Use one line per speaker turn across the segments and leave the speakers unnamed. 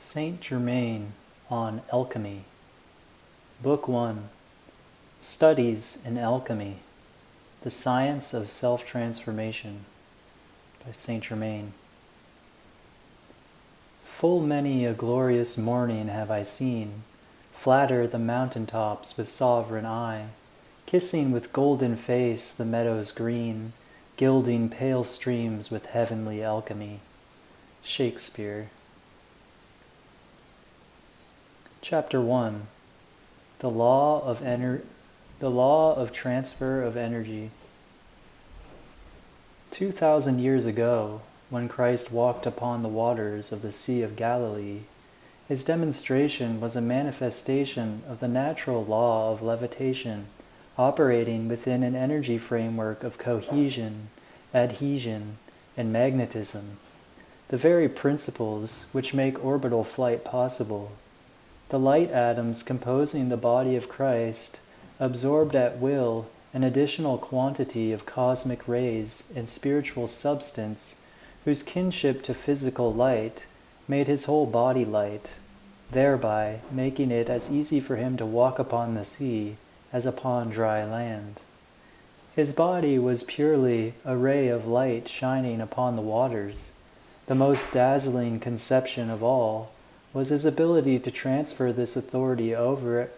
Saint Germain on Alchemy. Book 1. Studies in Alchemy. The Science of Self-Transformation by Saint Germain. Full many a glorious morning have I seen, flatter the mountain tops with sovereign eye, kissing with golden face the meadows green, gilding pale streams with heavenly alchemy. Shakespeare. Chapter 1. The Law of Transfer of Energy. 2,000 years ago, when Christ walked upon the waters of the Sea of Galilee, his demonstration was a manifestation of the natural law of levitation, operating within an energy framework of cohesion, adhesion, and magnetism, the very principles which make orbital flight possible. The light atoms composing the body of Christ absorbed at will an additional quantity of cosmic rays and spiritual substance whose kinship to physical light made his whole body light, thereby making it as easy for him to walk upon the sea as upon dry land. His body was purely a ray of light shining upon the waters. The most dazzling conception of all was his ability to transfer this authority over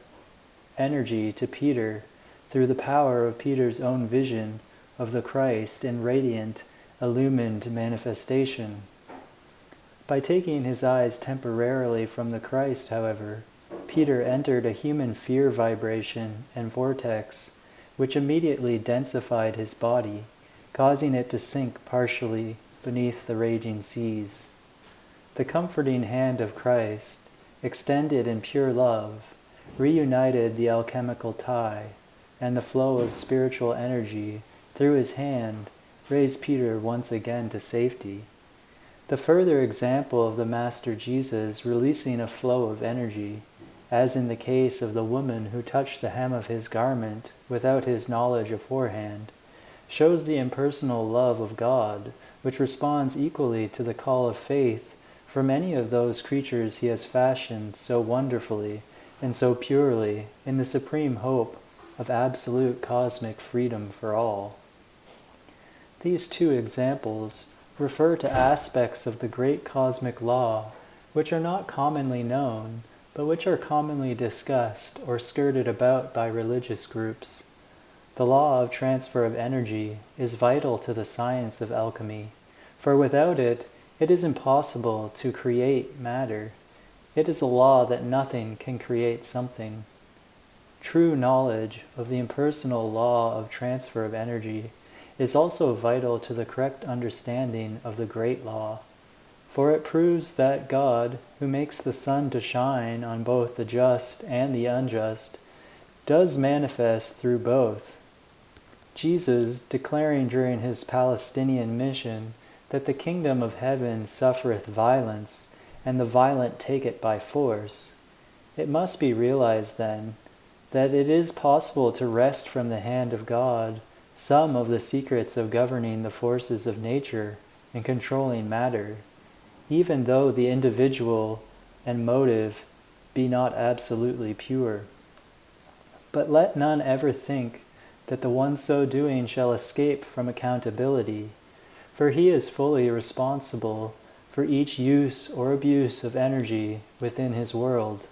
energy to Peter through the power of Peter's own vision of the Christ in radiant, illumined manifestation. By taking his eyes temporarily from the Christ, however, Peter entered a human fear vibration and vortex, which immediately densified his body, causing it to sink partially beneath the raging seas. The comforting hand of Christ, extended in pure love, reunited the alchemical tie, and the flow of spiritual energy through his hand raised Peter once again to safety. The further example of the Master Jesus releasing a flow of energy, as in the case of the woman who touched the hem of his garment without his knowledge aforehand, shows the impersonal love of God, which responds equally to the call of faith from any of those creatures he has fashioned so wonderfully and so purely in the supreme hope of absolute cosmic freedom for all. These two examples refer to aspects of the great cosmic law which are not commonly known, but which are commonly discussed or skirted about by religious groups. The law of transfer of energy is vital to the science of alchemy, for without it, it is impossible to create matter. It is a law that nothing can create something. True knowledge of the impersonal law of transfer of energy is also vital to the correct understanding of the great law, for it proves that God, who makes the sun to shine on both the just and the unjust, does manifest through both. Jesus, declaring during his Palestinian mission that the kingdom of heaven suffereth violence, and the violent take it by force, it must be realized then that it is possible to wrest from the hand of God some of the secrets of governing the forces of nature and controlling matter, even though the individual and motive be not absolutely pure. But let none ever think that the one so doing shall escape from accountability, for he is fully responsible for each use or abuse of energy within his world.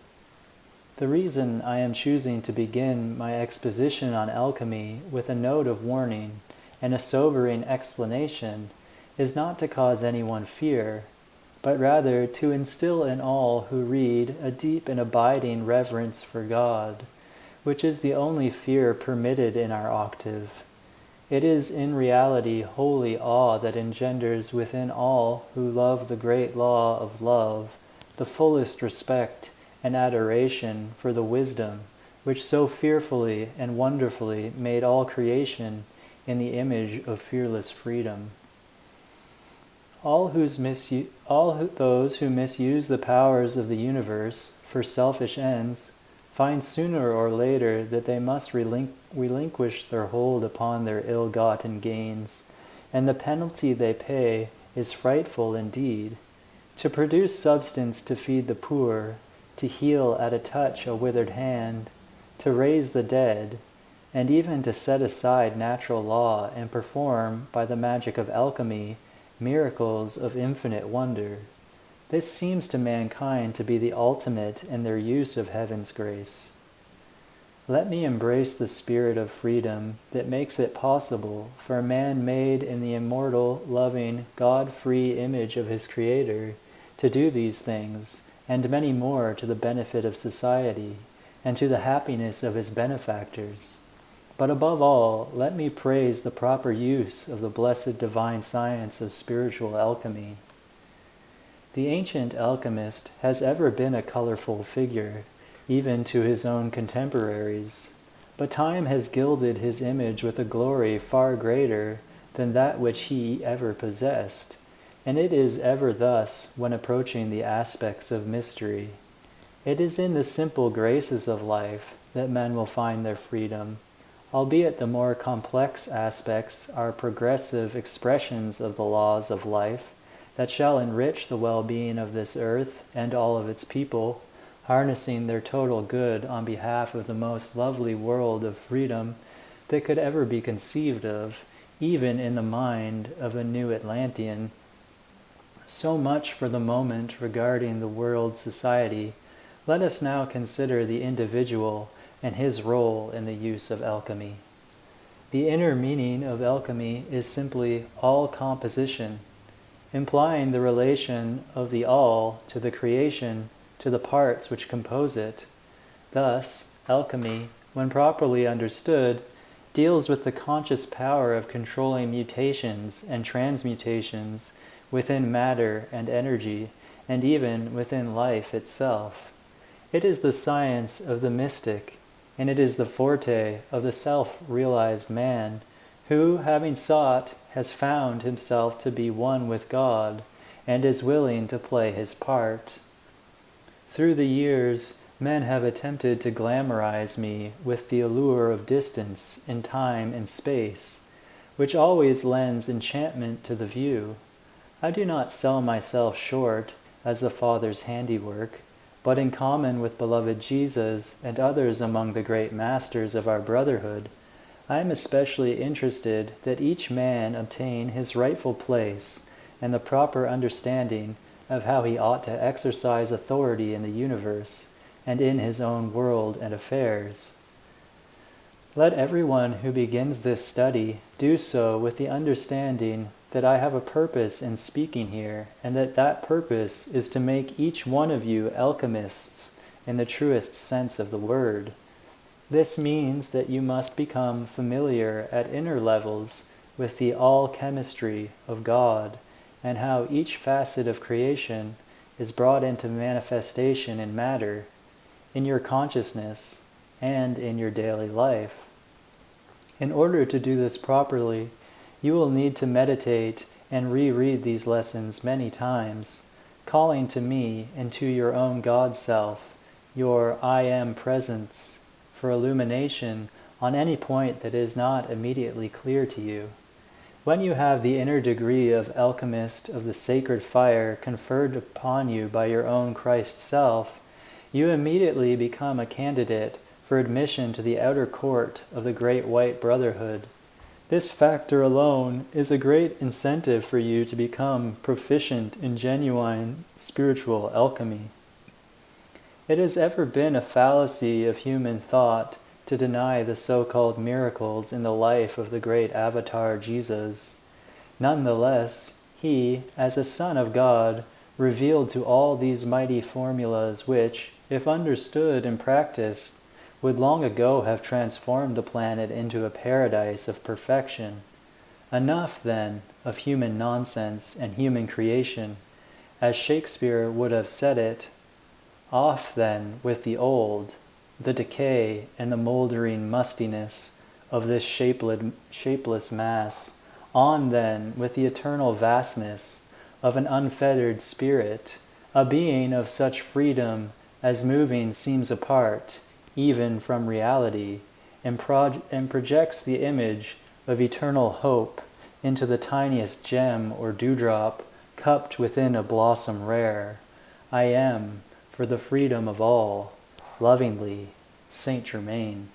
The reason I am choosing to begin my exposition on alchemy with a note of warning and a sobering explanation is not to cause anyone fear, but rather to instill in all who read a deep and abiding reverence for God, which is the only fear permitted in our octave. It is in reality holy awe that engenders within all who love the great law of love the fullest respect and adoration for the wisdom which so fearfully and wonderfully made all creation in the image of fearless freedom. All those who misuse the powers of the universe for selfish ends find sooner or later that they must relinquish their hold upon their ill-gotten gains, and the penalty they pay is frightful indeed. To produce substance to feed the poor, to heal at a touch a withered hand, to raise the dead, and even to set aside natural law and perform, by the magic of alchemy, miracles of infinite wonder. This seems to mankind to be the ultimate in their use of heaven's grace. Let me embrace the spirit of freedom that makes it possible for a man made in the immortal, loving, God-free image of his Creator to do these things, and many more to the benefit of society, and to the happiness of his benefactors. But above all, let me praise the proper use of the blessed divine science of spiritual alchemy. The ancient alchemist has ever been a colorful figure, even to his own contemporaries, but time has gilded his image with a glory far greater than that which he ever possessed, and it is ever thus when approaching the aspects of mystery. It is in the simple graces of life that men will find their freedom, albeit the more complex aspects are progressive expressions of the laws of life that shall enrich the well-being of this earth and all of its people, harnessing their total good on behalf of the most lovely world of freedom that could ever be conceived of, even in the mind of a new Atlantean. So much for the moment regarding the world society. Let us now consider the individual and his role in the use of alchemy. The inner meaning of alchemy is simply all composition, implying the relation of the all to the creation, to the parts which compose it. Thus, alchemy, when properly understood, deals with the conscious power of controlling mutations and transmutations within matter and energy, and even within life itself. It is the science of the mystic, and it is the forte of the self-realized man, who, having sought, has found himself to be one with God, and is willing to play his part. Through the years, men have attempted to glamorize me with the allure of distance in time and space, which always lends enchantment to the view. I do not sell myself short as the Father's handiwork, but in common with beloved Jesus and others among the great masters of our brotherhood, I am especially interested that each man obtain his rightful place and the proper understanding of how he ought to exercise authority in the universe and in his own world and affairs. Let everyone who begins this study do so with the understanding that I have a purpose in speaking here, and that purpose is to make each one of you alchemists in the truest sense of the word. This means that you must become familiar at inner levels with the all-chemistry of God, and how each facet of creation is brought into manifestation in matter, in your consciousness, and in your daily life. In order to do this properly, you will need to meditate and reread these lessons many times, calling to me and to your own God-self, your I Am presence, for illumination on any point that is not immediately clear to you. When you have the inner degree of alchemist of the sacred fire conferred upon you by your own Christ self, you immediately become a candidate for admission to the outer court of the great white brotherhood. This factor alone is a great incentive for you to become proficient in genuine spiritual alchemy. It has ever been a fallacy of human thought to deny the so-called miracles in the life of the great avatar Jesus. Nonetheless, he, as a Son of God, revealed to all these mighty formulas which, if understood and practiced, would long ago have transformed the planet into a paradise of perfection. Enough, then, of human nonsense and human creation, as Shakespeare would have said it. Off, then, with the old, the decay and the mouldering mustiness of this shapeless mass. On, then, with the eternal vastness of an unfettered spirit, a being of such freedom as moving seems apart, even from reality, and projects the image of eternal hope into the tiniest gem or dewdrop cupped within a blossom rare. I am, for the freedom of all, lovingly, Saint Germain.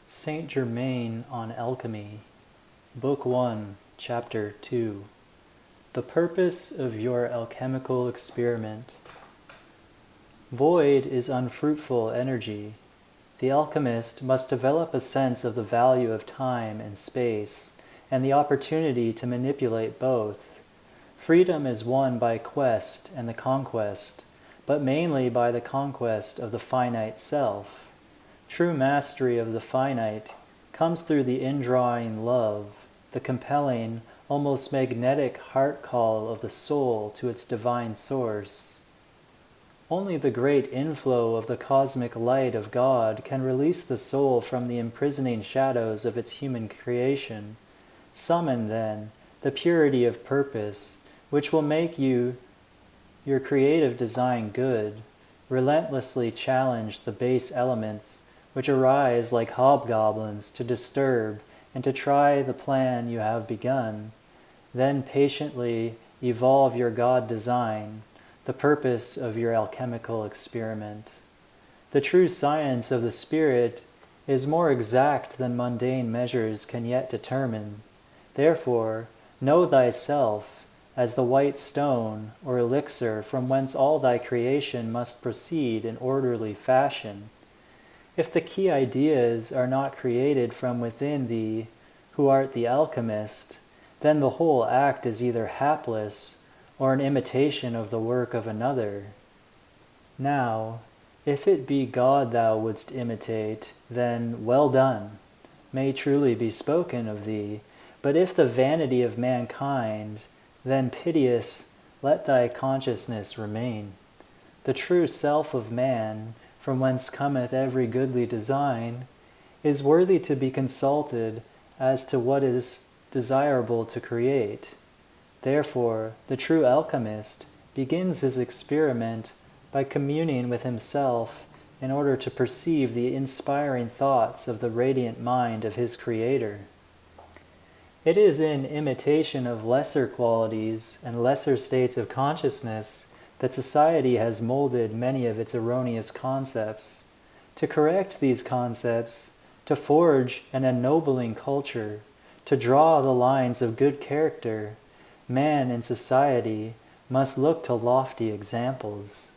Saint Germain on Alchemy, Book 1, Chapter 2. The purpose of your alchemical experiment. Void is unfruitful energy. The alchemist must develop a sense of the value of time and space, and the opportunity to manipulate both. Freedom is won by quest and the conquest, but mainly by the conquest of the finite self. True mastery of the finite comes through the indrawing love, the compelling, almost magnetic heart call of the soul to its divine source. Only the great inflow of the cosmic light of God can release the soul from the imprisoning shadows of its human creation. Summon, then, the purity of purpose, which will make your creative design good. Relentlessly challenge the base elements, which arise like hobgoblins to disturb and to try the plan you have begun. Then patiently evolve your God design, the purpose of your alchemical experiment. The true science of the Spirit is more exact than mundane measures can yet determine. Therefore, know thyself as the white stone or elixir from whence all thy creation must proceed in orderly fashion. If the key ideas are not created from within thee, who art the alchemist, then the whole act is either hapless or an imitation of the work of another. Now, if it be God thou wouldst imitate, then well done, may truly be spoken of thee. But if the vanity of mankind, then piteous let thy consciousness remain. The true self of man, from whence cometh every goodly design, is worthy to be consulted as to what is desirable to create. Therefore, the true alchemist begins his experiment by communing with himself in order to perceive the inspiring thoughts of the radiant mind of his Creator. It is in imitation of lesser qualities and lesser states of consciousness that society has molded many of its erroneous concepts. To correct these concepts, to forge an ennobling culture, to draw the lines of good character, man in society must look to lofty examples.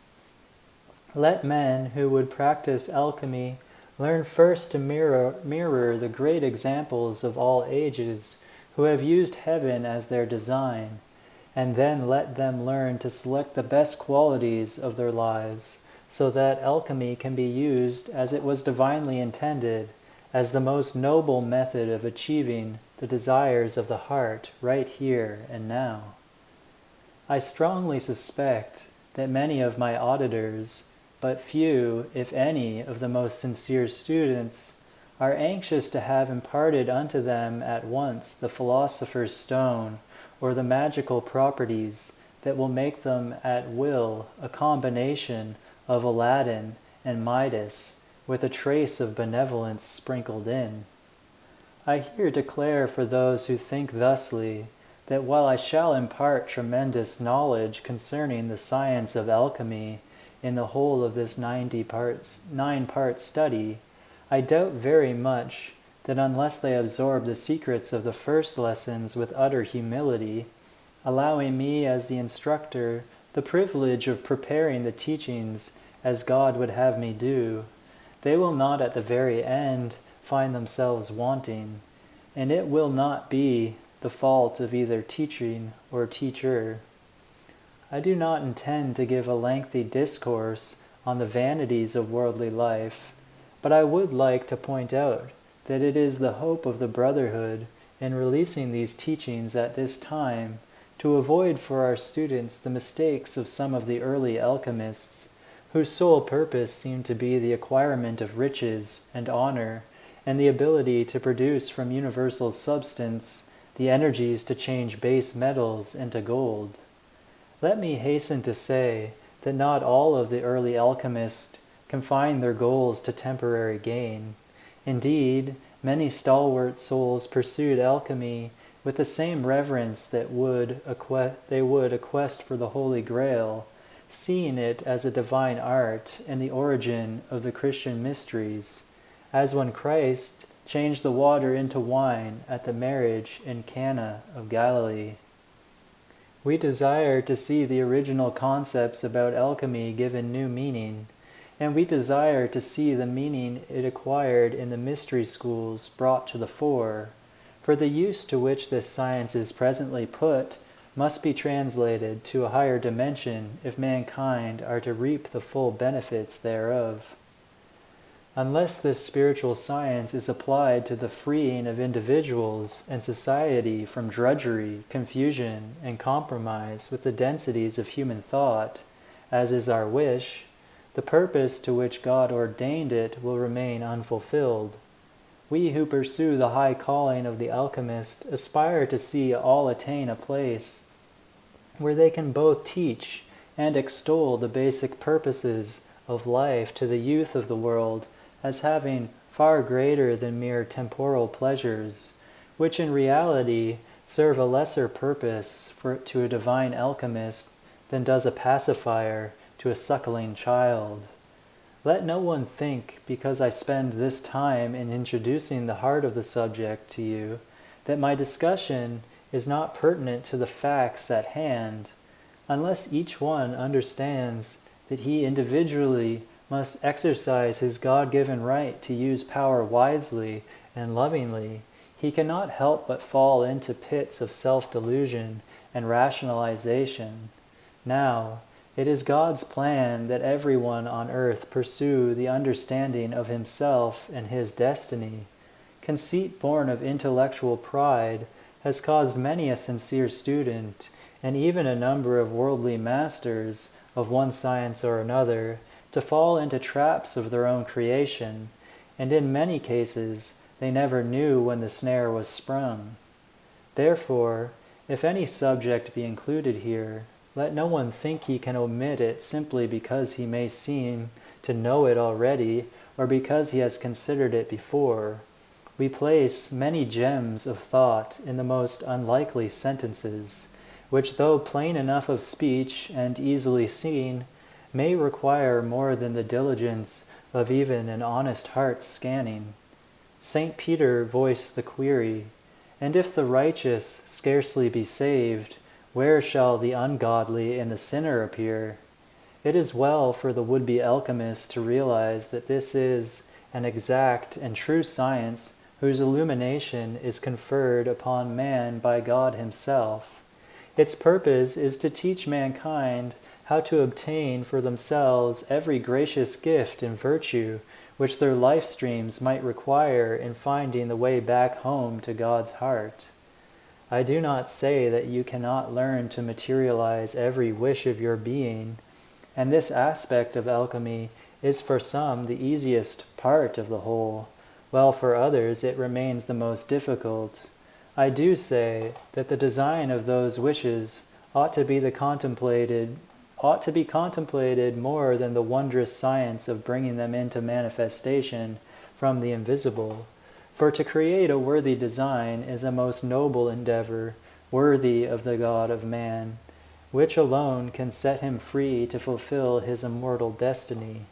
Let men who would practice alchemy learn first to mirror the great examples of all ages who have used heaven as their design, and then let them learn to select the best qualities of their lives, so that alchemy can be used as it was divinely intended, as the most noble method of achieving the desires of the heart right here and now. I strongly suspect that many of my auditors, but few, if any, of the most sincere students, are anxious to have imparted unto them at once the philosopher's stone or the magical properties that will make them at will a combination of Aladdin and Midas with a trace of benevolence sprinkled in. I here declare for those who think thusly, that while I shall impart tremendous knowledge concerning the science of alchemy in the whole of this 9-part study, I doubt very much that unless they absorb the secrets of the first lessons with utter humility, allowing me as the instructor the privilege of preparing the teachings as God would have me do, they will not at the very end find themselves wanting, and it will not be the fault of either teaching or teacher. I do not intend to give a lengthy discourse on the vanities of worldly life, but I would like to point out that it is the hope of the Brotherhood in releasing these teachings at this time to avoid for our students the mistakes of some of the early alchemists, whose sole purpose seemed to be the acquirement of riches and honor, and the ability to produce from universal substance the energies to change base metals into gold. Let me hasten to say that not all of the early alchemists confined their goals to temporary gain. Indeed, many stalwart souls pursued alchemy with the same reverence that they would a quest for the Holy Grail, seeing it as a divine art and the origin of the Christian mysteries, as when Christ changed the water into wine at the marriage in Cana of Galilee. We desire to see the original concepts about alchemy given new meaning, and we desire to see the meaning it acquired in the mystery schools brought to the fore, for the use to which this science is presently put must be translated to a higher dimension if mankind are to reap the full benefits thereof. Unless this spiritual science is applied to the freeing of individuals and society from drudgery, confusion, and compromise with the densities of human thought, as is our wish, the purpose to which God ordained it will remain unfulfilled. We who pursue the high calling of the alchemist aspire to see all attain a place where they can both teach and extol the basic purposes of life to the youth of the world as having far greater than mere temporal pleasures, which in reality serve a lesser purpose to a divine alchemist than does a pacifier to a suckling child. Let no one think, because I spend this time in introducing the heart of the subject to you, that my discussion is not pertinent to the facts at hand, unless each one understands that he individually must exercise his God-given right to use power wisely and lovingly. He cannot help but fall into pits of self-delusion and rationalization. Now, it is God's plan that everyone on earth pursue the understanding of himself and his destiny. Conceit born of intellectual pride has caused many a sincere student, and even a number of worldly masters of one science or another, to fall into traps of their own creation, and in many cases they never knew when the snare was sprung. Therefore, if any subject be included here, let no one think he can omit it simply because he may seem to know it already, or because he has considered it before. We place many gems of thought in the most unlikely sentences, which, though plain enough of speech and easily seen, may require more than the diligence of even an honest heart's scanning. St. Peter voiced the query, "And if the righteous scarcely be saved, where shall the ungodly and the sinner appear?" It is well for the would-be alchemist to realize that this is an exact and true science whose illumination is conferred upon man by God himself. Its purpose is to teach mankind how to obtain for themselves every gracious gift and virtue which their life streams might require in finding the way back home to God's heart. I do not say that you cannot learn to materialize every wish of your being, and this aspect of alchemy is for some the easiest part of the whole, while for others it remains the most difficult. I do say that the design of those wishes ought to be contemplated more than the wondrous science of bringing them into manifestation from the invisible. For to create a worthy design is a most noble endeavor, worthy of the God of man, which alone can set him free to fulfill his immortal destiny.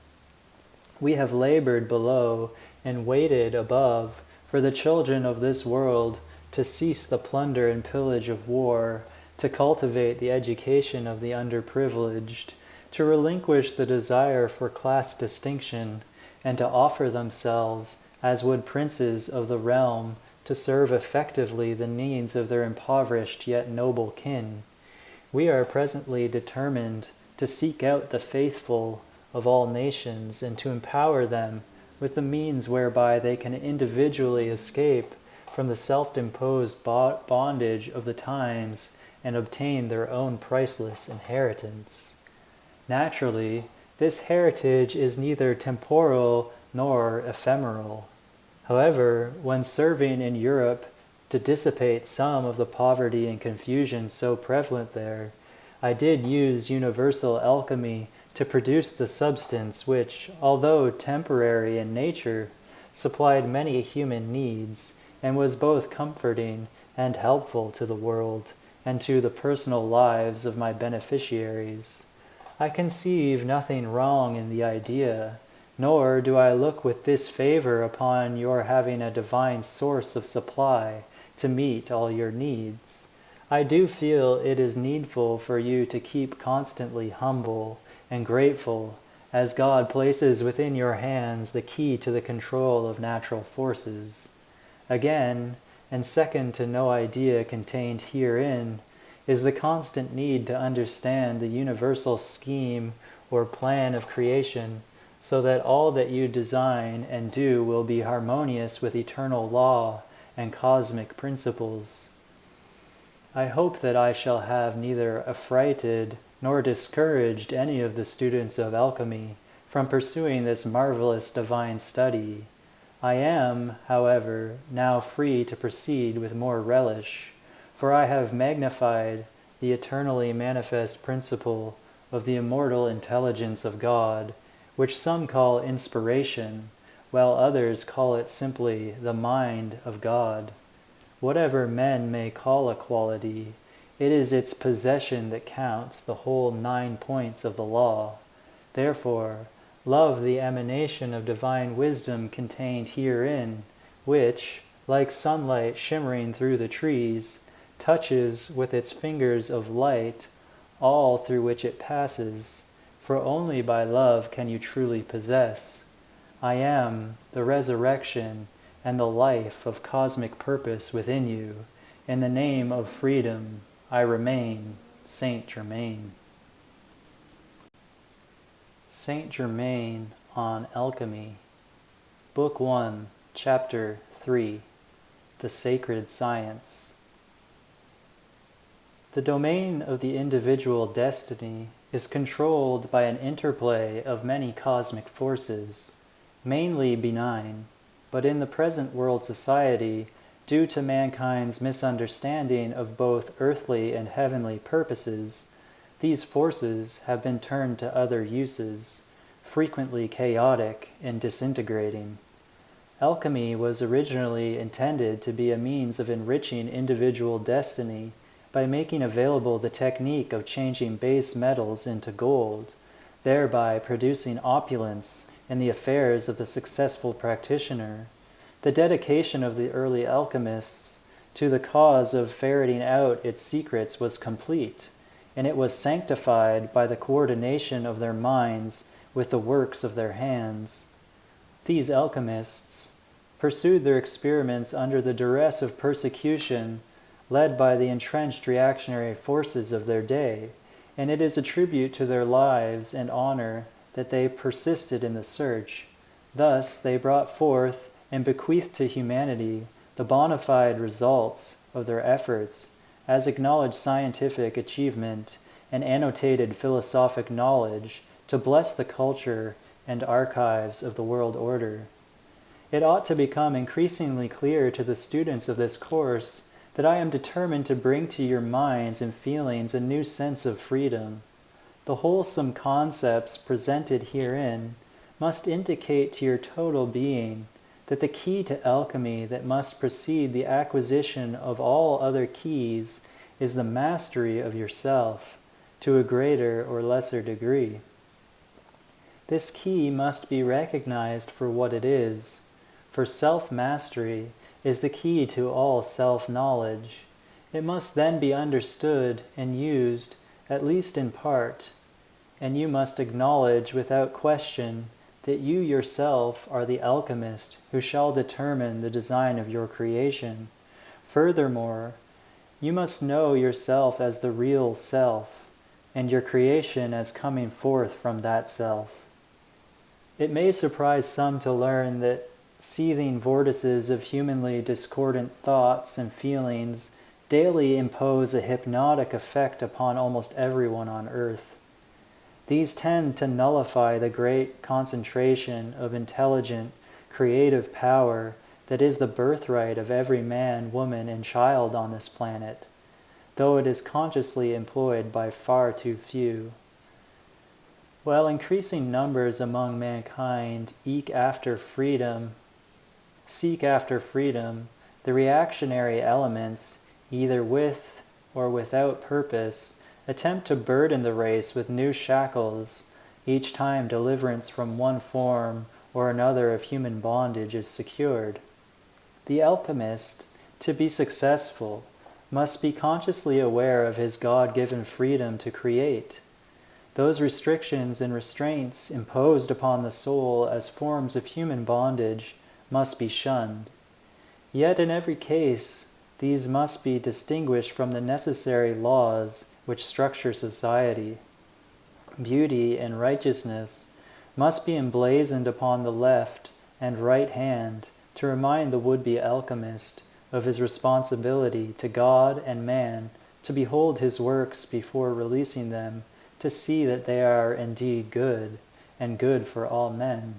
We have labored below and waited above for the children of this world to cease the plunder and pillage of war, to cultivate the education of the underprivileged, to relinquish the desire for class distinction, and to offer themselves, as would princes of the realm, to serve effectively the needs of their impoverished yet noble kin. We are presently determined to seek out the faithful of all nations and to empower them with the means whereby they can individually escape from the self-imposed bondage of the times and obtain their own priceless inheritance. Naturally, this heritage is neither temporal nor ephemeral. However, when serving in Europe to dissipate some of the poverty and confusion so prevalent there, I did use universal alchemy to produce the substance which, although temporary in nature, supplied many human needs, and was both comforting and helpful to the world and to the personal lives of my beneficiaries. I conceive nothing wrong in the idea, nor do I look with disfavor upon your having a divine source of supply to meet all your needs. I do feel it is needful for you to keep constantly humble and grateful, as God places within your hands the key to the control of natural forces. Again, and second to no idea contained herein, is the constant need to understand the universal scheme or plan of creation, so that all that you design and do will be harmonious with eternal law and cosmic principles. I hope that I shall have neither affrighted nor discouraged any of the students of alchemy from pursuing this marvelous divine study. I am, however, now free to proceed with more relish, for I have magnified the eternally manifest principle of the immortal intelligence of God, which some call inspiration, while others call it simply the mind of God. Whatever men may call a quality, it is its possession that counts the whole 9 points of the law. Therefore, love the emanation of divine wisdom contained herein, which, like sunlight shimmering through the trees, touches with its fingers of light all through which it passes, for only by love can you truly possess. I am the resurrection and the life of cosmic purpose within you. In the name of freedom, I remain Saint Germain. Saint Germain on Alchemy. Book 1, Chapter 3, The Sacred Science. The domain of the individual destiny is controlled by an interplay of many cosmic forces, mainly benign, but in the present world society, due to mankind's misunderstanding of both earthly and heavenly purposes, these forces have been turned to other uses, frequently chaotic and disintegrating. Alchemy was originally intended to be a means of enriching individual destiny by making available the technique of changing base metals into gold, thereby producing opulence in the affairs of the successful practitioner. The dedication of the early alchemists to the cause of ferreting out its secrets was complete, and it was sanctified by the coordination of their minds with the works of their hands. These alchemists pursued their experiments under the duress of persecution led by the entrenched reactionary forces of their day, and it is a tribute to their lives and honor that they persisted in the search. Thus they brought forth and bequeathed to humanity the bona fide results of their efforts as acknowledged scientific achievement and annotated philosophic knowledge to bless the culture and archives of the world order. It ought to become increasingly clear to the students of this course that I am determined to bring to your minds and feelings a new sense of freedom. The wholesome concepts presented herein must indicate to your total being that the key to alchemy that must precede the acquisition of all other keys is the mastery of yourself to a greater or lesser degree. This key must be recognized for what it is, for self-mastery is the key to all self-knowledge. It must then be understood and used, at least in part, and you must acknowledge without question that you yourself are the alchemist who shall determine the design of your creation. Furthermore, you must know yourself as the real self, and your creation as coming forth from that self. It may surprise some to learn that seething vortices of humanly discordant thoughts and feelings daily impose a hypnotic effect upon almost everyone on earth. These tend to nullify the great concentration of intelligent, creative power that is the birthright of every man, woman, and child on this planet, though it is consciously employed by far too few. While increasing numbers among mankind seek after freedom, the reactionary elements, either with or without purpose, attempt to burden the race with new shackles, each time deliverance from one form or another of human bondage is secured. The alchemist, to be successful, must be consciously aware of his God-given freedom to create. Those restrictions and restraints imposed upon the soul as forms of human bondage must be shunned. Yet in every case, these must be distinguished from the necessary laws which structure society. Beauty and righteousness must be emblazoned upon the left and right hand to remind the would-be alchemist of his responsibility to God and man to behold his works before releasing them, to see that they are indeed good, and good for all men.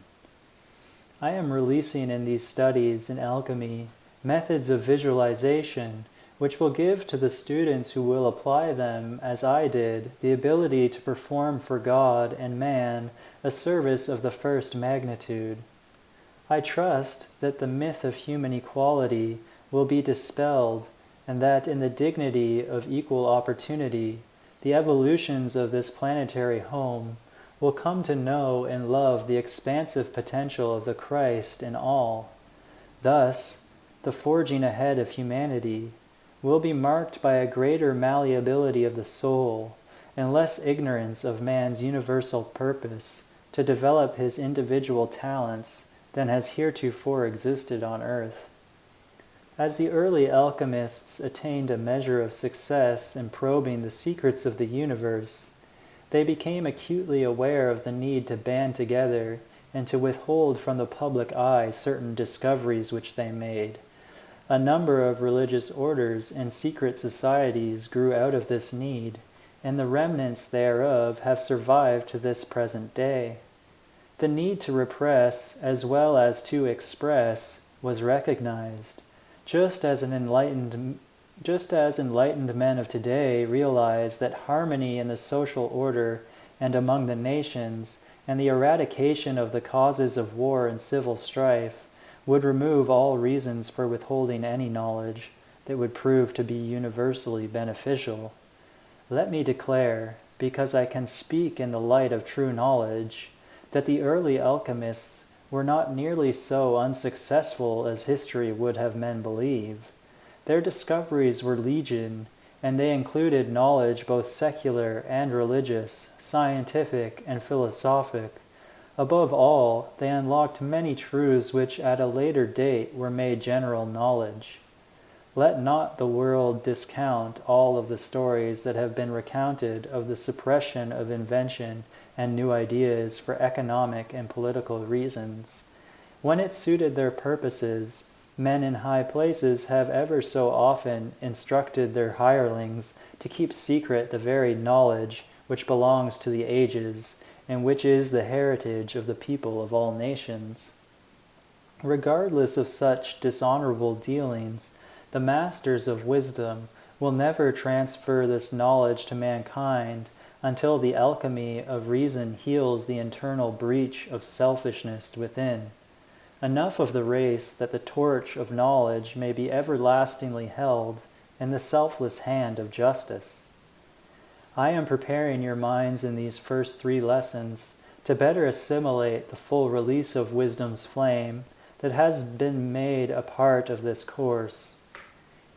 I am releasing in these studies in alchemy methods of visualization which will give to the students who will apply them, as I did, the ability to perform for God and man a service of the first magnitude. I trust that the myth of human equality will be dispelled, and that in the dignity of equal opportunity, the evolutions of this planetary home will come to know and love the expansive potential of the Christ in all. Thus, the forging ahead of humanity will be marked by a greater malleability of the soul and less ignorance of man's universal purpose to develop his individual talents than has heretofore existed on earth. As the early alchemists attained a measure of success in probing the secrets of the universe, they became acutely aware of the need to band together and to withhold from the public eye certain discoveries which they made. A number of religious orders and secret societies grew out of this need, and the remnants thereof have survived to this present day. The need to repress as well as to express was recognized, just as enlightened men of today realize that harmony in the social order and among the nations and the eradication of the causes of war and civil strife would remove all reasons for withholding any knowledge that would prove to be universally beneficial. Let me declare, because I can speak in the light of true knowledge, that the early alchemists were not nearly so unsuccessful as history would have men believe. Their discoveries were legion, and they included knowledge both secular and religious, scientific and philosophic. Above all, they unlocked many truths which at a later date were made general knowledge. Let not the world discount all of the stories that have been recounted of the suppression of invention and new ideas for economic and political reasons. When it suited their purposes, men in high places have ever so often instructed their hirelings to keep secret the very knowledge which belongs to the ages, and which is the heritage of the people of all nations. Regardless of such dishonorable dealings, the masters of wisdom will never transfer this knowledge to mankind until the alchemy of reason heals the internal breach of selfishness within. Enough of the race that the torch of knowledge may be everlastingly held in the selfless hand of justice. I am preparing your minds in these first 3 lessons to better assimilate the full release of wisdom's flame that has been made a part of this course.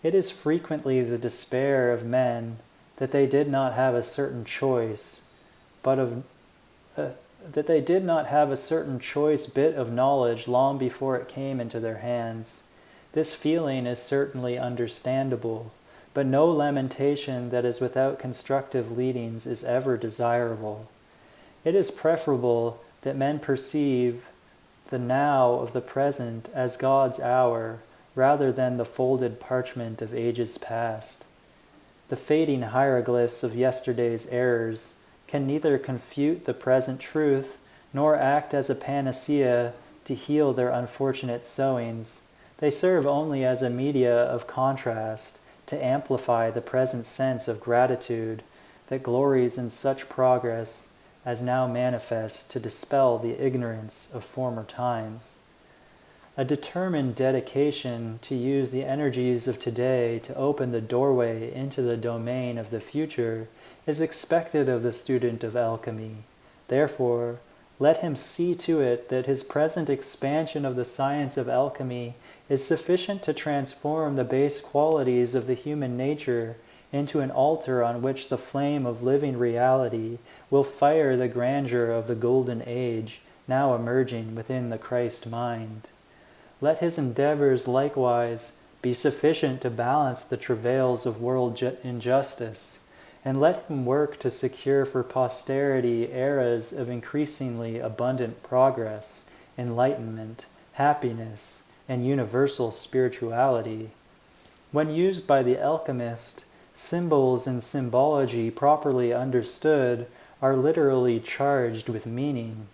It is frequently the despair of men that they did not have a certain choice, that they did not have a certain choice bit of knowledge long before it came into their hands. This feeling is certainly understandable, but no lamentation that is without constructive leadings is ever desirable. It is preferable that men perceive the now of the present as God's hour, rather than the folded parchment of ages past. The fading hieroglyphs of yesterday's errors can neither confute the present truth nor act as a panacea to heal their unfortunate sowings. They serve only as a media of contrast to amplify the present sense of gratitude that glories in such progress as now manifests to dispel the ignorance of former times. A determined dedication to use the energies of today to open the doorway into the domain of the future is expected of the student of alchemy. Therefore, let him see to it that his present expansion of the science of alchemy is sufficient to transform the base qualities of the human nature into an altar on which the flame of living reality will fire the grandeur of the golden age now emerging within the Christ mind. Let his endeavors likewise be sufficient to balance the travails of world injustice, and let him work to secure for posterity eras of increasingly abundant progress, enlightenment, happiness, and universal spirituality. When used by the alchemist, symbols and symbology properly understood are literally charged with meaning.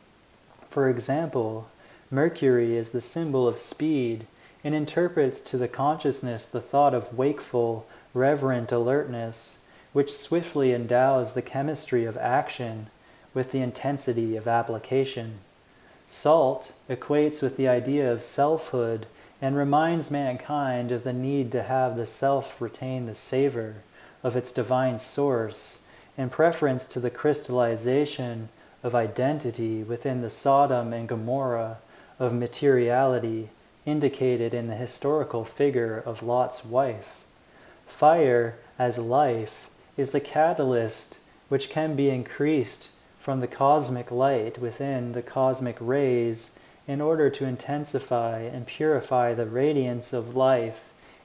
For example, Mercury is the symbol of speed and interprets to the consciousness the thought of wakeful, reverent alertness, which swiftly endows the chemistry of action with the intensity of application. Salt equates with the idea of selfhood and reminds mankind of the need to have the self retain the savor of its divine source in preference to the crystallization of identity within the Sodom and Gomorrah of materiality indicated in the historical figure of Lot's wife. Fire, as life, is the catalyst which can be increased from the cosmic light within the cosmic rays in order to intensify and purify the radiance of life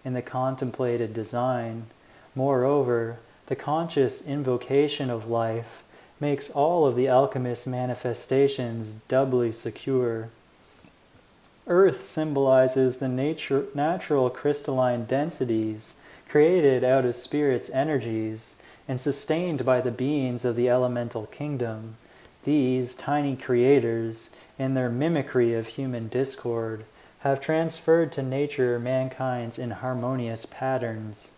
in the contemplated design. Moreover, the conscious invocation of life makes all of the alchemist's manifestations doubly secure. Earth symbolizes the natural crystalline densities created out of spirit's energies and sustained by the beings of the elemental kingdom. These tiny creators, in their mimicry of human discord, have transferred to nature mankind's inharmonious patterns.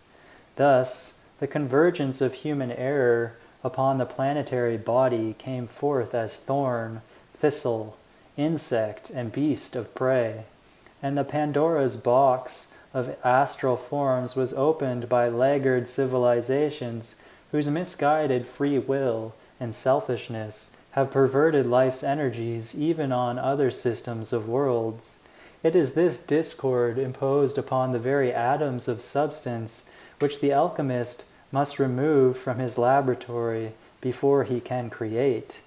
Thus, the convergence of human error upon the planetary body came forth as thorn, thistle, insect, and beast of prey, and the Pandora's box of astral forms was opened by laggard civilizations whose misguided free will and selfishness have perverted life's energies even on other systems of worlds. It is this discord imposed upon the very atoms of substance which the alchemist must remove from his laboratory before he can create.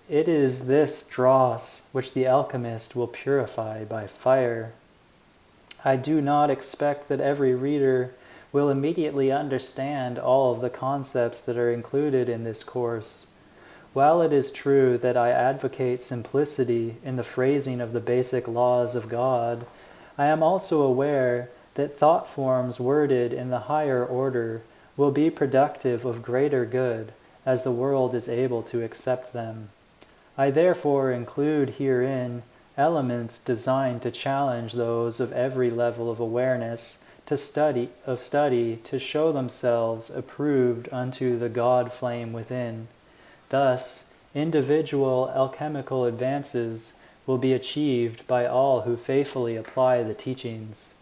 It is this dross which the alchemist will purify by fire. I do not expect that every reader will immediately understand all of the concepts that are included in this course. While it is true that I advocate simplicity in the phrasing of the basic laws of God, I am also aware that thought forms worded in the higher order will be productive of greater good as the world is able to accept them. I therefore include herein elements designed to challenge those of every level of awareness to study to show themselves approved unto the God flame within. Thus, individual alchemical advances will be achieved by all who faithfully apply the teachings.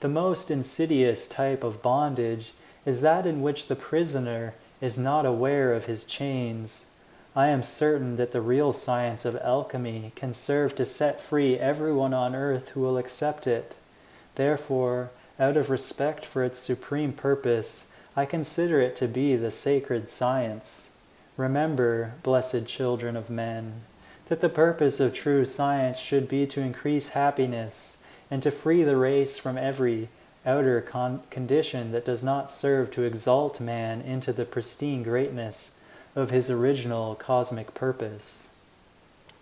The most insidious type of bondage is that in which the prisoner is not aware of his chains. I am certain that the real science of alchemy can serve to set free everyone on earth who will accept it. Therefore, out of respect for its supreme purpose, I consider it to be the sacred science. Remember, blessed children of men, that the purpose of true science should be to increase happiness and to free the race from every outer condition that does not serve to exalt man into the pristine greatness of his original cosmic purpose.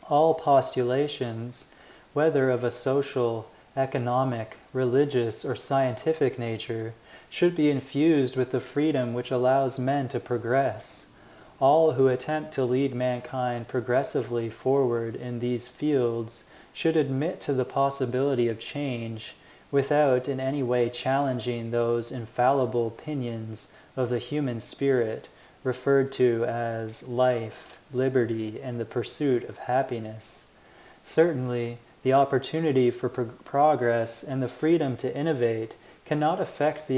All postulations, whether of a social, economic, religious, or scientific nature, should be infused with the freedom which allows men to progress. All who attempt to lead mankind progressively forward in these fields should admit to the possibility of change without in any way challenging those infallible opinions of the human spirit referred to as life, liberty, and the pursuit of happiness. Certainly, The opportunity for progress and the freedom to innovate cannot affect the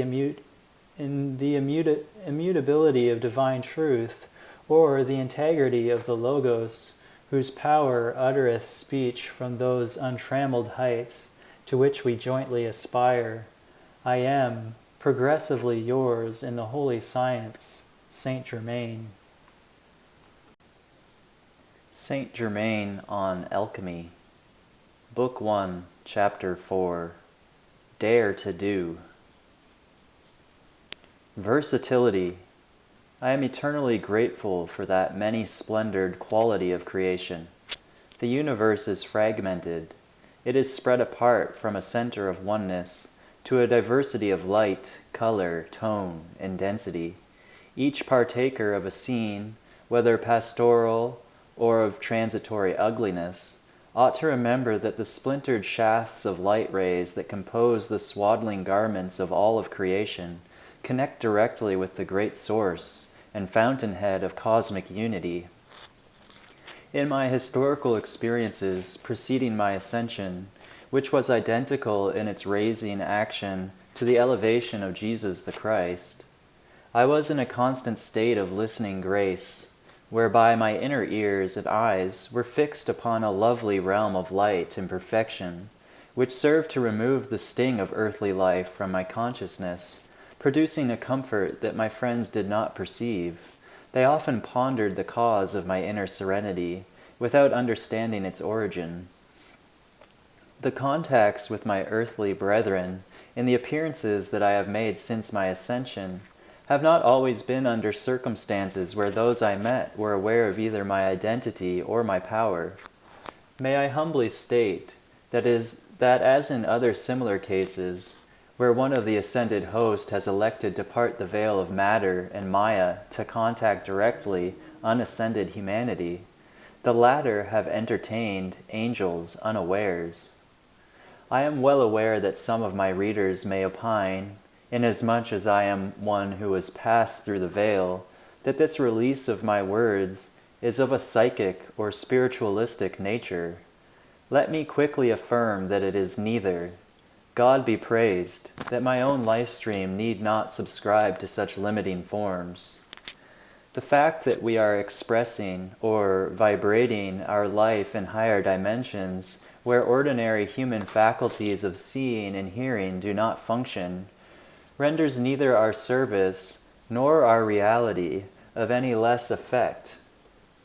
immutability of divine truth or the integrity of the Logos, whose power uttereth speech from those untrammeled heights to which we jointly aspire. I am progressively yours in the holy science, Saint Germain. Saint Germain on Alchemy. Book 1, Chapter 4. Dare to Do. Versatility. I am eternally grateful for that many-splendored quality of creation. The universe is fragmented. It is spread apart from a center of oneness to a diversity of light, color, tone, and density. Each partaker of a scene, whether pastoral or of transitory ugliness, ought to remember that the splintered shafts of light rays that compose the swaddling garments of all of creation connect directly with the great source and fountainhead of cosmic unity. In my historical experiences preceding my ascension, which was identical in its raising action to the elevation of Jesus the Christ, I was in a constant state of listening grace, whereby my inner ears and eyes were fixed upon a lovely realm of light and perfection, which served to remove the sting of earthly life from my consciousness, producing a comfort that my friends did not perceive. They often pondered the cause of my inner serenity, without understanding its origin. The contacts with my earthly brethren, in the appearances that I have made since my ascension, have not always been under circumstances where those I met were aware of either my identity or my power. May I humbly state that as in other similar cases, where one of the ascended host has elected to part the veil of matter and Maya to contact directly unascended humanity, the latter have entertained angels unawares. I am well aware that some of my readers may opine, inasmuch as I am one who has passed through the veil, that this release of my words is of a psychic or spiritualistic nature. Let me quickly affirm that it is neither. God be praised, that my own life stream need not subscribe to such limiting forms. The fact that we are expressing or vibrating our life in higher dimensions where ordinary human faculties of seeing and hearing do not function renders neither our service nor our reality of any less effect,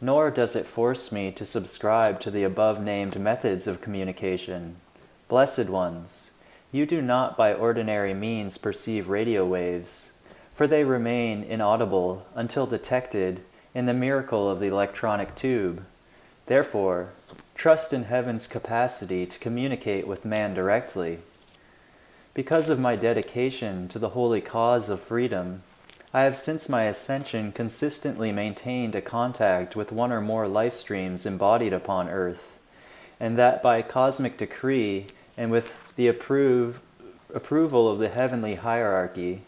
nor does it force me to subscribe to the above-named methods of communication. Blessed ones, you do not by ordinary means perceive radio waves, for they remain inaudible until detected in the miracle of the electronic tube. Therefore, trust in heaven's capacity to communicate with man directly. Because of my dedication to the holy cause of freedom, I have since my ascension consistently maintained a contact with one or more life streams embodied upon earth, and that by cosmic decree and with the approval of the heavenly hierarchy,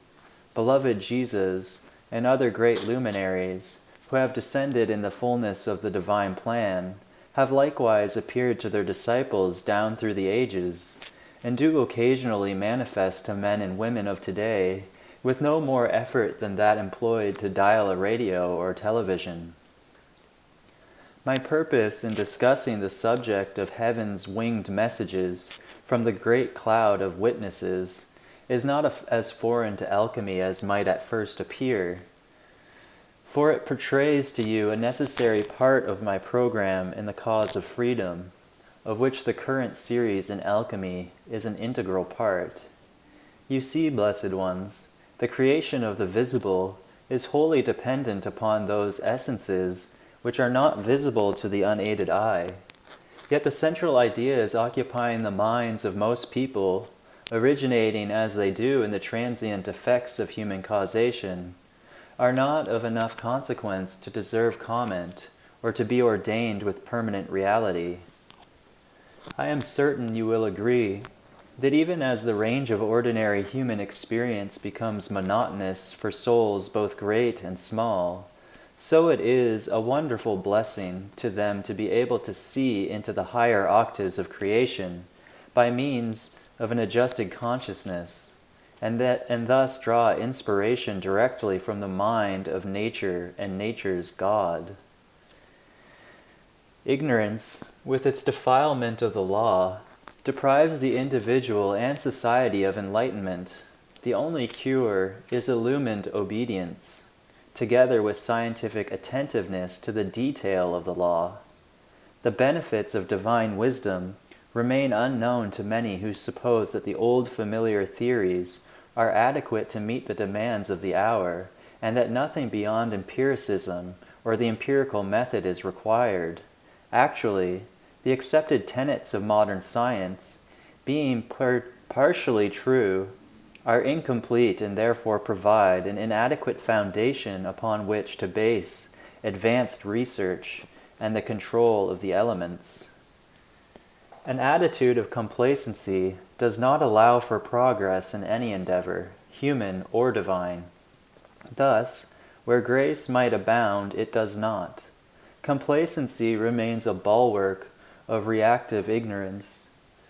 beloved Jesus and other great luminaries who have descended in the fullness of the divine plan have likewise appeared to their disciples down through the ages, and do occasionally manifest to men and women of today with no more effort than that employed to dial a radio or television. My purpose in discussing the subject of heaven's winged messages from the great cloud of witnesses is not as foreign to alchemy as might at first appear, for it portrays to you a necessary part of my program in the cause of freedom, of which the current series in alchemy is an integral part. You see, blessed ones, the creation of the visible is wholly dependent upon those essences which are not visible to the unaided eye. Yet the central ideas occupying the minds of most people, originating as they do in the transient effects of human causation, are not of enough consequence to deserve comment or to be ordained with permanent reality. I am certain you will agree that even as the range of ordinary human experience becomes monotonous for souls both great and small, so it is a wonderful blessing to them to be able to see into the higher octaves of creation by means of an adjusted consciousness, and thus draw inspiration directly from the mind of nature and nature's God. Ignorance, with its defilement of the law, deprives the individual and society of enlightenment. The only cure is illumined obedience, together with scientific attentiveness to the detail of the law. The benefits of divine wisdom remain unknown to many who suppose that the old familiar theories are adequate to meet the demands of the hour, and that nothing beyond empiricism or the empirical method is required. Actually, the accepted tenets of modern science, being partially true, are incomplete and therefore provide an inadequate foundation upon which to base advanced research and the control of the elements. An attitude of complacency does not allow for progress in any endeavor, human or divine. Thus, where grace might abound, it does not. Complacency remains a bulwark of reactive ignorance,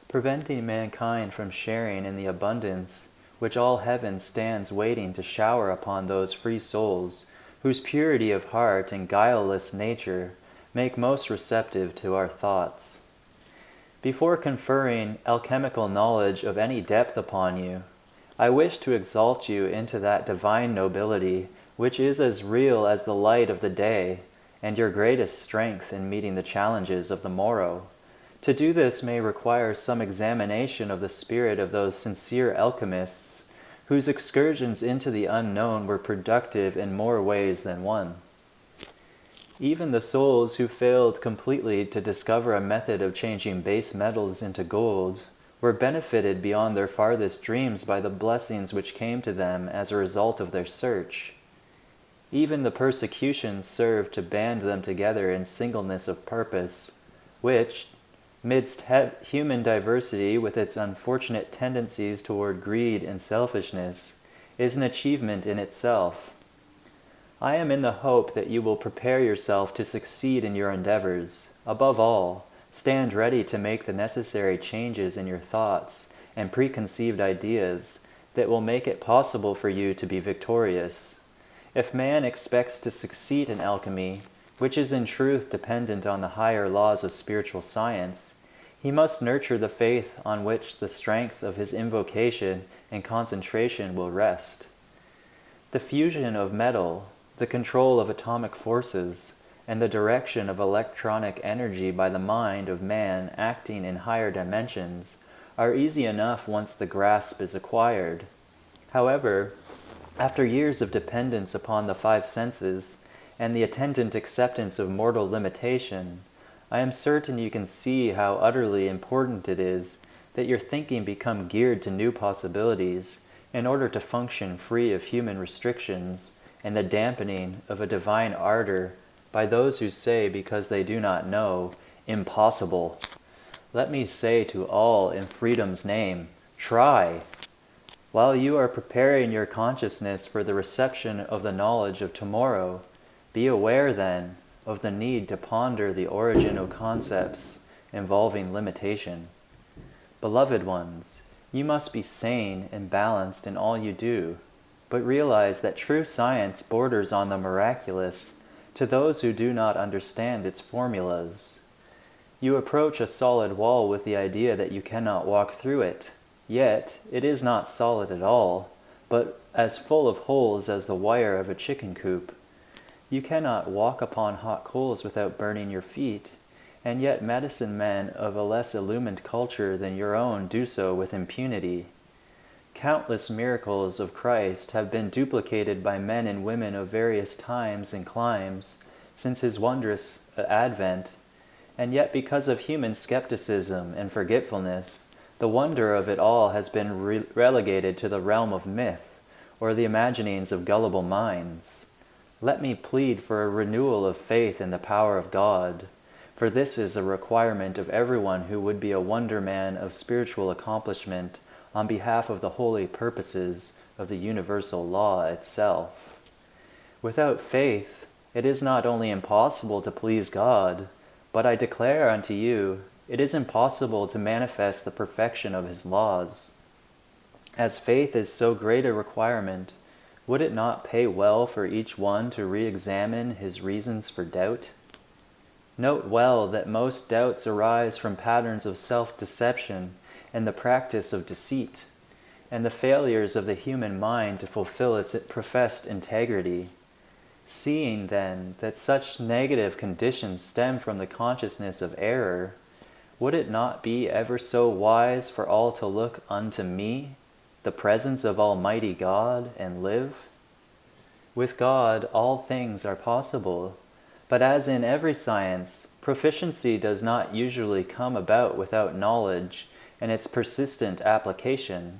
preventing mankind from sharing in the abundance which all heaven stands waiting to shower upon those free souls whose purity of heart and guileless nature make most receptive to our thoughts. Before conferring alchemical knowledge of any depth upon you, I wish to exalt you into that divine nobility which is as real as the light of the day and your greatest strength in meeting the challenges of the morrow. To do this may require some examination of the spirit of those sincere alchemists whose excursions into the unknown were productive in more ways than one. Even the souls who failed completely to discover a method of changing base metals into gold were benefited beyond their farthest dreams by the blessings which came to them as a result of their search. Even the persecutions served to band them together in singleness of purpose, which, midst human diversity with its unfortunate tendencies toward greed and selfishness, is an achievement in itself. I am in the hope that you will prepare yourself to succeed in your endeavors. Above all, stand ready to make the necessary changes in your thoughts and preconceived ideas that will make it possible for you to be victorious. If man expects to succeed in alchemy, which is in truth dependent on the higher laws of spiritual science, he must nurture the faith on which the strength of his invocation and concentration will rest. The fusion of metal, the control of atomic forces, and the direction of electronic energy by the mind of man acting in higher dimensions are easy enough once the grasp is acquired. However, after years of dependence upon the five senses and the attendant acceptance of mortal limitation, I am certain you can see how utterly important it is that your thinking become geared to new possibilities in order to function free of human restrictions and the dampening of a divine ardor by those who say, because they do not know, impossible. Let me say to all in freedom's name, try! While you are preparing your consciousness for the reception of the knowledge of tomorrow, be aware then of the need to ponder the origin of concepts involving limitation. Beloved ones, you must be sane and balanced in all you do, but realize that true science borders on the miraculous to those who do not understand its formulas. You approach a solid wall with the idea that you cannot walk through it, yet it is not solid at all, but as full of holes as the wire of a chicken coop. You cannot walk upon hot coals without burning your feet, and yet medicine men of a less illumined culture than your own do so with impunity. Countless miracles of Christ have been duplicated by men and women of various times and climes since his wondrous advent, and yet because of human skepticism and forgetfulness, the wonder of it all has been relegated to the realm of myth or the imaginings of gullible minds. Let me plead for a renewal of faith in the power of God, for this is a requirement of everyone who would be a wonderman of spiritual accomplishment on behalf of the holy purposes of the universal law itself. Without faith, It is not only impossible to please God, but I declare unto you, it is impossible to manifest the perfection of his laws. As faith is so great a requirement, would it not pay well for each one to re-examine his reasons for doubt? Note well that most doubts arise from patterns of self-deception and the practice of deceit, and the failures of the human mind to fulfill its professed integrity. Seeing, then, that such negative conditions stem from the consciousness of error, would it not be ever so wise for all to look unto me, the presence of Almighty God, and live? With God, all things are possible, but as in every science, proficiency does not usually come about without knowledge and its persistent application.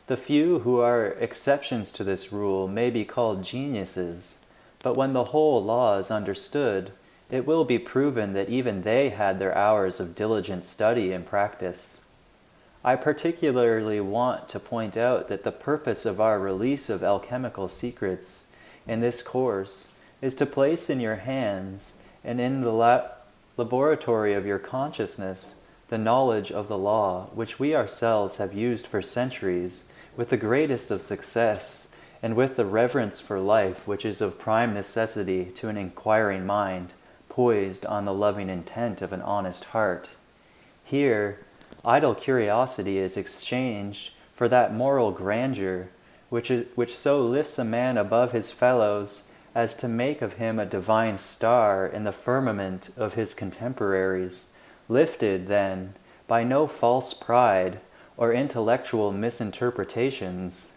The few who are exceptions to this rule may be called geniuses, but when the whole law is understood, it will be proven that even they had their hours of diligent study and practice. I particularly want to point out that the purpose of our release of alchemical secrets in this course is to place in your hands and in the laboratory of your consciousness the knowledge of the law which we ourselves have used for centuries with the greatest of success and with the reverence for life which is of prime necessity to an inquiring mind poised on the loving intent of an honest heart. Here, idle curiosity is exchanged for that moral grandeur which so lifts a man above his fellows as to make of him a divine star in the firmament of his contemporaries, lifted, then, by no false pride or intellectual misinterpretations.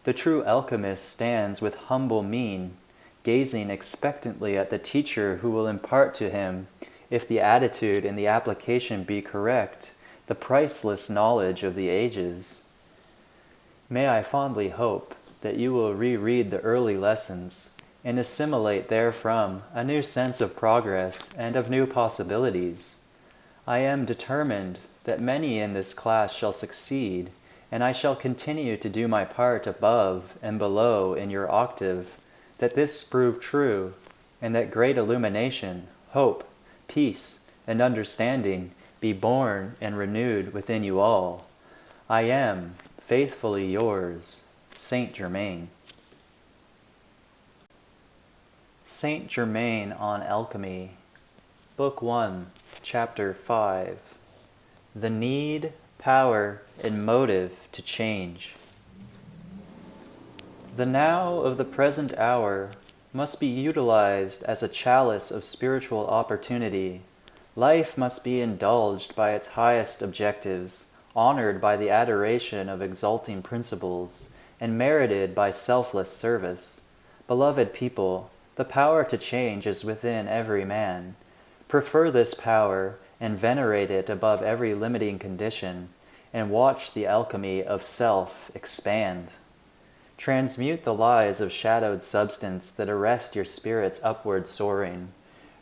The true alchemist stands with humble mien, gazing expectantly at the teacher who will impart to him, if the attitude and the application be correct, the priceless knowledge of the ages. May I fondly hope that you will reread the early lessons and assimilate therefrom a new sense of progress and of new possibilities. I am determined that many in this class shall succeed, and I shall continue to do my part above and below in your octave, that this prove true, and that great illumination, hope, peace, and understanding be born and renewed within you all. I am, faithfully yours, Saint Germain. Saint Germain on Alchemy, Book 1, Chapter 5. The Need, Power, and Motive to Change. The now of the present hour must be utilized as a chalice of spiritual opportunity. Life must be indulged by its highest objectives, honored by the adoration of exalting principles, and merited by selfless service. Beloved people, the power to change is within every man. Prefer this power and venerate it above every limiting condition, and watch the alchemy of self expand. Transmute the lies of shadowed substance that arrest your spirit's upward soaring.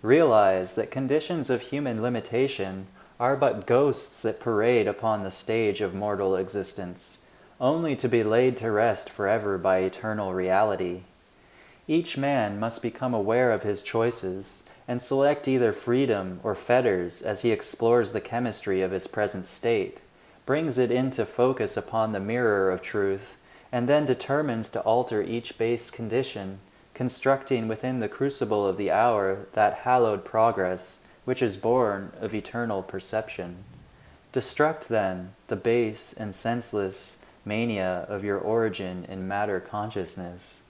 Realize that conditions of human limitation are but ghosts that parade upon the stage of mortal existence, only to be laid to rest forever by eternal reality. Each man must become aware of his choices and select either freedom or fetters as he explores the chemistry of his present state, brings it into focus upon the mirror of truth, and then determines to alter each base condition, constructing within the crucible of the hour that hallowed progress which is born of eternal perception. Destruct, then, the base and senseless mania of your origin in matter consciousness,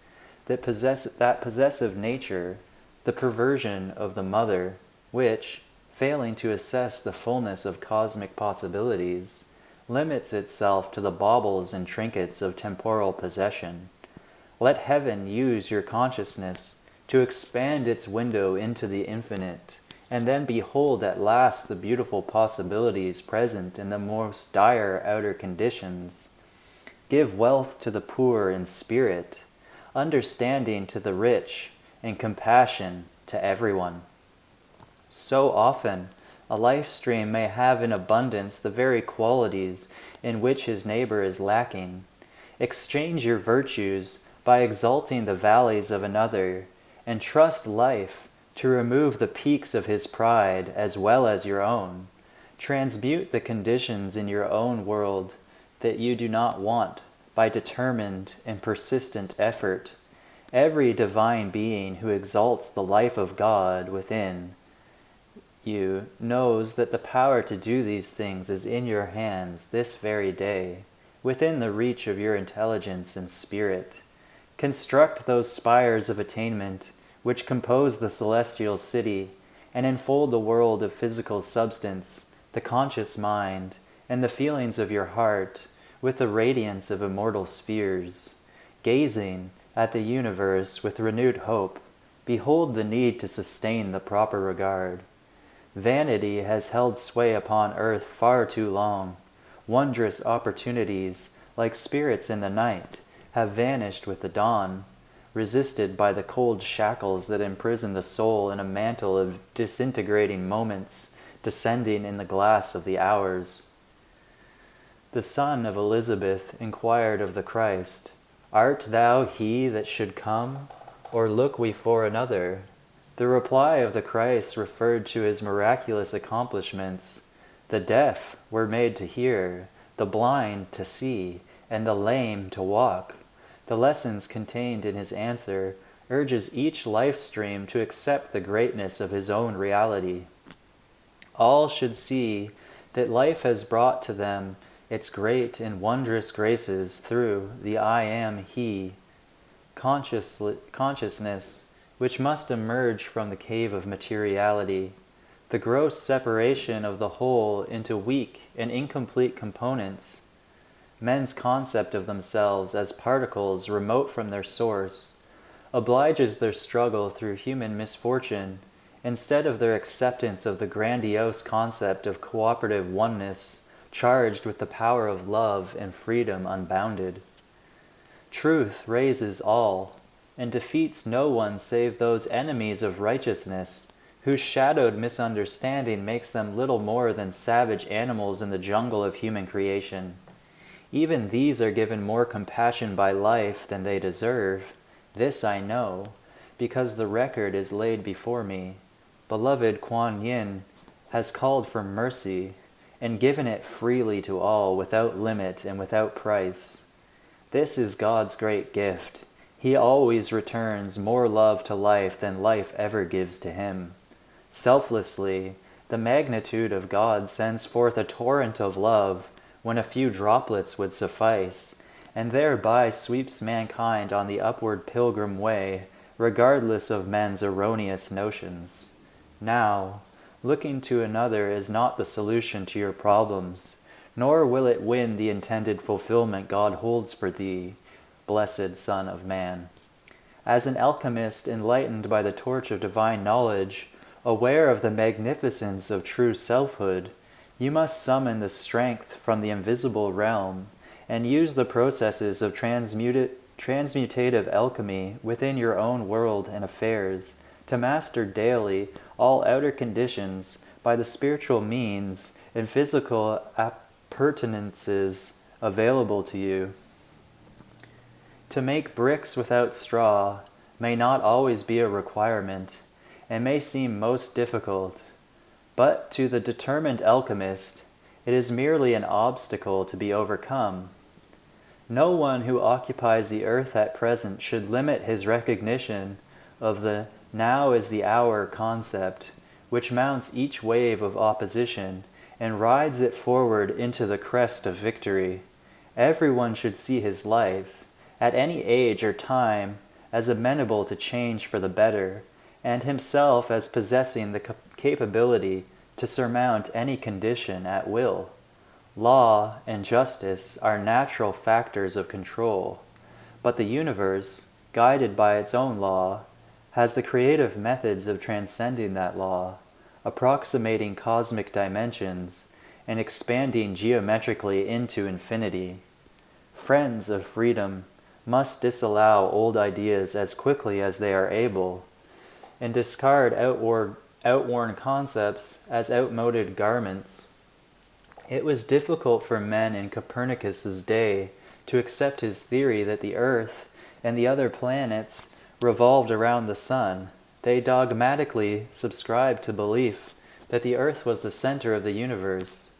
that possessive nature, the perversion of the mother, which, failing to assess the fullness of cosmic possibilities, limits itself to the baubles and trinkets of temporal possession. Let heaven use your consciousness to expand its window into the infinite, and then behold at last the beautiful possibilities present in the most dire outer conditions. Give wealth to the poor in spirit, understanding to the rich, and compassion to everyone. So often, a life stream may have in abundance the very qualities in which his neighbor is lacking. Exchange your virtues by exalting the valleys of another, and trust life to remove the peaks of his pride as well as your own. Transmute the conditions in your own world that you do not want by determined and persistent effort. Every divine being who exalts the life of God within you knows that the power to do these things is in your hands this very day, within the reach of your intelligence and spirit. Construct those spires of attainment which compose the celestial city and enfold the world of physical substance, the conscious mind, and the feelings of your heart with the radiance of immortal spheres. Gazing at the universe with renewed hope, behold the need to sustain the proper regard. Vanity has held sway upon earth far too long. Wondrous opportunities, like spirits in the night, have vanished with the dawn, resisted by the cold shackles that imprison the soul in a mantle of disintegrating moments, descending in the glass of the hours. The son of Elizabeth inquired of the Christ, "Art thou he that should come, or look we for another?" The reply of the Christ referred to his miraculous accomplishments. The deaf were made to hear, the blind to see, and the lame to walk. The lessons contained in his answer urges each life stream to accept the greatness of his own reality. All should see that life has brought to them its great and wondrous graces through the I am He consciousness, which must emerge from the cave of materiality. The gross separation of the whole into weak and incomplete components. Men's concept of themselves as particles remote from their source obliges their struggle through human misfortune instead of their acceptance of the grandiose concept of cooperative oneness charged with the power of love and freedom unbounded. Truth raises all and defeats no one save those enemies of righteousness whose shadowed misunderstanding makes them little more than savage animals in the jungle of human creation. Even these are given more compassion by life than they deserve. This I know, because the record is laid before me. Beloved Kuan Yin has called for mercy and given it freely to all without limit and without price. This is God's great gift. He always returns more love to life than life ever gives to him. Selflessly, the magnitude of God sends forth a torrent of love when a few droplets would suffice, and thereby sweeps mankind on the upward pilgrim way, regardless of men's erroneous notions. Now, looking to another is not the solution to your problems, nor will it win the intended fulfillment God holds for thee, blessed Son of Man. As an alchemist enlightened by the torch of divine knowledge, aware of the magnificence of true selfhood, you must summon the strength from the invisible realm and use the processes of transmutative alchemy within your own world and affairs to master daily all outer conditions by the spiritual means and physical appurtenances available to you. To make bricks without straw may not always be a requirement and may seem most difficult, but to the determined alchemist, it is merely an obstacle to be overcome. No one who occupies the earth at present should limit his recognition of the now is the hour concept, which mounts each wave of opposition and rides it forward into the crest of victory. Everyone should see his life, at any age or time, as amenable to change for the better, and himself as possessing the capability to surmount any condition at will. Law and justice are natural factors of control, but the universe, guided by its own law, has the creative methods of transcending that law, approximating cosmic dimensions, and expanding geometrically into infinity. Friends of freedom must disallow old ideas as quickly as they are able, and discard outworn concepts as outmoded garments. It was difficult for men in Copernicus's day to accept his theory that the Earth and the other planets revolved around the sun, they dogmatically subscribed to belief that the earth was the center of the universe.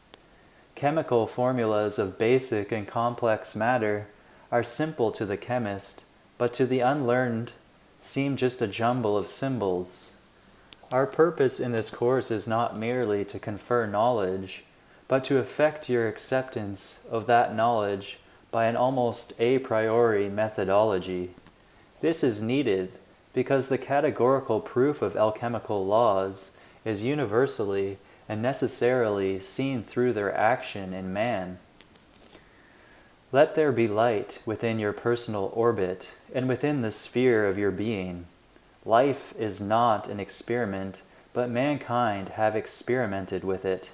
Chemical formulas of basic and complex matter are simple to the chemist, but to the unlearned seem just a jumble of symbols. Our purpose in this course is not merely to confer knowledge, but to effect your acceptance of that knowledge by an almost a priori methodology. This is needed because the categorical proof of alchemical laws is universally and necessarily seen through their action in man. Let there be light within your personal orbit and within the sphere of your being. Life is not an experiment, but mankind have experimented with it.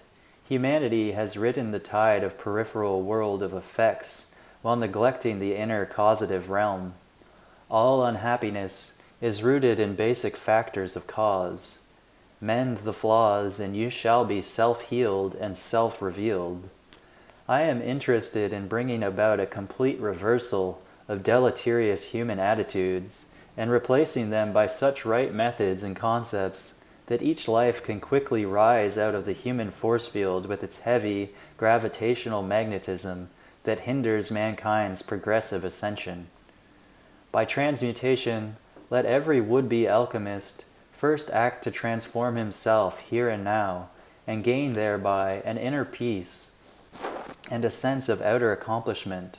Humanity has ridden the tide of peripheral world of effects while neglecting the inner causative realm. All unhappiness is rooted in basic factors of cause. Mend the flaws, and you shall be self-healed and self-revealed. I am interested in bringing about a complete reversal of deleterious human attitudes and replacing them by such right methods and concepts that each life can quickly rise out of the human force field with its heavy gravitational magnetism that hinders mankind's progressive ascension. By transmutation, let every would-be alchemist first act to transform himself here and now and gain thereby an inner peace and a sense of outer accomplishment,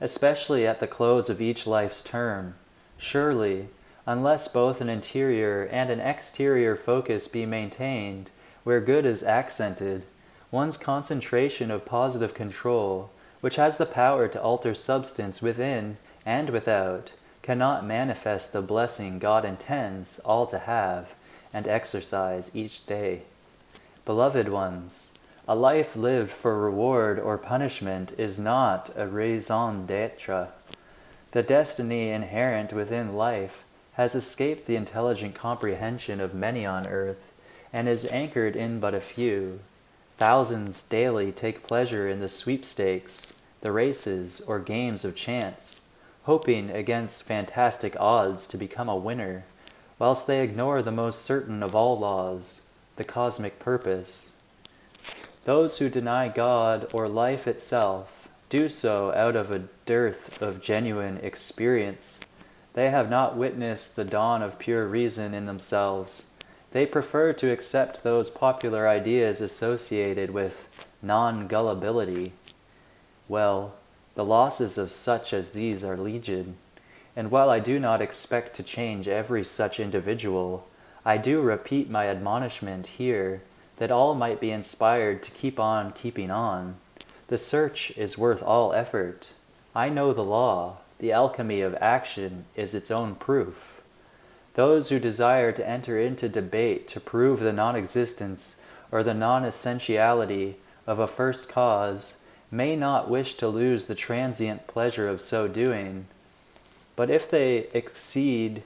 especially at the close of each life's term. Surely, unless both an interior and an exterior focus be maintained, where good is accented, one's concentration of positive control, which has the power to alter substance within and without, cannot manifest the blessing God intends all to have and exercise each day. Beloved ones, a life lived for reward or punishment is not a raison d'etre. The destiny inherent within life has escaped the intelligent comprehension of many on earth and is anchored in but a few. Thousands daily take pleasure in the sweepstakes, the races, or games of chance, hoping against fantastic odds to become a winner, whilst they ignore the most certain of all laws, the cosmic purpose. Those who deny God or life itself do so out of a dearth of genuine experience. They have not witnessed the dawn of pure reason in themselves. They prefer to accept those popular ideas associated with non-gullibility. Well, the losses of such as these are legion, and while I do not expect to change every such individual, I do repeat my admonishment here that all might be inspired to keep on keeping on. The search is worth all effort. I know the law. The alchemy of action is its own proof. Those who desire to enter into debate to prove the non-existence or the non-essentiality of a first cause may not wish to lose the transient pleasure of so doing. But if they accede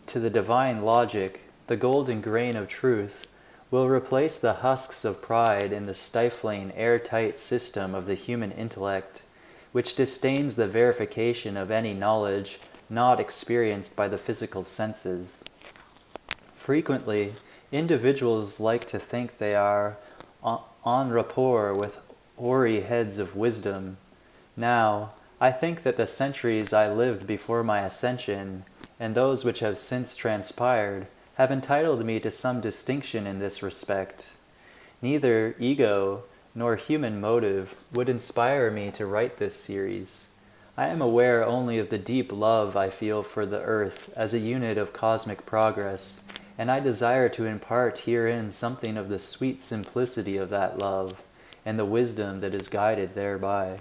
to the divine logic, the golden grain of truth will replace the husks of pride in the stifling, airtight system of the human intellect, which disdains the verification of any knowledge not experienced by the physical senses. Frequently, individuals like to think they are en rapport with hoary heads of wisdom. Now, I think that the centuries I lived before my ascension, and those which have since transpired, have entitled me to some distinction in this respect. Neither ego nor human motive would inspire me to write this series. I am aware only of the deep love I feel for the earth as a unit of cosmic progress, and I desire to impart herein something of the sweet simplicity of that love, and the wisdom that is guided thereby.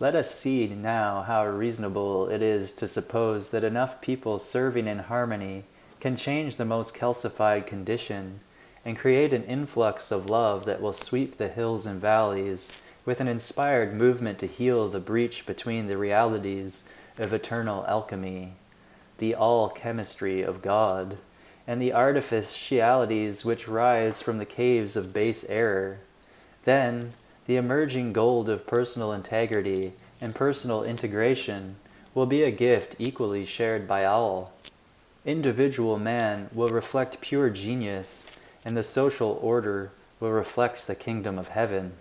Let us see now how reasonable it is to suppose that enough people serving in harmony can change the most calcified condition, and create an influx of love that will sweep the hills and valleys with an inspired movement to heal the breach between the realities of eternal alchemy, the all-chemistry of God, and the artificialities which rise from the caves of base error. Then, the emerging gold of personal integrity and personal integration will be a gift equally shared by all. Individual man will reflect pure genius, and the social order will reflect the kingdom of heaven.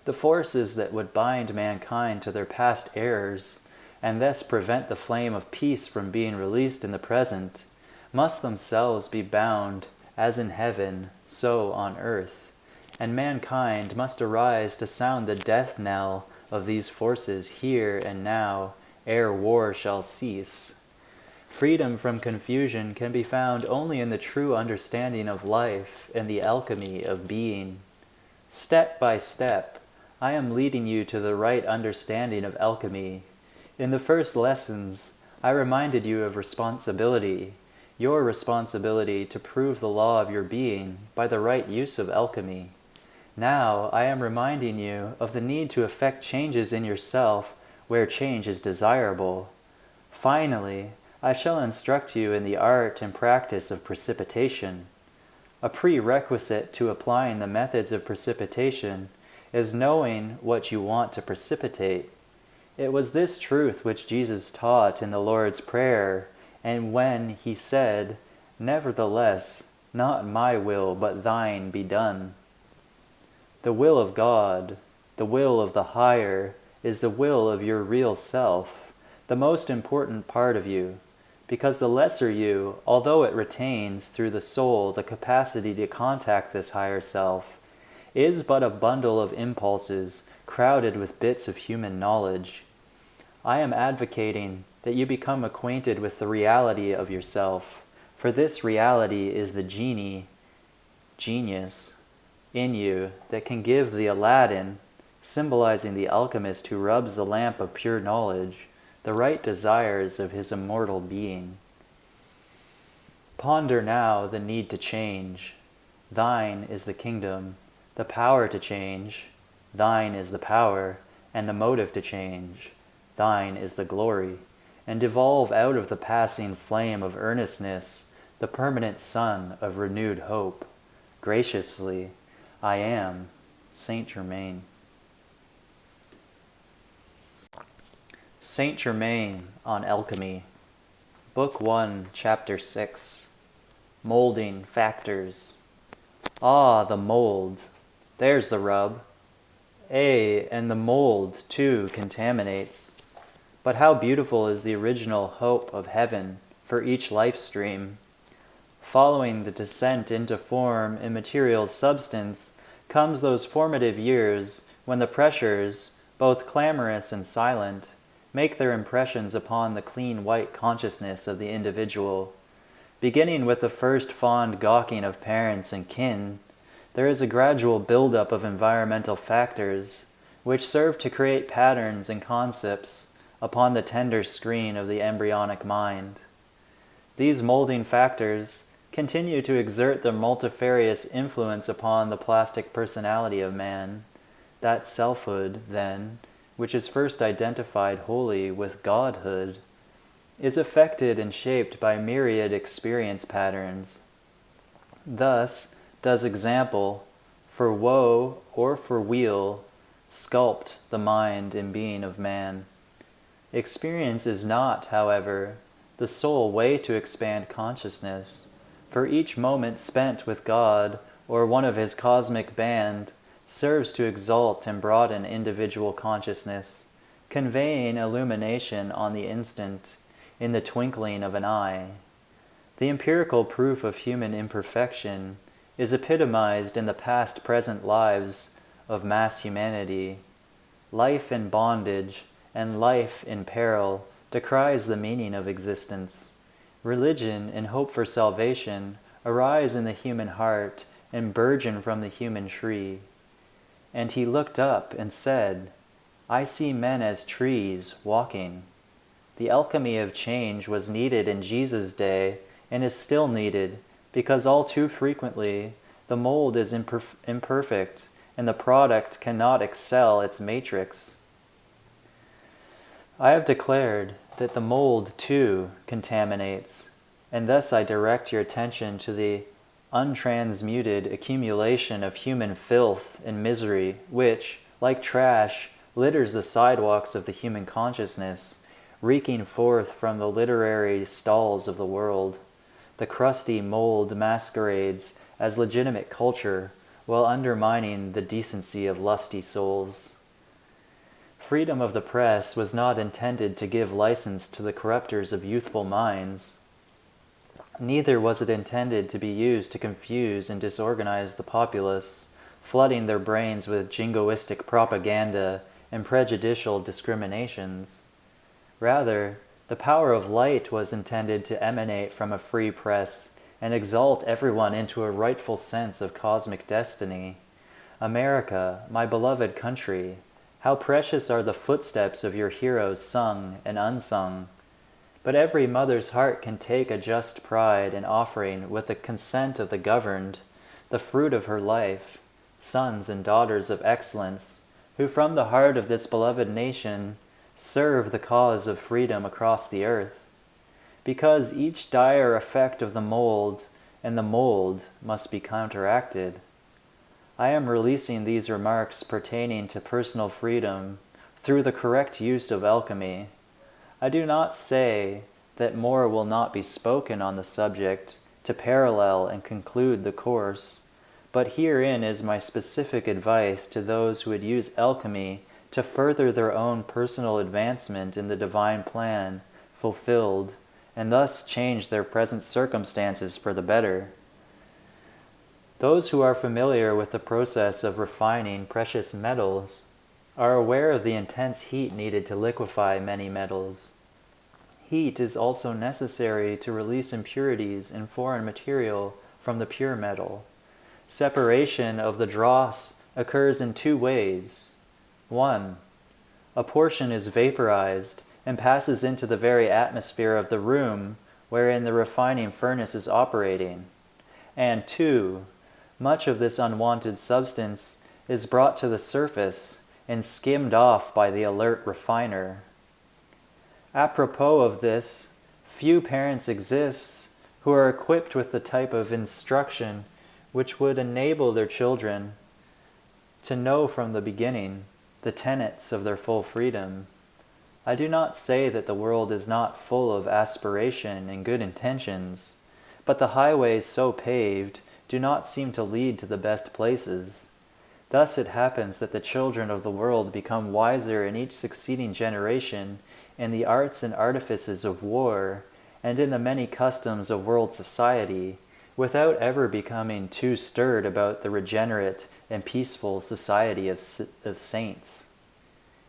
The forces that would bind mankind to their past errors, and thus prevent the flame of peace from being released in the present, must themselves be bound, as in heaven, so on earth, and mankind must arise to sound the death knell of these forces here and now, ere war shall cease. Freedom from confusion can be found only in the true understanding of life and the alchemy of being. Step by step, I am leading you to the right understanding of alchemy. In the first lessons, I reminded you of responsibility, your responsibility to prove the law of your being by the right use of alchemy. Now I am reminding you of the need to effect changes in yourself where change is desirable. Finally, I shall instruct you in the art and practice of precipitation. A prerequisite to applying the methods of precipitation is knowing what you want to precipitate. It was this truth which Jesus taught in the Lord's Prayer, and when he said, "Nevertheless, not my will but thine be done." The will of God, the will of the higher, is the will of your real self, the most important part of you, because the lesser you, although it retains through the soul the capacity to contact this higher self, is but a bundle of impulses crowded with bits of human knowledge. I am advocating that you become acquainted with the reality of yourself, for this reality is the genius, in you that can give the Aladdin, symbolizing the alchemist who rubs the lamp of pure knowledge, the right desires of his immortal being. Ponder now the need to change. Thine is the kingdom, the power to change. Thine is the power, and the motive to change. Thine is the glory. And evolve out of the passing flame of earnestness the permanent sun of renewed hope. Graciously, I am Saint Germain. Saint Germain on Alchemy, Book 1, Chapter 6, Molding Factors. Ah, the mold. There's the rub. And the mold, too, contaminates. But how beautiful is the original hope of heaven for each life stream. Following the descent into form and material substance comes those formative years when the pressures, both clamorous and silent, make their impressions upon the clean white consciousness of the individual. Beginning with the first fond gawking of parents and kin, there is a gradual buildup of environmental factors, which serve to create patterns and concepts upon the tender screen of the embryonic mind. These molding factors continue to exert their multifarious influence upon the plastic personality of man, that selfhood, then, which is first identified wholly with godhood, is affected and shaped by myriad experience patterns. Thus does example, for woe or for weal, sculpt the mind and being of man. Experience is not, however, the sole way to expand consciousness, for each moment spent with God or one of his cosmic band serves to exalt and broaden individual consciousness, conveying illumination on the instant, in the twinkling of an eye. The empirical proof of human imperfection is epitomized in the past-present lives of mass humanity. Life in bondage and life in peril decries the meaning of existence. Religion and hope for salvation arise in the human heart and burgeon from the human tree. And he looked up and said, I see men as trees walking. The alchemy of change was needed in Jesus' day and is still needed because all too frequently the mold is imperfect and the product cannot excel its matrix. I have declared that the mold too contaminates, and thus I direct your attention to the untransmuted accumulation of human filth and misery which, like trash, litters the sidewalks of the human consciousness, reeking forth from the literary stalls of the world. The crusty mold masquerades as legitimate culture while undermining the decency of lusty souls. Freedom of the press was not intended to give license to the corrupters of youthful minds. Neither was it intended to be used to confuse and disorganize the populace, flooding their brains with jingoistic propaganda and prejudicial discriminations. Rather, the power of light was intended to emanate from a free press and exalt everyone into a rightful sense of cosmic destiny. America, my beloved country, how precious are the footsteps of your heroes sung and unsung. But every mother's heart can take a just pride in offering, with the consent of the governed, the fruit of her life, sons and daughters of excellence, who from the heart of this beloved nation serve the cause of freedom across the earth. Because each dire effect of the mold and the mold must be counteracted. I am releasing these remarks pertaining to personal freedom through the correct use of alchemy. I do not say that more will not be spoken on the subject to parallel and conclude the course, but herein is my specific advice to those who would use alchemy to further their own personal advancement in the divine plan fulfilled, and thus change their present circumstances for the better. Those who are familiar with the process of refining precious metals are aware of the intense heat needed to liquefy many metals. Heat is also necessary to release impurities in foreign material from the pure metal. Separation of the dross occurs in two ways. 1. A portion is vaporized and passes into the very atmosphere of the room wherein the refining furnace is operating. And 2. Much of this unwanted substance is brought to the surface and skimmed off by the alert refiner. Apropos of this, few parents exist who are equipped with the type of instruction which would enable their children to know from the beginning the tenets of their full freedom. I do not say that the world is not full of aspiration and good intentions, but the highways so paved do not seem to lead to the best places. Thus it happens that the children of the world become wiser in each succeeding generation in the arts and artifices of war and in the many customs of world society, without ever becoming too stirred about the regenerate and peaceful society of saints.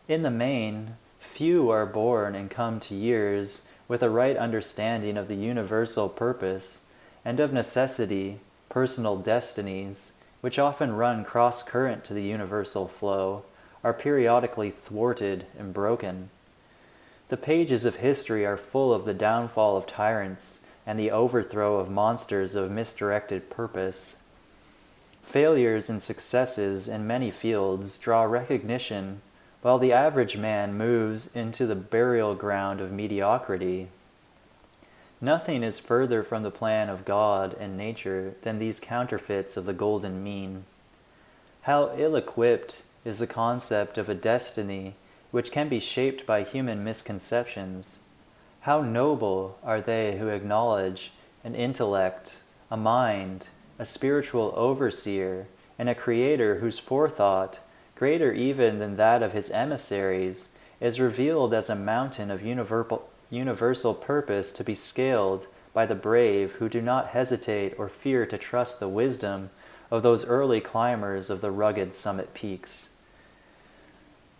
In the main, few are born and come to years with a right understanding of the universal purpose, and of necessity, personal destinies, which often run cross-current to the universal flow, are periodically thwarted and broken. The pages of history are full of the downfall of tyrants and the overthrow of monsters of misdirected purpose. Failures and successes in many fields draw recognition, while the average man moves into the burial ground of mediocrity. Nothing is further from the plan of God and nature than these counterfeits of the golden mean. How ill-equipped is the concept of a destiny which can be shaped by human misconceptions. How noble are they who acknowledge an intellect, a mind, a spiritual overseer, and a creator whose forethought, greater even than that of his emissaries, is revealed as a mountain of universal purpose to be scaled by the brave who do not hesitate or fear to trust the wisdom of those early climbers of the rugged summit peaks.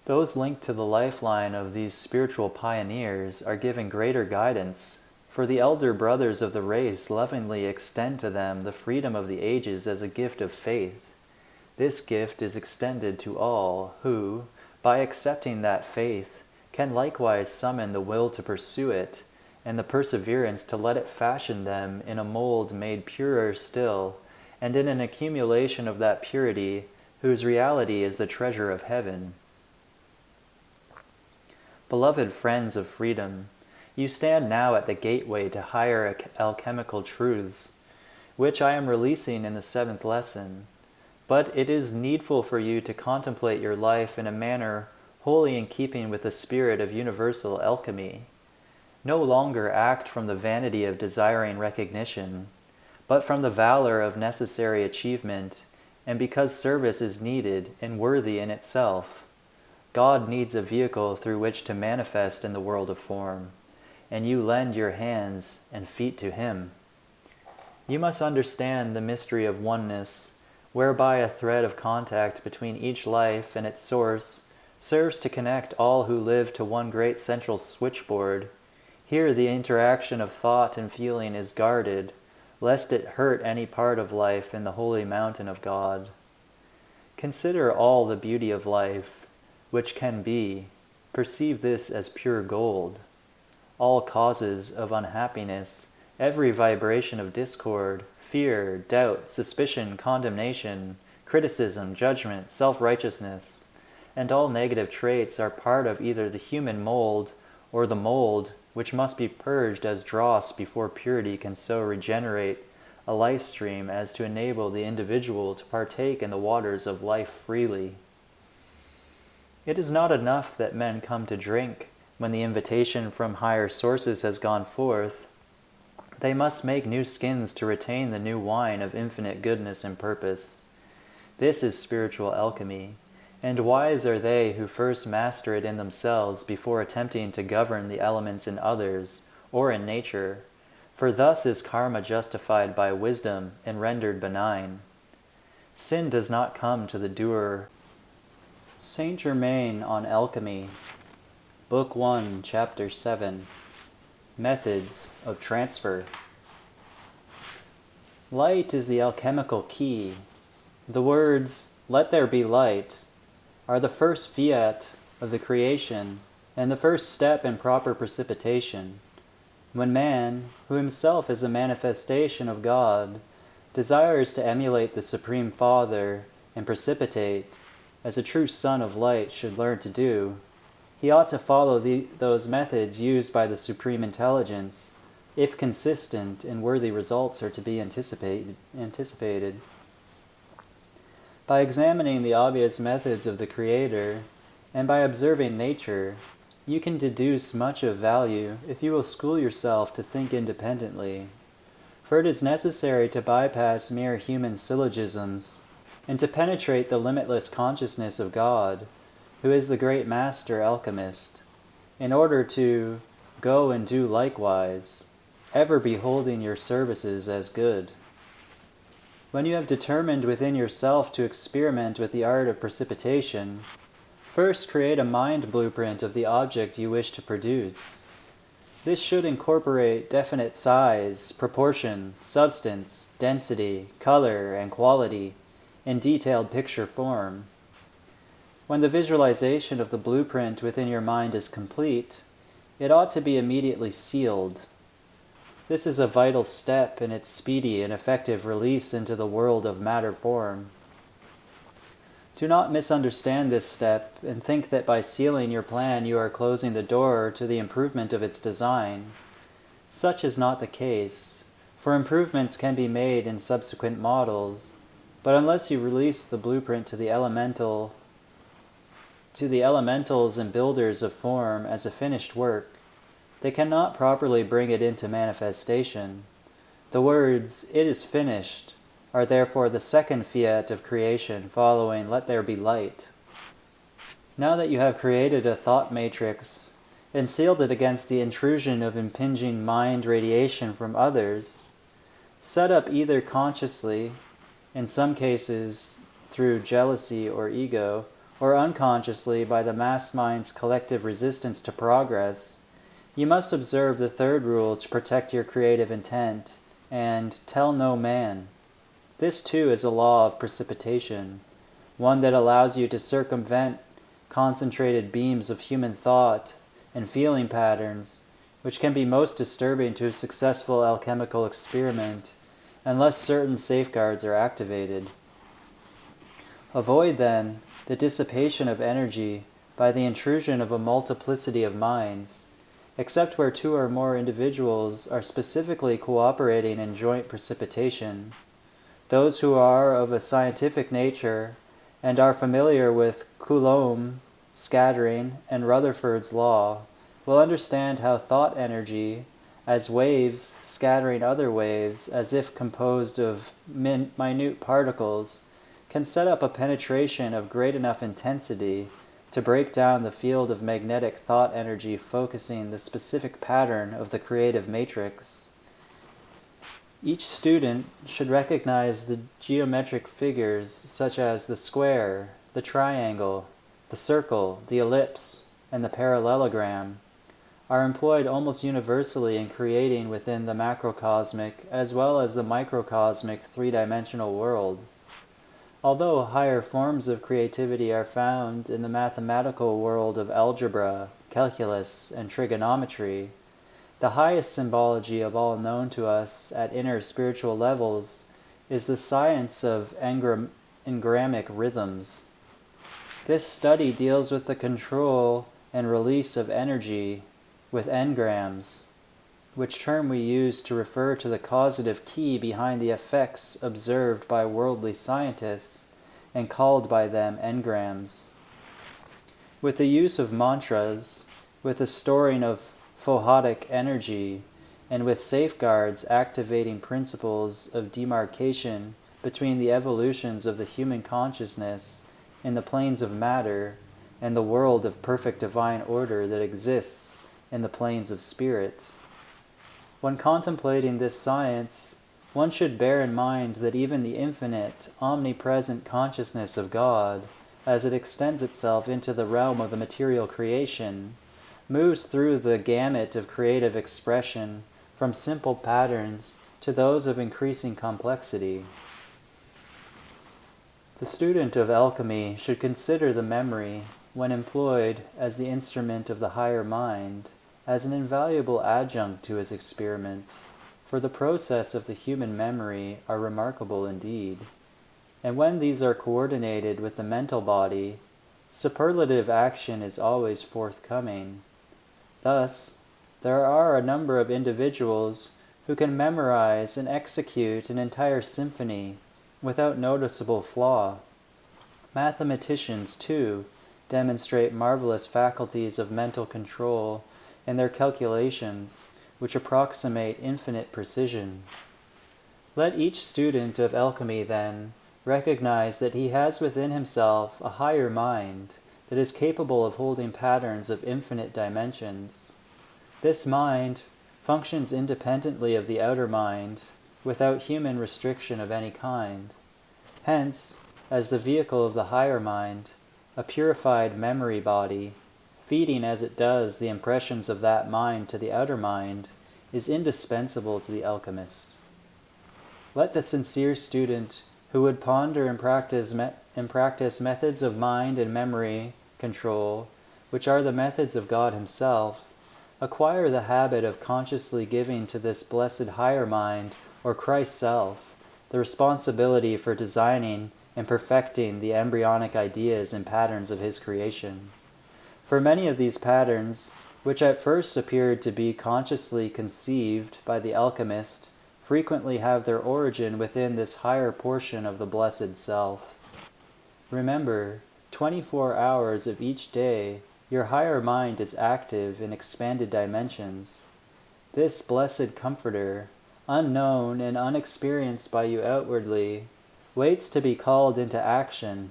Those linked to the lifeline of these spiritual pioneers are given greater guidance, for the elder brothers of the race lovingly extend to them the freedom of the ages as a gift of faith. This gift is extended to all who, by accepting that faith, can likewise summon the will to pursue it, and the perseverance to let it fashion them in a mold made purer still, and in an accumulation of that purity whose reality is the treasure of heaven. Beloved friends of freedom, you stand now at the gateway to higher alchemical truths, which I am releasing in the 7th lesson. But it is needful for you to contemplate your life in a manner wholly in keeping with the spirit of universal alchemy. No longer act from the vanity of desiring recognition, but from the valor of necessary achievement, and because service is needed and worthy in itself. God needs a vehicle through which to manifest in the world of form, and you lend your hands and feet to Him. You must understand the mystery of oneness, whereby a thread of contact between each life and its source serves to connect all who live to one great central switchboard. Here the interaction of thought and feeling is guarded, lest it hurt any part of life in the holy mountain of God. Consider all the beauty of life, which can be. Perceive this as pure gold. All causes of unhappiness, every vibration of discord, fear, doubt, suspicion, condemnation, criticism, judgment, self-righteousness, and all negative traits are part of either the human mold or the mold which must be purged as dross before purity can so regenerate a life stream as to enable the individual to partake in the waters of life freely. It is not enough that men come to drink when the invitation from higher sources has gone forth. They must make new skins to retain the new wine of infinite goodness and purpose. This is spiritual alchemy, and wise are they who first master it in themselves before attempting to govern the elements in others or in nature, for thus is karma justified by wisdom and rendered benign. Sin does not come to the doer. Saint Germain on Alchemy, Book 1, Chapter 7, Methods of Transfer. Light is the alchemical key. The words, "Let there be light," are the first fiat of the creation and the first step in proper precipitation. When man, who himself is a manifestation of God, desires to emulate the Supreme Father and precipitate, as a true son of light should learn to do, he ought to follow those methods used by the Supreme Intelligence, if consistent and worthy results are to be anticipated. By examining the obvious methods of the Creator, and by observing nature, you can deduce much of value if you will school yourself to think independently. For it is necessary to bypass mere human syllogisms, and to penetrate the limitless consciousness of God, who is the great master alchemist, in order to go and do likewise, ever beholding your services as good. When you have determined within yourself to experiment with the art of precipitation, first create a mind blueprint of the object you wish to produce. This should incorporate definite size, proportion, substance, density, color, and quality in detailed picture form. When the visualization of the blueprint within your mind is complete, it ought to be immediately sealed. This is a vital step in its speedy and effective release into the world of matter form. Do not misunderstand this step and think that by sealing your plan you are closing the door to the improvement of its design. Such is not the case, for improvements can be made in subsequent models, but unless you release the blueprint to the elementals and builders of form as a finished work, they cannot properly bring it into manifestation. The words, "It is finished," are therefore the second fiat of creation following "Let there be light." Now that you have created a thought matrix and sealed it against the intrusion of impinging mind radiation from others, set up either consciously, in some cases through jealousy or ego, or unconsciously by the mass mind's collective resistance to progress, you must observe the third rule to protect your creative intent, and tell no man. This too is a law of precipitation, one that allows you to circumvent concentrated beams of human thought and feeling patterns, which can be most disturbing to a successful alchemical experiment, unless certain safeguards are activated. Avoid, then, the dissipation of energy by the intrusion of a multiplicity of minds, except where two or more individuals are specifically cooperating in joint precipitation. Those who are of a scientific nature and are familiar with Coulomb, scattering, and Rutherford's law will understand how thought energy, as waves scattering other waves as if composed of minute particles, can set up a penetration of great enough intensity to break down the field of magnetic thought energy focusing the specific pattern of the creative matrix. Each student should recognize the geometric figures such as the square, the triangle, the circle, the ellipse, and the parallelogram are employed almost universally in creating within the macrocosmic as well as the microcosmic three-dimensional world. Although higher forms of creativity are found in the mathematical world of algebra, calculus, and trigonometry, the highest symbology of all known to us at inner spiritual levels is the science of engrammic rhythms. This study deals with the control and release of energy with engrams, which term we use to refer to the causative key behind the effects observed by worldly scientists and called by them engrams. With the use of mantras, with the storing of photic energy, and with safeguards activating principles of demarcation between the evolutions of the human consciousness in the planes of matter and the world of perfect divine order that exists in the planes of spirit. When contemplating this science, one should bear in mind that even the infinite, omnipresent consciousness of God, as it extends itself into the realm of the material creation, moves through the gamut of creative expression from simple patterns to those of increasing complexity. The student of alchemy should consider the memory, when employed as the instrument of the higher mind, as an invaluable adjunct to his experiment, for the process of the human memory are remarkable indeed, and when these are coordinated with the mental body, superlative action is always forthcoming. Thus, there are a number of individuals who can memorize and execute an entire symphony without noticeable flaw. Mathematicians, too, demonstrate marvelous faculties of mental control in their calculations, which approximate infinite precision. Let each student of alchemy, then, recognize that he has within himself a higher mind that is capable of holding patterns of infinite dimensions. This mind functions independently of the outer mind, without human restriction of any kind. Hence, as the vehicle of the higher mind, a purified memory body, feeding as it does the impressions of that mind to the outer mind, is indispensable to the alchemist. Let the sincere student who would ponder and practice methods of mind and memory control, which are the methods of God himself, acquire the habit of consciously giving to this blessed higher mind, or Christ self, the responsibility for designing and perfecting the embryonic ideas and patterns of his creation. For many of these patterns, which at first appeared to be consciously conceived by the alchemist, frequently have their origin within this higher portion of the blessed self. Remember, 24 hours of each day, your higher mind is active in expanded dimensions. This blessed comforter, unknown and unexperienced by you outwardly, waits to be called into action,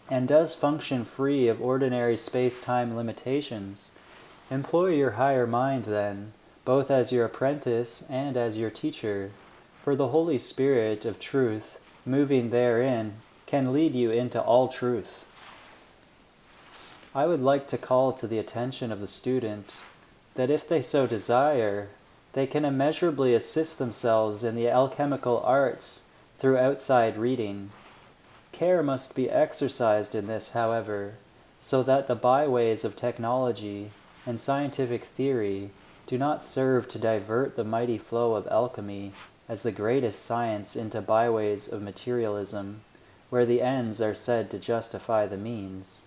and does function free of ordinary space-time limitations. Employ your higher mind, then, both as your apprentice and as your teacher, for the Holy Spirit of truth, moving therein, can lead you into all truth. I would like to call to the attention of the student that if they so desire, they can immeasurably assist themselves in the alchemical arts through outside reading. Care must be exercised in this, however, so that the byways of technology and scientific theory do not serve to divert the mighty flow of alchemy as the greatest science into byways of materialism, where the ends are said to justify the means.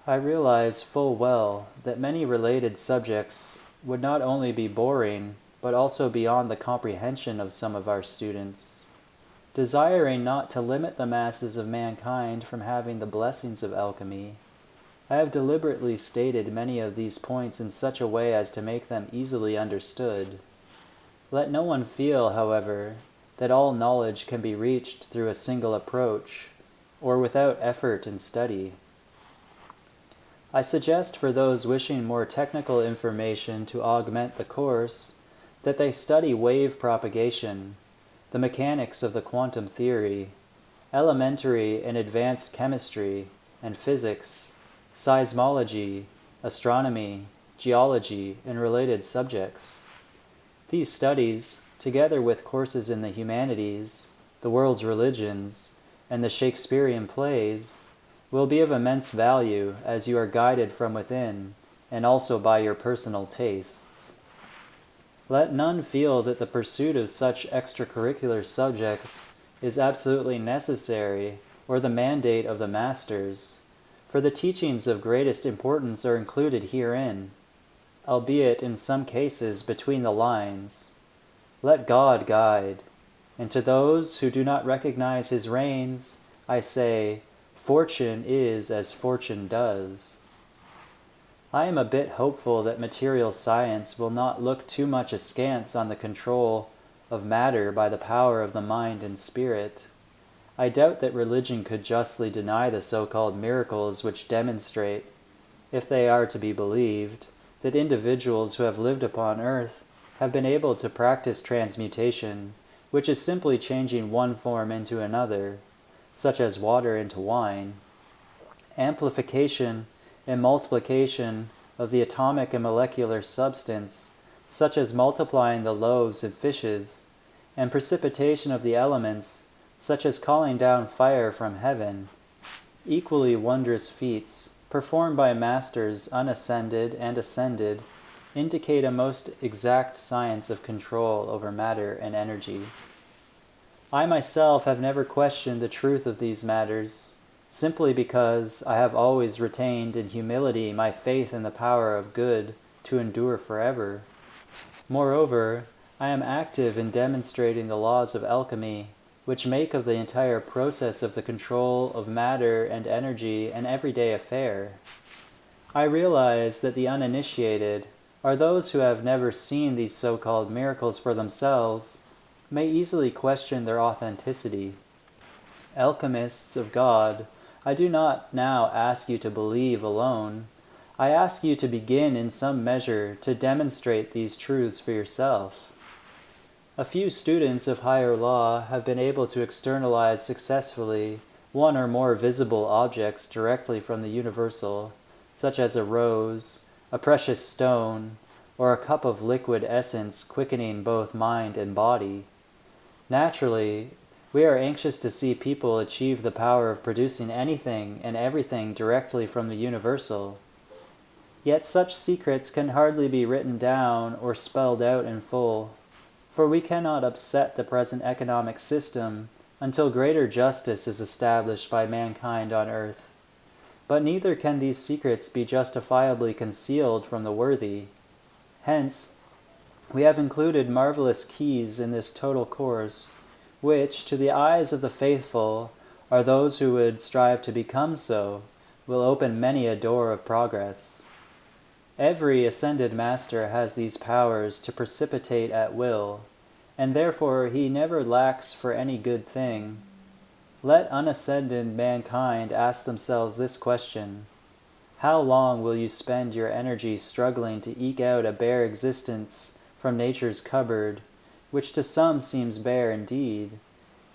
I realize full well that many related subjects would not only be boring, but also beyond the comprehension of some of our students. Desiring not to limit the masses of mankind from having the blessings of alchemy, I have deliberately stated many of these points in such a way as to make them easily understood. Let no one feel, however, that all knowledge can be reached through a single approach, or without effort and study. I suggest for those wishing more technical information to augment the course, that they study wave propagation, the mechanics of the quantum theory, elementary and advanced chemistry and physics, seismology, astronomy, geology, and related subjects. These studies, together with courses in the humanities, the world's religions, and the Shakespearean plays, will be of immense value as you are guided from within and also by your personal tastes. Let none feel that the pursuit of such extracurricular subjects is absolutely necessary or the mandate of the masters, for the teachings of greatest importance are included herein, albeit in some cases between the lines. Let God guide, and to those who do not recognize his reins, I say, fortune is as fortune does. I am a bit hopeful that material science will not look too much askance on the control of matter by the power of the mind and spirit. I doubt that religion could justly deny the so-called miracles which demonstrate, if they are to be believed, that individuals who have lived upon earth have been able to practice transmutation, which is simply changing one form into another, such as water into wine, amplification and multiplication of the atomic and molecular substance, such as multiplying the loaves and fishes, and precipitation of the elements, such as calling down fire from heaven, equally wondrous feats, performed by masters unascended and ascended, indicate a most exact science of control over matter and energy. I myself have never questioned the truth of these matters, simply because I have always retained in humility my faith in the power of good to endure forever. Moreover, I am active in demonstrating the laws of alchemy, which make of the entire process of the control of matter and energy an everyday affair. I realize that the uninitiated, or those who have never seen these so-called miracles for themselves, may easily question their authenticity. Alchemists of God, I do not now ask you to believe alone. I ask you to begin in some measure to demonstrate these truths for yourself. A few students of higher law have been able to externalize successfully one or more visible objects directly from the universal, such as a rose, a precious stone, or a cup of liquid essence quickening both mind and body. Naturally, we are anxious to see people achieve the power of producing anything and everything directly from the universal. Yet such secrets can hardly be written down or spelled out in full, for we cannot upset the present economic system until greater justice is established by mankind on earth. But neither can these secrets be justifiably concealed from the worthy. Hence, we have included marvelous keys in this total course, which, to the eyes of the faithful, are those who would strive to become so, will open many a door of progress. Every ascended master has these powers to precipitate at will, and therefore he never lacks for any good thing. Let unascended mankind ask themselves this question: how long will you spend your energy struggling to eke out a bare existence from nature's cupboard, which to some seems bare indeed,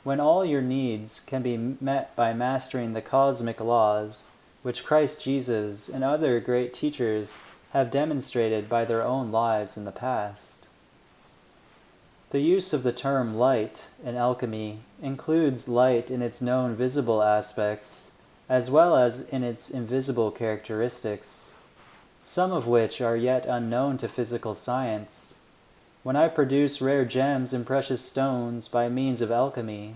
when all your needs can be met by mastering the cosmic laws, which Christ Jesus and other great teachers have demonstrated by their own lives in the past? The use of the term light in alchemy includes light in its known visible aspects, as well as in its invisible characteristics, some of which are yet unknown to physical science. When I produce rare gems and precious stones by means of alchemy,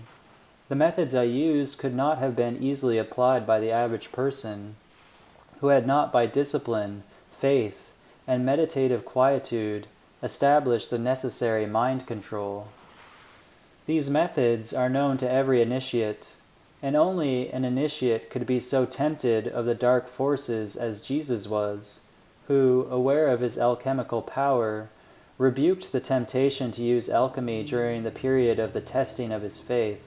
the methods I use could not have been easily applied by the average person, who had not by discipline, faith, and meditative quietude established the necessary mind control. These methods are known to every initiate, and only an initiate could be so tempted of the dark forces as Jesus was, who, aware of his alchemical power, rebuked the temptation to use alchemy during the period of the testing of his faith.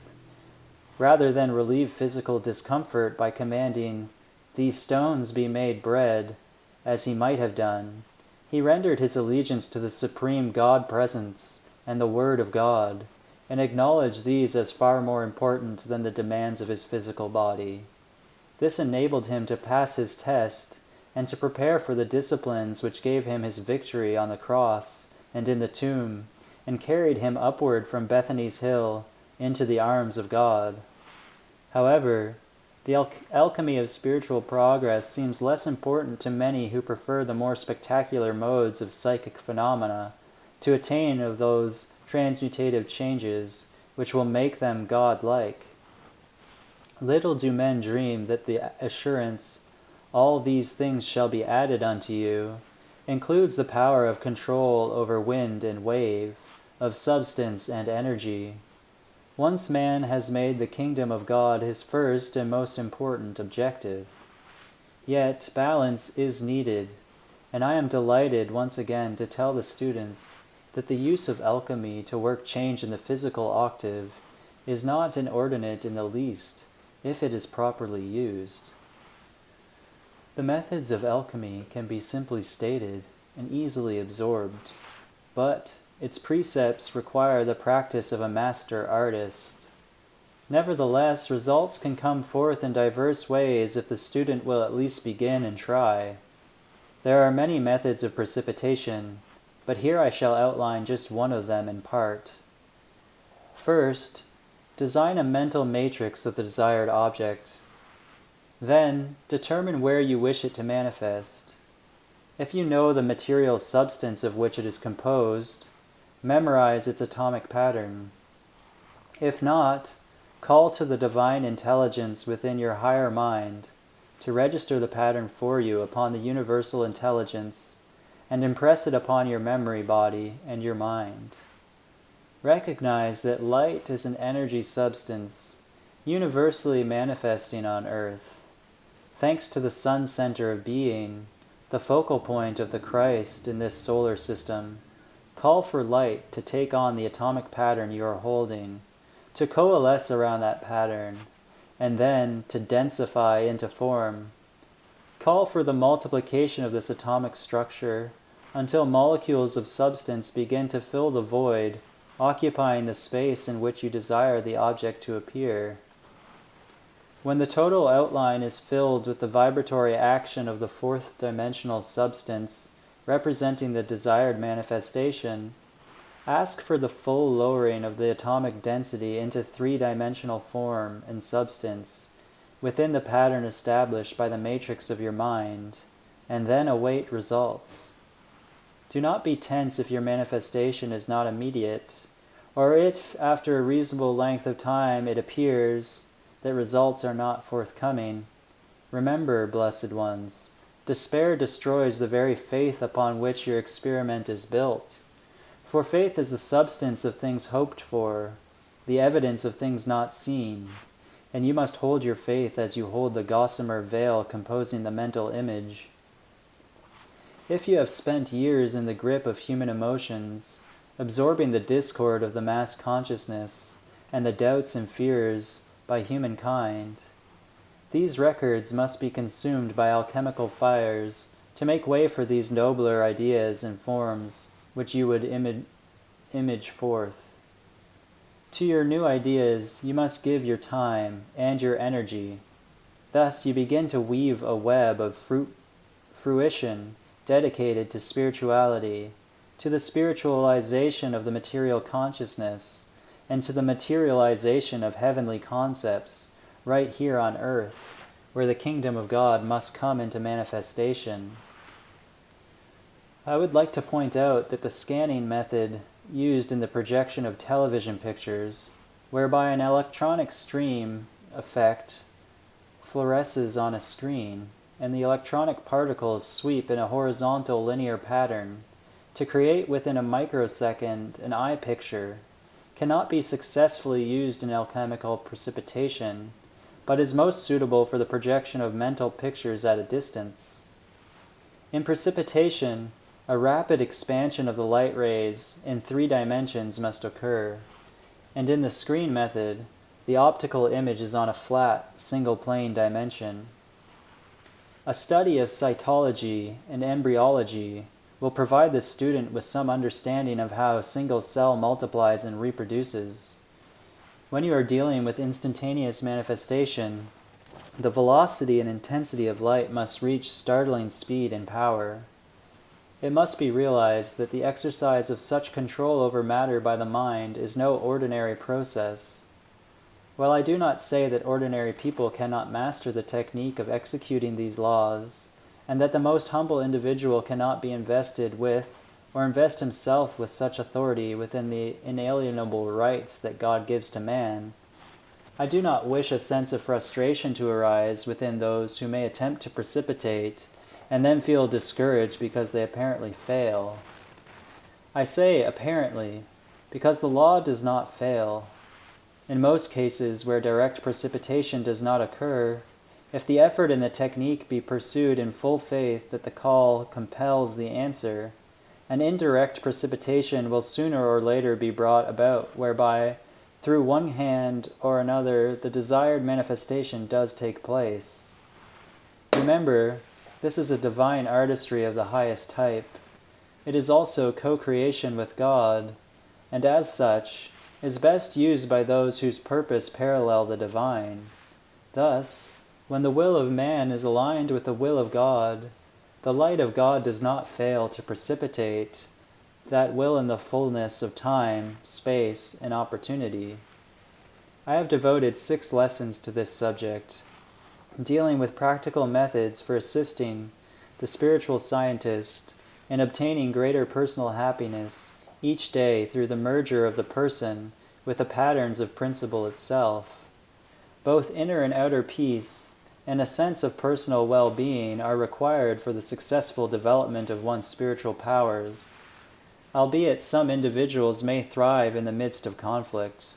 Rather than relieve physical discomfort by commanding, "These stones be made bread," as he might have done, he rendered his allegiance to the supreme God-presence and the Word of God, and acknowledged these as far more important than the demands of his physical body. This enabled him to pass his test and to prepare for the disciplines which gave him his victory on the cross and in the tomb, and carried him upward from Bethany's hill into the arms of God. However, the alchemy of spiritual progress seems less important to many who prefer the more spectacular modes of psychic phenomena to attain of those transmutative changes which will make them God-like. Little do men dream that the assurance, "All these things shall be added unto you," includes the power of control over wind and wave, of substance and energy. Once man has made the kingdom of God his first and most important objective. Yet balance is needed, and I am delighted once again to tell the students that the use of alchemy to work change in the physical octave is not inordinate in the least, if it is properly used. The methods of alchemy can be simply stated and easily absorbed, but its precepts require the practice of a master artist. Nevertheless, results can come forth in diverse ways if the student will at least begin and try. There are many methods of precipitation, but here I shall outline just one of them in part. First, design a mental matrix of the desired object. Then, determine where you wish it to manifest. If you know the material substance of which it is composed, memorize its atomic pattern. If not, call to the divine intelligence within your higher mind to register the pattern for you upon the universal intelligence and impress it upon your memory body and your mind. Recognize that light is an energy substance universally manifesting on earth. Thanks to the sun center of being, the focal point of the Christ in this solar system, call for light to take on the atomic pattern you are holding, to coalesce around that pattern, and then to densify into form. Call for the multiplication of this atomic structure until molecules of substance begin to fill the void, occupying the space in which you desire the object to appear. When the total outline is filled with the vibratory action of the fourth dimensional substance representing the desired manifestation, ask for the full lowering of the atomic density into three-dimensional form and substance within the pattern established by the matrix of your mind, and then await results. Do not be tense if your manifestation is not immediate, or if after a reasonable length of time it appears that results are not forthcoming. Remember, blessed ones, despair destroys the very faith upon which your experiment is built. For faith is the substance of things hoped for, the evidence of things not seen, and you must hold your faith as you hold the gossamer veil composing the mental image. If you have spent years in the grip of human emotions, absorbing the discord of the mass consciousness and the doubts and fears by humankind, these records must be consumed by alchemical fires to make way for these nobler ideas and forms which you would image forth. To your new ideas you must give your time and your energy. Thus you begin to weave a web of fruition dedicated to spirituality, to the spiritualization of the material consciousness, and to the materialization of heavenly concepts right here on earth, where the kingdom of God must come into manifestation. I would like to point out that the scanning method used in the projection of television pictures, whereby an electronic stream effect fluoresces on a screen, and the electronic particles sweep in a horizontal linear pattern to create within a microsecond an eye picture, cannot be successfully used in alchemical precipitation but is most suitable for the projection of mental pictures at a distance. In precipitation, a rapid expansion of the light rays in 3 dimensions must occur, and in the screen method, the optical image is on a flat, single-plane dimension. A study of cytology and embryology will provide the student with some understanding of how a single cell multiplies and reproduces. When you are dealing with instantaneous manifestation, the velocity and intensity of light must reach startling speed and power. It must be realized that the exercise of such control over matter by the mind is no ordinary process. While I do not say that ordinary people cannot master the technique of executing these laws, and that the most humble individual cannot be invested with, or invest himself with such authority within the inalienable rights that God gives to man, I do not wish a sense of frustration to arise within those who may attempt to precipitate, and then feel discouraged because they apparently fail. I say apparently, because the law does not fail. In most cases where direct precipitation does not occur, if the effort and the technique be pursued in full faith that the call compels the answer, an indirect precipitation will sooner or later be brought about, whereby, through one hand or another, the desired manifestation does take place. Remember, this is a divine artistry of the highest type. It is also co-creation with God, and as such, is best used by those whose purpose parallel the divine. Thus, when the will of man is aligned with the will of God, the light of God does not fail to precipitate that will in the fullness of time, space, and opportunity. I have devoted 6 lessons to this subject, dealing with practical methods for assisting the spiritual scientist in obtaining greater personal happiness each day through the merger of the person with the patterns of principle itself. Both inner and outer peace and a sense of personal well-being are required for the successful development of one's spiritual powers, albeit some individuals may thrive in the midst of conflict.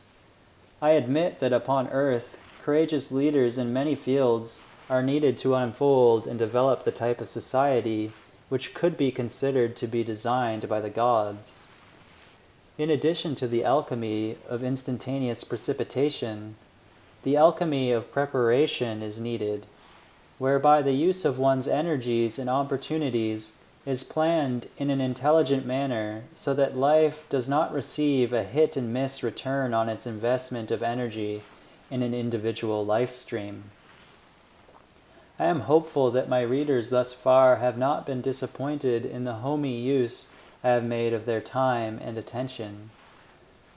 I admit that upon earth, courageous leaders in many fields are needed to unfold and develop the type of society which could be considered to be designed by the gods. In addition to the alchemy of instantaneous precipitation, the alchemy of preparation is needed, whereby the use of one's energies and opportunities is planned in an intelligent manner so that life does not receive a hit-and-miss return on its investment of energy in an individual life stream. I am hopeful that my readers thus far have not been disappointed in the homey use I have made of their time and attention.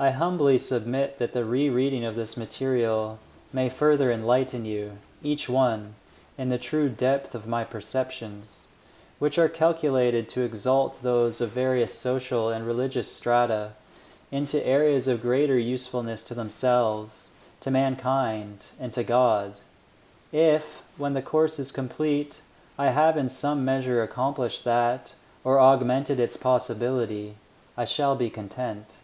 I humbly submit that the rereading of this material may further enlighten you, each one, in the true depth of my perceptions, which are calculated to exalt those of various social and religious strata into areas of greater usefulness to themselves, to mankind, and to God. If, when the course is complete, I have in some measure accomplished that, or augmented its possibility, I shall be content.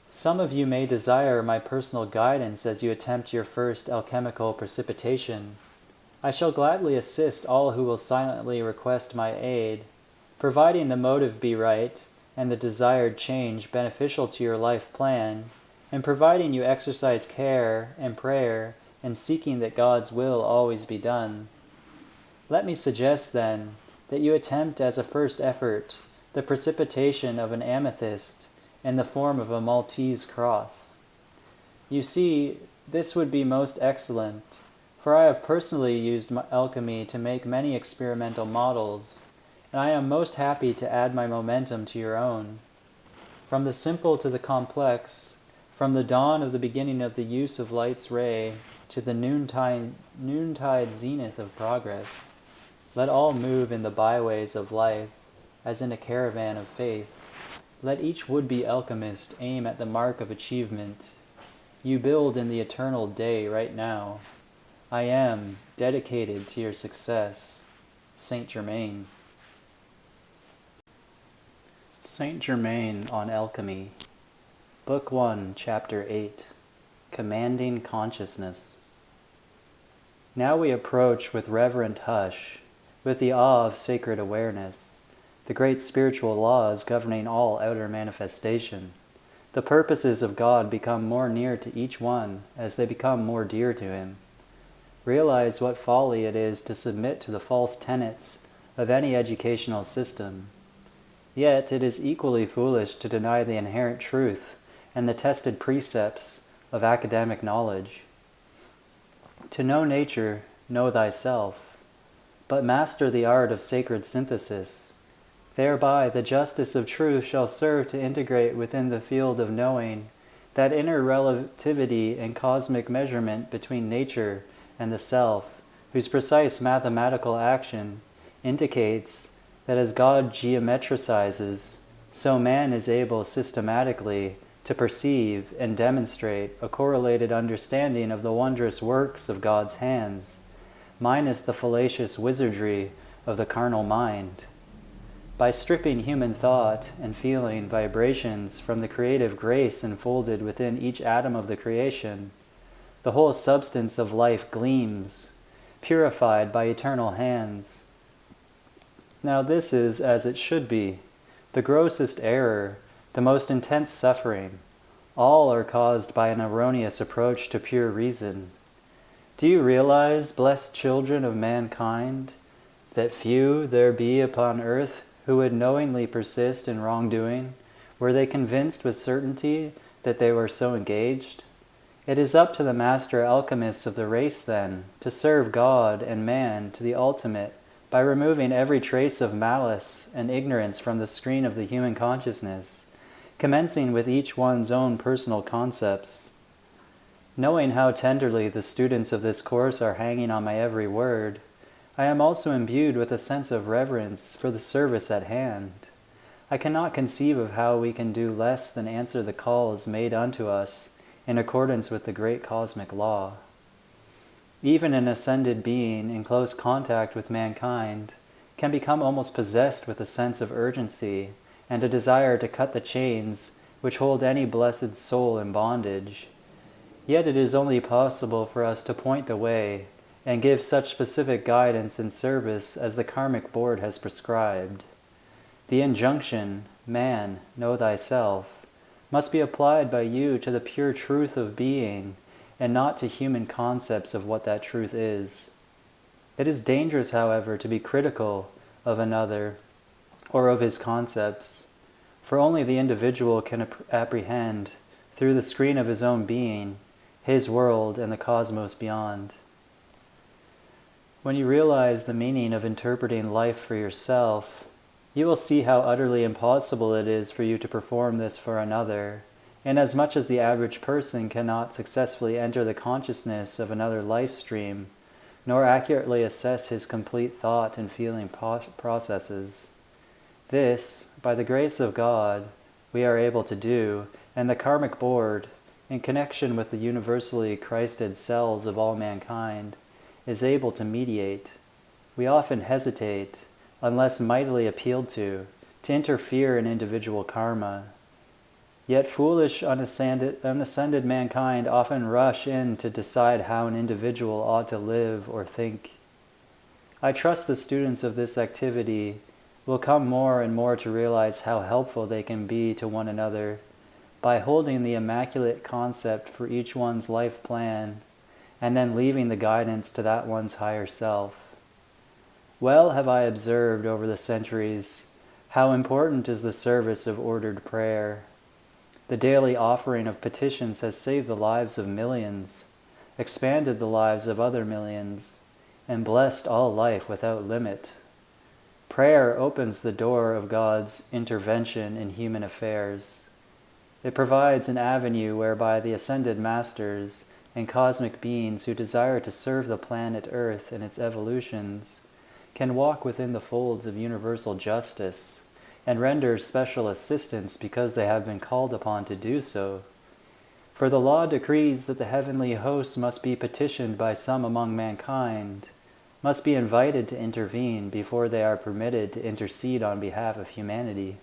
Some of you may desire my personal guidance as you attempt your first alchemical precipitation. I shall gladly assist all who will silently request my aid, providing the motive be right and the desired change beneficial to your life plan, and providing you exercise care and prayer and seeking that God's will always be done. Let me suggest, then, that you attempt as a first effort the precipitation of an amethyst in the form of a Maltese cross. You see, this would be most excellent, for I have personally used alchemy to make many experimental models, and I am most happy to add my momentum to your own. From the simple to the complex, from the dawn of the beginning of the use of light's ray to the noontide zenith of progress, let all move in the byways of life, as in a caravan of faith. Let each would-be alchemist aim at the mark of achievement. You build in the eternal day right now. I am dedicated to your success. Saint Germain. Saint Germain on Alchemy. Book 1, Chapter 8. Commanding Consciousness. Now we approach with reverent hush, with the awe of sacred awareness, the great spiritual laws governing all outer manifestation. The purposes of God become more near to each one as they become more dear to him. Realize what folly it is to submit to the false tenets of any educational system. Yet it is equally foolish to deny the inherent truth and the tested precepts of academic knowledge. To know nature, know thyself, but master the art of sacred synthesis. Thereby the justice of truth shall serve to integrate within the field of knowing that inner relativity and cosmic measurement between nature and the self, whose precise mathematical action indicates that as God geometricizes, so man is able systematically to perceive and demonstrate a correlated understanding of the wondrous works of God's hands, minus the fallacious wizardry of the carnal mind. By stripping human thought and feeling vibrations from the creative grace enfolded within each atom of the creation, the whole substance of life gleams, purified by eternal hands. Now this is as it should be. The grossest error, the most intense suffering, all are caused by an erroneous approach to pure reason. Do you realize, blessed children of mankind, that few there be upon earth who would knowingly persist in wrongdoing, were they convinced with certainty that they were so engaged? It is up to the master alchemists of the race, then, to serve God and man to the ultimate by removing every trace of malice and ignorance from the screen of the human consciousness, commencing with each one's own personal concepts. Knowing how tenderly the students of this course are hanging on my every word, I am also imbued with a sense of reverence for the service at hand. I cannot conceive of how we can do less than answer the calls made unto us in accordance with the great cosmic law. Even an ascended being in close contact with mankind can become almost possessed with a sense of urgency and a desire to cut the chains which hold any blessed soul in bondage. Yet it is only possible for us to point the way and give such specific guidance and service as the karmic board has prescribed. The injunction, man, know thyself, must be applied by you to the pure truth of being and not to human concepts of what that truth is. It is dangerous, however, to be critical of another or of his concepts, for only the individual can apprehend, through the screen of his own being, his world and the cosmos beyond. When you realize the meaning of interpreting life for yourself, you will see how utterly impossible it is for you to perform this for another, inasmuch as the average person cannot successfully enter the consciousness of another life stream, nor accurately assess his complete thought and feeling processes. This, by the grace of God, we are able to do, and the karmic board, in connection with the universally Christed cells of all mankind, is able to mediate. We often hesitate, unless mightily appealed to interfere in individual karma. Yet foolish, unascended mankind often rush in to decide how an individual ought to live or think. I trust the students of this activity will come more and more to realize how helpful they can be to one another by holding the immaculate concept for each one's life plan and then leaving the guidance to that one's higher self. Well have I observed over the centuries how important is the service of ordered prayer. The daily offering of petitions has saved the lives of millions, expanded the lives of other millions, and blessed all life without limit. Prayer opens the door of God's intervention in human affairs. It provides an avenue whereby the ascended masters and cosmic beings who desire to serve the planet Earth and its evolutions can walk within the folds of universal justice and render special assistance because they have been called upon to do so. For the law decrees that the heavenly hosts must be petitioned by some among mankind, must be invited to intervene before they are permitted to intercede on behalf of humanity.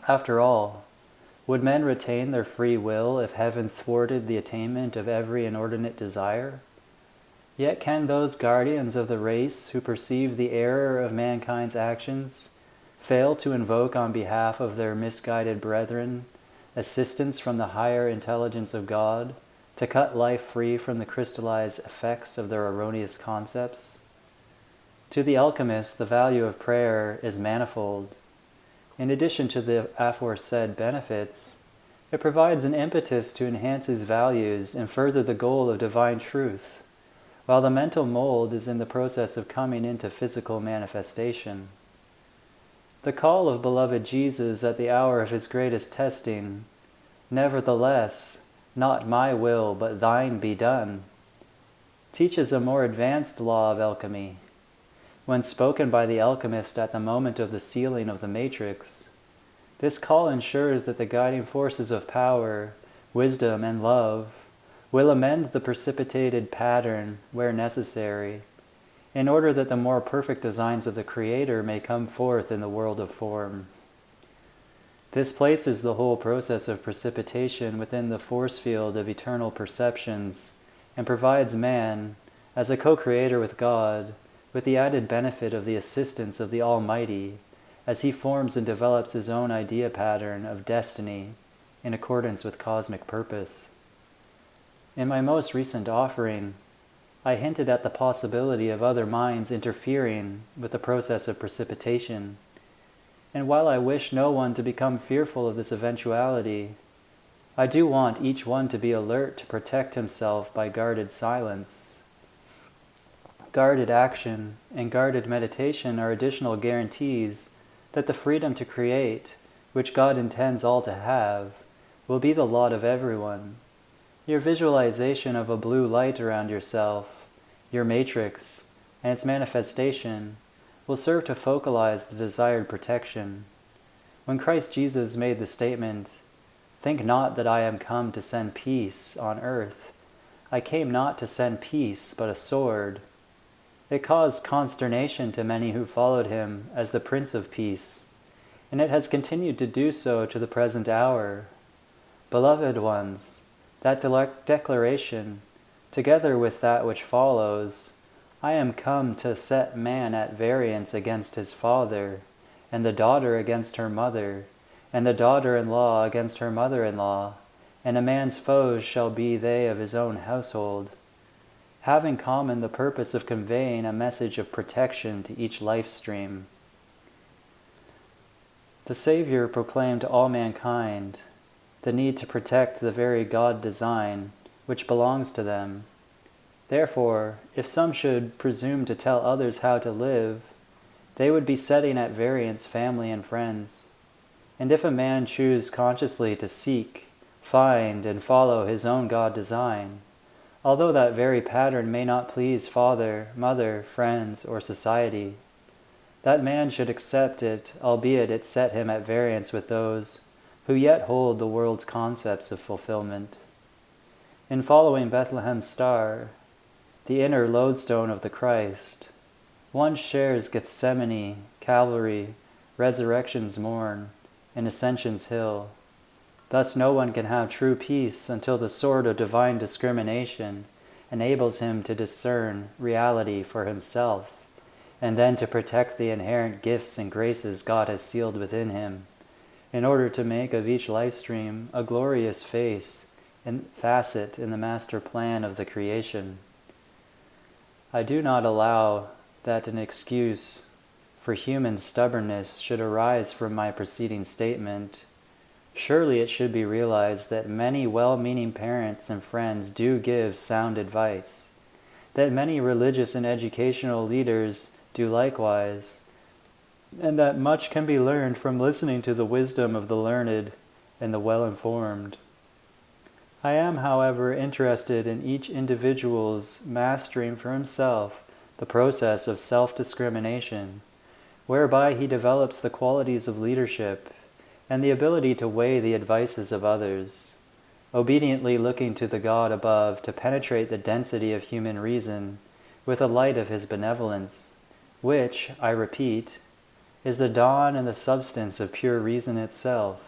After all, would men retain their free will if heaven thwarted the attainment of every inordinate desire? Yet can those guardians of the race who perceive the error of mankind's actions fail to invoke on behalf of their misguided brethren assistance from the higher intelligence of God to cut life free from the crystallized effects of their erroneous concepts? To the alchemist, the value of prayer is manifold. In addition to the aforesaid benefits, it provides an impetus to enhance his values and further the goal of divine truth, while the mental mold is in the process of coming into physical manifestation. The call of beloved Jesus at the hour of his greatest testing, "Nevertheless, not my will, but thine be done," teaches a more advanced law of alchemy. When spoken by the alchemist at the moment of the sealing of the matrix, this call ensures that the guiding forces of power, wisdom, and love will amend the precipitated pattern where necessary, in order that the more perfect designs of the Creator may come forth in the world of form. This places the whole process of precipitation within the force field of eternal perceptions and provides man, as a co-creator with God, with the added benefit of the assistance of the Almighty as he forms and develops his own idea pattern of destiny in accordance with cosmic purpose. In my most recent offering, I hinted at the possibility of other minds interfering with the process of precipitation, and while I wish no one to become fearful of this eventuality, I do want each one to be alert to protect himself by guarded silence. Guarded action and guarded meditation are additional guarantees that the freedom to create, which God intends all to have, will be the lot of everyone. Your visualization of a blue light around yourself, your matrix, and its manifestation will serve to focalize the desired protection. When Christ Jesus made the statement, "Think not that I am come to send peace on earth. I came not to send peace, but a sword," it caused consternation to many who followed him as the Prince of Peace, and it has continued to do so to the present hour. Beloved ones, that declaration, together with that which follows, "I am come to set man at variance against his father, and the daughter against her mother, and the daughter-in-law against her mother-in-law, and a man's foes shall be they of his own household," have in common the purpose of conveying a message of protection to each life stream. The Savior proclaimed to all mankind the need to protect the very God design which belongs to them. Therefore, if some should presume to tell others how to live, they would be setting at variance family and friends. And if a man choose consciously to seek, find, and follow his own God design, although that very pattern may not please father, mother, friends, or society, that man should accept it, albeit it set him at variance with those who yet hold the world's concepts of fulfillment. In following Bethlehem's star, the inner lodestone of the Christ, one shares Gethsemane, Calvary, Resurrection's morn, and Ascension's hill. Thus no one can have true peace until the sword of divine discrimination enables him to discern reality for himself, and then to protect the inherent gifts and graces God has sealed within him, in order to make of each life stream a glorious face and facet in the master plan of the creation. I do not allow that an excuse for human stubbornness should arise from my preceding statement. Surely it should be realized that many well-meaning parents and friends do give sound advice, that many religious and educational leaders do likewise, and that much can be learned from listening to the wisdom of the learned and the well-informed. I am, however, interested in each individual's mastering for himself the process of self-discrimination, whereby he develops the qualities of leadership and the ability to weigh the advices of others, obediently looking to the God above to penetrate the density of human reason with the light of his benevolence, which, I repeat, is the dawn and the substance of pure reason itself.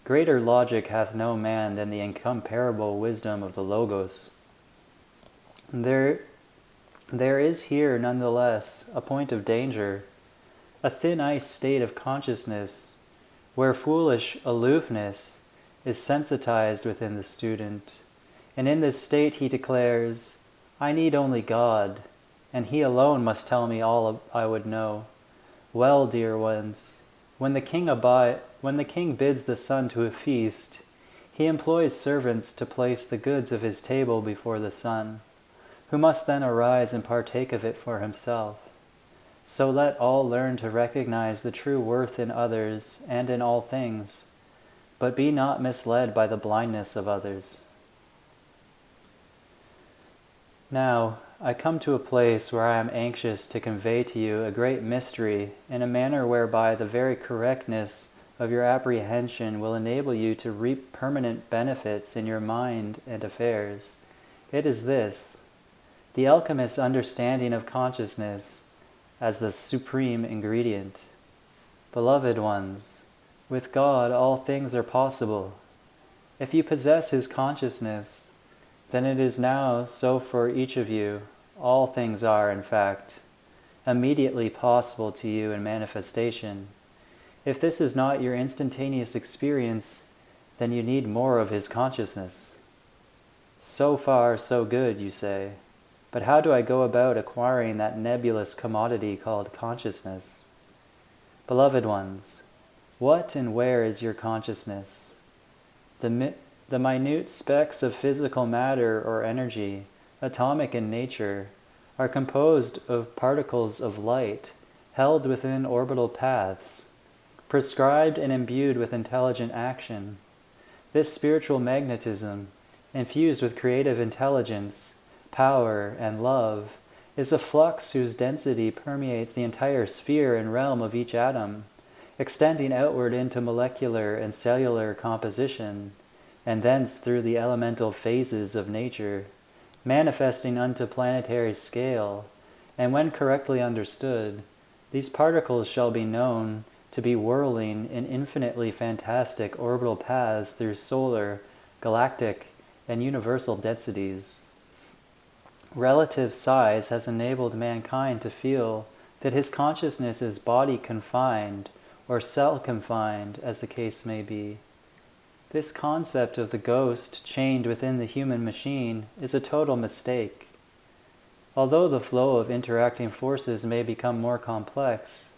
Greater logic hath no man than the incomparable wisdom of the Logos. There There is here, nonetheless, a point of danger, a thin ice state of consciousness, where foolish aloofness is sensitized within the student. And in this state he declares, I need only God, and He alone must tell me all I would know. Well, dear ones, when the king bids the sun to a feast, he employs servants to place the goods of his table before the sun, who must then arise and partake of it for himself. So let all learn to recognize the true worth in others and in all things, but be not misled by the blindness of others. Now, I come to a place where I am anxious to convey to you a great mystery in a manner whereby the very correctness of your apprehension will enable you to reap permanent benefits in your mind and affairs. It is this: the alchemist's understanding of consciousness as the supreme ingredient. Beloved ones, with God all things are possible. If you possess His consciousness, then it is now so for each of you. All things are, in fact, immediately possible to you in manifestation. If this is not your instantaneous experience, then you need more of His consciousness. So far, so good, you say. But how do I go about acquiring that nebulous commodity called consciousness? Beloved ones, what and where is your consciousness? The minute specks of physical matter or energy, atomic in nature, are composed of particles of light held within orbital paths, prescribed and imbued with intelligent action. This spiritual magnetism, infused with creative intelligence, power, and love, is a flux whose density permeates the entire sphere and realm of each atom, extending outward into molecular and cellular composition, and thence through the elemental phases of nature, manifesting unto planetary scale, and when correctly understood, these particles shall be known to be whirling in infinitely fantastic orbital paths through solar, galactic, and universal densities. Relative size has enabled mankind to feel that his consciousness is body-confined or cell-confined, as the case may be. This concept of the ghost chained within the human machine is a total mistake. Although the flow of interacting forces may become more complex,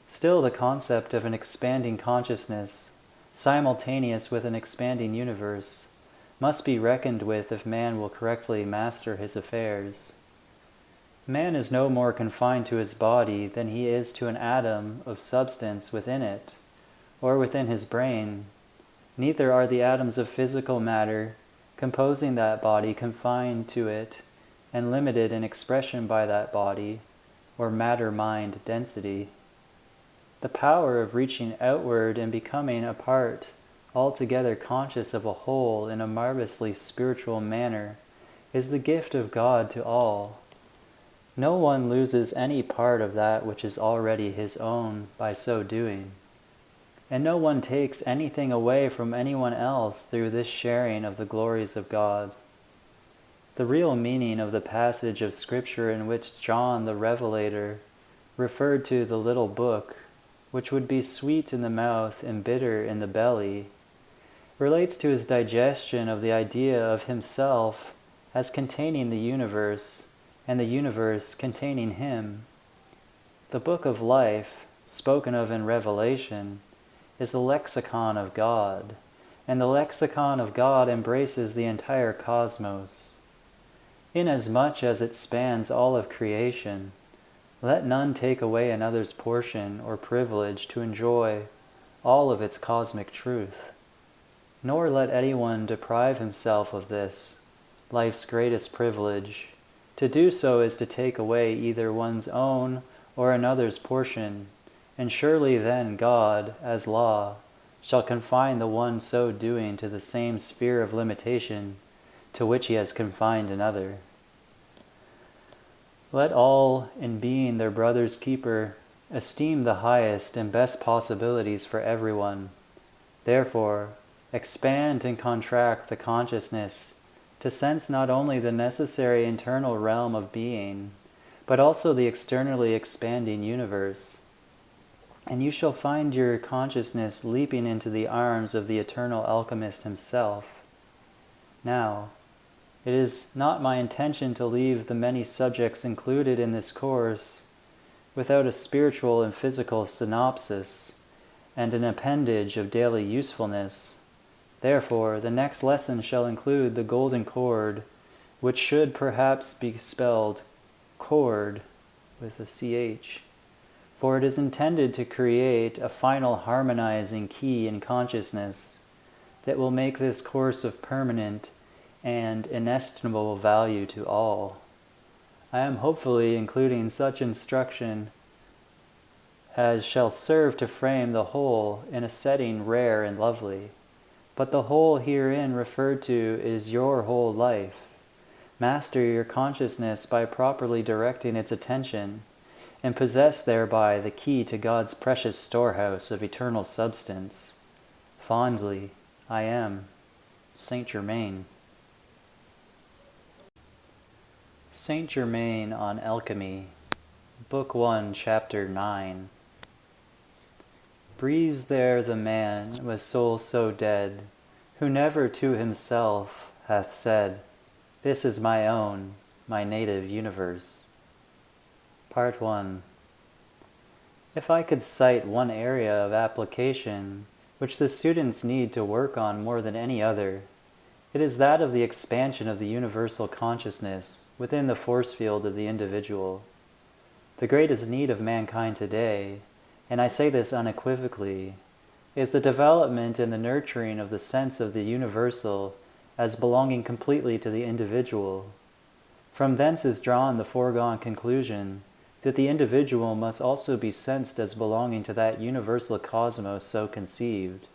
still the concept of an expanding consciousness, simultaneous with an expanding universe, must be reckoned with if man will correctly master his affairs. Man is no more confined to his body than he is to an atom of substance within it, or within his brain. Neither are the atoms of physical matter composing that body confined to it and limited in expression by that body, or matter-mind density. The power of reaching outward and becoming a part altogether conscious of a whole in a marvelously spiritual manner is the gift of God to all. No one loses any part of that which is already his own by so doing. And no one takes anything away from anyone else through this sharing of the glories of God. The real meaning of the passage of Scripture in which John the Revelator referred to the little book, which would be sweet in the mouth and bitter in the belly, relates to his digestion of the idea of himself as containing the universe, and the universe containing him. The book of life, spoken of in Revelation, is the lexicon of God, and the lexicon of God embraces the entire cosmos. Inasmuch as it spans all of creation, let none take away another's portion or privilege to enjoy all of its cosmic truth, nor let anyone deprive himself of this, life's greatest privilege. To do so is to take away either one's own or another's portion, and surely then God, as law, shall confine the one so doing to the same sphere of limitation to which he has confined another. Let all, in being their brother's keeper, esteem the highest and best possibilities for everyone. Therefore, expand and contract the consciousness to to sense not only the necessary internal realm of being, but also the externally expanding universe. And you shall find your consciousness leaping into the arms of the eternal alchemist himself. Now, it is not my intention to leave the many subjects included in this course without a spiritual and physical synopsis and an appendage of daily usefulness. Therefore, the next lesson shall include the golden cord, which should perhaps be spelled cord with a CH, for it is intended to create a final harmonizing key in consciousness that will make this course of permanent and inestimable value to all. I am hopefully including such instruction as shall serve to frame the whole in a setting rare and lovely. But the whole herein referred to is your whole life. Master your consciousness by properly directing its attention, and possess thereby the key to God's precious storehouse of eternal substance. Fondly, I am Saint Germain. Saint Germain on Alchemy, Book 1, Chapter 9. Breathes there the man with soul so dead, who never to himself hath said, "This is my own, my native universe." Part 1. If I could cite one area of application which the students need to work on more than any other, it is that of the expansion of the universal consciousness within the force field of the individual. The greatest need of mankind today, and I say this unequivocally, is the development and the nurturing of the sense of the universal as belonging completely to the individual. From thence is drawn the foregone conclusion that the individual must also be sensed as belonging to that universal cosmos so conceived.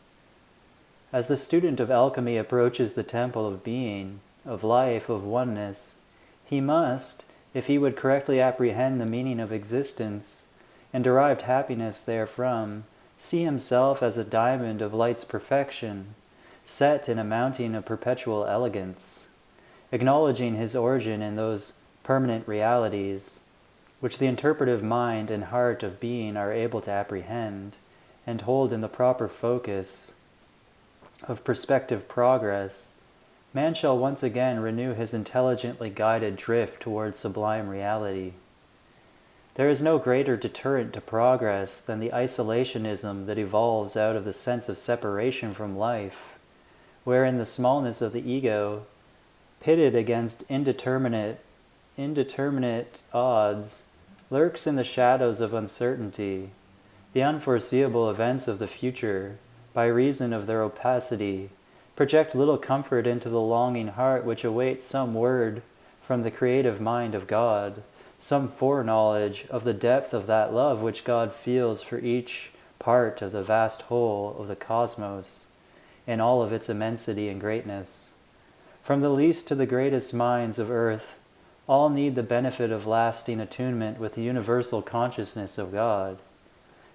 As the student of alchemy approaches the temple of being, of life, of oneness, he must, if he would correctly apprehend the meaning of existence and derived happiness therefrom, see himself as a diamond of light's perfection, set in a mounting of perpetual elegance, acknowledging his origin in those permanent realities, which the interpretive mind and heart of being are able to apprehend and hold in the proper focus of perspective progress. Man shall once again renew his intelligently guided drift towards sublime reality. There is no greater deterrent to progress than the isolationism that evolves out of the sense of separation from life, wherein the smallness of the ego, pitted against indeterminate odds, lurks in the shadows of uncertainty. The unforeseeable events of the future, by reason of their opacity, project little comfort into the longing heart which awaits some word from the creative mind of God, some foreknowledge of the depth of that love which God feels for each part of the vast whole of the cosmos, in all of its immensity and greatness. From the least to the greatest minds of earth, all need the benefit of lasting attunement with the universal consciousness of God.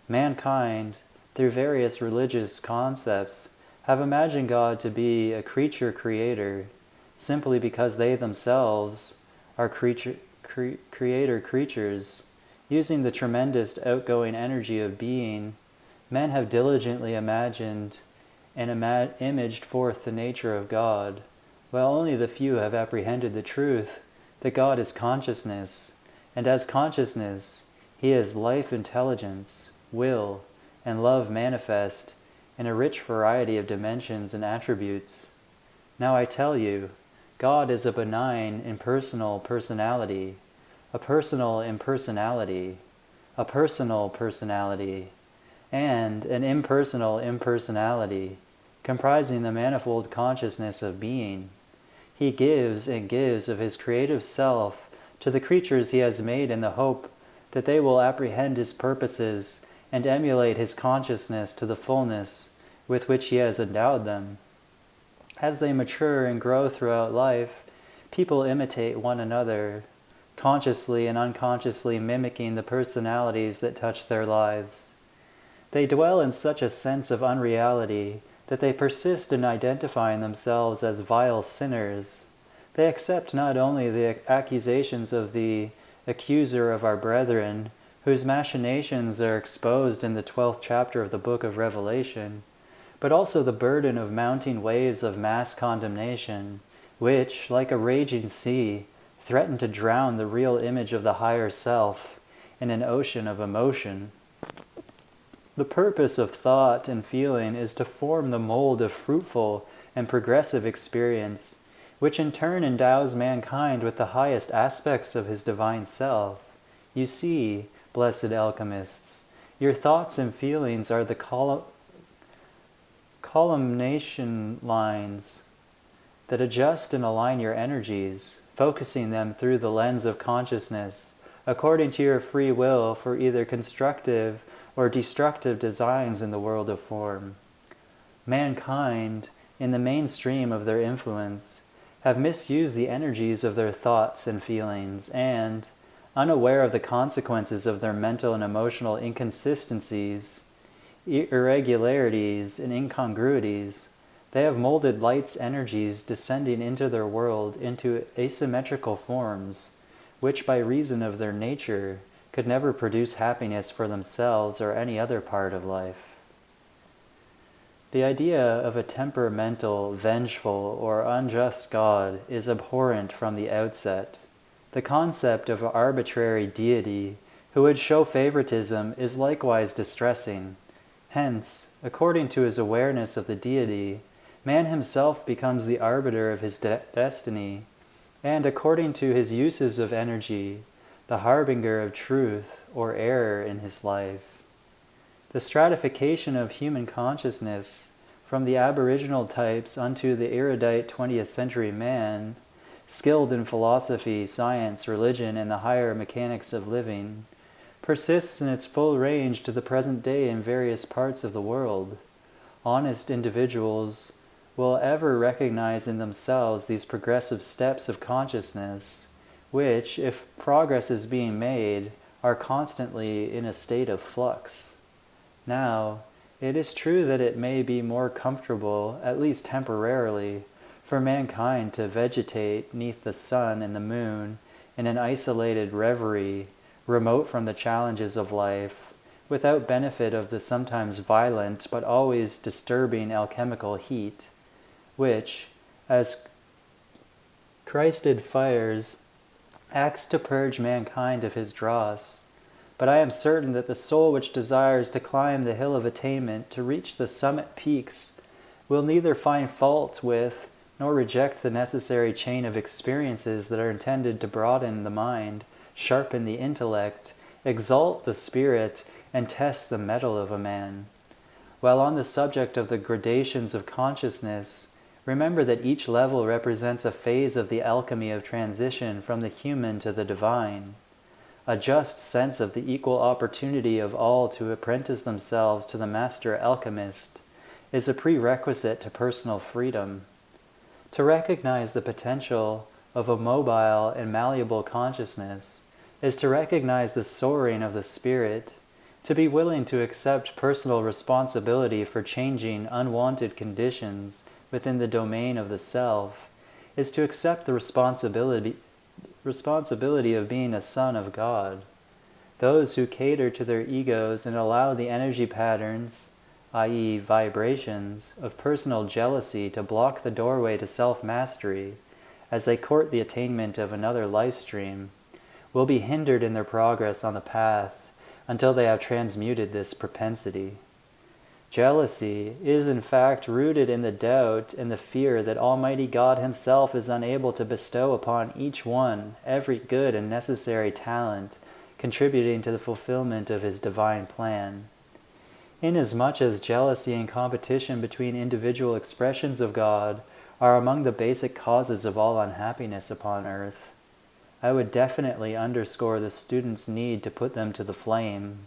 Mankind, through various religious concepts, have imagined God to be a creature-creator, simply because they themselves are creator creatures. Using the tremendous outgoing energy of being, men have diligently imagined and imaged forth the nature of God, while only the few have apprehended the truth that God is consciousness, and as consciousness, He is life, intelligence, will, and love manifest in a rich variety of dimensions and attributes. Now I tell you, God is a benign, impersonal personality, a personal impersonality, a personal personality, and an impersonal impersonality, comprising the manifold consciousness of being. He gives and gives of His creative self to the creatures He has made in the hope that they will apprehend His purposes and emulate His consciousness to the fullness with which He has endowed them. As they mature and grow throughout life, people imitate one another, consciously and unconsciously mimicking the personalities that touch their lives. They dwell in such a sense of unreality that they persist in identifying themselves as vile sinners, They accept not only the accusations of the accuser of our brethren, whose machinations are exposed in the 12th chapter of the book of Revelation, but also the burden of mounting waves of mass condemnation, which, like a raging sea, threaten to drown the real image of the higher self in an ocean of emotion. The purpose of thought and feeling is to form the mold of fruitful and progressive experience, which in turn endows mankind with the highest aspects of his divine self. You see, blessed alchemists, your thoughts and feelings are the columnation lines that adjust and align your energies, focusing them through the lens of consciousness, according to your free will for either constructive or destructive designs in the world of form. Mankind, in the mainstream of their influence, have misused the energies of their thoughts and feelings, and, unaware of the consequences of their mental and emotional inconsistencies, irregularities, and incongruities, they have molded light's energies descending into their world into asymmetrical forms, which by reason of their nature could never produce happiness for themselves or any other part of life. The idea of a temperamental, vengeful, or unjust God is abhorrent from the outset. The concept of an arbitrary deity who would show favoritism is likewise distressing. Hence, according to his awareness of the deity, man himself becomes the arbiter of his destiny, and according to his uses of energy, the harbinger of truth or error in his life. The stratification of human consciousness from the aboriginal types unto the erudite 20th century man, skilled in philosophy, science, religion, and the higher mechanics of living, persists in its full range to the present day in various parts of the world. Honest individuals will ever recognize in themselves these progressive steps of consciousness, which, if progress is being made, are constantly in a state of flux. Now, it is true that it may be more comfortable, at least temporarily, for mankind to vegetate neath the sun and the moon in an isolated reverie, remote from the challenges of life, without benefit of the sometimes violent but always disturbing alchemical heat, which, as Christed fires, acts to purge mankind of his dross. But I am certain that the soul which desires to climb the hill of attainment, to reach the summit peaks, will neither find fault with nor reject the necessary chain of experiences that are intended to broaden the mind, sharpen the intellect, exalt the spirit, and test the mettle of a man. While on the subject of the gradations of consciousness, remember that each level represents a phase of the alchemy of transition from the human to the divine. A just sense of the equal opportunity of all to apprentice themselves to the master alchemist is a prerequisite to personal freedom. To recognize the potential of a mobile and malleable consciousness is to recognize the soaring of the spirit. To be willing to accept personal responsibility for changing unwanted conditions within the domain of the self is to accept the responsibility of being a son of God. Those who cater to their egos and allow the energy patterns, i.e. vibrations, of personal jealousy to block the doorway to self-mastery as they court the attainment of another life stream, will be hindered in their progress on the path until they have transmuted this propensity. Jealousy is in fact rooted in the doubt and the fear that Almighty God Himself is unable to bestow upon each one every good and necessary talent contributing to the fulfillment of His divine plan. Inasmuch as jealousy and competition between individual expressions of God are among the basic causes of all unhappiness upon earth, I would definitely underscore the student's need to put them to the flame.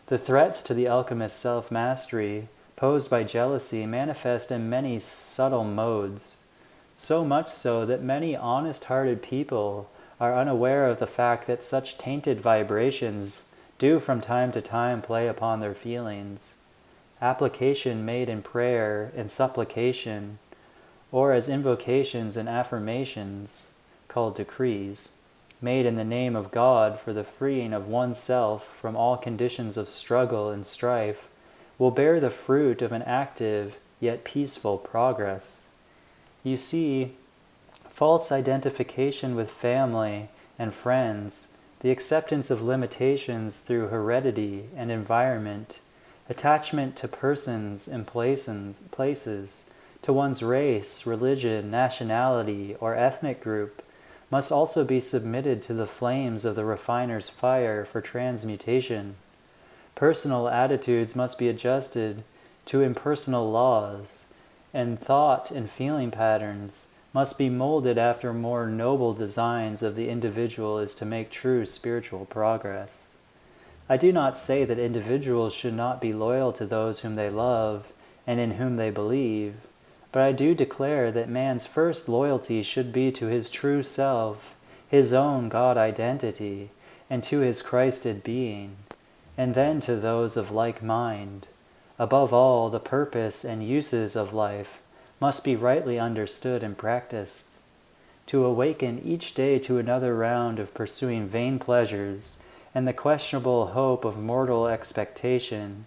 The threats to the alchemist's self-mastery posed by jealousy manifest in many subtle modes, so much so that many honest-hearted people are unaware of the fact that such tainted vibrations do from time to time play upon their feelings. Application made in prayer and supplication, or as invocations and affirmations, called decrees, made in the name of God for the freeing of oneself from all conditions of struggle and strife, will bear the fruit of an active yet peaceful progress. You see, false identification with family and friends, the acceptance of limitations through heredity and environment, attachment to persons and places, to one's race, religion, nationality, or ethnic group, must also be submitted to the flames of the refiner's fire for transmutation. Personal attitudes must be adjusted to impersonal laws, and thought and feeling patterns must be molded after more noble designs of the individual is to make true spiritual progress. I do not say that individuals should not be loyal to those whom they love and in whom they believe, but I do declare that man's first loyalty should be to his true self, his own God identity, and to his Christed being, and then to those of like mind. Above all, the purpose and uses of life must be rightly understood and practiced. To awaken each day to another round of pursuing vain pleasures and the questionable hope of mortal expectation,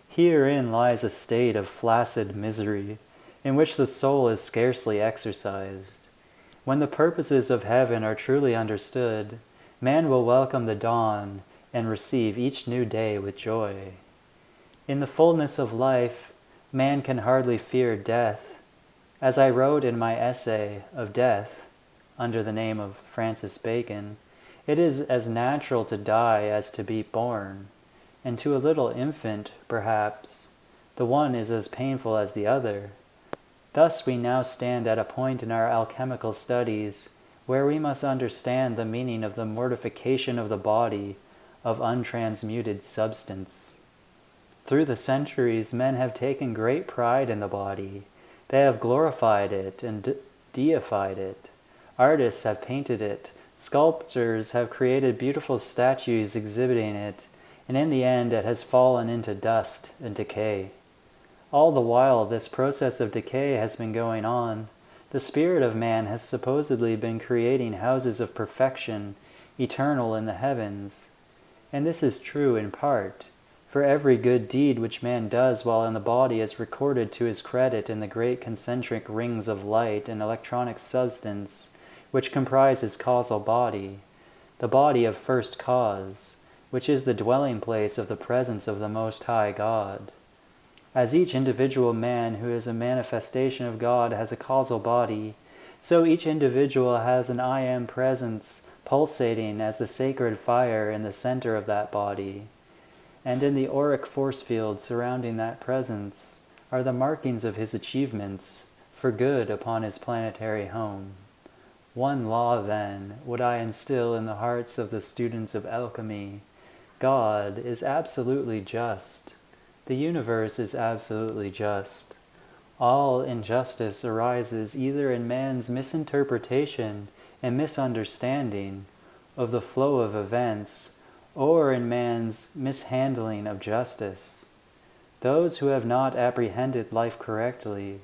herein lies a state of flaccid misery, in which the soul is scarcely exercised. When the purposes of heaven are truly understood, man will welcome the dawn and receive each new day with joy. In the fullness of life, man can hardly fear death. As I wrote in my essay of death, under the name of Francis Bacon, it is as natural to die as to be born, and to a little infant, perhaps, the one is as painful as the other. Thus we now stand at a point in our alchemical studies where we must understand the meaning of the mortification of the body of untransmuted substance. Through the centuries, men have taken great pride in the body. They have glorified it and deified it. Artists have painted it. Sculptors have created beautiful statues exhibiting it, and in the end it has fallen into dust and decay. All the while this process of decay has been going on, the spirit of man has supposedly been creating houses of perfection, eternal in the heavens. And this is true in part, for every good deed which man does while in the body is recorded to his credit in the great concentric rings of light and electronic substance which comprise his causal body, the body of first cause, which is the dwelling place of the presence of the Most High God. As each individual man who is a manifestation of God has a causal body, so each individual has an I Am presence pulsating as the sacred fire in the center of that body. And in the auric force field surrounding that presence are the markings of his achievements for good upon his planetary home. One law, then, would I instill in the hearts of the students of alchemy. God is absolutely just. The universe is absolutely just. All injustice arises either in man's misinterpretation and misunderstanding of the flow of events, or in man's mishandling of justice. Those who have not apprehended life correctly,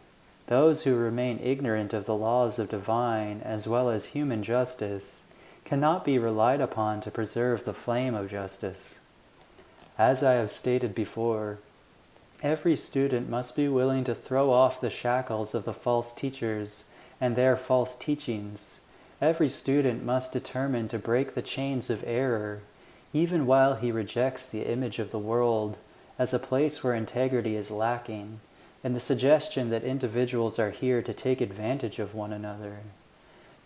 those who remain ignorant of the laws of divine as well as human justice, cannot be relied upon to preserve the flame of justice. As I have stated before, every student must be willing to throw off the shackles of the false teachers and their false teachings. Every student must determine to break the chains of error, even while he rejects the image of the world as a place where integrity is lacking, and the suggestion that individuals are here to take advantage of one another.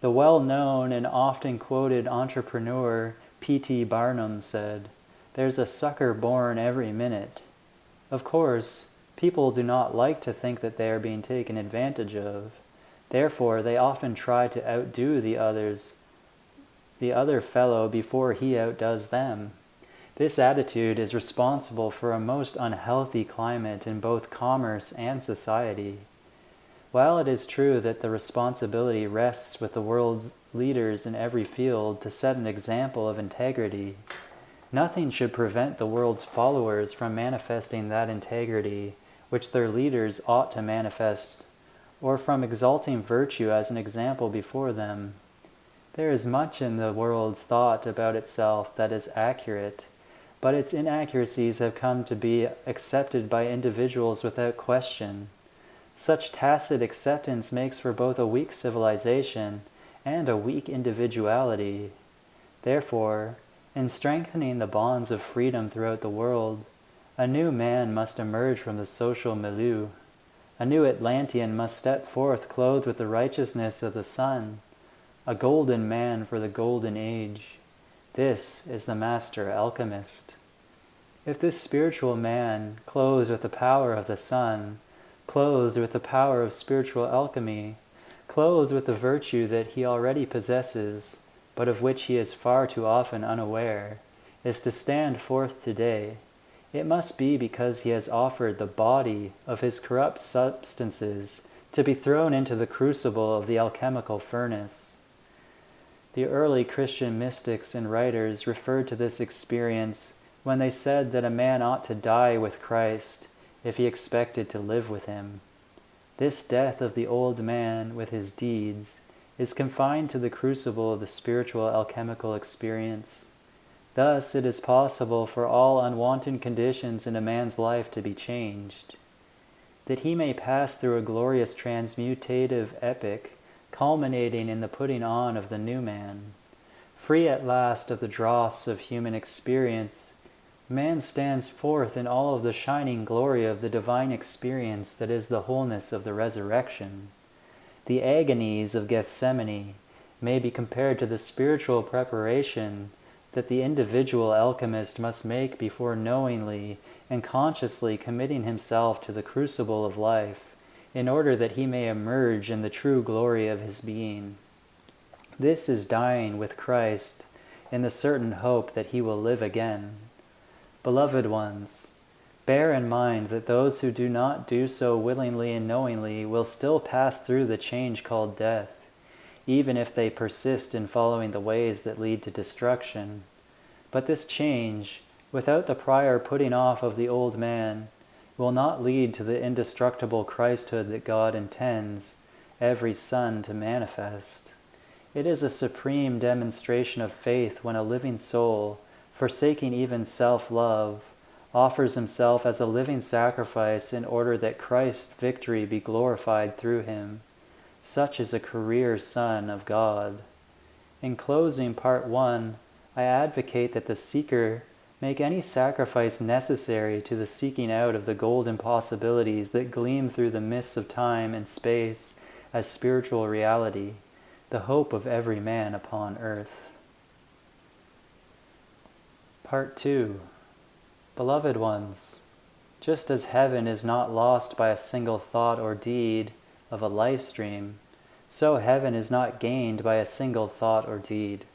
The well-known and often quoted entrepreneur P.T. Barnum said, "There's a sucker born every minute." Of course, people do not like to think that they are being taken advantage of. Therefore, they often try to outdo the other fellow before he outdoes them. This attitude is responsible for a most unhealthy climate in both commerce and society. While it is true that the responsibility rests with the world's leaders in every field to set an example of integrity, nothing should prevent the world's followers from manifesting that integrity which their leaders ought to manifest or from exalting virtue as an example before them. There is much in the world's thought about itself that is accurate, but its inaccuracies have come to be accepted by individuals without question. Such tacit acceptance makes for both a weak civilization and a weak individuality. Therefore, in strengthening the bonds of freedom throughout the world, a new man must emerge from the social milieu. A new Atlantean must step forth clothed with the righteousness of the sun, a golden man for the golden age. This is the master alchemist. If this spiritual man, clothed with the power of the sun, clothed with the power of spiritual alchemy, clothed with the virtue that he already possesses, but of which he is far too often unaware, is to stand forth today, it must be because he has offered the body of his corrupt substances to be thrown into the crucible of the alchemical furnace. The early Christian mystics and writers referred to this experience when they said that a man ought to die with Christ if he expected to live with him. This death of the old man with his deeds is confined to the crucible of the spiritual alchemical experience. Thus, it is possible for all unwanted conditions in a man's life to be changed, that he may pass through a glorious transmutative epoch, culminating in the putting on of the new man. Free at last of the dross of human experience, man stands forth in all of the shining glory of the divine experience that is the wholeness of the resurrection. The agonies of Gethsemane may be compared to the spiritual preparation that the individual alchemist must make before knowingly and consciously committing himself to the crucible of life, in order that he may emerge in the true glory of his being. This is dying with Christ in the certain hope that he will live again. Beloved ones, bear in mind that those who do not do so willingly and knowingly will still pass through the change called death, even if they persist in following the ways that lead to destruction. But this change, without the prior putting off of the old man, will not lead to the indestructible Christhood that God intends every son to manifest. It is a supreme demonstration of faith when a living soul, forsaking even self-love, offers himself as a living sacrifice in order that Christ's victory be glorified through him. Such is a career son of God. In closing part 1, I advocate that the seeker make any sacrifice necessary to the seeking out of the golden possibilities that gleam through the mists of time and space as spiritual reality, the hope of every man upon earth. Part 2. Beloved ones, just as heaven is not lost by a single thought or deed of a life stream, so heaven is not gained by a single thought or deed.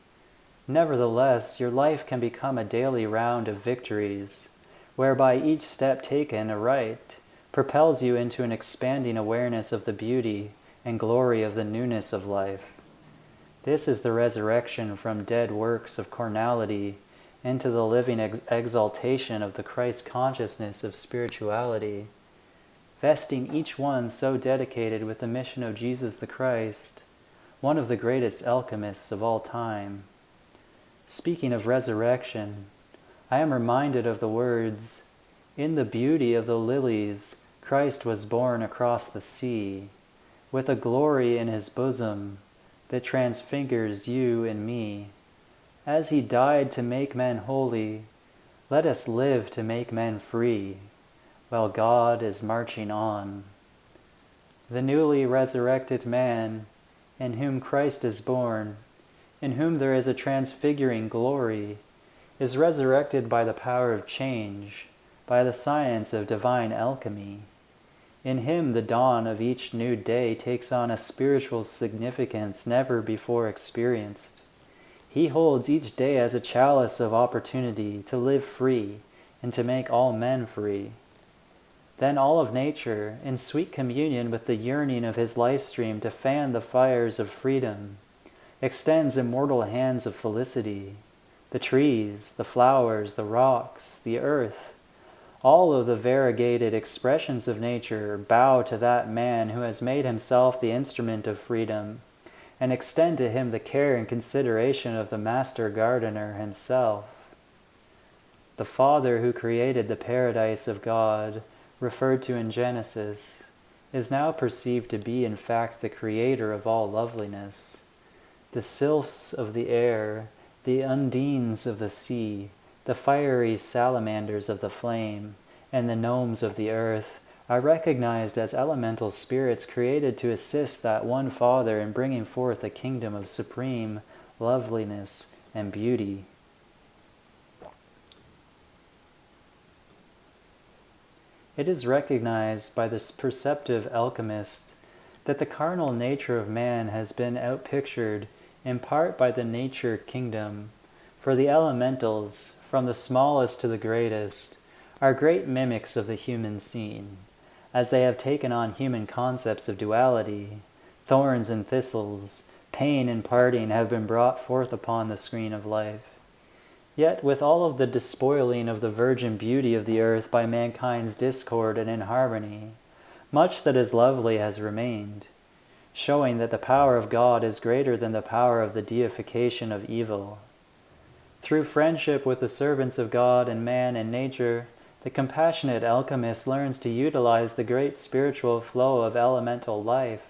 Nevertheless, your life can become a daily round of victories, whereby each step taken aright propels you into an expanding awareness of the beauty and glory of the newness of life. This is the resurrection from dead works of carnality into the living exaltation of the Christ consciousness of spirituality, vesting each one so dedicated with the mission of Jesus the Christ, one of the greatest alchemists of all time. Speaking of resurrection, I am reminded of the words, "In the beauty of the lilies, Christ was born across the sea, with a glory in his bosom that transfigures you and me. As he died to make men holy, let us live to make men free, while God is marching on." The newly resurrected man, in whom Christ is born, in whom there is a transfiguring glory, is resurrected by the power of change, by the science of divine alchemy. In him the dawn of each new day takes on a spiritual significance never before experienced. He holds each day as a chalice of opportunity to live free and to make all men free. Then all of nature, in sweet communion with the yearning of his life stream to fan the fires of freedom, extends immortal hands of felicity. The trees, the flowers, the rocks, the earth, All of the variegated expressions of nature bow to that man who has made himself the instrument of freedom, and extend to him the care and consideration of the master gardener himself. The Father who created the paradise of God, referred to in Genesis, is now perceived to be in fact the creator of all loveliness. The sylphs of the air, the undines of the sea, the fiery salamanders of the flame, and the gnomes of the earth are recognized as elemental spirits created to assist that one Father in bringing forth a kingdom of supreme loveliness and beauty. It is recognized by this perceptive alchemist that the carnal nature of man has been outpictured in part by the nature kingdom, for the elementals, from the smallest to the greatest, are great mimics of the human scene, as they have taken on human concepts of duality. Thorns and thistles, pain and parting have been brought forth upon the screen of life. Yet with all of the despoiling of the virgin beauty of the earth by mankind's discord and inharmony, much that is lovely has remained, showing that the power of God is greater than the power of the deification of evil. Through friendship with the servants of God and man and nature, the compassionate alchemist learns to utilize the great spiritual flow of elemental life,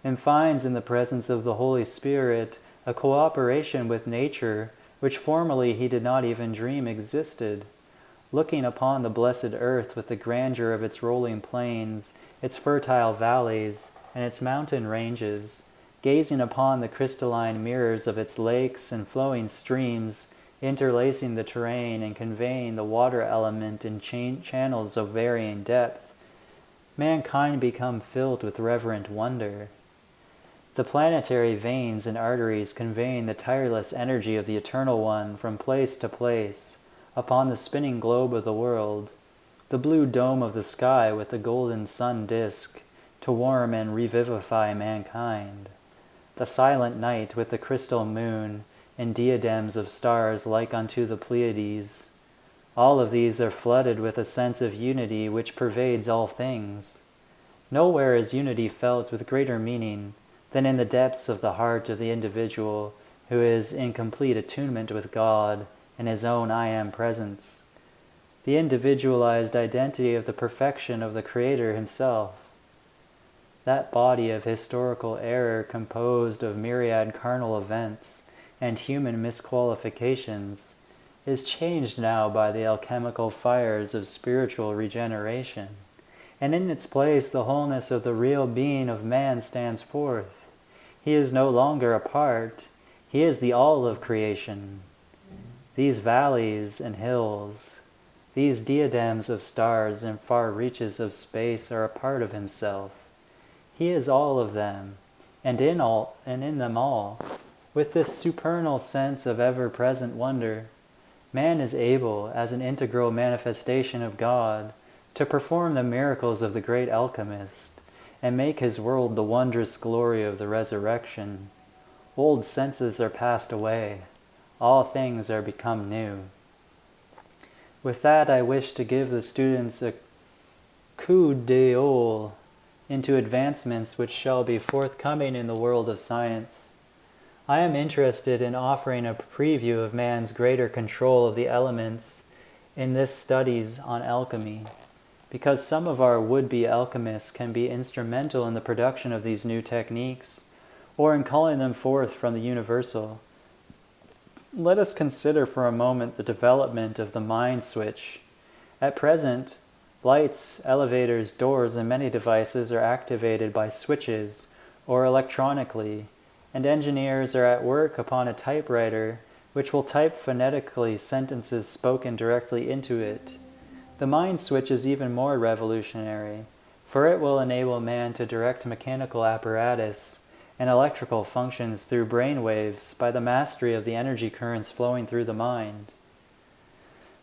and finds in the presence of the Holy Spirit a cooperation with nature which formerly he did not even dream existed. Looking upon the blessed earth with the grandeur of its rolling plains, its fertile valleys, and its mountain ranges, gazing upon the crystalline mirrors of its lakes and flowing streams, interlacing the terrain and conveying the water element in channels of varying depth, mankind become filled with reverent wonder. The planetary veins and arteries conveying the tireless energy of the Eternal One from place to place, upon the spinning globe of the world, the blue dome of the sky with the golden sun disk, to warm and revivify mankind, the silent night with the crystal moon and diadems of stars like unto the Pleiades. All of these are flooded with a sense of unity which pervades all things. Nowhere is unity felt with greater meaning than in the depths of the heart of the individual who is in complete attunement with God and his own I Am presence, the individualized identity of the perfection of the Creator himself. That body of historical error composed of myriad carnal events and human misqualifications is changed now by the alchemical fires of spiritual regeneration, and in its place the wholeness of the real being of man stands forth. He is no longer a part, he is the all of creation. These valleys and hills, these diadems of stars and far reaches of space are a part of himself. He is all of them, and in them all. With this supernal sense of ever-present wonder, man is able, as an integral manifestation of God, to perform the miracles of the great alchemist, and make his world the wondrous glory of the resurrection. Old senses are passed away. All things are become new. With that, I wish to give the students a coup d'éole into advancements which shall be forthcoming in the world of science. I am interested in offering a preview of man's greater control of the elements in this studies on alchemy, because some of our would-be alchemists can be instrumental in the production of these new techniques, or in calling them forth from the universal. Let us consider for a moment the development of the mind switch. At present, lights, elevators, doors, and many devices are activated by switches or electronically, and engineers are at work upon a typewriter which will type phonetically sentences spoken directly into it. The mind switch is even more revolutionary, for it will enable man to direct mechanical apparatus and electrical functions through brain waves by the mastery of the energy currents flowing through the mind.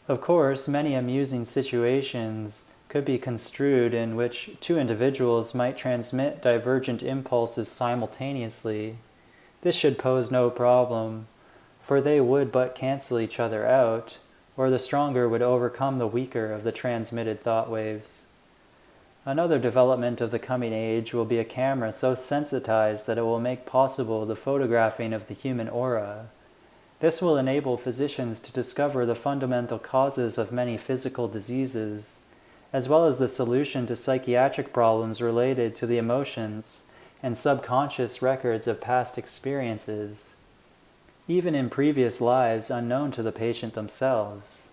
Of course, many amusing situations could be construed in which two individuals might transmit divergent impulses simultaneously. This should pose no problem, for they would but cancel each other out, or the stronger would overcome the weaker of the transmitted thought waves. Another development of the coming age will be a camera so sensitized that it will make possible the photographing of the human aura. This will enable physicians to discover the fundamental causes of many physical diseases, as well as the solution to psychiatric problems related to the emotions and subconscious records of past experiences, even in previous lives unknown to the patient themselves.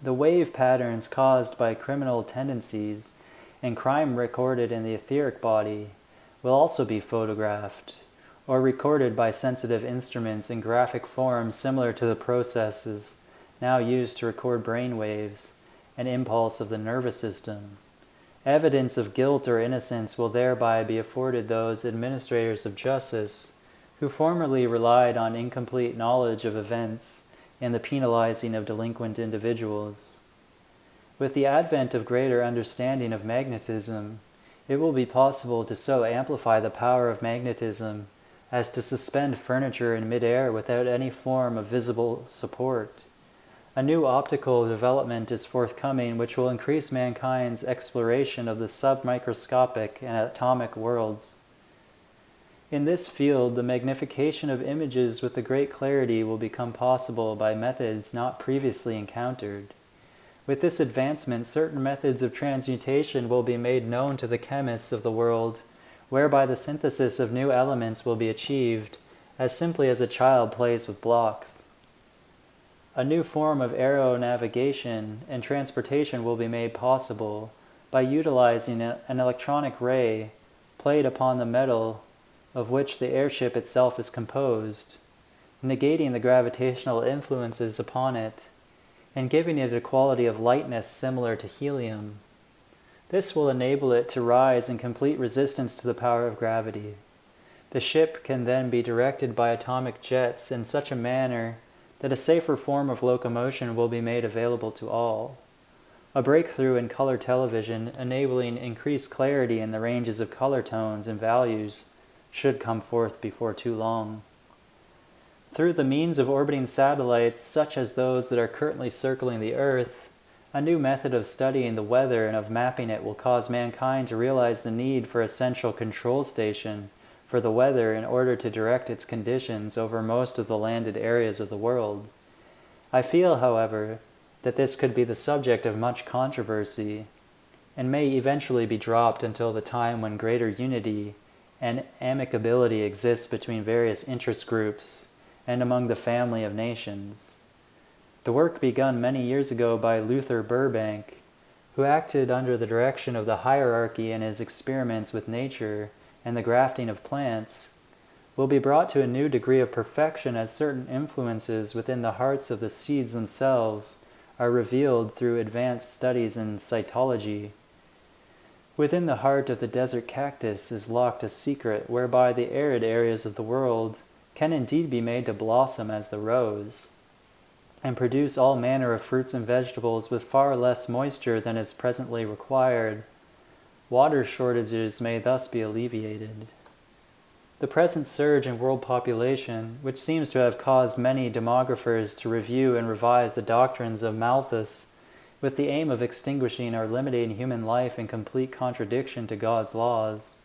The wave patterns caused by criminal tendencies and crime recorded in the etheric body will also be photographed, or recorded by sensitive instruments in graphic form similar to the processes now used to record brain waves and impulse of the nervous system. Evidence of guilt or innocence will thereby be afforded those administrators of justice who formerly relied on incomplete knowledge of events and the penalizing of delinquent individuals. With the advent of greater understanding of magnetism, it will be possible to so amplify the power of magnetism as to suspend furniture in midair without any form of visible support. A new optical development is forthcoming which will increase mankind's exploration of the submicroscopic and atomic worlds. In this field, the magnification of images with a great clarity will become possible by methods not previously encountered. With this advancement, certain methods of transmutation will be made known to the chemists of the world, whereby the synthesis of new elements will be achieved, as simply as a child plays with blocks. A new form of aeronavigation and transportation will be made possible by utilizing an electronic ray played upon the metal of which the airship itself is composed, negating the gravitational influences upon it, and giving it a quality of lightness similar to helium. This will enable it to rise in complete resistance to the power of gravity. The ship can then be directed by atomic jets in such a manner that a safer form of locomotion will be made available to all. A breakthrough in color television enabling increased clarity in the ranges of color tones and values should come forth before too long. Through the means of orbiting satellites such as those that are currently circling the Earth, a new method of studying the weather and of mapping it will cause mankind to realize the need for a central control station for the weather in order to direct its conditions over most of the landed areas of the world. I feel, however, that this could be the subject of much controversy, and may eventually be dropped until the time when greater unity and amicability exists between various interest groups and among the family of nations. The work begun many years ago by Luther Burbank, who acted under the direction of the hierarchy in his experiments with nature and the grafting of plants, will be brought to a new degree of perfection as certain influences within the hearts of the seeds themselves are revealed through advanced studies in cytology. Within the heart of the desert cactus is locked a secret whereby the arid areas of the world can indeed be made to blossom as the rose, and produce all manner of fruits and vegetables with far less moisture than is presently required. Water shortages may thus be alleviated. The present surge in world population, which seems to have caused many demographers to review and revise the doctrines of Malthus, with the aim of extinguishing or limiting human life in complete contradiction to God's laws,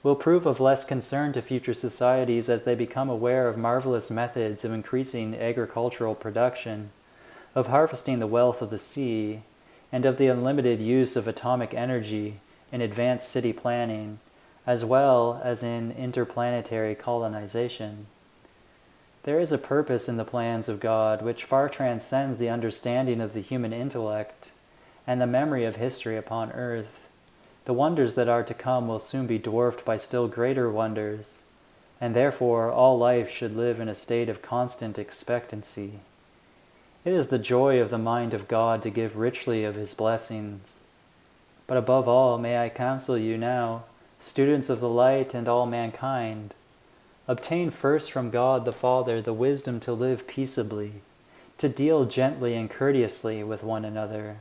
will prove of less concern to future societies as they become aware of marvelous methods of increasing agricultural production, of harvesting the wealth of the sea, and of the unlimited use of atomic energy in advanced city planning, as well as in interplanetary colonization. There is a purpose in the plans of God which far transcends the understanding of the human intellect and the memory of history upon earth. The wonders that are to come will soon be dwarfed by still greater wonders, and therefore all life should live in a state of constant expectancy. It is the joy of the mind of God to give richly of His blessings. But above all, may I counsel you now, students of the light and all mankind, obtain first from God the Father the wisdom to live peaceably, to deal gently and courteously with one another,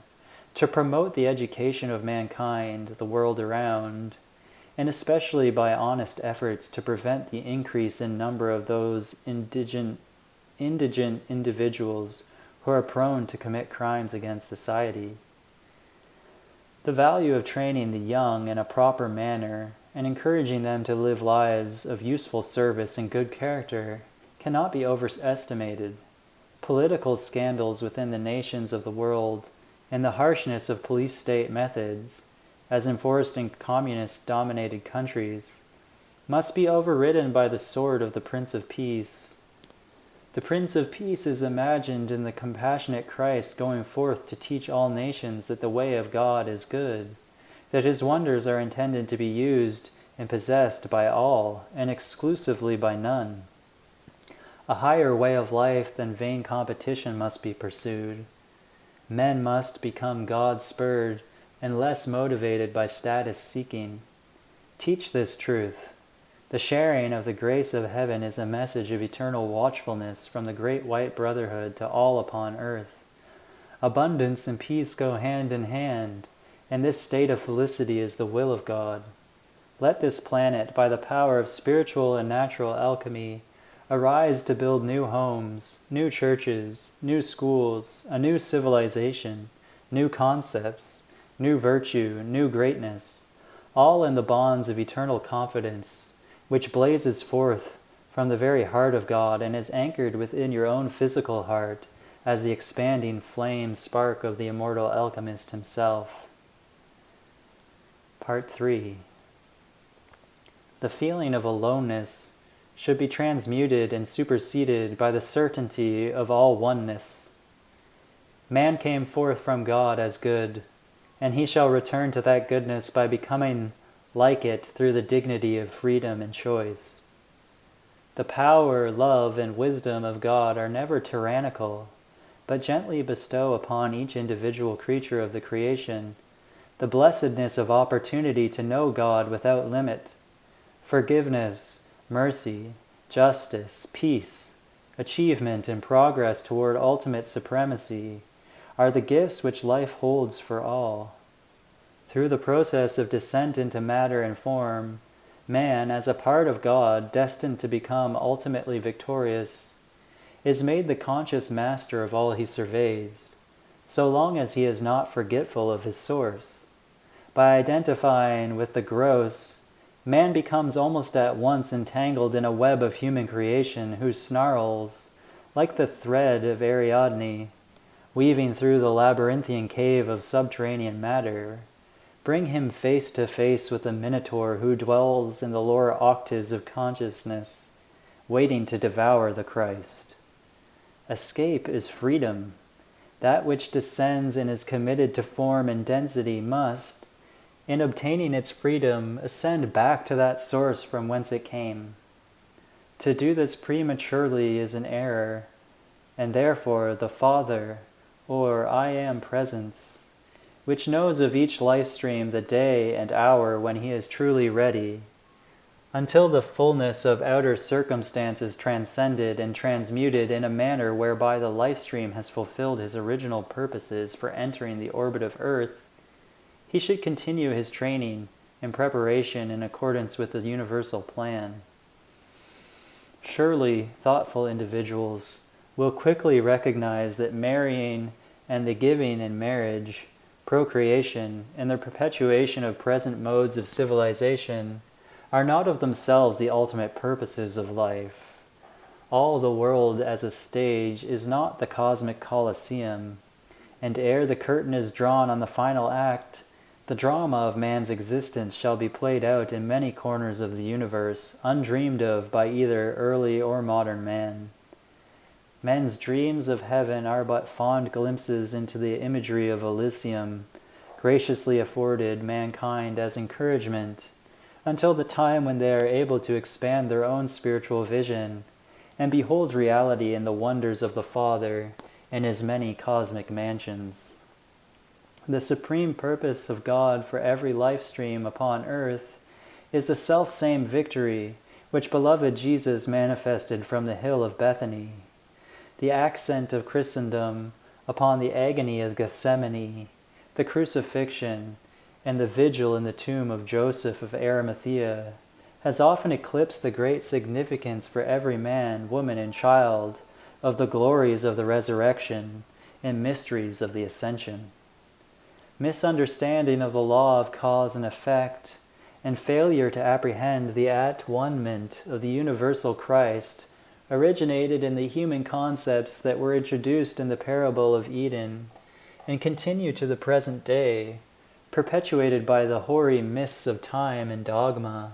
to promote the education of mankind, the world around, and especially by honest efforts to prevent the increase in number of those indigent individuals who are prone to commit crimes against society. The value of training the young in a proper manner and encouraging them to live lives of useful service and good character cannot be overestimated. Political scandals within the nations of the world and the harshness of police-state methods, as enforced in communist-dominated countries, must be overridden by the sword of the Prince of Peace. The Prince of Peace is imagined in the compassionate Christ going forth to teach all nations that the way of God is good, that his wonders are intended to be used and possessed by all and exclusively by none. A higher way of life than vain competition must be pursued. Men must become God-spurred and less motivated by status seeking. Teach this truth. The sharing of the grace of heaven is a message of eternal watchfulness from the great white brotherhood to all upon earth. Abundance and peace go hand in hand, and this state of felicity is the will of God. Let this planet, by the power of spiritual and natural alchemy, arise to build new homes, new churches, new schools, a new civilization, new concepts, new virtue, new greatness, all in the bonds of eternal confidence, which blazes forth from the very heart of God and is anchored within your own physical heart as the expanding flame spark of the immortal alchemist himself. Part 3. The feeling of aloneness should be transmuted and superseded by the certainty of all oneness. Man came forth from God as good, and he shall return to that goodness by becoming like it through the dignity of freedom and choice. The power, love, and wisdom of God are never tyrannical, but gently bestow upon each individual creature of the creation the blessedness of opportunity to know God without limit, forgiveness, mercy, justice, peace, achievement, and progress toward ultimate supremacy are the gifts which life holds for all. Through the process of descent into matter and form, man, as a part of God destined to become ultimately victorious, is made the conscious master of all he surveys, so long as he is not forgetful of his source. By identifying with the gross, man becomes almost at once entangled in a web of human creation whose snarls, like the thread of Ariadne, weaving through the labyrinthian cave of subterranean matter, bring him face to face with the Minotaur who dwells in the lower octaves of consciousness, waiting to devour the Christ. Escape is freedom. That which descends and is committed to form and density must, in obtaining its freedom, ascend back to that source from whence it came. To do this prematurely is an error, and therefore the Father, or I Am Presence, which knows of each life stream the day and hour when he is truly ready, until the fullness of outer circumstances transcended and transmuted in a manner whereby the life stream has fulfilled his original purposes for entering the orbit of Earth, he should continue his training and preparation in accordance with the universal plan. Surely, thoughtful individuals will quickly recognize that marrying and the giving in marriage, procreation, and the perpetuation of present modes of civilization are not of themselves the ultimate purposes of life. All the world as a stage is not the cosmic Colosseum, and ere the curtain is drawn on the final act, the drama of man's existence shall be played out in many corners of the universe, undreamed of by either early or modern man. Men's dreams of heaven are but fond glimpses into the imagery of Elysium, graciously afforded mankind as encouragement, until the time when they are able to expand their own spiritual vision and behold reality in the wonders of the Father and his many cosmic mansions. The supreme purpose of God for every life stream upon earth is the self-same victory which beloved Jesus manifested from the hill of Bethany, the accent of Christendom upon the agony of Gethsemane, the crucifixion, and the vigil in the tomb of Joseph of Arimathea has often eclipsed the great significance for every man, woman, and child of the glories of the resurrection, and mysteries of the ascension. Misunderstanding of the law of cause and effect, and failure to apprehend the at-one-ment of the universal Christ originated in the human concepts that were introduced in the parable of Eden and continue to the present day, perpetuated by the hoary mists of time and dogma.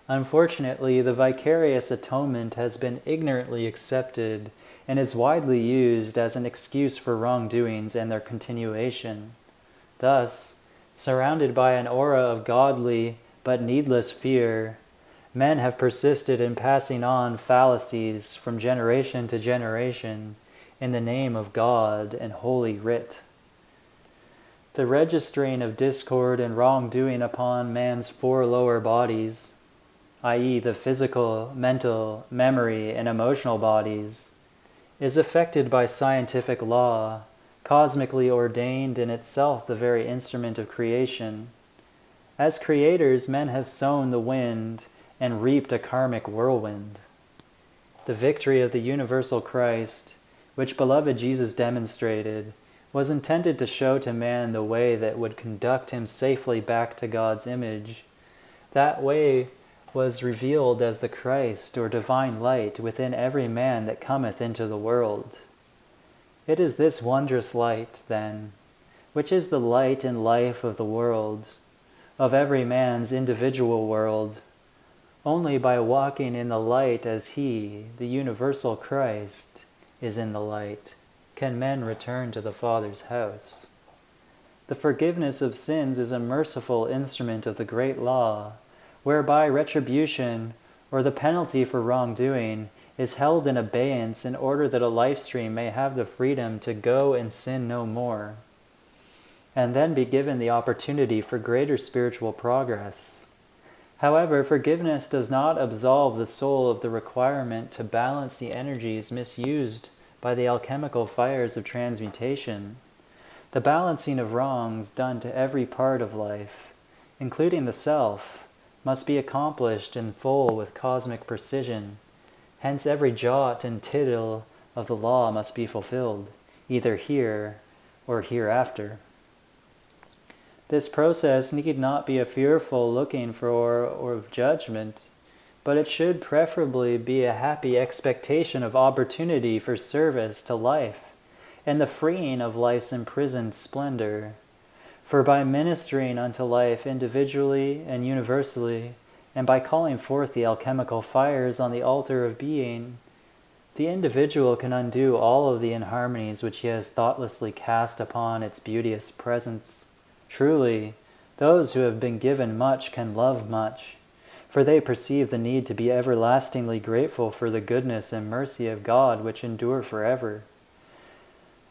Unfortunately, the vicarious atonement has been ignorantly accepted and is widely used as an excuse for wrongdoings and their continuation. Thus, surrounded by an aura of godly but needless fear, men have persisted in passing on fallacies from generation to generation in the name of God and Holy Writ. The registering of discord and wrongdoing upon man's four lower bodies, i.e. the physical, mental, memory, and emotional bodies, is affected by scientific law, cosmically ordained in itself the very instrument of creation. As creators, men have sown the wind and reaped a karmic whirlwind. The victory of the universal Christ, which beloved Jesus demonstrated, was intended to show to man the way that would conduct him safely back to God's image. That way was revealed as the Christ or divine light within every man that cometh into the world. It is this wondrous light, then, which is the light and life of the world, of every man's individual world. Only by walking in the light as He, the universal Christ, is in the light, can men return to the Father's house. The forgiveness of sins is a merciful instrument of the great law, whereby retribution, or the penalty for wrongdoing, is held in abeyance in order that a life stream may have the freedom to go and sin no more, and then be given the opportunity for greater spiritual progress. However, forgiveness does not absolve the soul of the requirement to balance the energies misused by the alchemical fires of transmutation. The balancing of wrongs done to every part of life, including the self, must be accomplished in full with cosmic precision. Hence every jot and tittle of the law must be fulfilled, either here or hereafter. This process need not be a fearful looking for or of judgment, but it should preferably be a happy expectation of opportunity for service to life and the freeing of life's imprisoned splendor. For by ministering unto life individually and universally, and by calling forth the alchemical fires on the altar of being, the individual can undo all of the inharmonies which he has thoughtlessly cast upon its beauteous presence. Truly, those who have been given much can love much, for they perceive the need to be everlastingly grateful for the goodness and mercy of God which endure forever.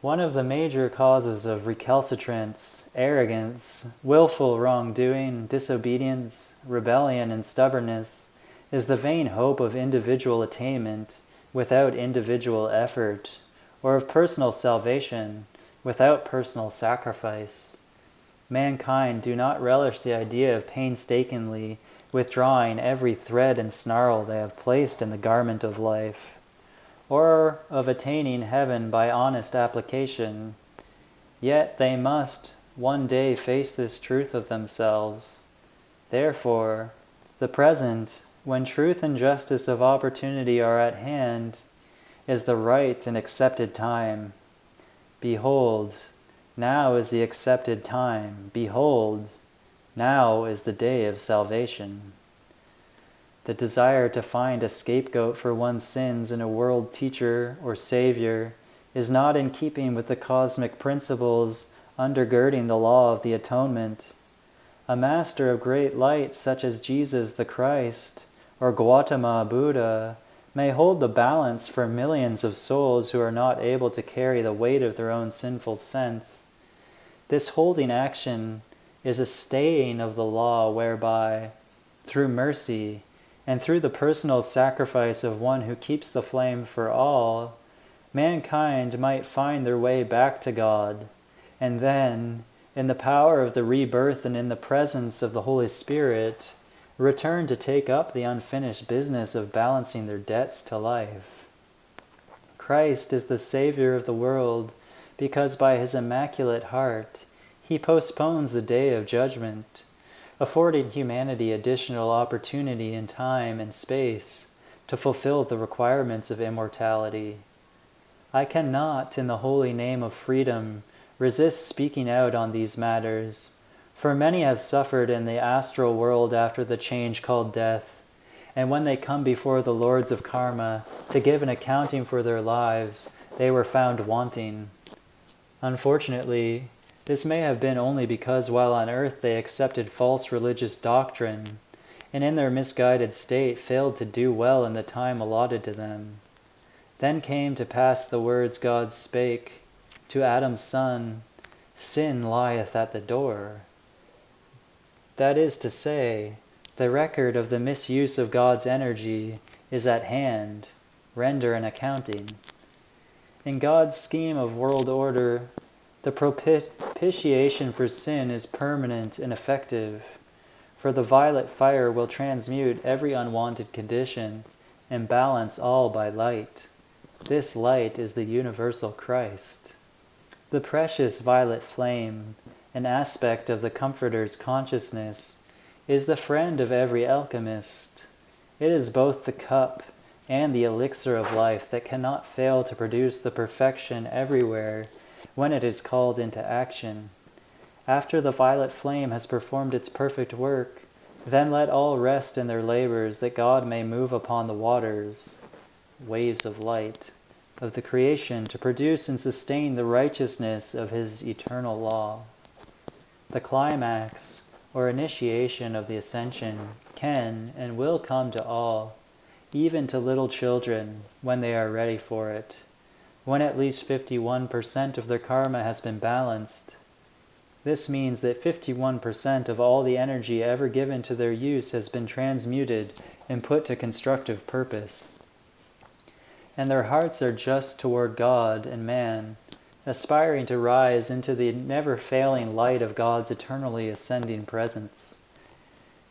One of the major causes of recalcitrance, arrogance, willful wrongdoing, disobedience, rebellion, and stubbornness is the vain hope of individual attainment without individual effort, or of personal salvation without personal sacrifice. Mankind do not relish the idea of painstakingly withdrawing every thread and snarl they have placed in the garment of life, or of attaining heaven by honest application. Yet they must one day face this truth of themselves. Therefore, the present, when truth and justice of opportunity are at hand, is the right and accepted time. Behold, now is the accepted time. Behold, now is the day of salvation. The desire to find a scapegoat for one's sins in a world teacher or savior is not in keeping with the cosmic principles undergirding the law of the atonement. A master of great light such as Jesus the Christ or Gautama Buddha may hold the balance for millions of souls who are not able to carry the weight of their own sinful sense. This holding action is a staying of the law whereby, through mercy and through the personal sacrifice of one who keeps the flame for all, mankind might find their way back to God, and then, in the power of the rebirth and in the presence of the Holy Spirit, return to take up the unfinished business of balancing their debts to life. Christ is the Savior of the world, because by his immaculate heart he postpones the day of judgment, affording humanity additional opportunity in time and space to fulfill the requirements of immortality. I cannot, in the holy name of freedom, resist speaking out on these matters, for many have suffered in the astral world after the change called death, and when they come before the lords of karma to give an accounting for their lives, they were found wanting. Unfortunately, this may have been only because while on earth they accepted false religious doctrine, and in their misguided state failed to do well in the time allotted to them. Then came to pass the words God spake to Adam's son, "Sin lieth at the door." That is to say, the record of the misuse of God's energy is at hand. Render an accounting. In God's scheme of world order, the propitiation for sin is permanent and effective, for the violet fire will transmute every unwanted condition and balance all by light. This light is the universal Christ. The precious violet flame, an aspect of the Comforter's consciousness, is the friend of every alchemist. It is both the cup and the elixir of life that cannot fail to produce the perfection everywhere when it is called into action. After the violet flame has performed its perfect work, then let all rest in their labors that God may move upon the waters, waves of light, of the creation to produce and sustain the righteousness of his eternal law. The climax, or initiation of the ascension, can and will come to all, even to little children, when they are ready for it, when at least 51% of their karma has been balanced. This means that 51% of all the energy ever given to their use has been transmuted and put to constructive purpose. And their hearts are just toward God and man, aspiring to rise into the never-failing light of God's eternally ascending presence.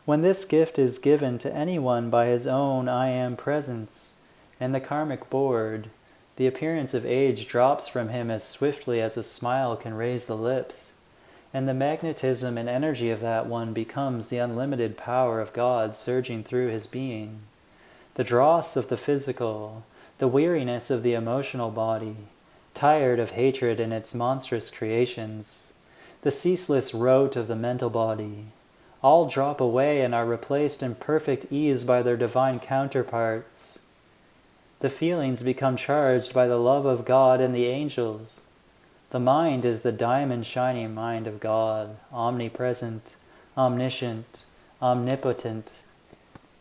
When this gift is given to anyone by his own I Am presence and the karmic board, the appearance of age drops from him as swiftly as a smile can raise the lips, and the magnetism and energy of that one becomes the unlimited power of God surging through his being. The dross of the physical, the weariness of the emotional body, tired of hatred and its monstrous creations, the ceaseless rote of the mental body, all drop away and are replaced in perfect ease by their divine counterparts. The feelings become charged by the love of God and the angels. The mind is the diamond-shining mind of God, omnipresent, omniscient, omnipotent.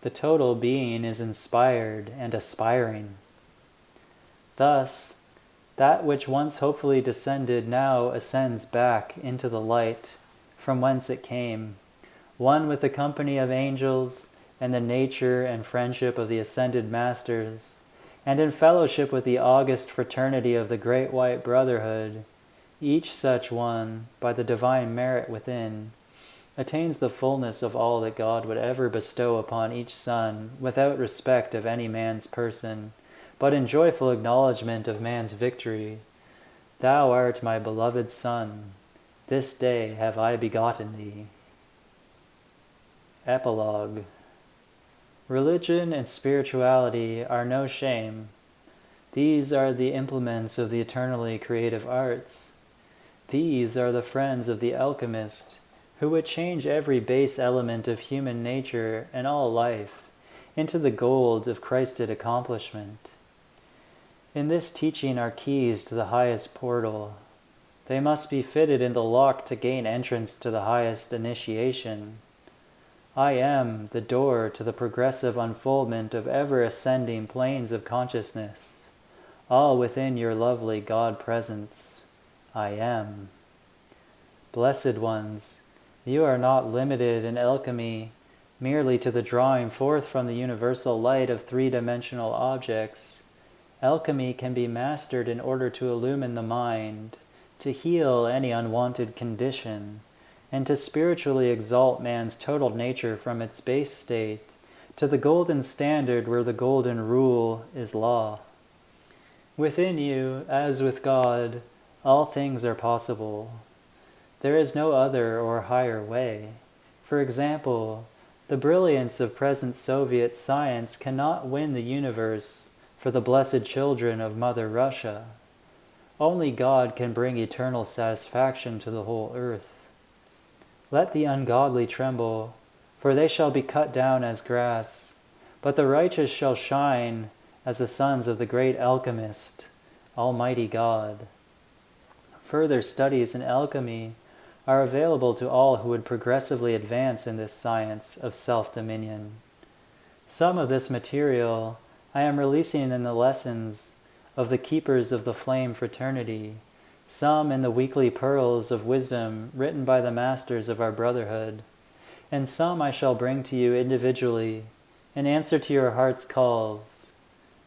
The total being is inspired and aspiring. Thus, that which once hopefully descended now ascends back into the light from whence it came, one with the company of angels and the nature and friendship of the ascended masters, and in fellowship with the august fraternity of the great white brotherhood. Each such one, by the divine merit within, attains the fullness of all that God would ever bestow upon each son, without respect of any man's person, but in joyful acknowledgement of man's victory. Thou art my beloved Son. This day have I begotten thee. Epilogue. Religion and spirituality are no shame. These are the implements of the eternally creative arts. These are the friends of the alchemist, who would change every base element of human nature and all life into the gold of Christed accomplishment. In this teaching are keys to the highest portal. They must be fitted in the lock to gain entrance to the highest initiation. I am the door to the progressive unfoldment of ever-ascending planes of consciousness, all within your lovely God presence. I am. Blessed ones, you are not limited in alchemy merely to the drawing forth from the universal light of three-dimensional objects. Alchemy can be mastered in order to illumine the mind, to heal any unwanted condition, and to spiritually exalt man's total nature from its base state to the golden standard where the golden rule is law. Within you, as with God, all things are possible. There is no other or higher way. For example, the brilliance of present Soviet science cannot win the universe for the blessed children of Mother Russia. Only God can bring eternal satisfaction to the whole earth. Let the ungodly tremble, for they shall be cut down as grass, but the righteous shall shine as the sons of the great alchemist, Almighty God. Further studies in alchemy are available to all who would progressively advance in this science of self-dominion. Some of this material I am releasing in the lessons of the Keepers of the Flame Fraternity, some in the weekly Pearls of Wisdom written by the Masters of our Brotherhood, and some I shall bring to you individually in answer to your heart's calls.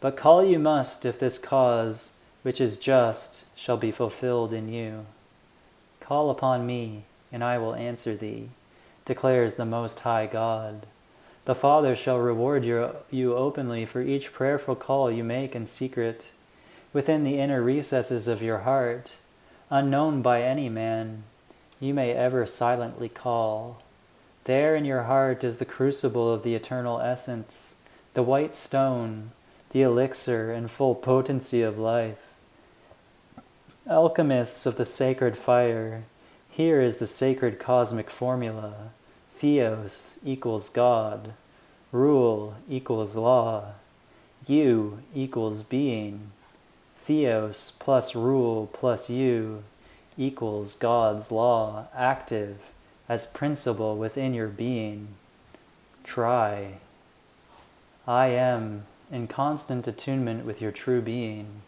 But call you must if this cause, which is just, shall be fulfilled in you. Call upon me, and I will answer thee, declares the Most High God. The Father shall reward you openly for each prayerful call you make in secret, within the inner recesses of your heart, unknown by any man, you may ever silently call. There in your heart is the crucible of the eternal essence, the white stone, the elixir and full potency of life. Alchemists of the sacred fire, here is the sacred cosmic formula. Theos equals God. Rule equals law. You equals being. Theos plus rule plus you equals God's law, active as principle within your being. Try. I am in constant attunement with your true being.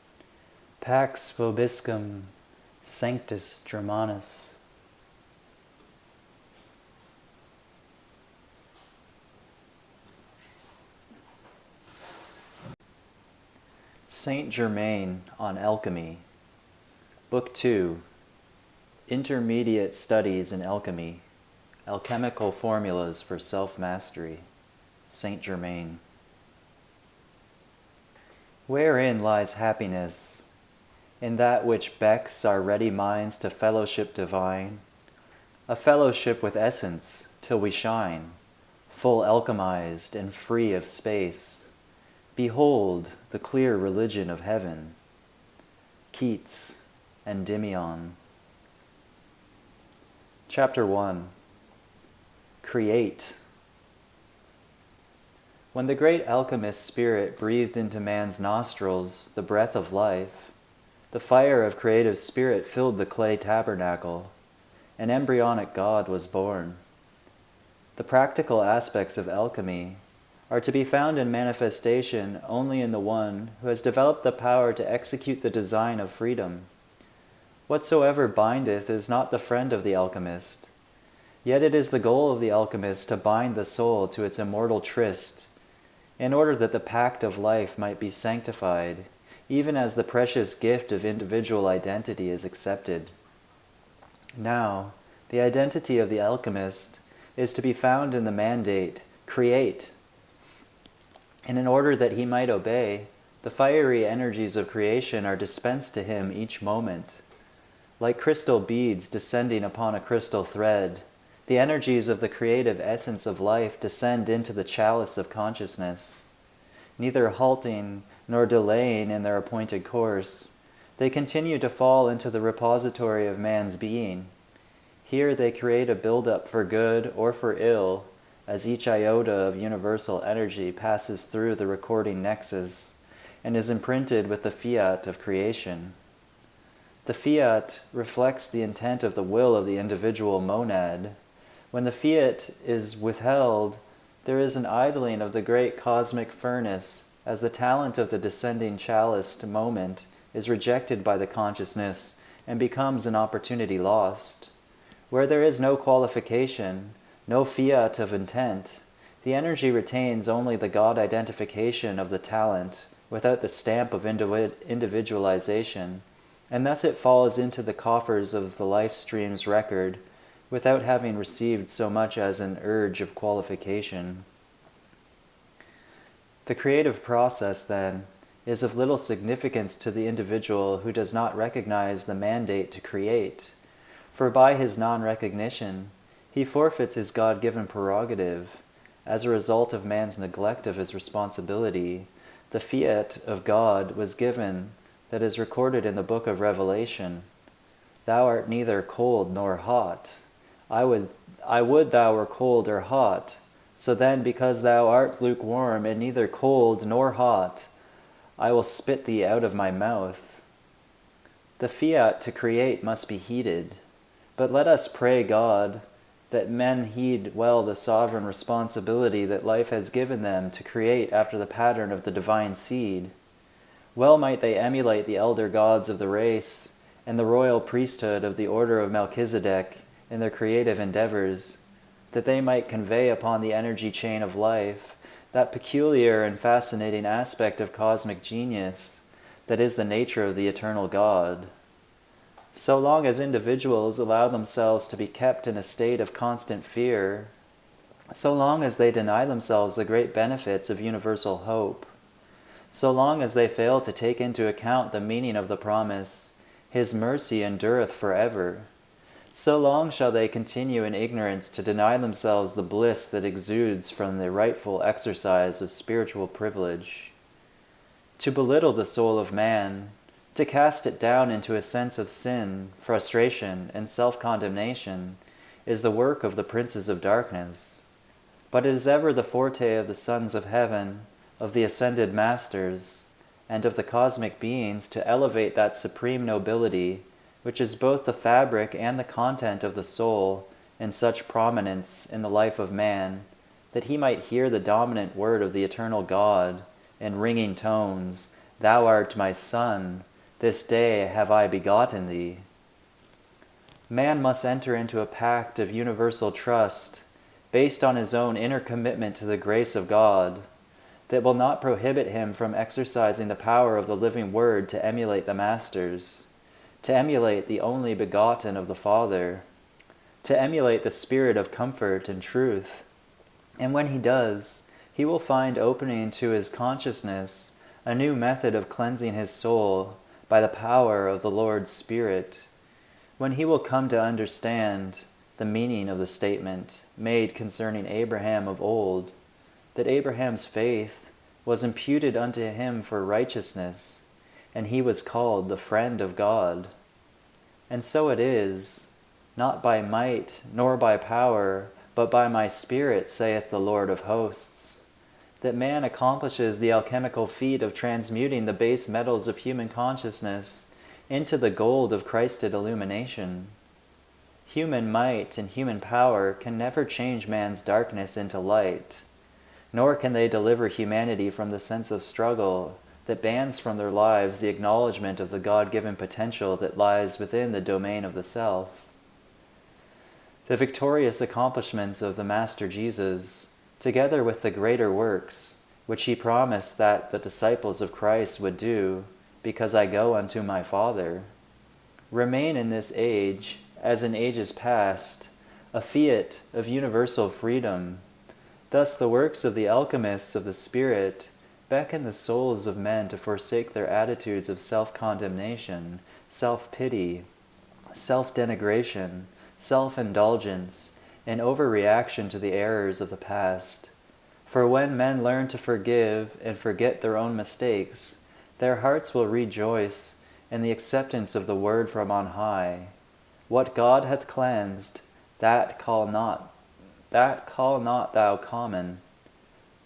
Pax vobiscum, Sanctus Germanus. Saint Germain on Alchemy. Book 2. Intermediate Studies in Alchemy. Alchemical Formulas for Self-Mastery. Saint Germain. Wherein lies happiness? In that which becks our ready minds to fellowship divine, a fellowship with essence till we shine, full alchemized and free of space. Behold the clear religion of heaven. Keats, Endymion. Chapter 1. Create. When the great alchemist's spirit breathed into man's nostrils the breath of life, the fire of creative spirit filled the clay tabernacle. An embryonic God was born. The practical aspects of alchemy are to be found in manifestation only in the one who has developed the power to execute the design of freedom. Whatsoever bindeth is not the friend of the alchemist, yet it is the goal of the alchemist to bind the soul to its immortal tryst, in order that the pact of life might be sanctified, even as the precious gift of individual identity is accepted. Now, the identity of the alchemist is to be found in the mandate, create. And in order that he might obey, the fiery energies of creation are dispensed to him each moment. Like crystal beads descending upon a crystal thread, the energies of the creative essence of life descend into the chalice of consciousness. Neither halting nor delaying in their appointed course, they continue to fall into the repository of man's being. Here they create a build-up for good or for ill, as each iota of universal energy passes through the recording nexus and is imprinted with the fiat of creation. The fiat reflects the intent of the will of the individual monad. When the fiat is withheld, there is an idling of the great cosmic furnace, as the talent of the descending chaliced moment is rejected by the consciousness and becomes an opportunity lost. Where there is no qualification, no fiat of intent, the energy retains only the God identification of the talent without the stamp of individualization, and thus it falls into the coffers of the life stream's record without having received so much as an urge of qualification. The creative process, then, is of little significance to the individual who does not recognize the mandate to create, for by his non-recognition, he forfeits his God-given prerogative. As a result of man's neglect of his responsibility, the fiat of God was given that is recorded in the book of Revelation. Thou art neither cold nor hot. I would thou were cold or hot. So then, because thou art lukewarm and neither cold nor hot, I will spit thee out of my mouth. The fiat to create must be heeded, but let us pray God that men heed well the sovereign responsibility that life has given them to create after the pattern of the divine seed. Well might they emulate the elder gods of the race and the royal priesthood of the order of Melchizedek in their creative endeavors, that they might convey upon the energy chain of life that peculiar and fascinating aspect of cosmic genius that is the nature of the eternal God. So long as individuals allow themselves to be kept in a state of constant fear, so long as they deny themselves the great benefits of universal hope, so long as they fail to take into account the meaning of the promise, His mercy endureth forever, so long shall they continue in ignorance to deny themselves the bliss that exudes from the rightful exercise of spiritual privilege. To belittle the soul of man, to cast it down into a sense of sin, frustration, and self-condemnation, is the work of the princes of darkness. But it is ever the forte of the sons of heaven, of the ascended masters, and of the cosmic beings to elevate that supreme nobility, which is both the fabric and the content of the soul, in such prominence in the life of man, that he might hear the dominant word of the eternal God in ringing tones, "Thou art my Son, this day have I begotten thee." Man must enter into a pact of universal trust, based on his own inner commitment to the grace of God, that will not prohibit him from exercising the power of the living Word to emulate the Masters, to emulate the only begotten of the Father, to emulate the Spirit of comfort and truth. And when he does, he will find opening to his consciousness a new method of cleansing his soul by the power of the Lord's Spirit, when he will come to understand the meaning of the statement made concerning Abraham of old, that Abraham's faith was imputed unto him for righteousness, and he was called the friend of God. And so it is, not by might nor by power, but by my Spirit, saith the Lord of hosts, that man accomplishes the alchemical feat of transmuting the base metals of human consciousness into the gold of Christed illumination. Human might and human power can never change man's darkness into light, nor can they deliver humanity from the sense of struggle that bans from their lives the acknowledgement of the God-given potential that lies within the domain of the self. The victorious accomplishments of the Master Jesus, together with the greater works, which he promised that the disciples of Christ would do, because I go unto my Father, remain in this age, as in ages past, a fiat of universal freedom. Thus the works of the alchemists of the Spirit beckon the souls of men to forsake their attitudes of self-condemnation, self-pity, self-denigration, self-indulgence, and overreaction to the errors of the past. For when men learn to forgive and forget their own mistakes, their hearts will rejoice in the acceptance of the word from on high. What God hath cleansed, that call not thou common.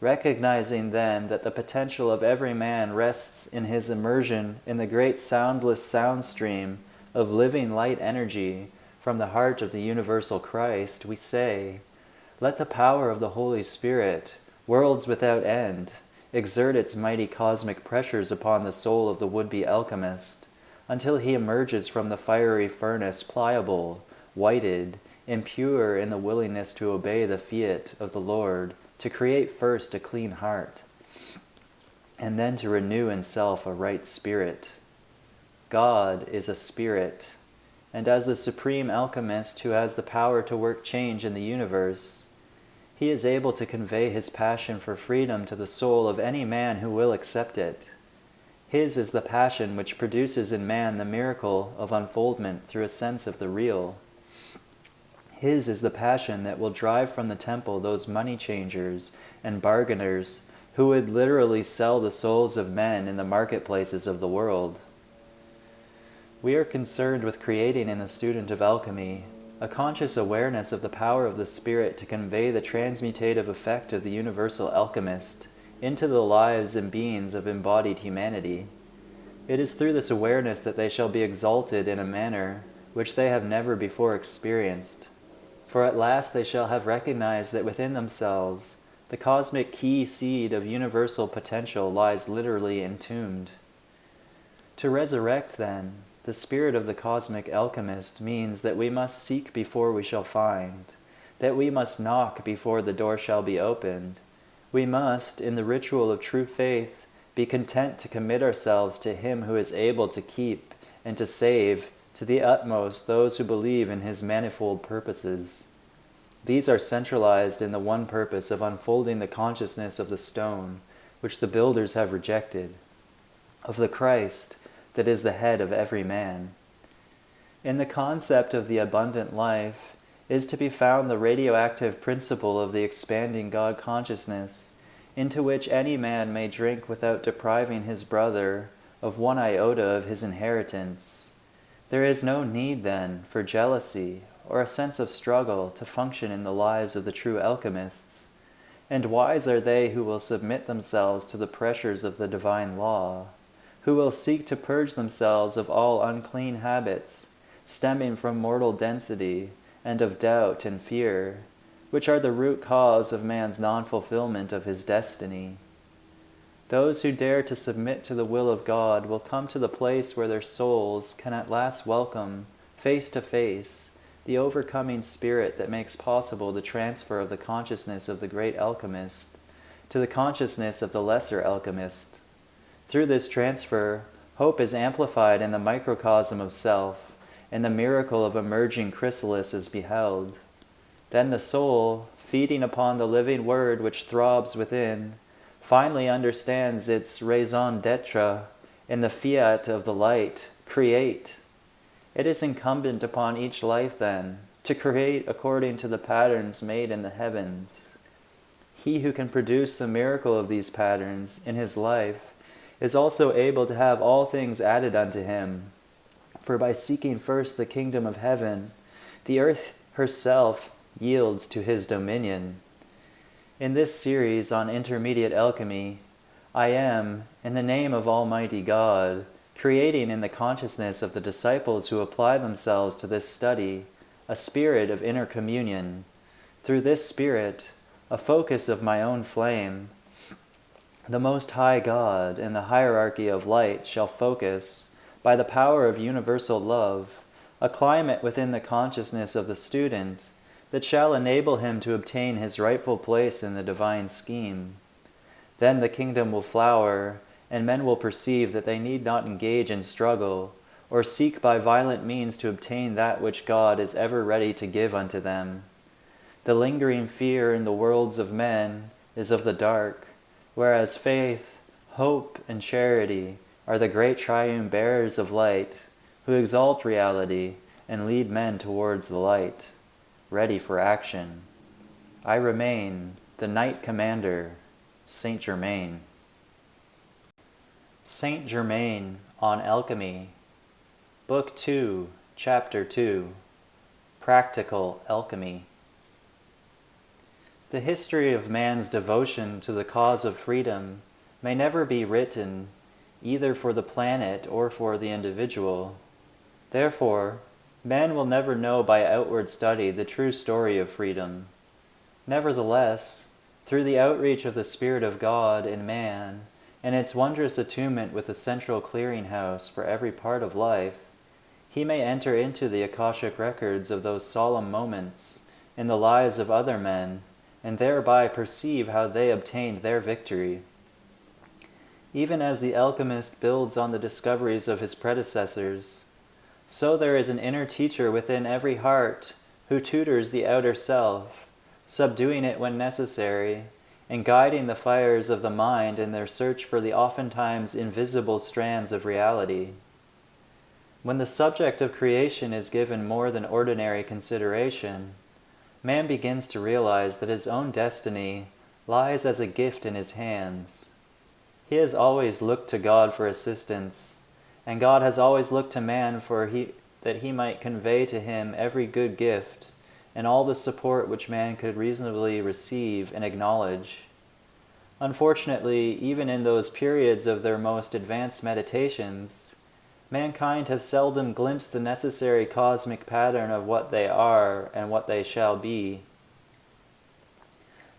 Recognizing then that the potential of every man rests in his immersion in the great soundless sound stream of living light energy from the heart of the universal Christ, we say, let the power of the Holy Spirit, worlds without end, exert its mighty cosmic pressures upon the soul of the would-be alchemist, until he emerges from the fiery furnace pliable, whited, impure in the willingness to obey the fiat of the Lord, to create first a clean heart, and then to renew in self a right spirit. God is a spirit, and as the supreme alchemist who has the power to work change in the universe, he is able to convey his passion for freedom to the soul of any man who will accept it. His is the passion which produces in man the miracle of unfoldment through a sense of the real. His is the passion that will drive from the temple those money changers and bargainers who would literally sell the souls of men in the marketplaces of the world. We are concerned with creating in the student of alchemy a conscious awareness of the power of the Spirit to convey the transmutative effect of the universal alchemist into the lives and beings of embodied humanity. It is through this awareness that they shall be exalted in a manner which they have never before experienced. For at last they shall have recognized that within themselves the cosmic key seed of universal potential lies literally entombed. To resurrect, then, the spirit of the cosmic alchemist means that we must seek before we shall find, that we must knock before the door shall be opened. We must, in the ritual of true faith, be content to commit ourselves to Him who is able to keep and to save to the utmost those who believe in His manifold purposes. These are centralized in the one purpose of unfolding the consciousness of the stone, which the builders have rejected, of the Christ that is the head of every man. In the concept of the abundant life is to be found the radioactive principle of the expanding God consciousness, into which any man may drink without depriving his brother of one iota of his inheritance. There is no need, then, for jealousy or a sense of struggle to function in the lives of the true alchemists, and wise are they who will submit themselves to the pressures of the divine law, who will seek to purge themselves of all unclean habits, stemming from mortal density and of doubt and fear, which are the root cause of man's non-fulfillment of his destiny. Those who dare to submit to the will of God will come to the place where their souls can at last welcome, face to face, the overcoming spirit that makes possible the transfer of the consciousness of the great alchemist to the consciousness of the lesser alchemist. Through this transfer, hope is amplified in the microcosm of self, and the miracle of emerging chrysalis is beheld. Then the soul, feeding upon the living word which throbs within, finally understands its raison d'etre in the fiat of the light, create. It is incumbent upon each life, then, to create according to the patterns made in the heavens. He who can produce the miracle of these patterns in his life is also able to have all things added unto him. For by seeking first the kingdom of heaven, the earth herself yields to his dominion. In this series on intermediate alchemy, I am, in the name of Almighty God, creating in the consciousness of the disciples who apply themselves to this study a spirit of inner communion. Through this spirit, a focus of my own flame, the Most High God and the hierarchy of light shall focus, by the power of universal love, a climate within the consciousness of the student that shall enable him to obtain his rightful place in the divine scheme. Then the kingdom will flower, and men will perceive that they need not engage in struggle, or seek by violent means to obtain that which God is ever ready to give unto them. The lingering fear in the worlds of men is of the dark, whereas faith, hope, and charity are the great triune bearers of light, who exalt reality and lead men towards the light, ready for action. I remain the Knight Commander, Saint Germain. Saint Germain on Alchemy, Book 2, Chapter 2, Practical Alchemy. The history of man's devotion to the cause of freedom may never be written, either for the planet or for the individual. Therefore, man will never know by outward study the true story of freedom. Nevertheless, through the outreach of the Spirit of God in man, and its wondrous attunement with the central clearinghouse for every part of life, he may enter into the Akashic records of those solemn moments in the lives of other men, and thereby perceive how they obtained their victory. Even as the alchemist builds on the discoveries of his predecessors, so there is an inner teacher within every heart who tutors the outer self, subduing it when necessary, and guiding the fires of the mind in their search for the oftentimes invisible strands of reality. When the subject of creation is given more than ordinary consideration, man begins to realize that his own destiny lies as a gift in his hands. He has always looked to God for assistance, and God has always looked to man that he might convey to him every good gift and all the support which man could reasonably receive and acknowledge. Unfortunately, even in those periods of their most advanced meditations, mankind have seldom glimpsed the necessary cosmic pattern of what they are and what they shall be.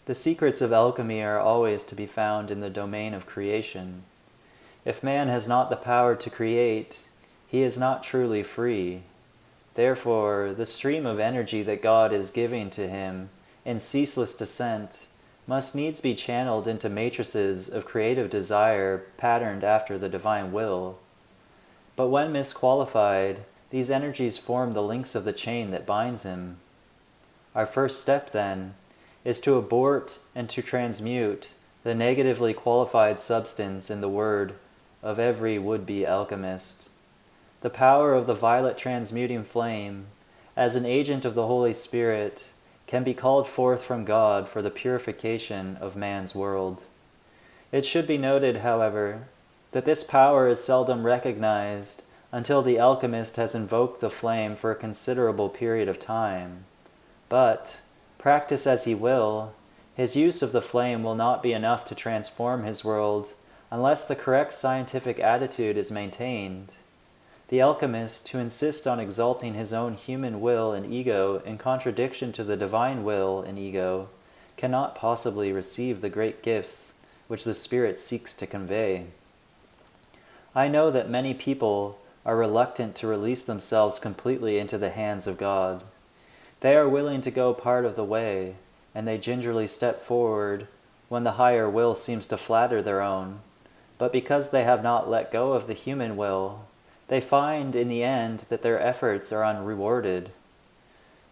The secrets of alchemy are always to be found in the domain of creation. If man has not the power to create, he is not truly free. Therefore, the stream of energy that God is giving to him in ceaseless descent must needs be channeled into matrices of creative desire patterned after the divine will. But when misqualified, these energies form the links of the chain that binds him. Our first step, then, is to abort and to transmute the negatively qualified substance in the word of every would-be alchemist. The power of the violet transmuting flame, as an agent of the Holy Spirit, can be called forth from God for the purification of man's world. It should be noted, however, that this power is seldom recognized until the alchemist has invoked the flame for a considerable period of time. But, practice as he will, his use of the flame will not be enough to transform his world unless the correct scientific attitude is maintained. The alchemist, who insists on exalting his own human will and ego in contradiction to the divine will and ego, cannot possibly receive the great gifts which the Spirit seeks to convey. I know that many people are reluctant to release themselves completely into the hands of God. They are willing to go part of the way, and they gingerly step forward when the higher will seems to flatter their own. But because they have not let go of the human will, they find in the end that their efforts are unrewarded.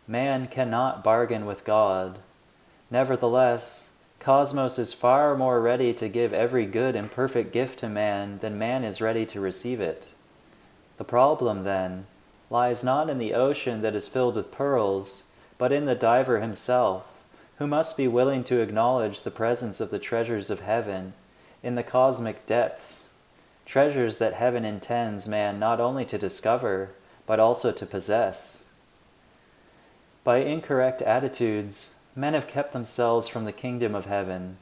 Man cannot bargain with God. Nevertheless, Cosmos is far more ready to give every good and perfect gift to man than man is ready to receive it. The problem, then, lies not in the ocean that is filled with pearls, but in the diver himself, who must be willing to acknowledge the presence of the treasures of heaven in the cosmic depths, treasures that heaven intends man not only to discover, but also to possess. By incorrect attitudes, men have kept themselves from the kingdom of heaven.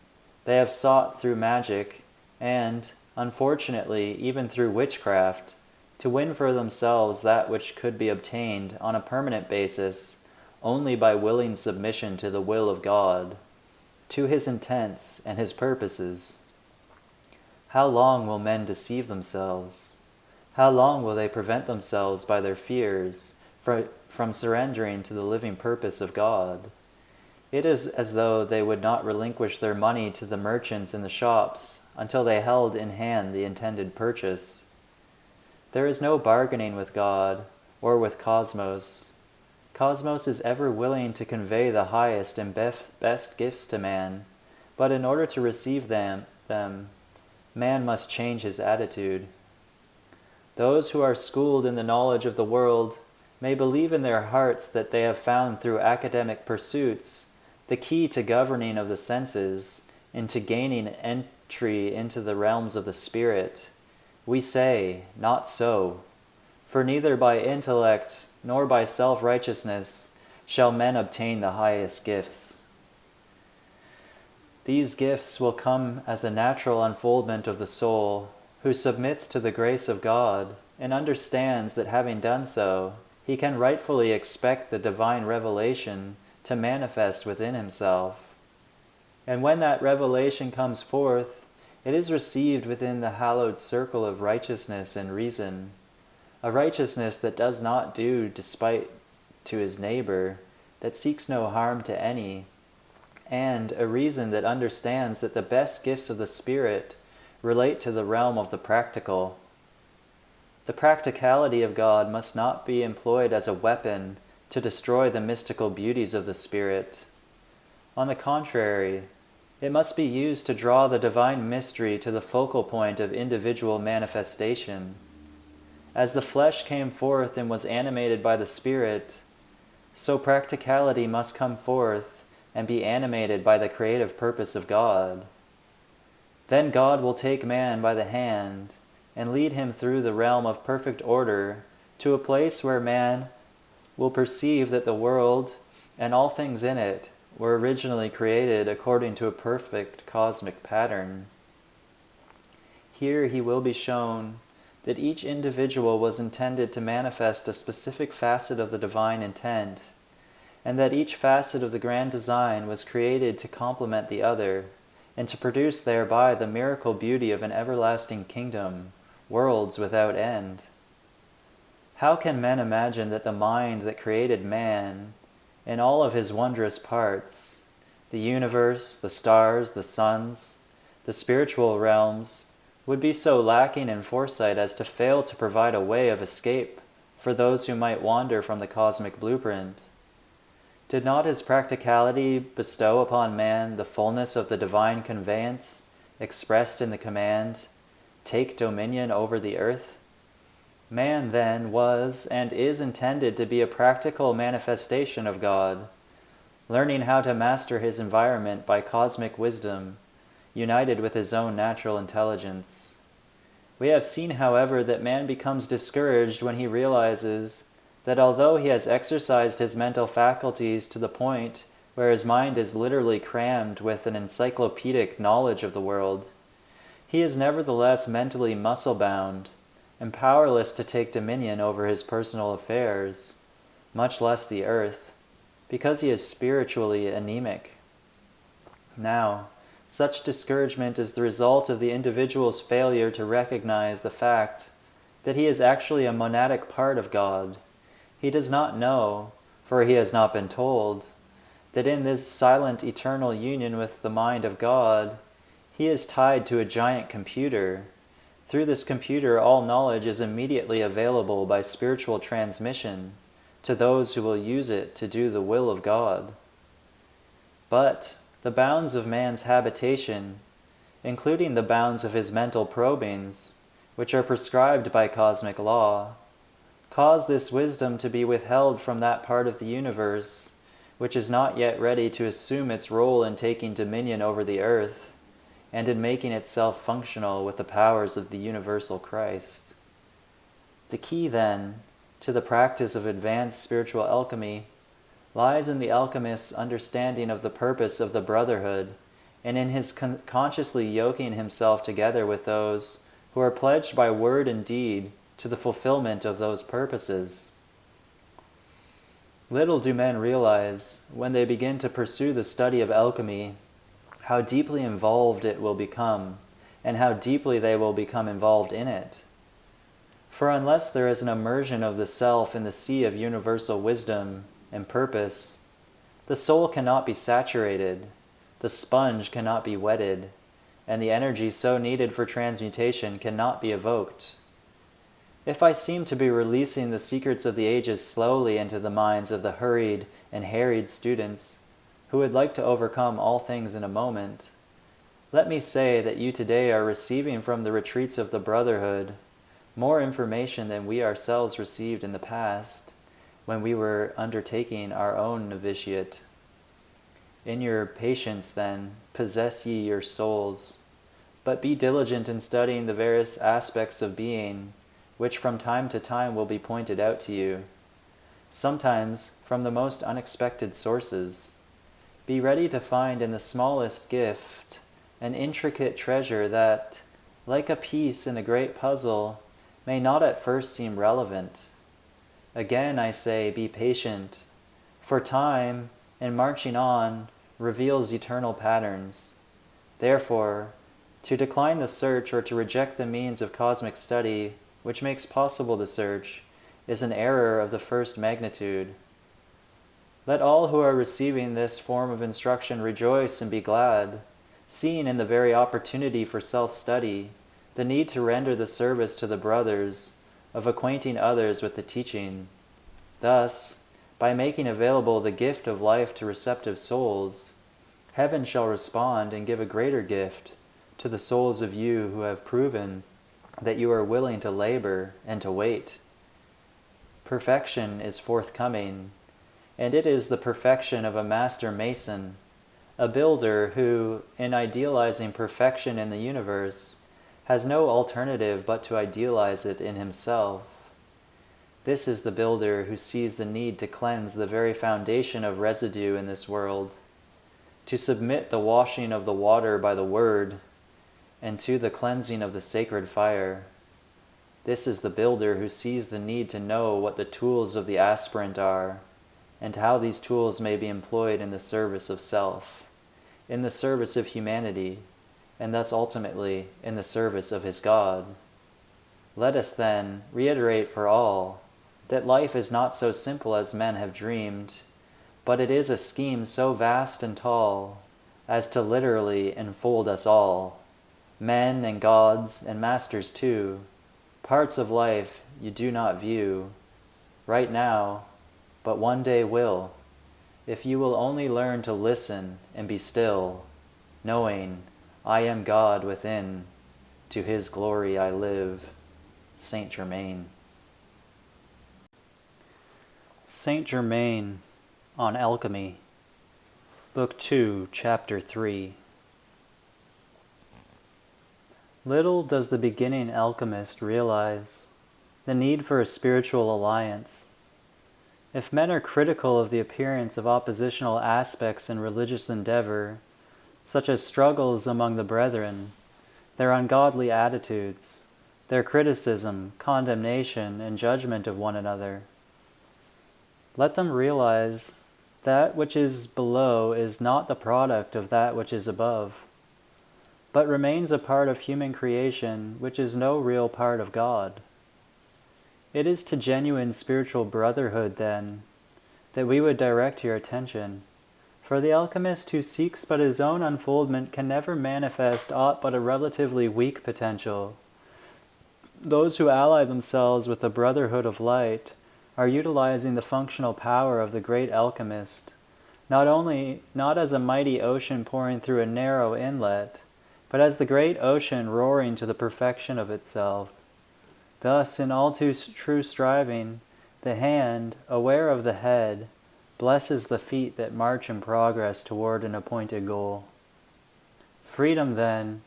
They have sought through magic, and, unfortunately, even through witchcraft, to win for themselves that which could be obtained on a permanent basis only by willing submission to the will of God, to his intents and his purposes. How long will men deceive themselves? How long will they prevent themselves by their fears from surrendering to the living purpose of God? It is as though they would not relinquish their money to the merchants in the shops until they held in hand the intended purchase. There is no bargaining with God or with Cosmos. Cosmos is ever willing to convey the highest and best gifts to man, but in order to receive them, man must change his attitude. Those who are schooled in the knowledge of the world may believe in their hearts that they have found through academic pursuits the key to governing of the senses and to gaining entry into the realms of the spirit. We say, not so, for neither by intellect nor by self-righteousness shall men obtain the highest gifts. These gifts will come as the natural unfoldment of the soul, who submits to the grace of God and understands that having done so, he can rightfully expect the divine revelation to manifest within himself. And when that revelation comes forth, it is received within the hallowed circle of righteousness and reason, a righteousness that does not do despite to his neighbor, that seeks no harm to any, and a reason that understands that the best gifts of the Spirit relate to the realm of the practical. The practicality of God must not be employed as a weapon to destroy the mystical beauties of the Spirit. On the contrary, It must be used to draw the divine mystery to the focal point of individual manifestation. As the flesh came forth and was animated by the Spirit, so practicality must come forth and be animated by the creative purpose of God. Then God will take man by the hand and lead him through the realm of perfect order to a place where man will perceive that the world and all things in it were originally created according to a perfect cosmic pattern. Here he will be shown that each individual was intended to manifest a specific facet of the divine intent, and that each facet of the grand design was created to complement the other, and to produce thereby the miracle beauty of an everlasting kingdom, worlds without end. How can men imagine that the mind that created man, in all of his wondrous parts, the universe, the stars, the suns, the spiritual realms, would be so lacking in foresight as to fail to provide a way of escape for those who might wander from the cosmic blueprint? Did not his practicality bestow upon man the fullness of the divine conveyance expressed in the command, "Take dominion over the earth"? Man, then, was and is intended to be a practical manifestation of God, learning how to master his environment by cosmic wisdom, united with his own natural intelligence. We have seen, however, that man becomes discouraged when he realizes that although he has exercised his mental faculties to the point where his mind is literally crammed with an encyclopedic knowledge of the world, he is nevertheless mentally muscle-bound and powerless to take dominion over his personal affairs, much less the earth, because he is spiritually anemic. Now, such discouragement is the result of the individual's failure to recognize the fact that he is actually a monadic part of God. He does not know, for he has not been told, that in this silent eternal union with the mind of God, he is tied to a giant computer. Through this computer, all knowledge is immediately available by spiritual transmission to those who will use it to do the will of God. But the bounds of man's habitation, including the bounds of his mental probings, which are prescribed by cosmic law, cause this wisdom to be withheld from that part of the universe which is not yet ready to assume its role in taking dominion over the earth and in making itself functional with the powers of the universal Christ. The key, then, to the practice of advanced spiritual alchemy lies in the alchemist's understanding of the purpose of the brotherhood and in his consciously yoking himself together with those who are pledged by word and deed to the fulfillment of those purposes. Little do men realize, when they begin to pursue the study of alchemy, how deeply involved it will become, and how deeply they will become involved in it. For unless there is an immersion of the self in the sea of universal wisdom and purpose, the soul cannot be saturated, the sponge cannot be wetted, and the energy so needed for transmutation cannot be evoked. If I seem to be releasing the secrets of the ages slowly into the minds of the hurried and harried students, who would like to overcome all things in a moment, let me say that you today are receiving from the retreats of the Brotherhood more information than we ourselves received in the past, when we were undertaking our own novitiate. In your patience, then, possess ye your souls, but be diligent in studying the various aspects of being, which from time to time will be pointed out to you, sometimes from the most unexpected sources. Be ready to find in the smallest gift an intricate treasure that, like a piece in a great puzzle, may not at first seem relevant. Again, I say, be patient, for time, in marching on, reveals eternal patterns. Therefore, to decline the search or to reject the means of cosmic study which makes possible the search is an error of the first magnitude. Let all who are receiving this form of instruction rejoice and be glad, seeing in the very opportunity for self-study the need to render the service to the brothers of acquainting others with the teaching. Thus, by making available the gift of life to receptive souls, Heaven shall respond and give a greater gift to the souls of you who have proven that you are willing to labor and to wait. Perfection is forthcoming, and it is the perfection of a master mason, a builder who, in idealizing perfection in the universe, has no alternative but to idealize it in himself. This is the builder who sees the need to cleanse the very foundation of residue in this world, to submit the washing of the water by the word, and to the cleansing of the sacred fire. This is the builder who sees the need to know what the tools of the aspirant are, and how these tools may be employed in the service of self, in the service of humanity, and thus ultimately in the service of his God. Let us then reiterate for all that life is not so simple as men have dreamed, but it is a scheme so vast and tall as to literally enfold us all, men and gods and masters too. Parts of life you do not view right now, but one day will, if you will only learn to listen and be still, knowing I am God within, to his glory I live. Saint Germain. Saint Germain on Alchemy, Book 2, Chapter 3. Little does the beginning alchemist realize the need for a spiritual alliance. If men are critical of the appearance of oppositional aspects in religious endeavor, such as struggles among the brethren, their ungodly attitudes, their criticism, condemnation, and judgment of one another, let them realize that which is below is not the product of that which is above, but remains a part of human creation which is no real part of God. It is to genuine spiritual brotherhood, then, that we would direct your attention, for the alchemist who seeks but his own unfoldment can never manifest aught but a relatively weak potential. Those who ally themselves with the brotherhood of light are utilizing the functional power of the great alchemist, not as a mighty ocean pouring through a narrow inlet, but as the great ocean roaring to the perfection of itself. Thus, in all too true striving, the hand, aware of the head, blesses the feet that march in progress toward an appointed goal. Freedom, then,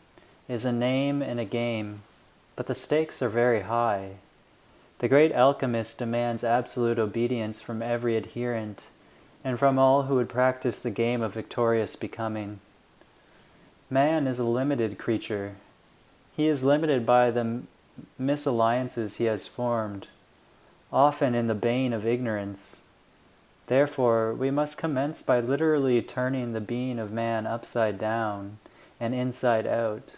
is a name and a game, but the stakes are very high. The great alchemist demands absolute obedience from every adherent, and from all who would practice the game of victorious becoming. Man is a limited creature. He is limited by the misalliances he has formed, often in the bane of ignorance. Therefore, we must commence by literally turning the being of man upside down and inside out.